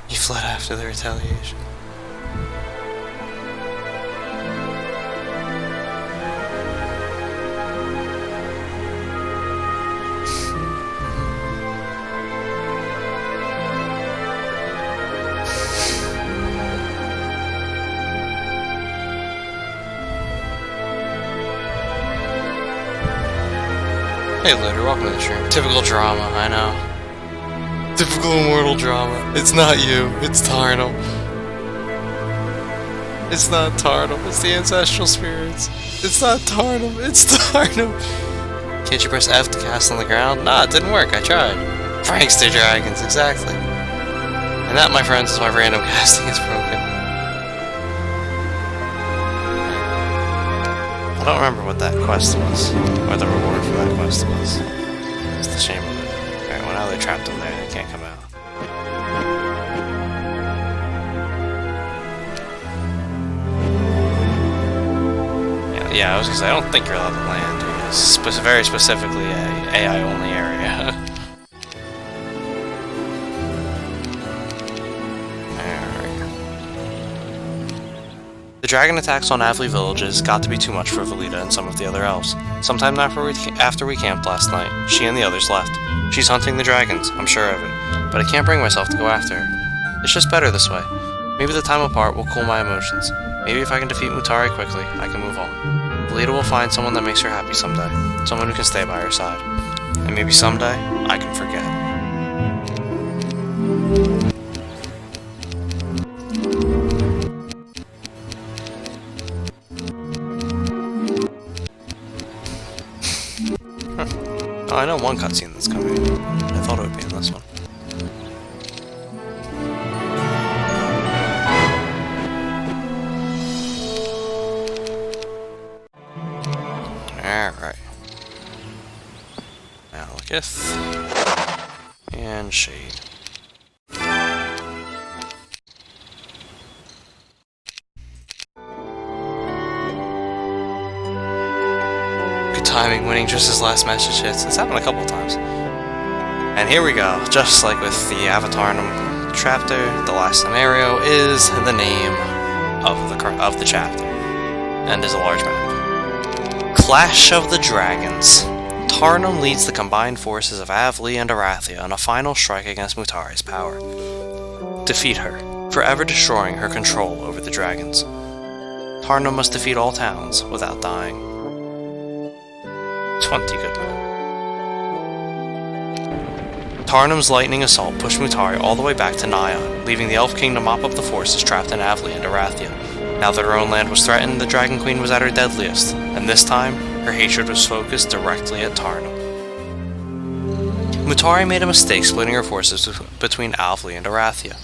A: He fled after the retaliation. Hey Looter, welcome to the stream. Typical drama, I know. Typical immortal drama. It's not you, it's Tarnum. It's not Tarnum, it's the ancestral spirits. It's not Tarnum, it's Tarnum. Can't you press F to cast on the ground? Nah, it didn't work, I tried. Prankster dragons, exactly. And that, my friends, is why random casting is broken. I don't remember what that quest was, or the reward for that quest was. It's the shame of it. Alright, well now they're trapped in there, they can't come out. Yeah, I was gonna say, I don't think you're allowed to land. It's very specifically a AI-only area. The dragon attacks on Avli villages got to be too much for Valita and some of the other elves. Sometime after we camped last night, she and the others left. She's hunting the dragons, I'm sure of it, but I can't bring myself to go after her. It's just better this way. Maybe the time apart will cool my emotions. Maybe if I can defeat Mutari quickly, I can move on. Valita will find someone that makes her happy someday, someone who can stay by her side. And maybe someday, I can forget. Oh, I know one cutscene that's coming. I thought it would be in this one. Alright. Malekith. And Shade. Timing, winning just as last message hits. It's happened a couple times. And here we go. Just like with the Avatarnum chapter, the last scenario is the name of the chapter. And is a large map. Clash of the Dragons. Tarnum leads the combined forces of Avli and Arathia in a final strike against Mutari's power. Defeat her, forever destroying her control over the dragons. Tarnum must defeat all towns without dying. 20 good men. Tarnum's lightning assault pushed Mutari all the way back to Nyan, leaving the Elf King to mop up the forces trapped in Avli and Arathia. Now that her own land was threatened, the Dragon Queen was at her deadliest, and this time, her hatred was focused directly at Tarnum. Mutari made a mistake splitting her forces between Avli and Arathia.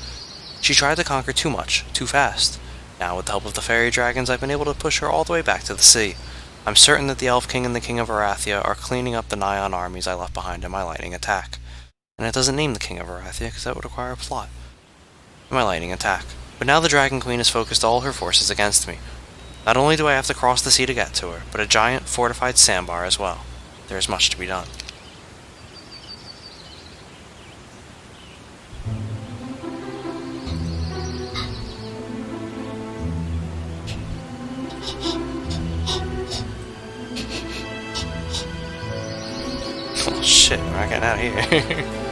A: She tried to conquer too much, too fast. Now, with the help of the fairy dragons, I've been able to push her all the way back to the sea. I'm certain that the Elf King and the King of Arathia are cleaning up the Nyan armies I left behind in my lightning attack. And it doesn't name the King of Arathia because that would require a plot. In my lightning attack. But now the Dragon Queen has focused all her forces against me. Not only do I have to cross the sea to get to her, but a giant fortified sandbar as well. There is much to be done. Oh shit, we're not getting out of here.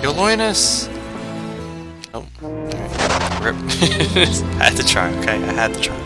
A: Yoloinus! Oh, alright. Rip. I had to try, okay? I had to try.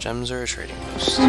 A: Gems are a trading post.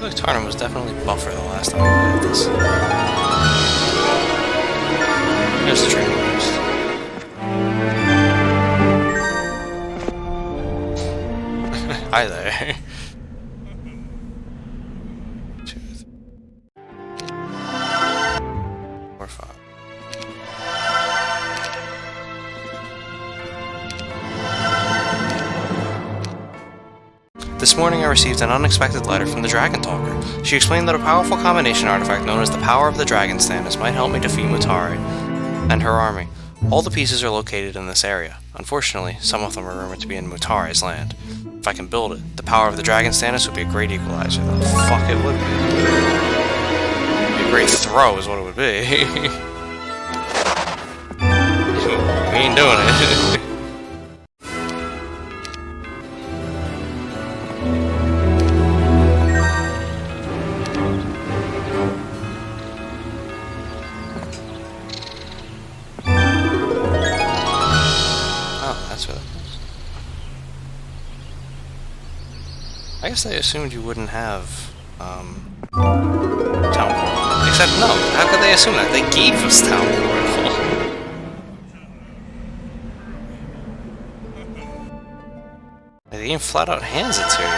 A: Look, Tarnum was definitely buffer the last time we played this. There's the training post. Hi there. 2, 3, 4, 5. This morning I received an unexpected letter from the Dragon Talker. She explained that a powerful combination artifact known as the Power of the Dragon Stannis might help me defeat Mutare and her army. All the pieces are located in this area. Unfortunately, some of them are rumored to be in Mutare's land. If I can build it, the Power of the Dragon Stannis would be a great equalizer. The fuck it would be. It'd be a great throw is what it would be. We ain't doing it. I guess I assumed you wouldn't have, Town Portal. Except, no, how could they assume that? They gave us Town Portal. The game flat out hands it to you.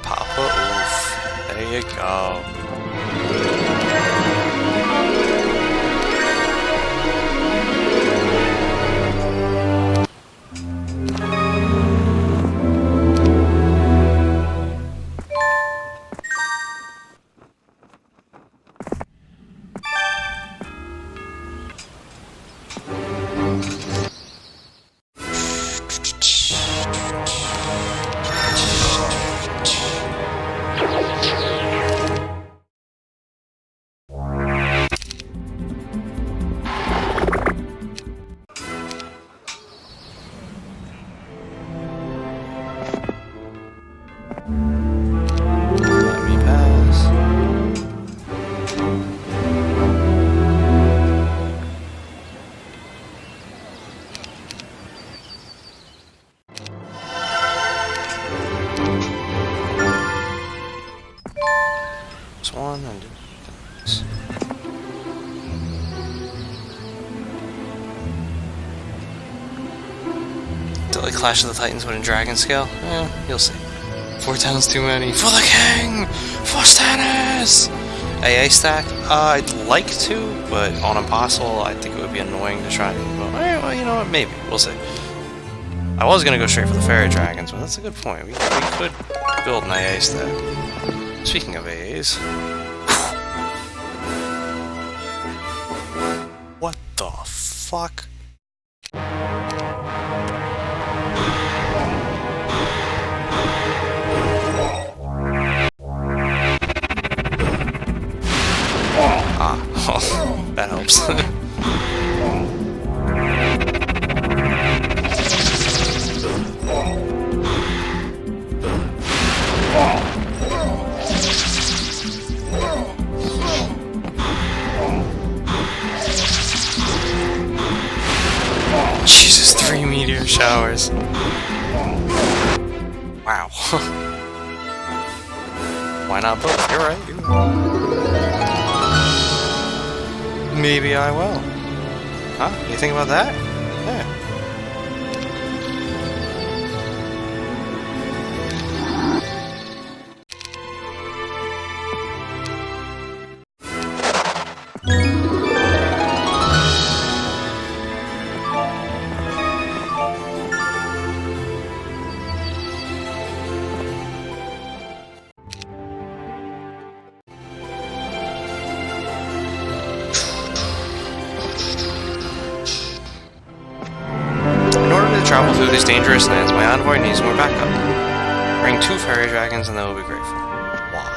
A: Papa Oof. There you go. One and this. Till like Clash of the Titans but in Dragon scale? Eh, you'll see. 4 towns too many. For the king! For Stannis! AA stack? I'd like to, but on Impossible, I think it would be annoying to try and... Well, you know what? Maybe. We'll see. I was gonna go straight for the Fairy Dragons, but that's a good point. We could build an AA stack. Speaking of AAs... What the fuck? Ah, oh, that helps. Jesus, 3 meteor showers. Wow. Why not both? You're right. Maybe I will. Huh? You think about that? Yeah. travel through these dangerous lands, my envoy needs more backup. Bring 2 fairy dragons and they will be grateful. Why?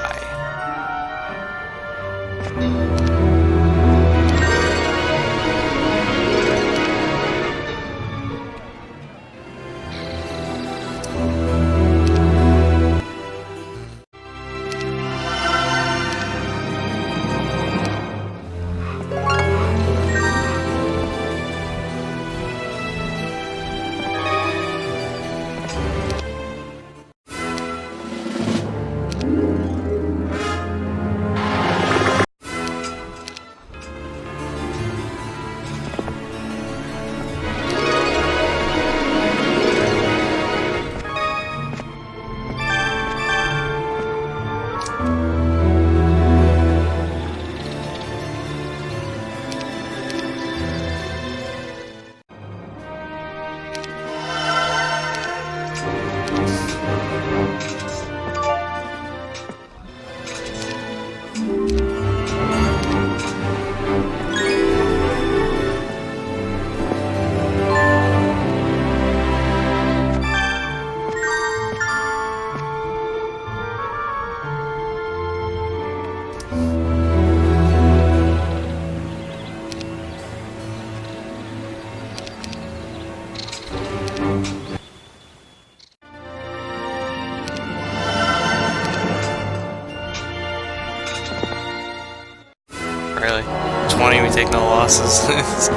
A: Really? 20, we take no losses.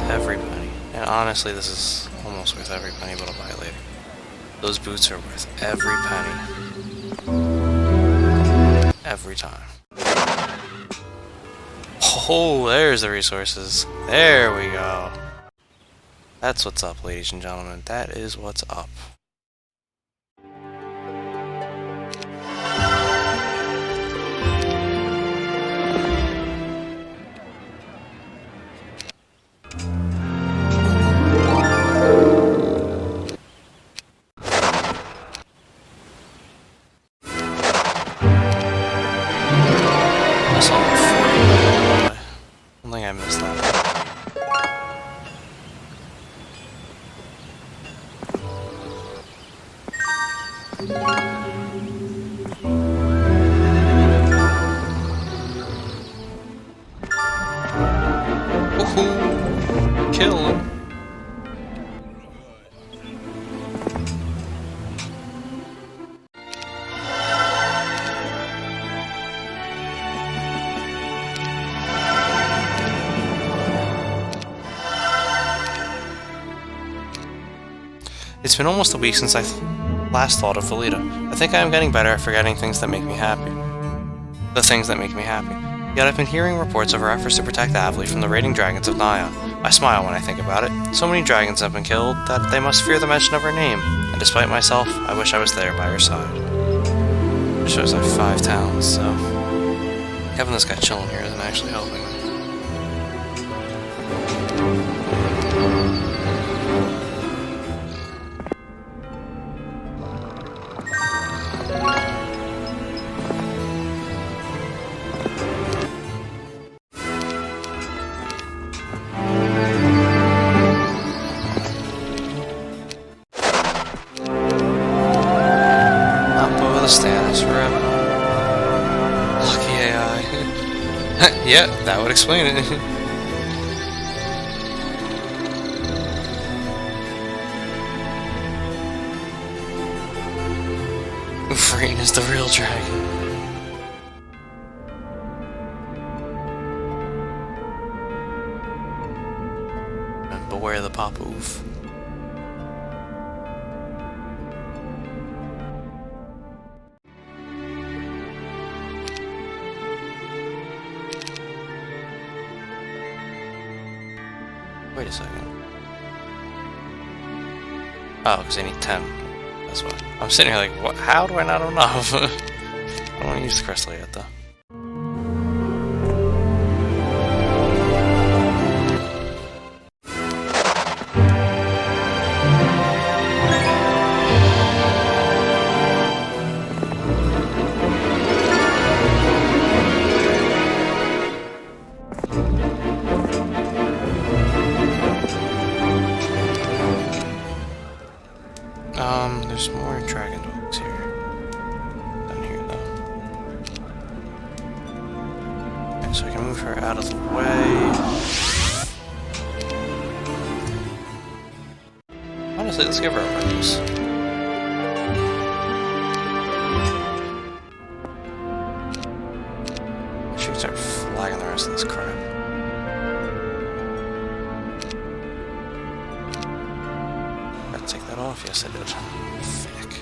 A: Every penny. And honestly, this is almost worth every penny, but I'll buy it later. Those boots are worth every penny. Every time. Oh, there's the resources. There we go. That's what's up, ladies and gentlemen. That is what's up. I missed that. Woohoo! Kill him. It's been almost a week since I last thought of Felita. I think I am getting better at forgetting things that make me happy. The things that make me happy. Yet I've been hearing reports of her efforts to protect Avli from the raiding dragons of Naya. I smile when I think about it. So many dragons have been killed that they must fear the mention of her name. And despite myself, I wish I was there by her side. It shows I have 5 towns, so having this guy chilling here isn't actually helping. Stands forever. Lucky AI. Yeah, that would explain it. Vrain is the real dragon. And beware the Papa Oof. Wait a second. Oh, because I need 10. That's why. I'm sitting here like, what? How do I not have enough? I don't want to use the crystal yet, though. There's more dragon dogs here. Down here, though. Okay, so I can move her out of the way. Honestly, let's give her a purpose. She can start flagging the rest of this crap. Gotta take that off? Yes, I did. Thick.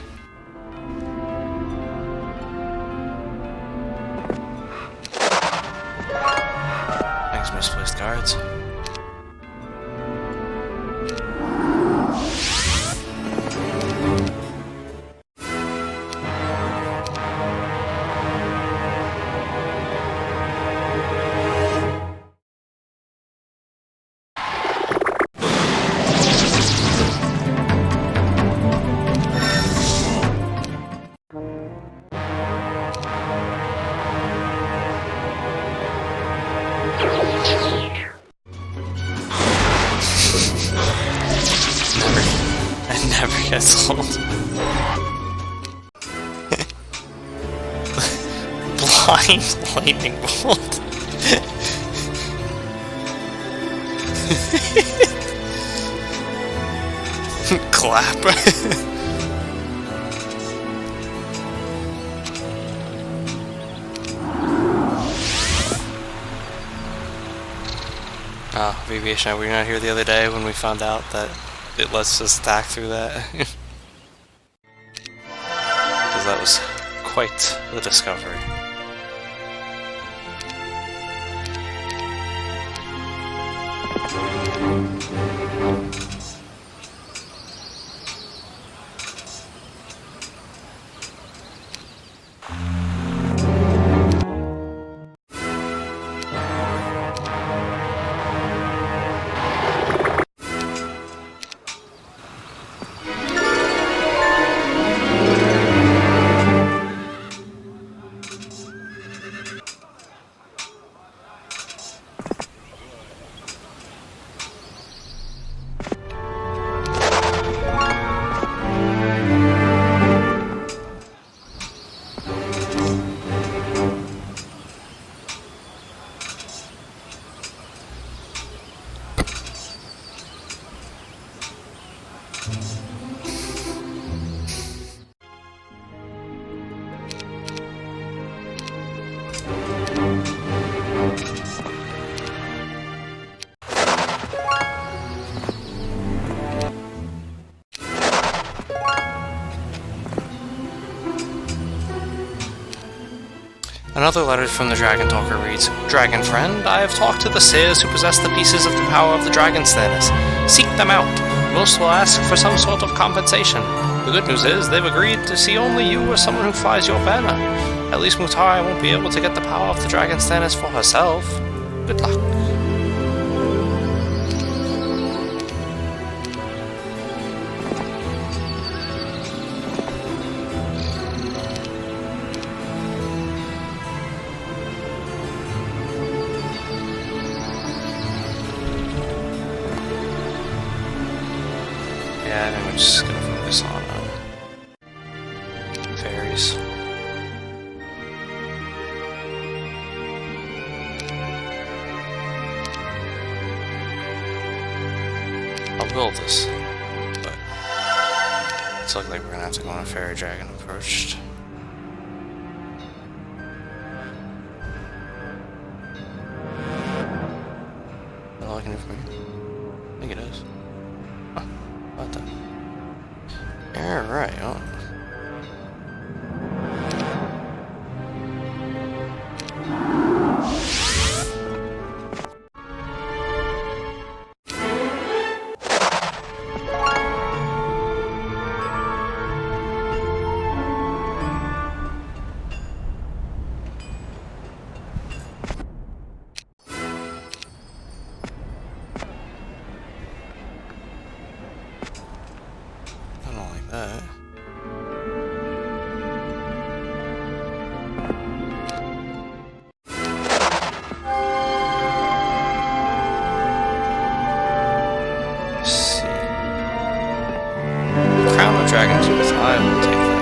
A: Thanks, misplaced guards. Never gets old. Blind lightning bolt. Clap. Oh, abbreviation. Were you not here the other day when we found out that it lets us attack through that? Because that was quite the discovery. Another letter from the Dragon Talker reads, Dragon friend, I have talked to the seers who possess the pieces of the power of the Dragon's Stennis. Seek them out. Most will ask for some sort of compensation. The good news is, they've agreed to see only you as someone who flies your banner. At least Mutari won't be able to get the power of the Dragon's Stennis for herself. Good luck. Yeah, I think we're just gonna focus on fairies. I'll build this, but it's looking like we're gonna have to go on a fairy dragon approach. Is that all I can do for me? I think it is. Huh, about that. Alright, well. dragon tooth. I will take that.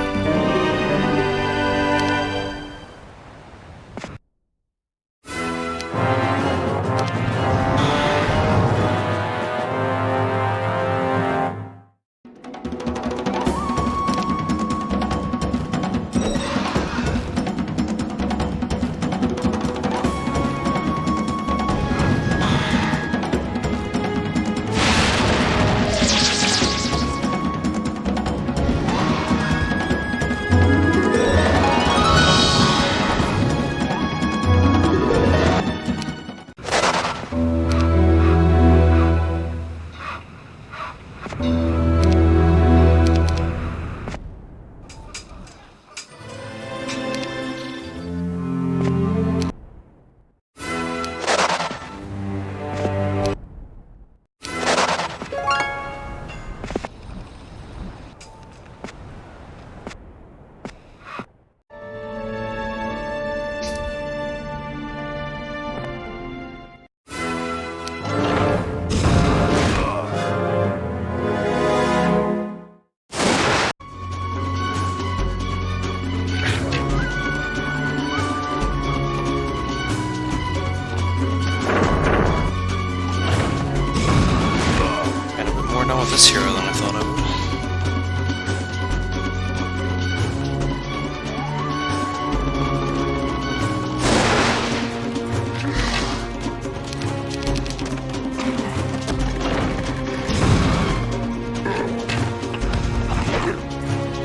A: With this hero than I thought I would.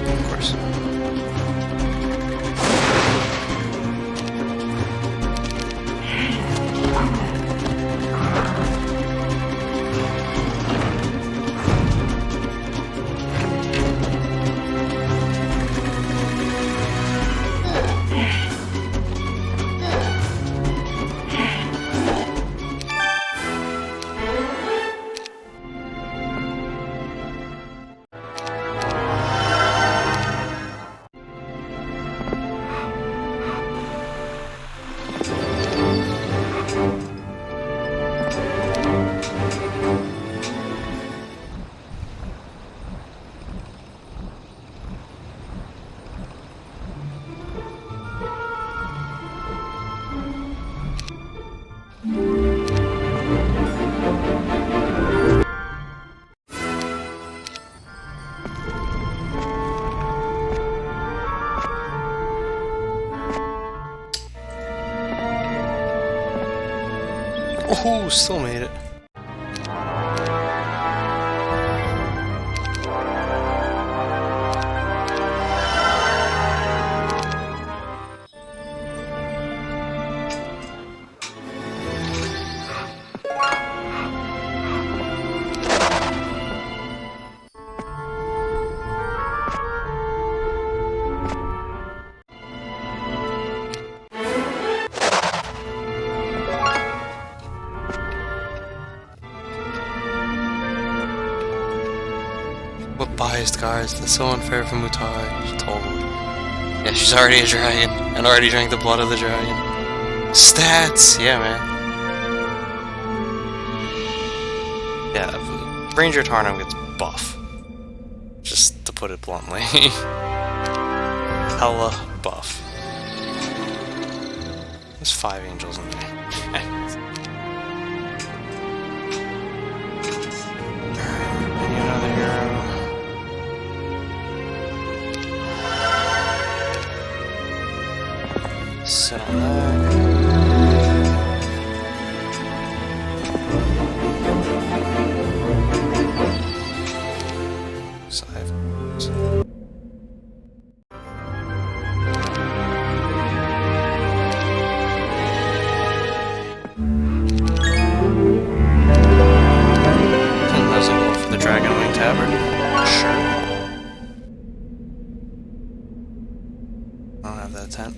A: Of course. Oh, still made it. What biased guys, that's so unfair for Mutai. Totally. Yeah, she's already a dragon, and already drank the blood of the dragon. Stats! Yeah, man. Yeah, Ranger Tarnum gets buff. Just to put it bluntly. Hella buff. There's 5 angels in there. Another hero. Sit on that. Save. For the Dragon Wing Tavern? Sure. I don't have that tent.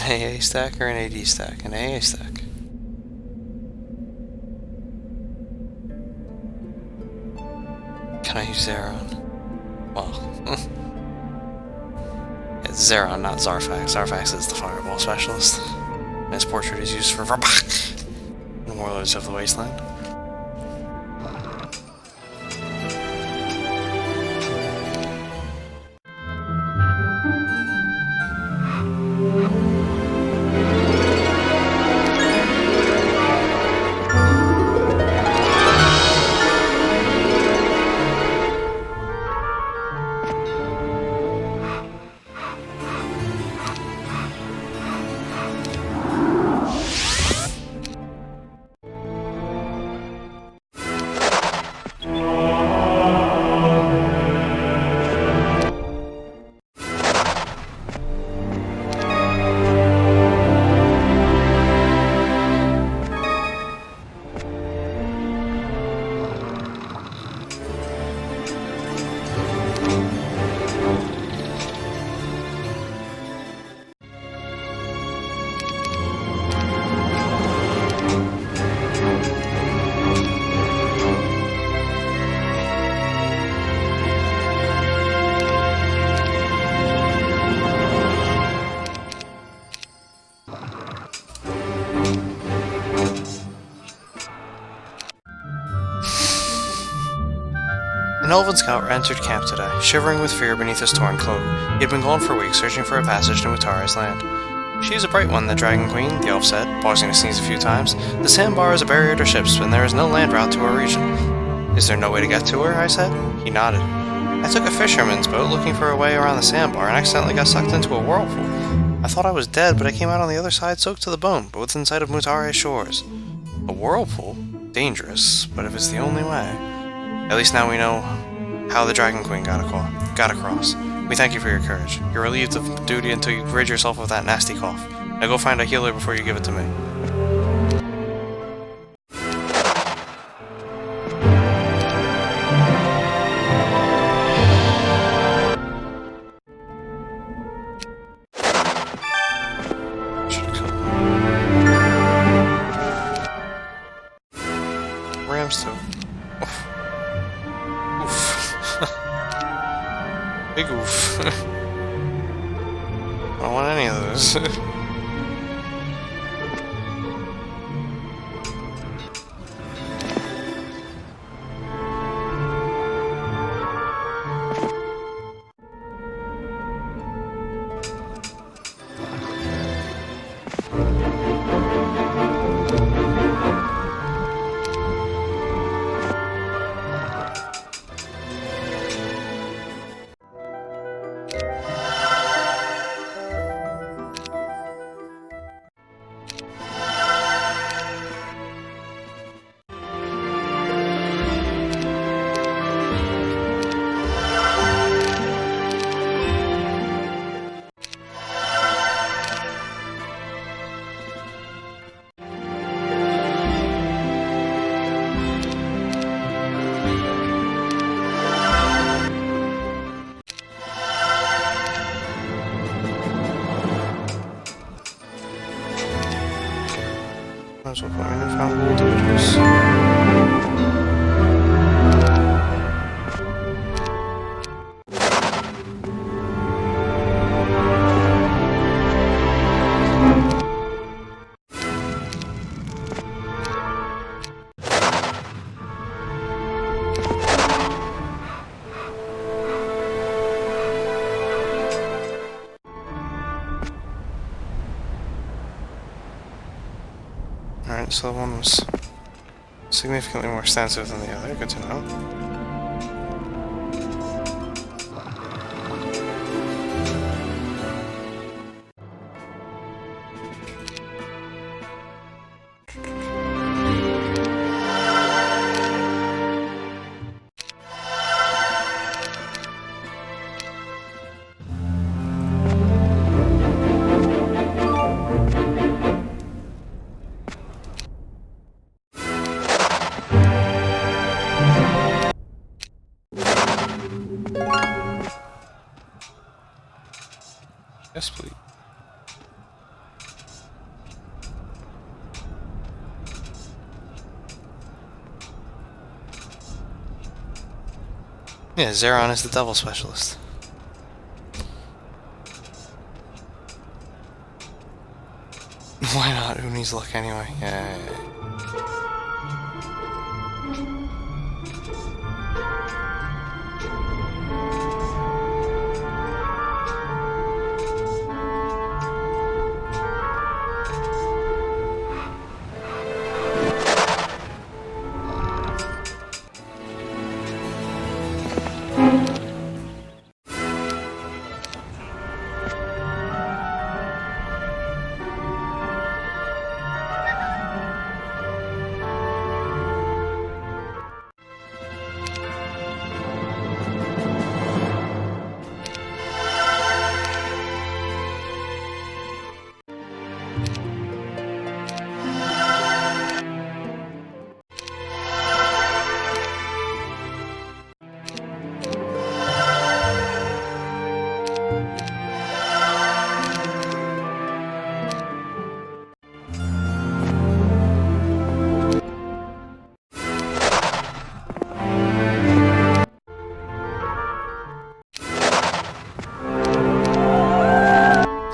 A: AA stack or an AD stack? An AA stack. Can I use Zeron? Well, it's Zeron, not Zarfax. Zarfax is the fireball specialist. And his portrait is used for Verbach in Warlords of the Wasteland. An elven scout entered camp today, shivering with fear beneath his torn cloak. He had been gone for weeks, searching for a passage to Mutara's land. She is a bright one, the Dragon Queen, the elf said, pausing to sneeze a few times. The sandbar is a barrier to ships, and there is no land route to her region. Is there no way to get to her? I said. He nodded. I took a fisherman's boat looking for a way around the sandbar and accidentally got sucked into a whirlpool. I thought I was dead, but I came out on the other side soaked to the bone, but within sight of Mutara's shores. A whirlpool? Dangerous, but if it's the only way... At least now we know how the Dragon Queen got across. We thank you for your courage. You're relieved of duty until you rid yourself of that nasty cough. Now go find a healer before you give it to me. Should've killed him. Rams too. Oof. Big oof. I don't want any of those. Might as well put my newfound gold to good use. Alright, so the one was significantly more extensive than the other, good to know. Yeah, Zeron is the devil specialist. Why not? Who needs luck anyway? Yeah.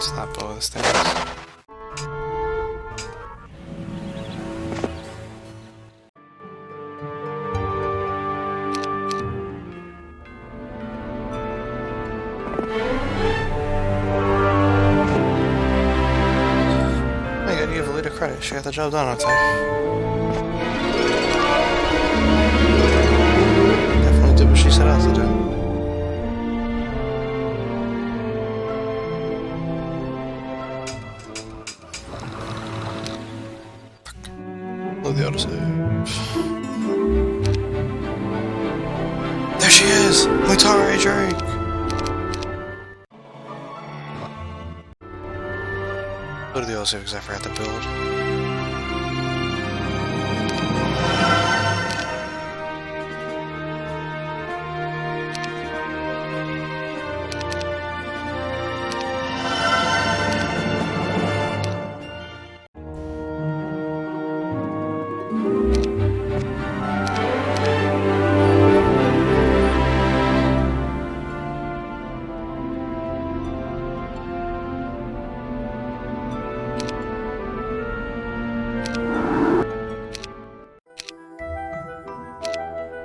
A: Let's not blow this thing. I gotta give Alita credit. She got the job done on time. Definitely did what she set out to do. Load the autosave. There she is! Mutare Drake! Go to the autosave because I forgot to build.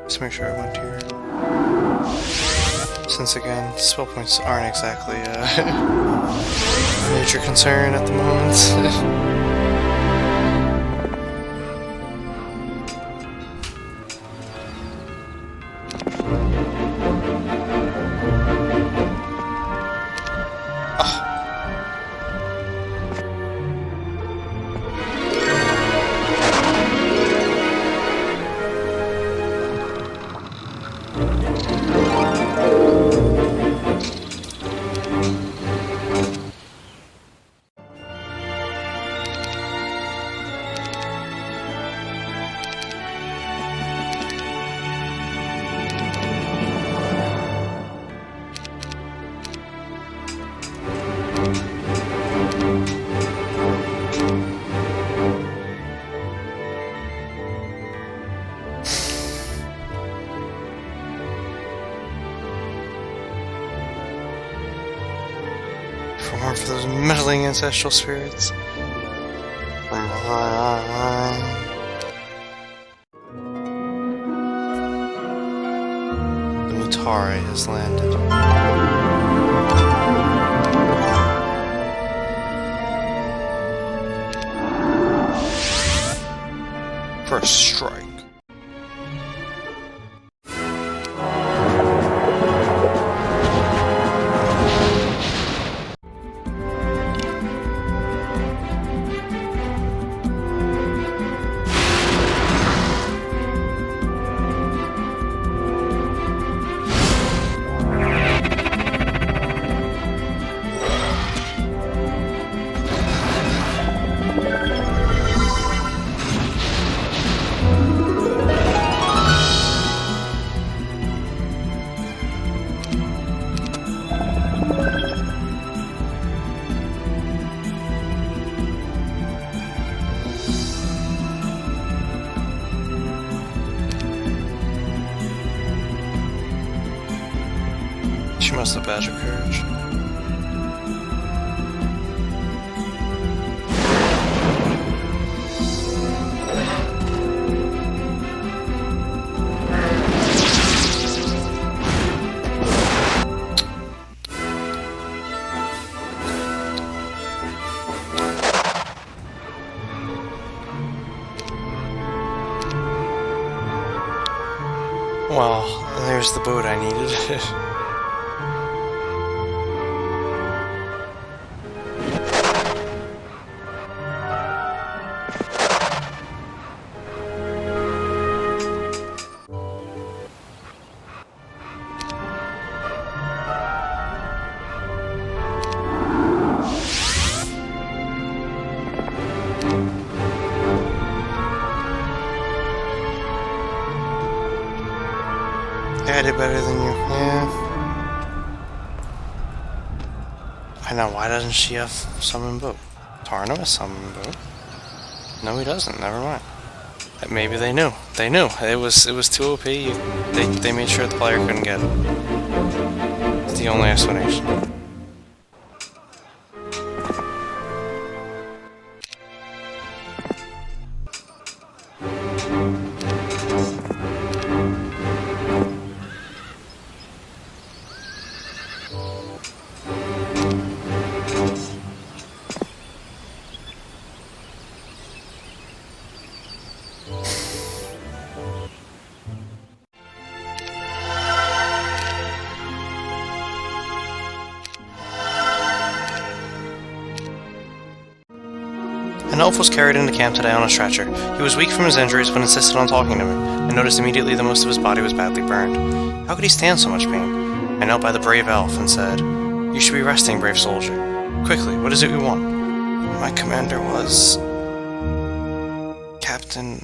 A: Just make sure I went here. Since again, spell points aren't exactly a major concern at the moment. For those meddling ancestral spirits. The Mutare has landed. First strike. She must have badged her courage. Well, there's the boat I needed. I did better than you. Yeah. I know, why doesn't she have summon boat? Tarnum has summon boat? No, he doesn't. Never mind. Maybe they knew. They knew. It was too OP. They made sure the player couldn't get it. It's the only explanation. An elf was carried into camp today on a stretcher. He was weak from his injuries but insisted on talking to me. I noticed immediately that most of his body was badly burned. How could he stand so much pain? I knelt by the brave elf and said, "You should be resting, brave soldier. Quickly, what is it you want?" "My commander was... Captain...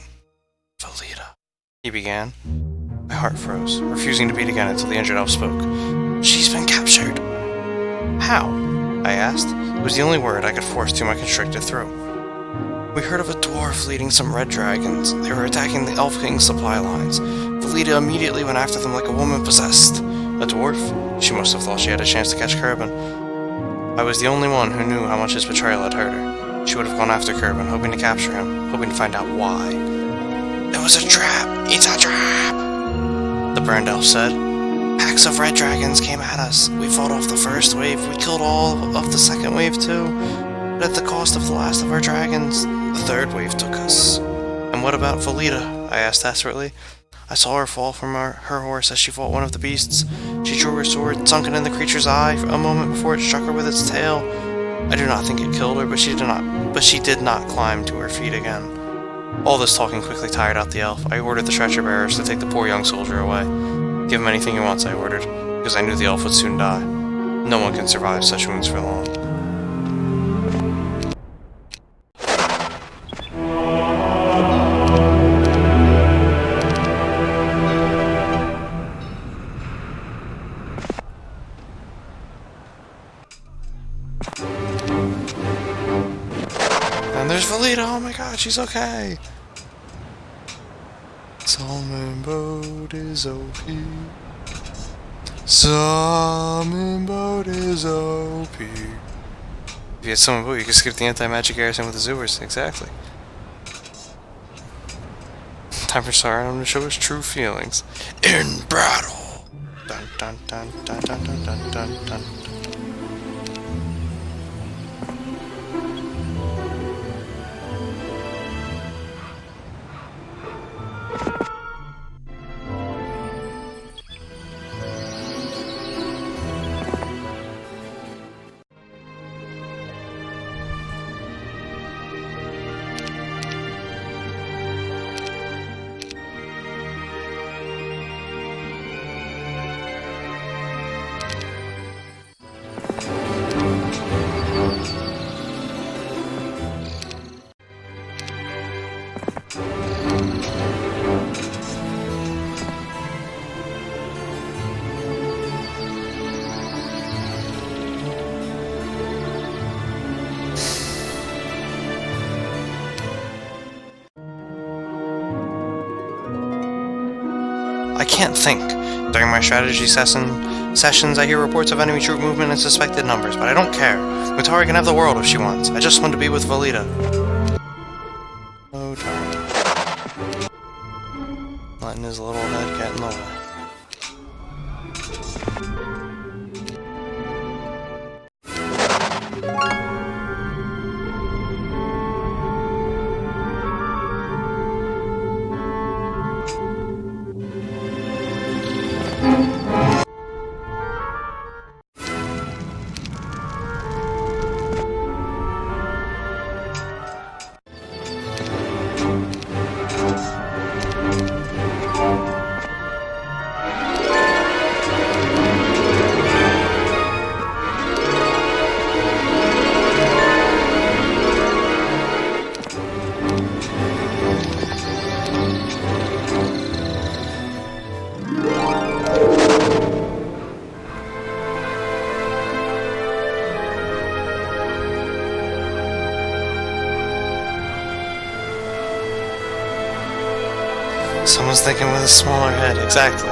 A: Valita," he began. My heart froze, refusing to beat again until the injured elf spoke. "She's been captured." "How?" I asked. It was the only word I could force through my constricted throat. "We heard of a dwarf leading some red dragons. They were attacking the Elf King's supply lines. Valita immediately went after them like a woman possessed." "A dwarf?" She must have thought she had a chance to catch Kerbin. I was the only one who knew how much his betrayal had hurt her. She would have gone after Kerbin, hoping to capture him, hoping to find out why. "It was a trap! It's a trap!" the burned elf said. "Packs of red dragons came at us. We fought off the first wave. We killed all of the second wave too. But at the cost of the last of our dragons, the third wave took us." "And what about Valita?" I asked desperately. "I saw her fall from her horse as she fought one of the beasts. She drew her sword, sunk it in the creature's eye a moment before it struck her with its tail. I do not think it killed her, but she did not climb to her feet again." All this talking quickly tired out the elf. I ordered the stretcher bearers to take the poor young soldier away. "Give him anything he wants," I ordered, because I knew the elf would soon die. No one can survive such wounds for long. And there's Valita, oh my god, she's okay! Summon boat is OP. Summon boat is OP. If you had summon boat, you could skip the anti-magic garrison with the Zoomers, exactly. Time for Sauron to show his true feelings. In battle! Dun dun dun dun dun dun dun dun dun. I can't think. During my strategy session, Sessions, I hear reports of enemy troop movement in suspected numbers, but I don't care. Mutari can have the world if she wants. I just want to be with Valita. Oh, darn. Letting his little head get in the way. Someone's thinking with a smaller head, exactly.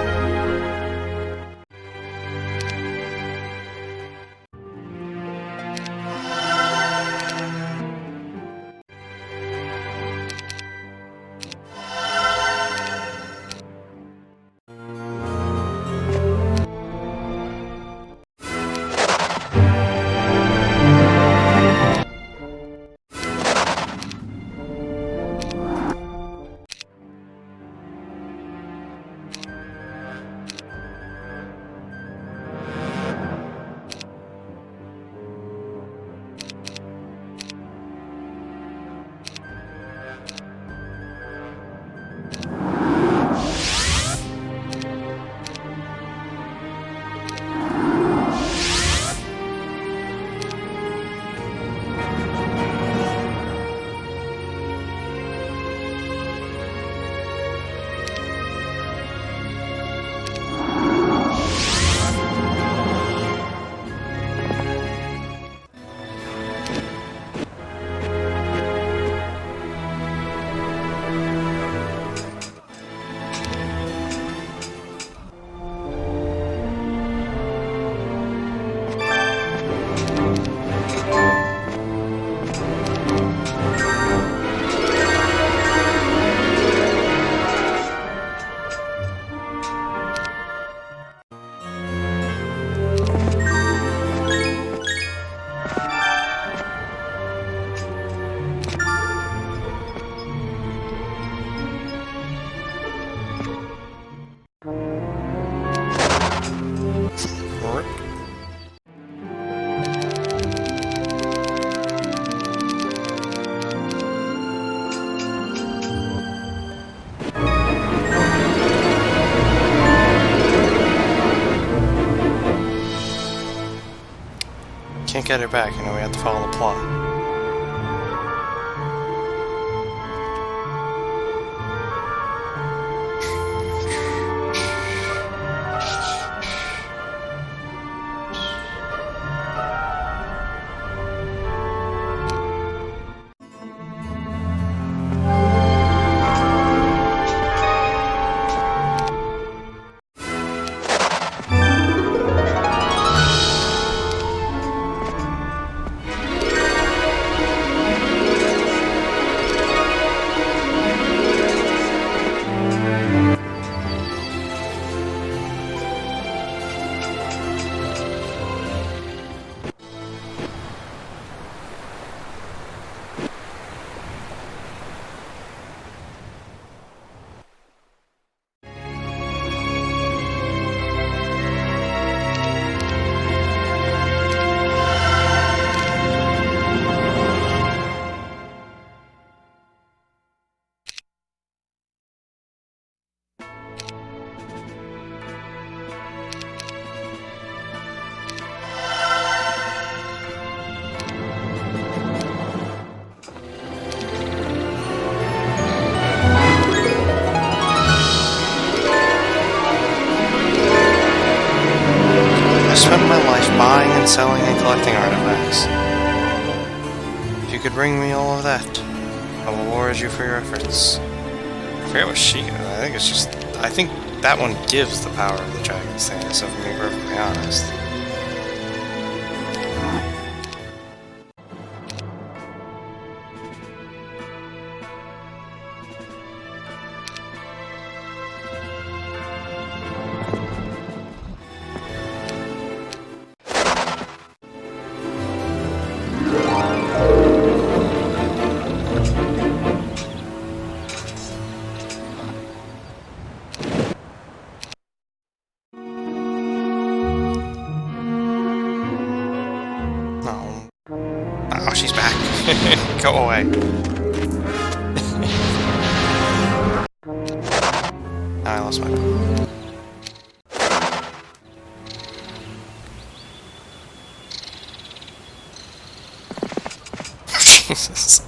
A: Can't get her back, we have to follow the plot. Spent my life buying and selling and collecting artifacts. If you could bring me all of that, I will reward you for your efforts. I forget what she... I think that one gives the power of the dragon's thing, so if I'm being perfectly honest. No. Oh, she's back. Go away. Now I lost my bow. Jesus.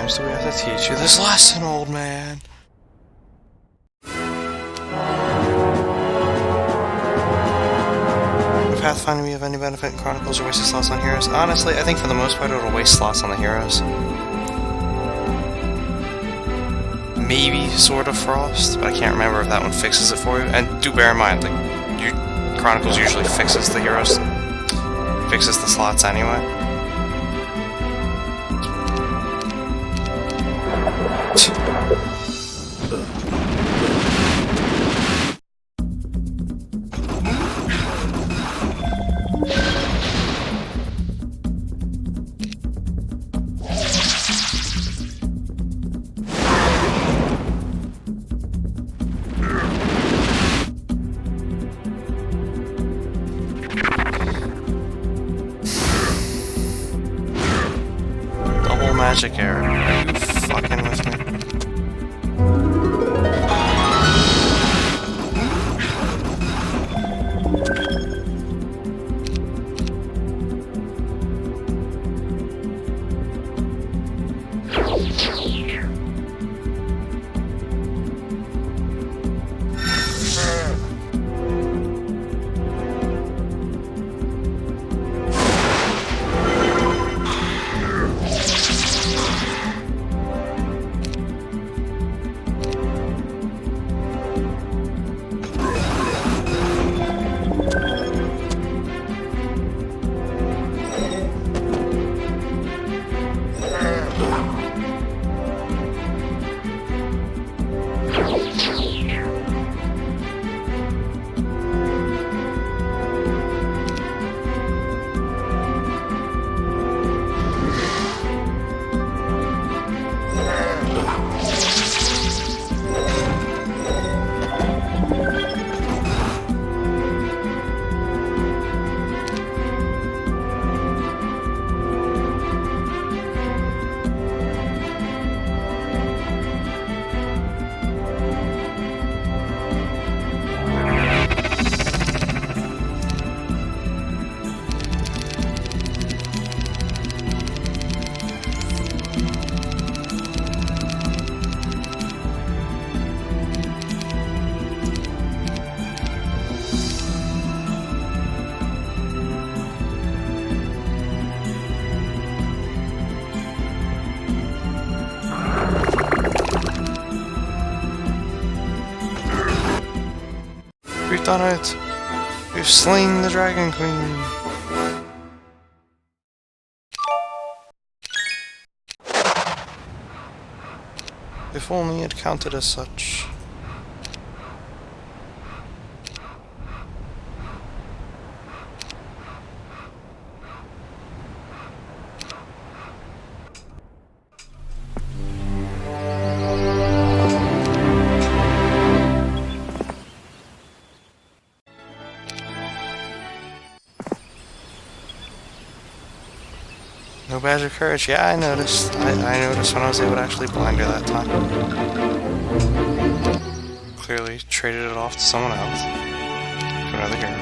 A: So we have to teach you this lesson, old man. If pathfinding be of any benefit in Chronicles or wasted slots on heroes? Honestly, I think for the most part it'll waste slots on the heroes. Maybe Sword of Frost, but I can't remember if that one fixes it for you. And do bear in mind, like, Chronicles usually fixes the heroes, fixes the slots anyway. Double magic arrow. Are you fucking with me? We've done it! We've slain the Dragon Queen! If only it counted as such. No badge of courage. Yeah, I noticed. I noticed when I was able to actually blind her that time. Clearly traded it off to someone else. To another hero.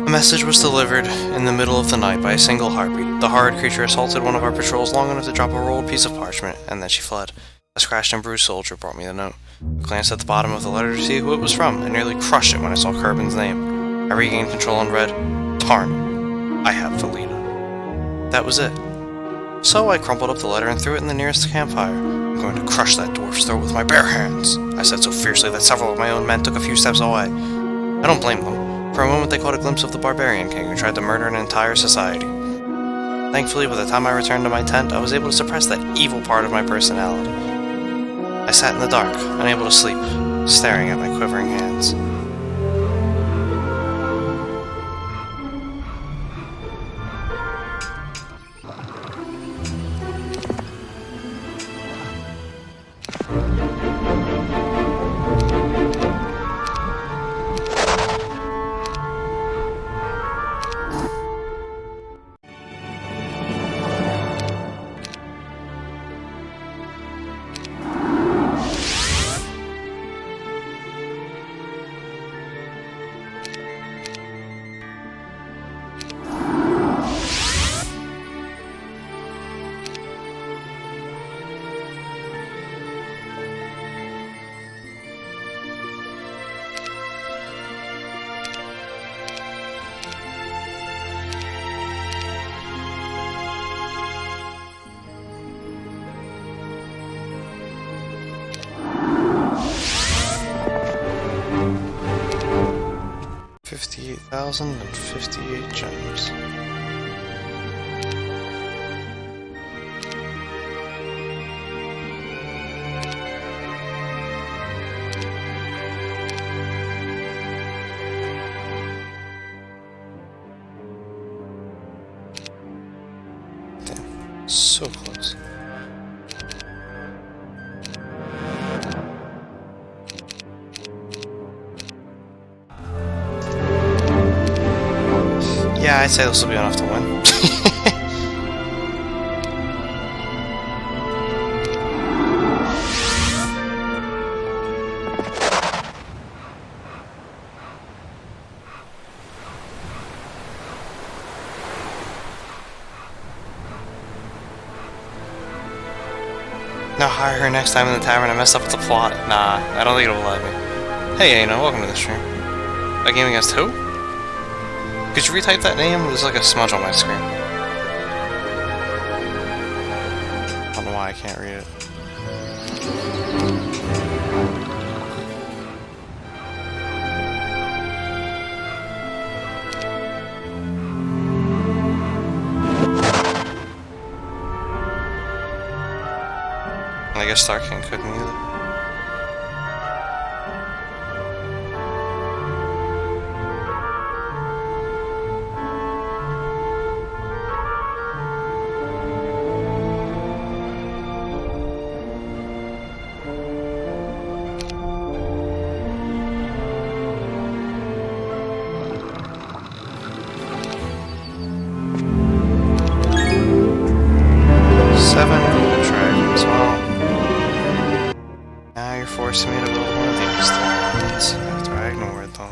A: A message was delivered in the middle of the night by a single heartbeat. The horrid creature assaulted one of our patrols long enough to drop a rolled piece of parchment, and then she fled. A scratched and bruised soldier brought me the note. I glanced at the bottom of the letter to see who it was from, and nearly crushed it when I saw Kerbin's name. I regained control and read, Tarn. I have Felina. That was it. So I crumpled up the letter and threw it in the nearest campfire. I'm going to crush that dwarf's throat with my bare hands, I said so fiercely that several of my own men took a few steps away. I don't blame them. For a moment they caught a glimpse of the barbarian king who tried to murder an entire society. Thankfully, by the time I returned to my tent, I was able to suppress that evil part of my personality. I sat in the dark, unable to sleep, staring at my quivering hands. $58,058 gems. Damn, so close. Yeah, I'd say this will be enough to win. Now hire her next time in the tavern and mess up the plot. Nah, I don't think it'll let me. Hey, Aina, welcome to the stream. A game against who? Could you retype that name? There's like a smudge on my screen. I don't know why I can't read it. I guess Star King couldn't either. Forcing me to build one of these things after I ignored them.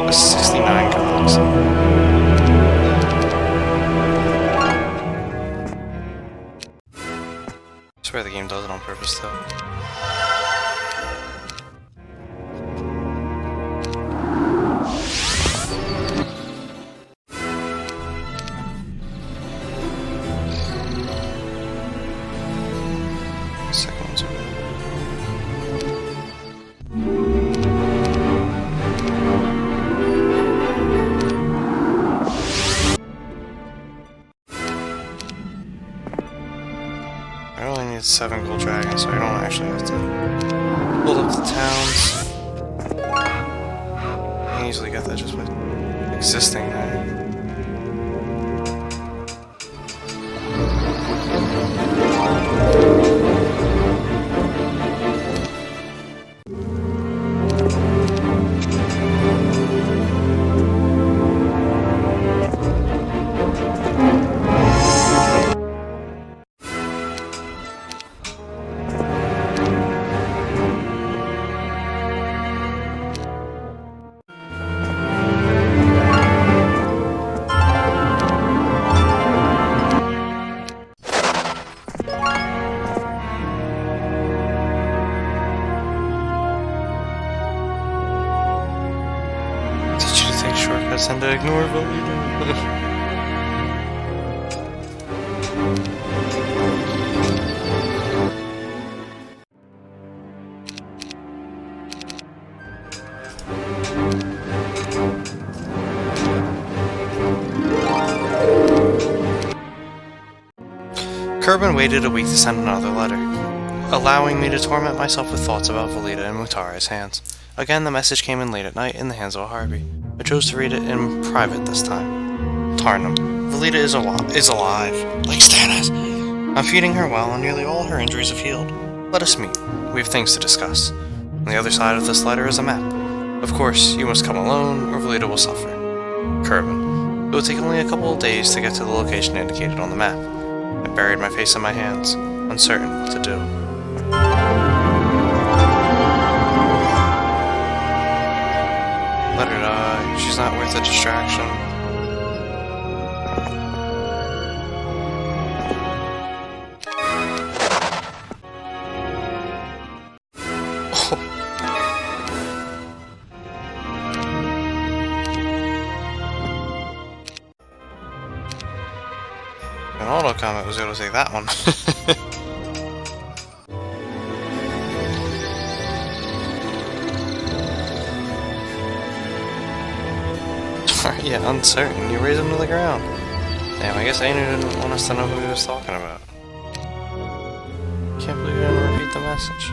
A: That's 69 goblins. I swear the game does it on purpose, though. Second one's over there. I only need 7 gold dragons, so I don't actually have to build up the towns. I can easily get that just with existing there. Shortcuts and to ignore Volita. Kerbin waited a week to send another letter, allowing me to torment myself with thoughts about Volita and Mutara's hands. Again, the message came in late at night in the hands of a Harpy. I chose to read it in private this time. Tarnum, Volita is alive. Like Stannis! I'm feeding her well, and nearly all her injuries have healed. Let us meet. We have things to discuss. On the other side of this letter is a map. Of course, you must come alone, or Volita will suffer. Kerbin. It will take only a couple of days to get to the location indicated on the map. I buried my face in my hands, uncertain what to do. Let her die. She's not worth a distraction. An auto combat was able to take that one. Yeah, uncertain. You raise him to the ground. Damn, I guess Anu didn't want us to know who he was talking about. Can't believe you didn't repeat the message.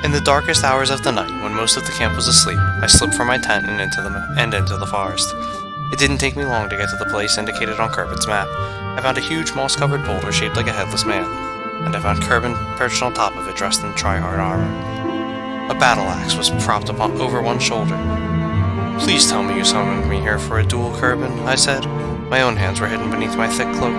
A: In the darkest hours of the night, when most of the camp was asleep, I slipped from my tent and into the forest. It didn't take me long to get to the place indicated on Kerbin's map. I found a huge moss-covered boulder shaped like a headless man, and I found Kerbin perched on top of it dressed in try-hard armor. A battle axe was propped over one shoulder. Please tell me you summoned me here for a duel, Kerbin, I said. My own hands were hidden beneath my thick cloak.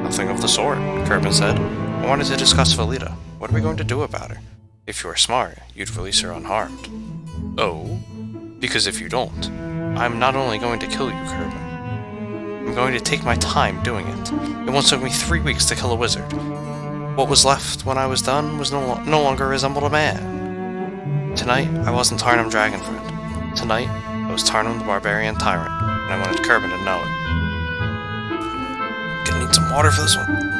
A: Nothing of the sort, Kerbin said. I wanted to discuss Volita. What are we going to do about her? If you were smart, you'd release her unharmed. Oh? Because if you don't, I'm not only going to kill you, Kerbin. I'm going to take my time doing it. It once took me 3 weeks to kill a wizard. What was left when I was done was no longer resembled a man. Tonight, I wasn't Tarnum Dragonfriend. Tonight, I was Tarnum the Barbarian Tyrant, and I wanted Kerbin to know it. Gonna need some water for this one.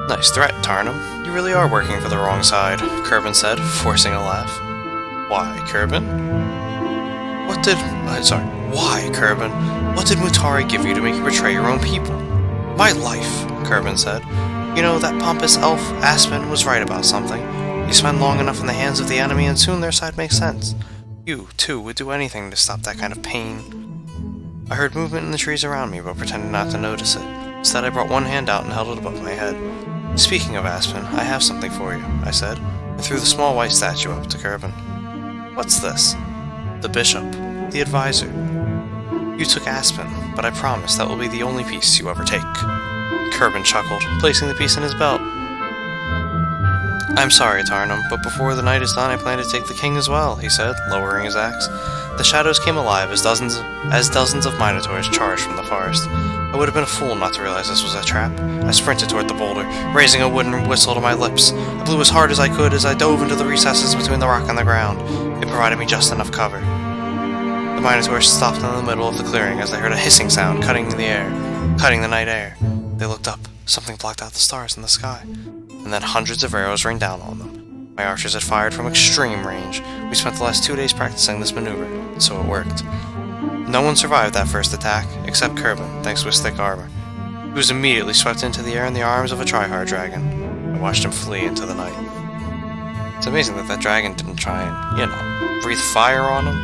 A: Nice threat, Tarnum. You really are working for the wrong side, Kerbin said, forcing a laugh. Why, Kerbin? Why, Kerbin? What did Mutari give you to make you betray your own people? My life, Kerbin said. You know, that pompous elf, Aspen, was right about something. You spend long enough in the hands of the enemy and soon their side makes sense. You, too, would do anything to stop that kind of pain. I heard movement in the trees around me, but pretended not to notice it. Instead, I brought one hand out and held it above my head. Speaking of Aspen, I have something for you, I said, and threw the small white statue up to Kerbin. What's this? The bishop. the advisor. You took Aspen, but I promise that will be the only piece you ever take. Kerbin chuckled, placing the piece in his belt. I'm sorry, Tarnum, but before the night is done I plan to take the king as well, he said, lowering his axe. The shadows came alive as dozens of minotaurs charged from the forest. I would have been a fool not to realize this was a trap. I sprinted toward the boulder, raising a wooden whistle to my lips. I blew as hard as I could as I dove into the recesses between the rock and the ground. It provided me just enough cover. The minotaurs stopped in the middle of the clearing as they heard a hissing sound cutting the night air. They looked up. Something blocked out the stars in the sky. And then hundreds of arrows rained down on them. My archers had fired from extreme range. We spent the last 2 days practicing this maneuver, and so it worked. No one survived that first attack, except Kerbin, thanks to his thick armor. He was immediately swept into the air in the arms of a tryhard dragon. I watched him flee into the night. It's amazing that that dragon didn't try and, breathe fire on him.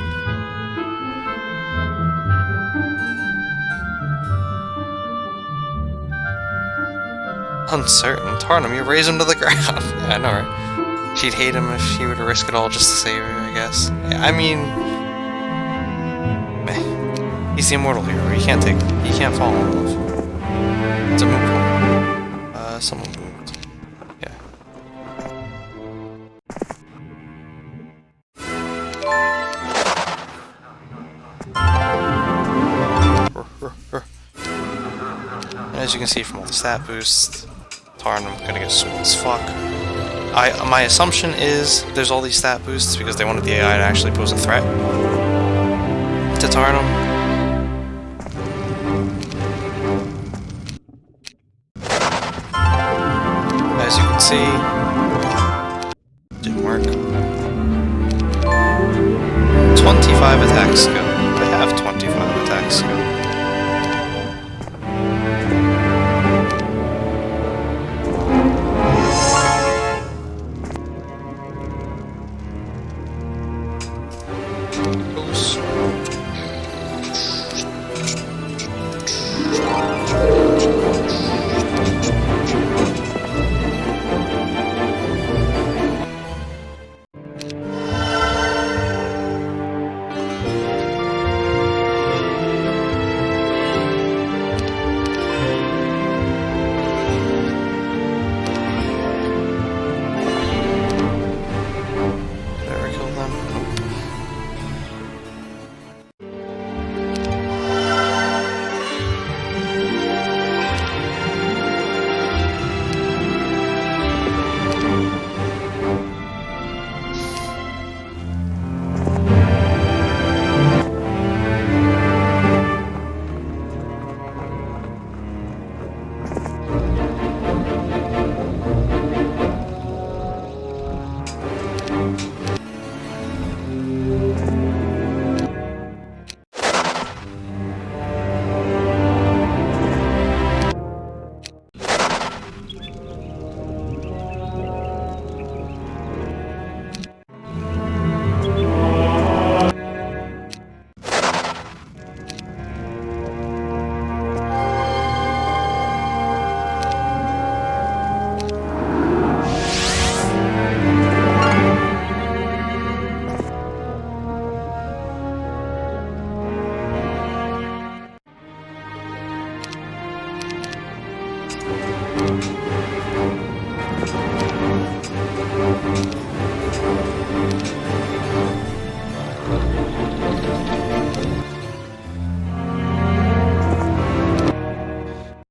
A: Uncertain. Tarnum, you raise him to the ground. Yeah, I know, right? She'd hate him if she were to risk it all just to save her, I guess. Yeah, I mean... he's the immortal hero. He can't fall in love. It's a moot point. Someone moved. Yeah. And as you can see from all the stat boosts, Tarnum gonna get swole as fuck. My assumption is there's all these stat boosts because they wanted the AI to actually pose a threat to Tarnum. As you can see, didn't work. 25 attack skill. They have 25 attack skill.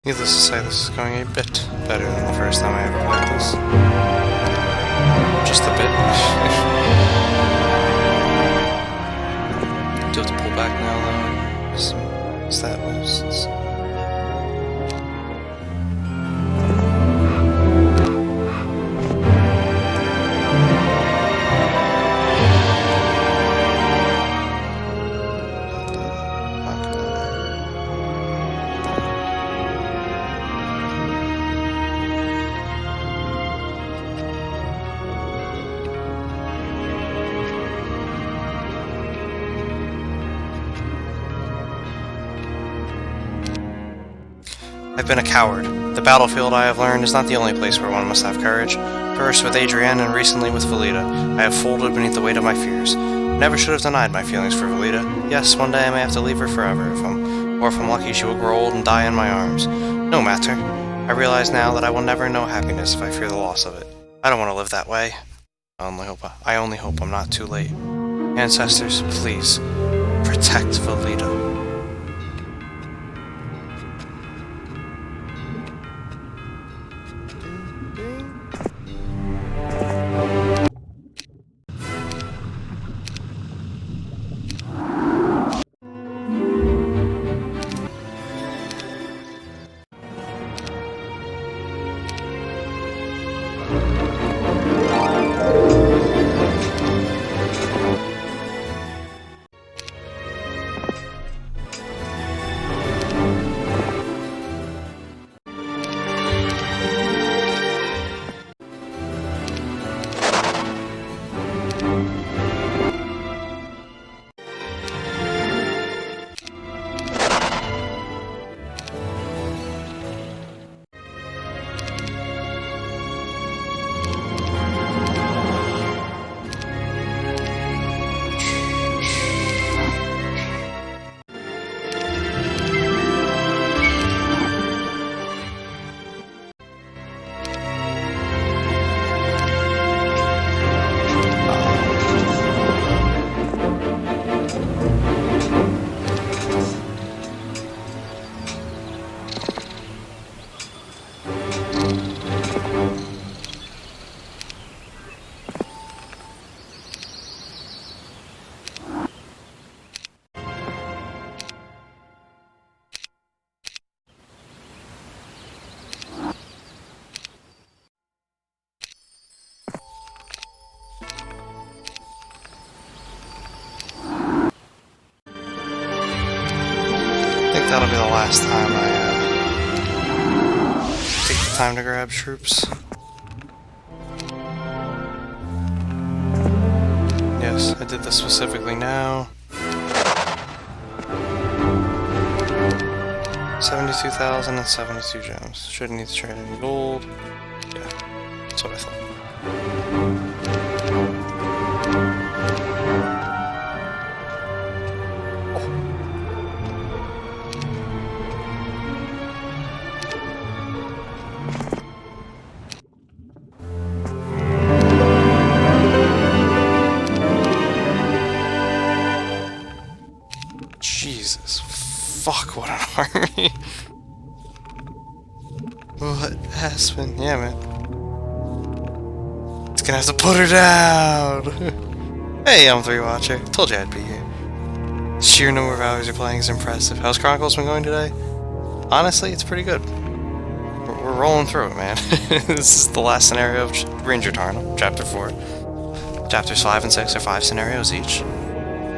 A: Needless to say, this is going a bit better than the first time I ever played this. Just a bit. Do have to pull back now, though. Some stat boosts. I've been a coward. The battlefield, I have learned, is not the only place where one must have courage. First with Adrienne and recently with Valida, I have folded beneath the weight of my fears. Never should have denied my feelings for Velita. Yes, one day I may have to leave her forever, or if I'm lucky she will grow old and die in my arms. No matter. I realize now that I will never know happiness if I fear the loss of it. I don't want to live that way. I only hope I'm not too late. Ancestors, please, protect Velita. I think that'll be the last time I take the time to grab troops. Yes, I did this specifically now. 72,072 gems. Shouldn't need to trade any gold. Yeah, that's what I thought. Jesus, fuck, what an army. What has been? Yeah, man. It's gonna have to put her down. Hey, M3 Watcher. Told you I'd be here. Sheer number of hours you're playing is impressive. How's Chronicles been going today? Honestly, it's pretty good. We're rolling through it, man. This is the last scenario of Ranger Tarnum, Chapter 4. Chapters 5 and 6 are 5 scenarios each.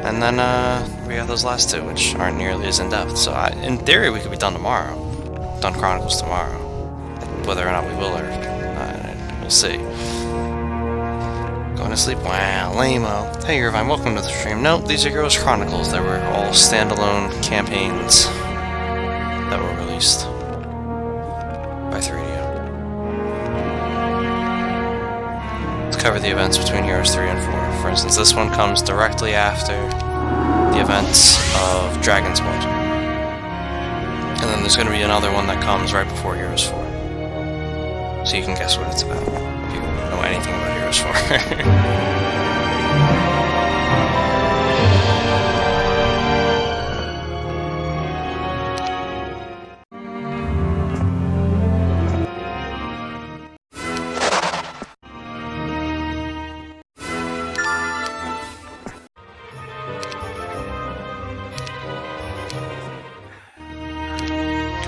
A: And then we have those last 2, which aren't nearly as in-depth. So in theory, we could be done tomorrow. Done Chronicles tomorrow. Whether or not we will, or we'll see. Going to sleep? Wow, lame-o. Hey, Irvine, welcome to the stream. Nope, these are Heroes Chronicles. They were all standalone campaigns that were released by 3DO. Let's cover the events between Heroes 3 and 4. For instance, this one comes directly after the events of Dragon's Blood. And then there's going to be another one that comes right before Heroes 4. So you can guess what it's about, if you know anything about Heroes 4.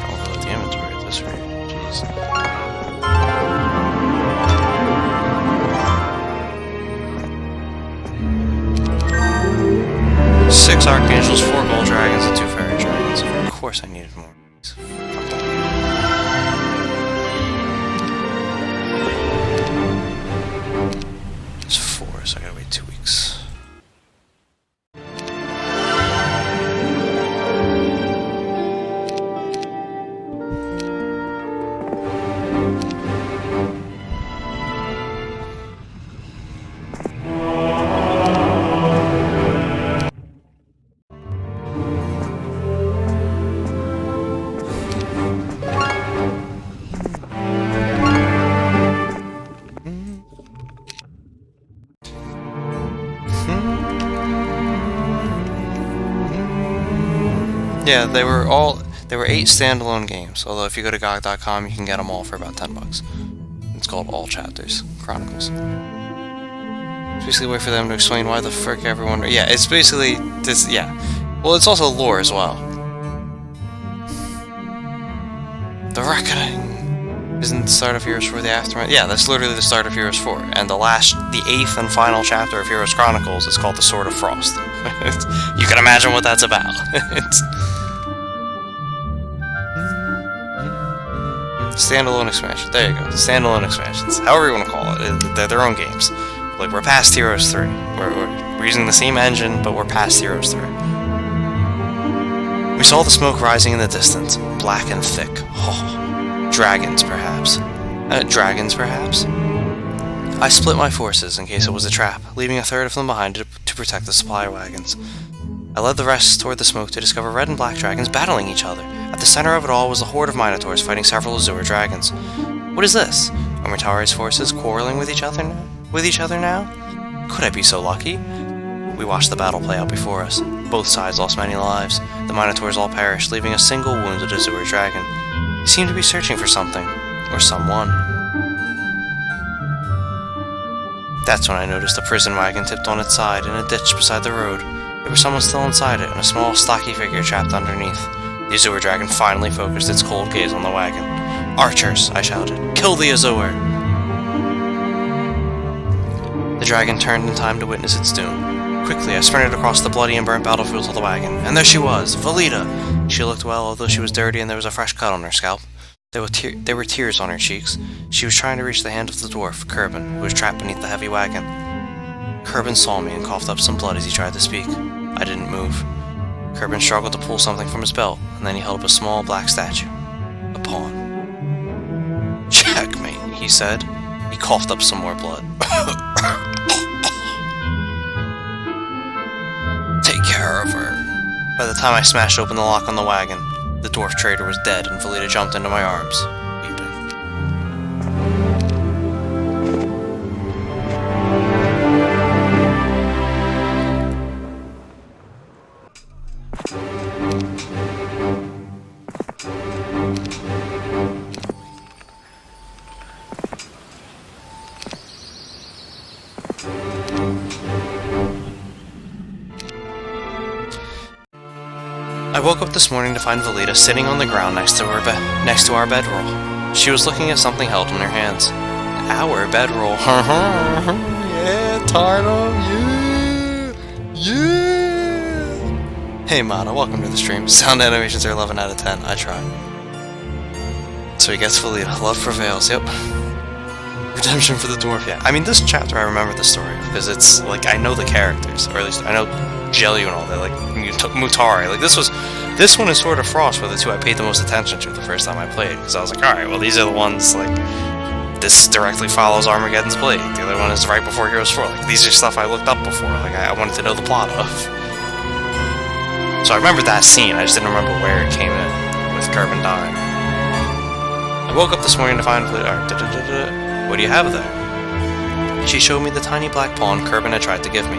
A: Overload the inventory at this rate. Jeez. 6 Archangels, 4 Gold Dragons, and 2 Fairy Dragons. Of course I needed more. It's 4, so I gotta wait 2 weeks. Yeah, they were 8 standalone games, although if you go to GOG.com you can get them all for about $10. It's called All Chapters, Chronicles. Basically wait for them to explain why the frick everyone... Yeah, it's basically this, yeah. Well, it's also lore as well. The Reckoning! Isn't the start of Heroes 4 the aftermath? Yeah, that's literally the start of Heroes 4. And the 8th and final chapter of Heroes Chronicles is called The Sword of Frost. You can imagine what that's about. Standalone expansion. There you go. Standalone expansions. However you want to call it. They're their own games. Like, we're past Heroes 3. We're using the same engine, but we're past Heroes 3. We saw the smoke rising in the distance, black and thick. Oh. Dragons, perhaps. I split my forces in case it was a trap, leaving a third of them behind to protect the supply wagons. I led the rest toward the smoke to discover red and black dragons battling each other. At the center of it all was a horde of minotaurs fighting several Azure dragons. What is this? Are Mutari's forces quarreling with each other now? Could I be so lucky? We watched the battle play out before us. Both sides lost many lives. The minotaurs all perished, leaving a single wounded Azure dragon. He seemed to be searching for something, or someone. That's when I noticed a prison wagon tipped on its side in a ditch beside the road. There was someone still inside it, and a small, stocky figure trapped underneath. The Azure dragon finally focused its cold gaze on the wagon. "Archers!" I shouted. "Kill the Azure!" The dragon turned in time to witness its doom. Quickly, I sprinted across the bloody and burnt battlefield to the wagon, and there she was, Valida! She looked well, although she was dirty and there was a fresh cut on her scalp. There were tears on her cheeks. She was trying to reach the hand of the dwarf, Kerbin, who was trapped beneath the heavy wagon. Kerbin saw me and coughed up some blood as he tried to speak. I didn't move. Kerbin struggled to pull something from his belt, and then he held up a small black statue. A pawn. "Checkmate," he said. He coughed up some more blood. "Take care of her." By the time I smashed open the lock on the wagon, the dwarf trader was dead and Valida jumped into my arms, weeping. I woke up this morning to find Valida sitting on the ground next to our bedroll. She was looking at something held in her hands. Our bedroll. Yeah, Tarno, yeah. Hey Mana, welcome to the stream. Sound animations are 11 out of 10. I try. So he gets Valida. Love prevails. Yep. Redemption for the dwarf. Yeah. I mean, this chapter I remember the story because it's like I know the characters, or at least I know Jelly and all that, like Mutari. Like this one is Sword of Frost were the two I paid the most attention to the first time I played, because I was like, alright, well these are the ones, like, this directly follows Armageddon's Blade, the other one is right before Heroes 4, like, these are stuff I looked up before, like, I wanted to know the plot of. So I remembered that scene, I just didn't remember where it came in, with Kerbin dying. I woke up this morning to find, what do you have there? She showed me the tiny black pawn Kerbin had tried to give me.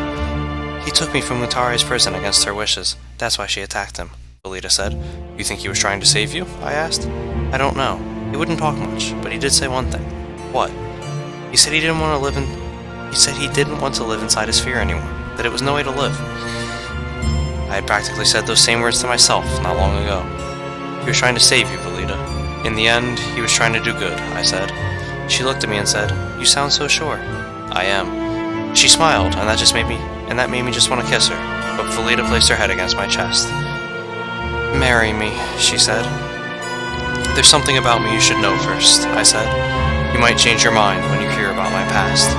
A: He took me from Mutari's prison against her wishes. That's why she attacked him, Valida said. You think he was trying to save you? I asked. I don't know. He wouldn't talk much, but he did say one thing. What? He said he didn't want to live inside his fear anymore. That it was no way to live. I had practically said those same words to myself not long ago. He was trying to save you, Valida. In the end, he was trying to do good, I said. She looked at me and said, You sound so sure. I am. She smiled, and that made me just want to kiss her, but Valida placed her head against my chest. Marry me, she said. There's something about me you should know first, I said. You might change your mind when you hear about my past.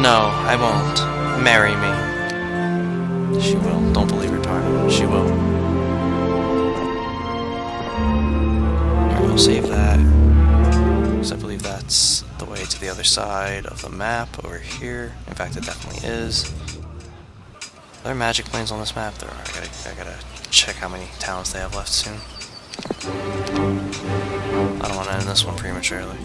A: No, I won't. Marry me. She will. Don't believe her, Tarno. She will. Alright, I'll save that. Because I believe that's the way to the other side of the map over here. In fact, it definitely is. Are there magic planes on this map? There are. I gotta check how many towns they have left soon. I don't want to end this one prematurely.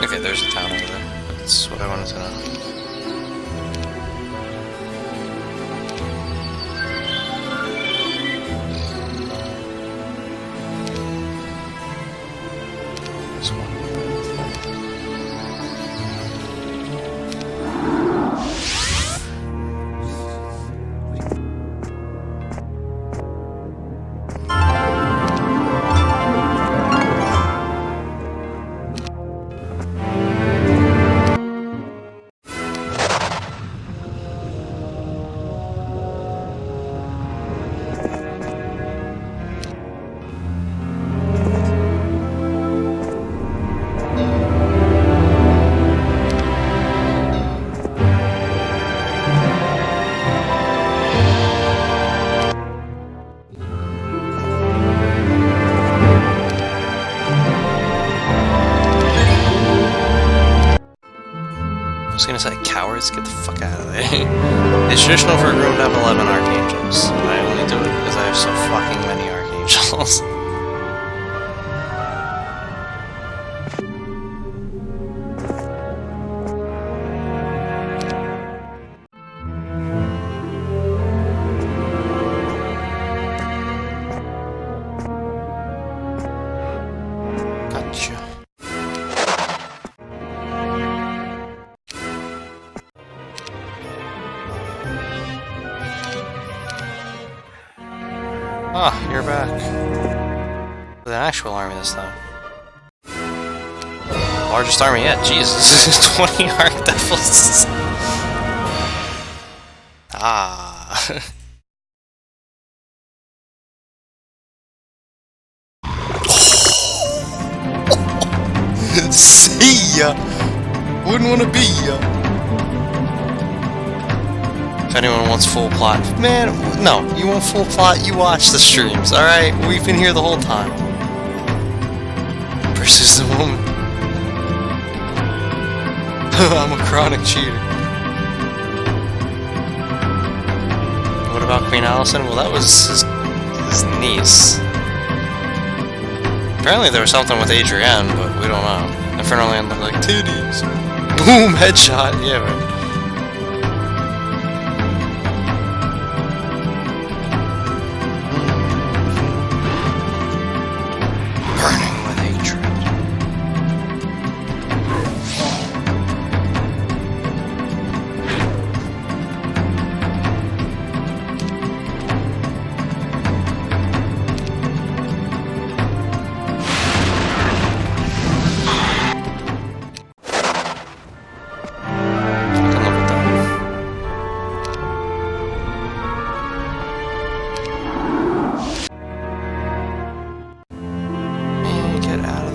A: Okay, there's a town over there. That's what I wanted to know. This one. I was gonna say, cowards, get the fuck out of there. It's traditional for a room to have 11 archangels. I only do it because I have so fucking many archangels. Gotcha. Ah, you're back. With an actual army this time. Largest army yet, Jesus. 20 Archdevils. Ah. See ya! Wouldn't wanna be ya! If anyone wants full plot, man, no, you want full plot, you watch the streams, alright? We've been here the whole time. Versus the woman. I'm a chronic cheater. What about Queen Allison? Well, that was his niece. Apparently there was something with Adrienne, but we don't know. Infernoland looked like titties. Boom, headshot, yeah, right.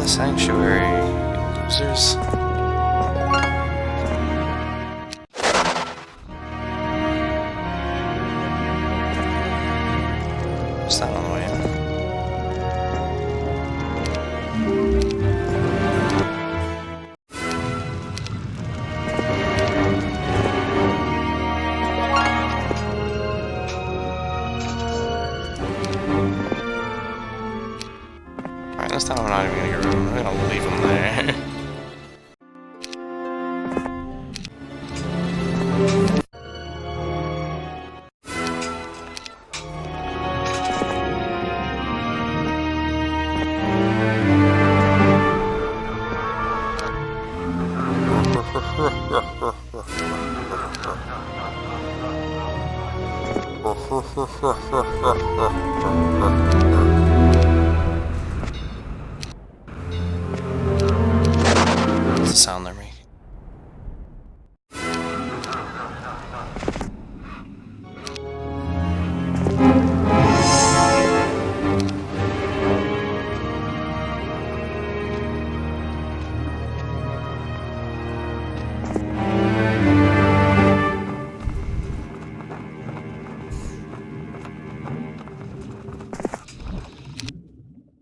A: Sanctuary losers. What's that on the way in? Alright, this time I'm not even gonna get rid of him. I'm gonna leave him there. What's the sound they're making?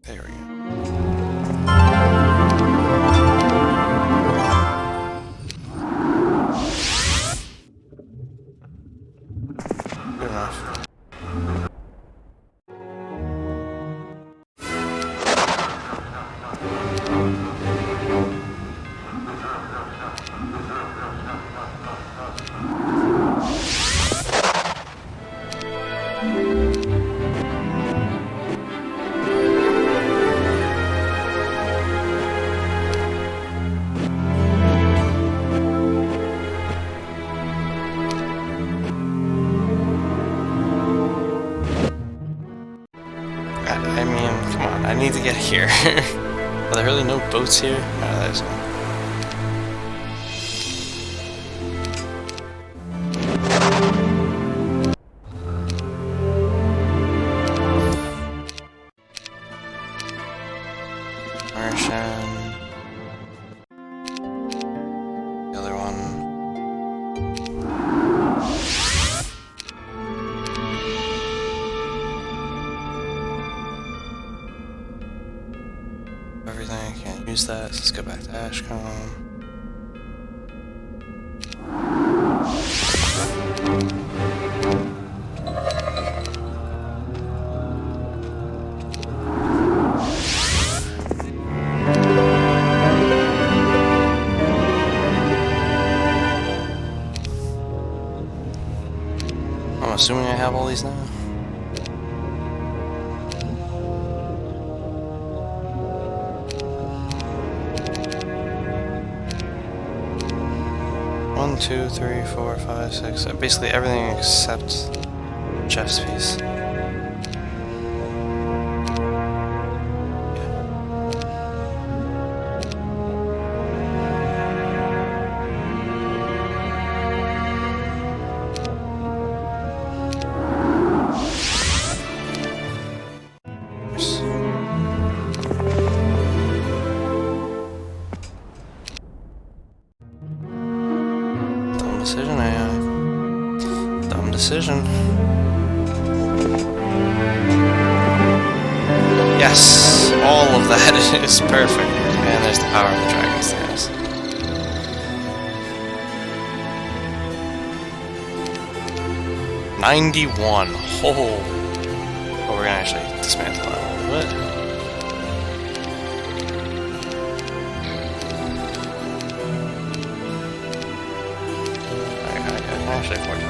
A: There we go. need to get here. Are there really no boats here? Oh, there's one. Martian. The other one. Everything, I can't use that, so let's go back to Ashcombe. I'm assuming I have all these now. One, two, three, four, five, six. Basically everything except Jeff's piece. Decision, AI. Dumb decision. Yes! All of that is perfect. And there's the power of the dragons, guys. $91. Oh, we're gonna actually dismantle that a little bit. Actually, afford it.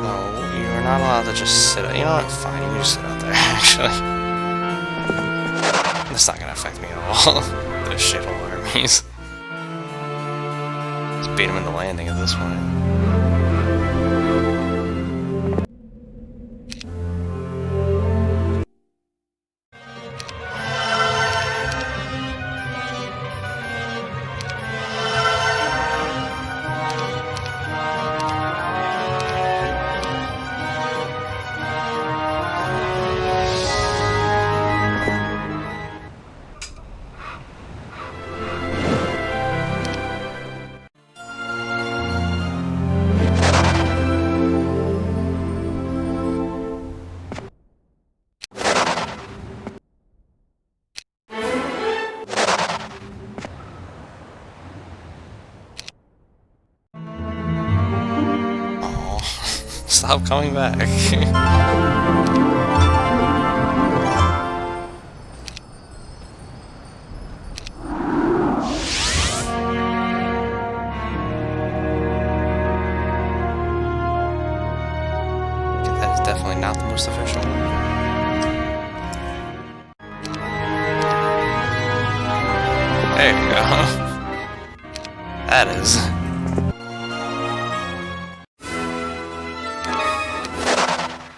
A: No, you're not allowed to just sit out. You know what? Fine, you can just sit out there, actually. It's not gonna affect me at all. Those shithole armies. Just beat them into landing at this point. Stop coming back. That is definitely not the most efficient one. There you go. That is.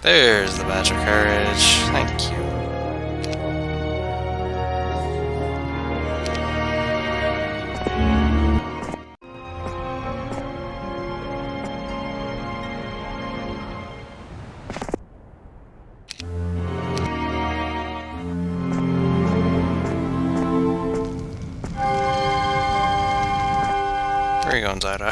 A: There's the badge of courage. Thank you. Where are you going, Zyda?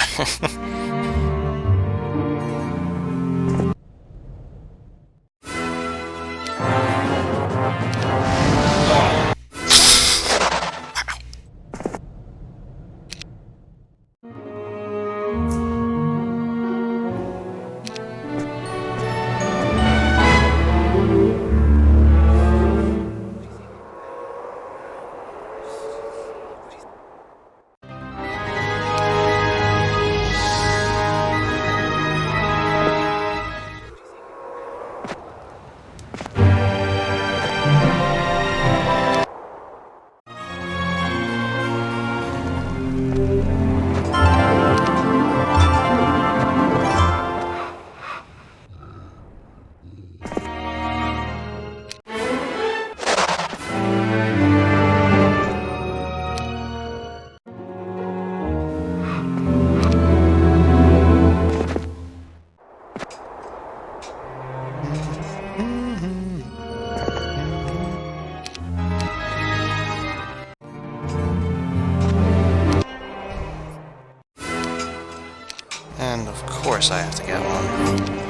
A: course I have to get one.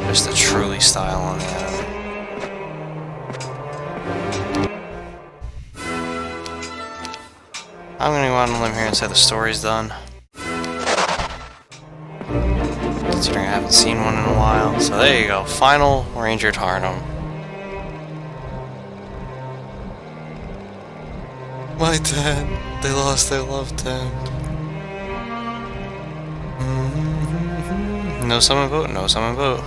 A: Just to truly style on the enemy. I'm gonna go out on a limb here and say the story's done. Considering I haven't seen one in a while. So there you go, final Ranger Tarnum. My dad, they lost their loved dad. No summon vote, no summon vote.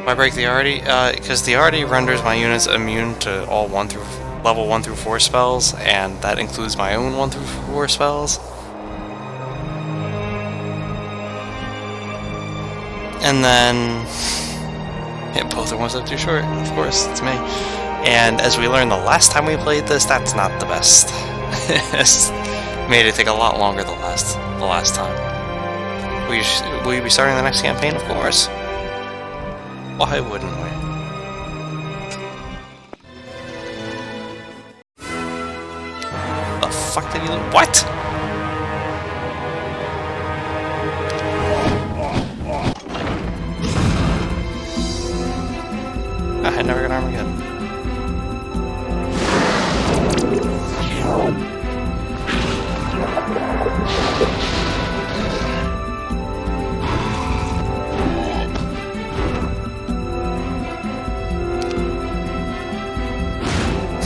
A: Why break the Artie? Because the Artie renders my units immune to all level 1 through 4 spells, and that includes my own 1 through 4 spells. And then hit both are one step too short. Of course, it's me. And as we learned the last time we played this, that's not the best. It's made it take a lot longer the last time. Will you be starting the next campaign? Of course. Why wouldn't we? The fuck did he do? What? I never got Armageddon.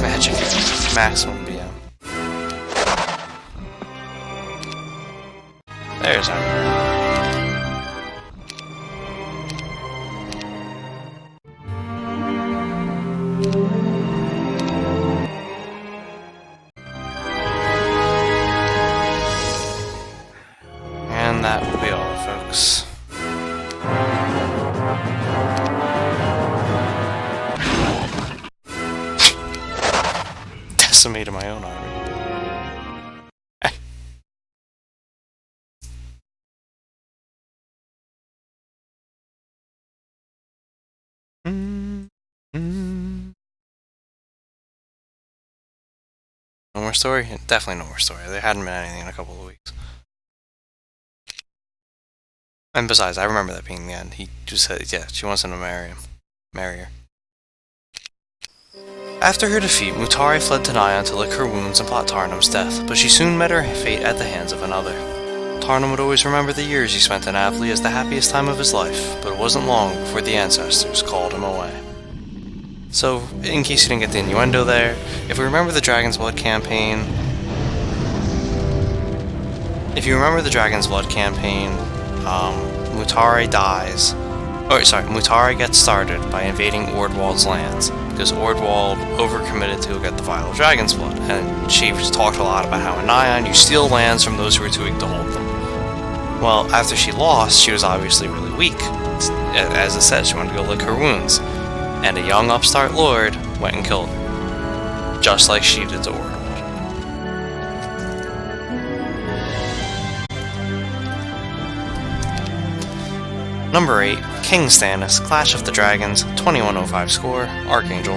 A: Magic. Maximum BM. There's our. And that will be all, folks. Decimated my own army. No more story? Definitely no more story. There hadn't been anything in a couple of weeks. And besides, I remember that being the end. He just said, yeah, she wants him to marry her. After her defeat, Mutare fled to Nyan to lick her wounds and plot Tarnum's death, but she soon met her fate at the hands of another. Tarnum would always remember the years he spent in Avlee as the happiest time of his life, but it wasn't long before the ancestors called him away. So, in case you didn't get the innuendo there, if we remember the Dragon's Blood campaign... Mutare dies. Mutare gets started by invading Ordwald's lands, because Ordwald overcommitted to get the vial of Dragon's Blood, and she talked a lot about how in Nyan you steal lands from those who are too weak to hold them. Well, after she lost, she was obviously really weak. As I said, she wanted to go lick her wounds, and a young upstart lord went and killed her, just like she did to Ordwald. Number 8, King Stannis, Clash of the Dragons, 2105 score, Archangel Raid.